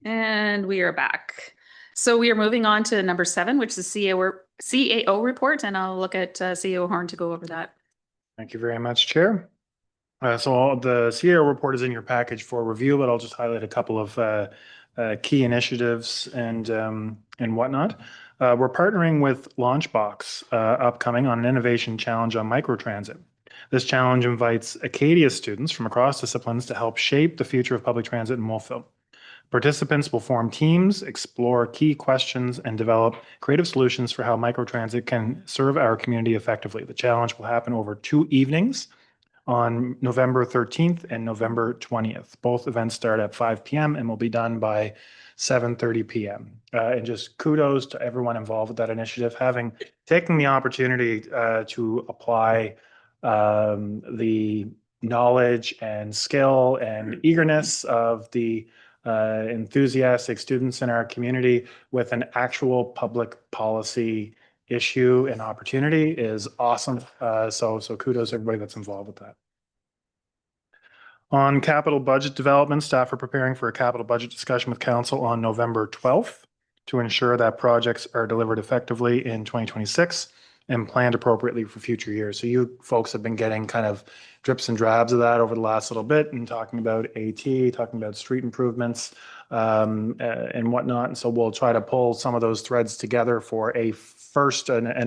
And we are back. So we are moving on to number 7, which is CAO report, and I'll look at CEO Horn to go over that. Thank you very much, Chair. So the CAO report is in your package for review, but I'll just highlight a couple of key initiatives and whatnot. We're partnering with Launchbox upcoming on an innovation challenge on microtransit. This challenge invites Acadia students from across disciplines to help shape the future of public transit in Wolfville. Participants will form teams, explore key questions, and develop creative solutions for how microtransit can serve our community effectively. The challenge will happen over 2 evenings on November 13th and November 20th. Both events start at 5 p.m. and will be done by 7:30 p.m. And just kudos to everyone involved with that initiative, having taken the opportunity to apply the knowledge and skill and eagerness of the enthusiastic students in our community with an actual public policy issue and opportunity is awesome. So kudos to everybody that's involved with that. On capital budget development, staff are preparing for a capital budget discussion with council on November 12th to ensure that projects are delivered effectively in 2026 and planned appropriately for future years. So you folks have been getting kind of drips and drabs of that over the last little bit and talking about AT, talking about street improvements and whatnot. And so we'll try to pull some of those threads together for an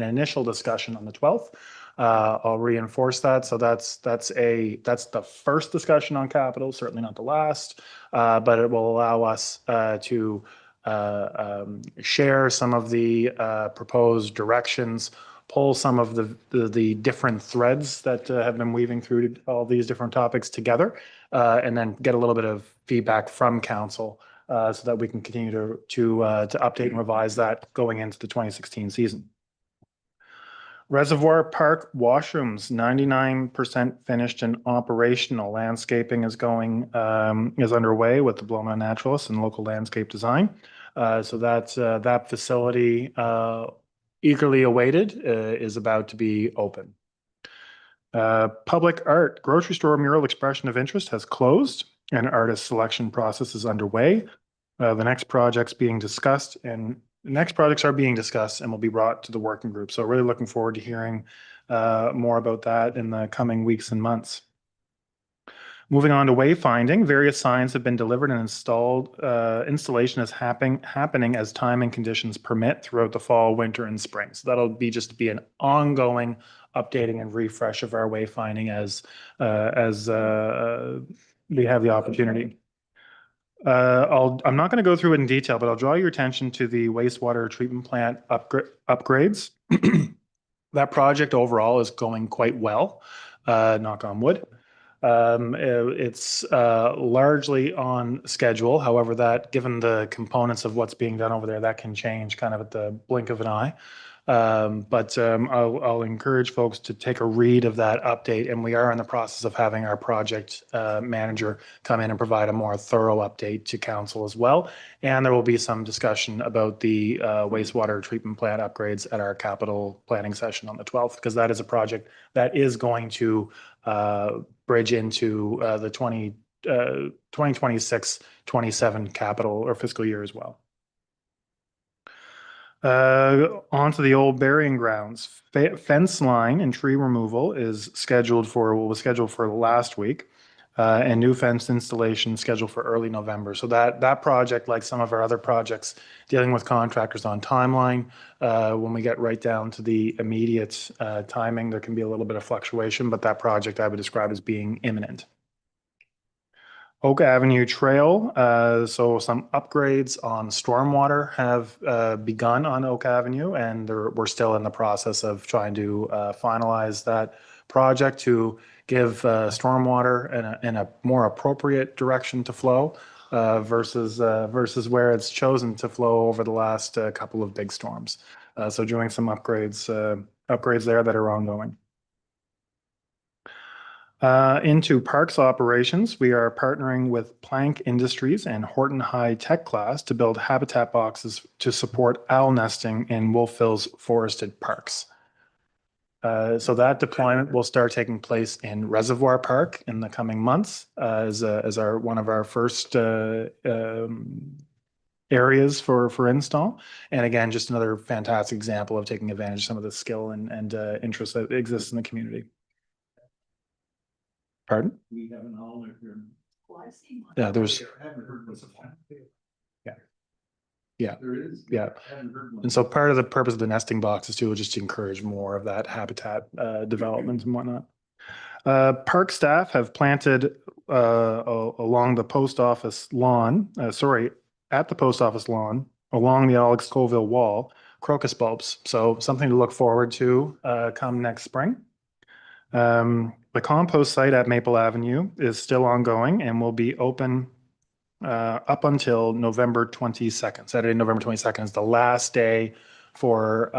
initial discussion on the 12th. I'll reinforce that. So that's the first discussion on capital, certainly not the last, but it will allow us to share some of the proposed directions, pull some of the different threads that have been weaving through all these different topics together, and then get a little bit of feedback from council so that we can continue to update and revise that going into the 2016 season. Reservoir Park washrooms, 99% finished and operational. Landscaping is underway with the Bloma Naturalist and local landscape design. So that facility, eagerly awaited, is about to be open. Public art, grocery store mural expression of interest has closed and artist selection process is underway. The next projects are being discussed and will be brought to the working group. So really looking forward to hearing more about that in the coming weeks and months. Moving on to wayfinding, various signs have been delivered and installed. Installation is happening as time and conditions permit throughout the fall, winter, and spring. So that'll be an ongoing updating and refresh of our wayfinding as we have the opportunity. I'm not going to go through it in detail, but I'll draw your attention to the wastewater treatment plant upgrades. That project overall is going quite well, knock on wood. It's largely on schedule. However, that given the components of what's being done over there, that can change kind of at the blink of an eye. But I'll encourage folks to take a read of that update. And we are in the process of having our project manager come in and provide a more thorough update to council as well. And there will be some discussion about the wastewater treatment plant upgrades at our capital planning session on the 12th, because that is a project that is going to bridge into the 2026-27 capital or fiscal year as well. Onto the old burying grounds. Fence line and tree removal was scheduled for last week, and new fence installation scheduled for early November. So that project, like some of our other projects, dealing with contractors on timeline, when we get right down to the immediate timing, there can be a little bit of fluctuation, but that project I would describe as being imminent. Oak Avenue Trail, so some upgrades on stormwater have begun on Oak Avenue, and we're still in the process of trying to finalize that project to give stormwater in a more appropriate direction to flow versus where it's chosen to flow over the last couple of big storms. So doing some upgrades there that are ongoing. Into parks operations, we are partnering with Plank Industries and Horton High Tech Class to build habitat boxes to support owl nesting in Wolfville's forested parks. So that deployment will start taking place in Reservoir Park in the coming months as one of our first areas for install. And again, just another fantastic example of taking advantage of some of the skill and interest that exists in the community. Pardon? We have an owner here. Yeah, there's, yeah. Yeah. There is. Yeah. And so part of the purpose of the nesting box is to just to encourage more of that habitat development and whatnot. Park staff have planted along the post office lawn, at the post office lawn, along the Alex Colville wall, crocus bulbs. So something to look forward to come next spring. The compost site at Maple Avenue is still ongoing and will be open up until November 22nd. Saturday, November 22nd is the last day for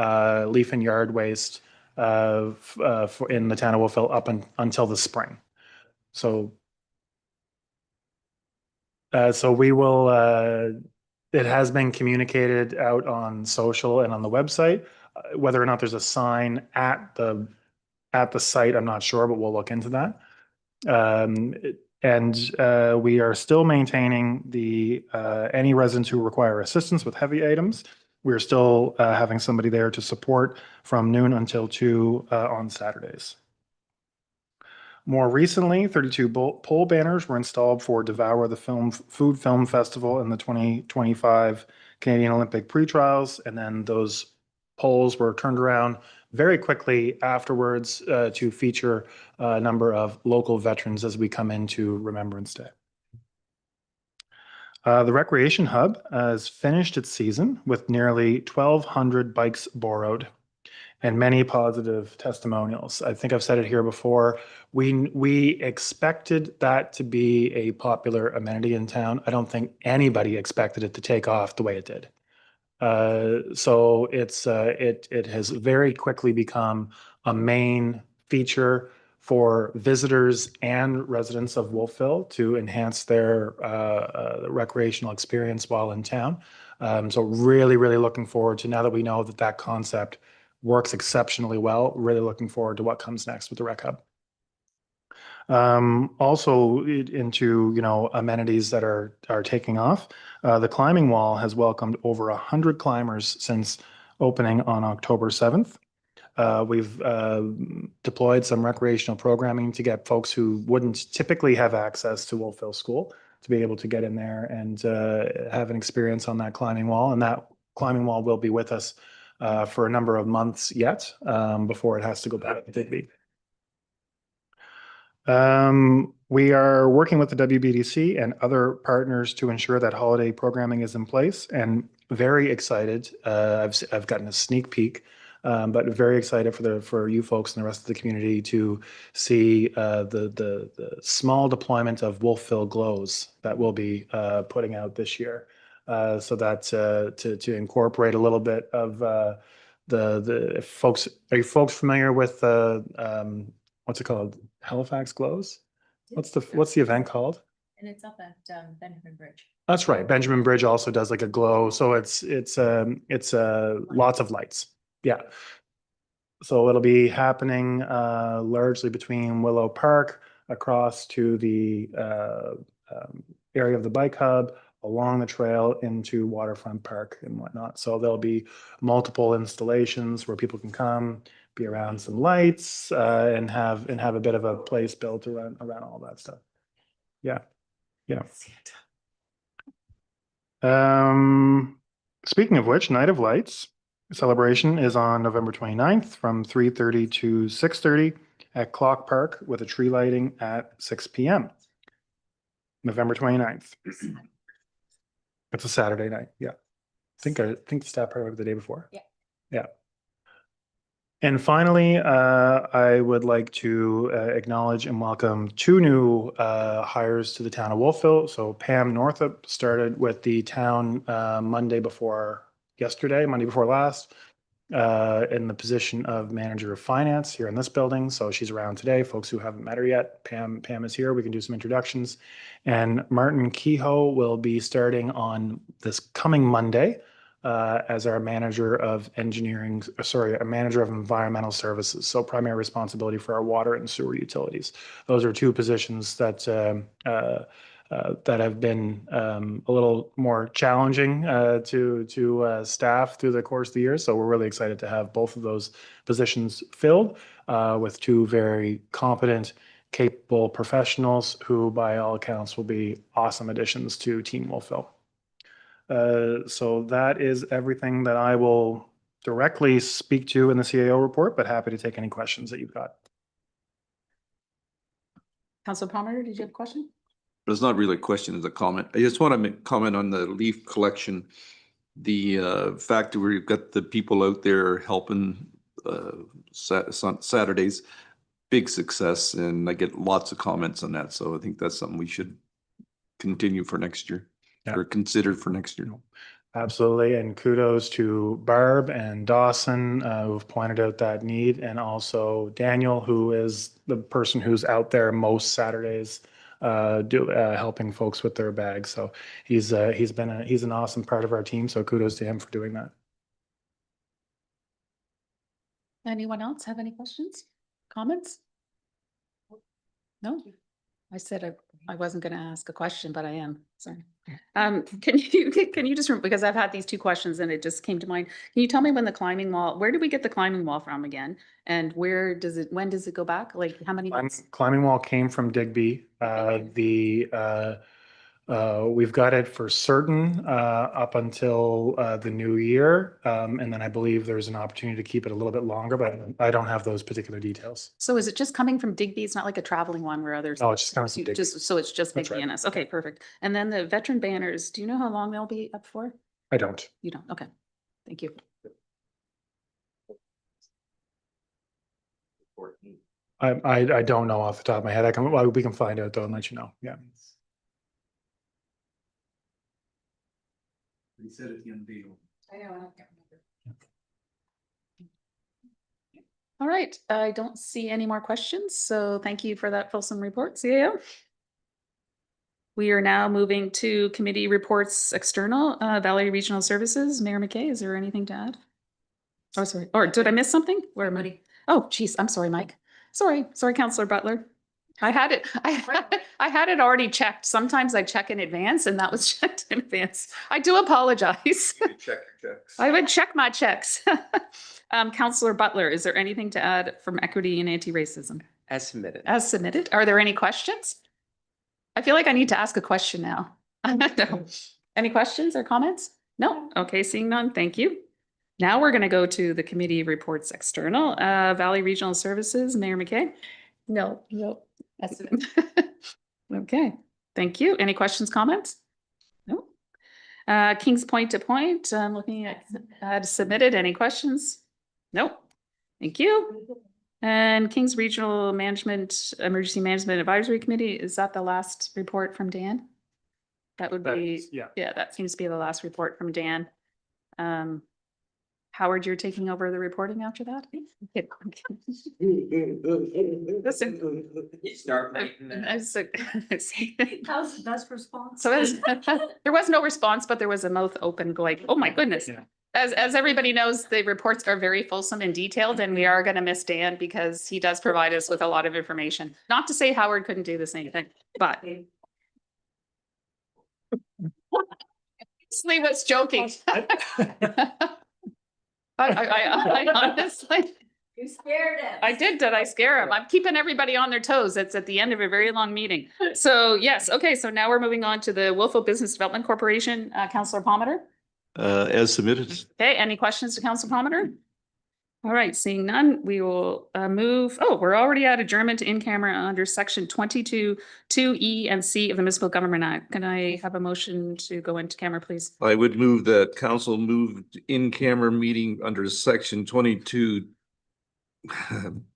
leaf and yard waste in the town of Wolfville until the spring. So we will, it has been communicated out on social and on the website. Whether or not there's a sign at the site, I'm not sure, but we'll look into that. And we are still maintaining the any residents who require assistance with heavy items. We're still having somebody there to support from noon until 2 on Saturdays. More recently, 32 pole banners were installed for Devour the Food Film Festival and the 2025 Canadian Olympic pre-trials. And then those poles were turned around very quickly afterwards to feature a number of local veterans as we come into Remembrance Day. The Recreation Hub has finished its season with nearly 1,200 bikes borrowed and many positive testimonials. I think I've said it here before. We expected that to be a popular amenity in town. I don't think anybody expected it to take off the way it did. So it has very quickly become a main feature for visitors and residents of Wolfville to enhance their recreational experience while in town. So really, really looking forward to, now that we know that concept works exceptionally well, really looking forward to what comes next with the Rec Hub. Also into, amenities that are taking off. The climbing wall has welcomed over 100 climbers since opening on October 7th. We've deployed some recreational programming to get folks who wouldn't typically have access to Wolfville School to be able to get in there and have an experience on that climbing wall. And that climbing wall will be with us for a number of months yet before it has to go back to Digby. We are working with the WBDC and other partners to ensure that holiday programming is in place, and very excited. I've gotten a sneak peek, but very excited for you folks and the rest of the community to see the small deployment of Wolfville Glows that we'll be putting out this year. So that to incorporate a little bit of the folks. Are you folks familiar with what's it called? Halifax Glows? What's the event called? And it's up at Benjamin Bridge. That's right. Benjamin Bridge also does like a glow. So it's lots of lights. Yeah. So it'll be happening largely between Willow Park across to the area of the bike hub, along the trail into Waterfront Park and whatnot. So there'll be multiple installations where people can come, be around some lights, and have a bit of a place built around all that stuff. Yeah. Speaking of which, Night of Lights celebration is on November 29th from 3:30 to 6:30 at Clock Park with a tree lighting at 6 p.m. November 29th. It's a Saturday night. Yeah. I think the staff party the day before. Yeah. And finally, I would like to acknowledge and welcome 2 new hires to the town of Wolfville. So Pam Northup started with the town Monday before last, in the position of manager of finance here in this building. So she's around today. Folks who haven't met her yet, Pam is here. We can do some introductions. And Martin Kehoe will be starting on this coming Monday as our manager of environmental services. So primary responsibility for our water and sewer utilities. Those are 2 positions that that have been a little more challenging to staff through the course of the year. So we're really excited to have both of those positions filled with two very competent, capable professionals who, by all accounts, will be awesome additions to Team Wolfville. So that is everything that I will directly speak to in the CAO report, but happy to take any questions that you've got. Councilor Palmer, did you have a question? But it's not really a question, it's a comment. I just want to comment on the leaf collection. The fact that we've got the people out there helping Saturdays, big success, and I get lots of comments on that. So I think that's something we should continue for next year or consider for next year. Absolutely. And kudos to Barb and Dawson, who've pointed out that need, and also Daniel, who is the person who's out there most Saturdays helping folks with their bags. So he's an awesome part of our team. So kudos to him for doing that. Anyone else have any questions, comments? No, I said I wasn't going to ask a question, but I am. Sorry. Can you just, because I've had these two questions and it just came to mind. Can you tell me when the climbing wall, where did we get the climbing wall from again? And when does it go back? Like how many months? Climbing wall came from Digby. We've got it for certain up until the new year. And then I believe there's an opportunity to keep it a little bit longer, but I don't have those particular details. So is it just coming from Digby? It's not like a traveling one where others? No, it's just coming from Digby. So it's just That's Digby right. and us. Okay, perfect. And then the veteran banners, do you know how long they'll be up for? I don't. You don't? Okay. Thank you. I don't know off the top of my head. We can find out though and let you know. Yeah. He said at the end of the deal. I know, I can't remember. All right, I don't see any more questions, so thank you for that fulsome report, CAO. We are now moving to committee reports external, Valley Regional Services. Mayor McKay, is there anything to add? Oh, sorry. Or did I miss something? Where am I? Oh, geez, I'm sorry, Mike. Sorry, Councillor Butler. I had it already checked. Sometimes I check in advance and that was checked in advance. I do apologize. Check your checks. I would check my checks. Councillor Butler, is there anything to add from equity and anti-racism? As submitted. As submitted. Are there any questions? I feel like I need to ask a question now. No. Any questions or comments? No? Okay, seeing none, thank you. Now we're going to go to the committee reports external, Valley Regional Services, Mayor McKay. No. Okay, thank you. Any questions, comments? No. Kings Point to Point, I'm looking at submitted. Any questions? No. Thank you. And Kings Regional Management, Emergency Management Advisory Committee, is that the last report from Dan? That would be, yeah, that seems to be the last report from Dan. Howard, you're taking over the reporting after that? Listen. Start writing that. How's the best response? So there was no response, but there was a mouth open going, oh my goodness. Yeah. As everybody knows, the reports are very fulsome and detailed, and we are going to miss Dan because he does provide us with a lot of information. Not to say Howard couldn't do the same thing, but. Honestly was joking. I honestly. You scared us. I did I scare him? I'm keeping everybody on their toes. It's at the end of a very long meeting. So yes, okay, so now we're moving on to the Wolfville Business Development Corporation, Councillor Palmer. As submitted. Okay, any questions to Councillor Palmer? All right, seeing none, we will move. Oh, we're already at adjournment in camera under section 22(2)(e) and C of the Municipal Government Act. Can I have a motion to go into camera, please? I would move that council moved in camera meeting under section 22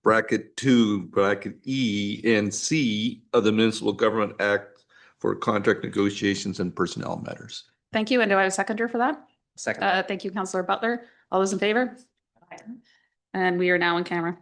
bracket 2 bracket E and C of the Municipal Government Act for contract negotiations and personnel matters. Thank you. And do I have a seconder for that? Second. Thank you, Councillor Butler. All those in favor? And we are now in camera.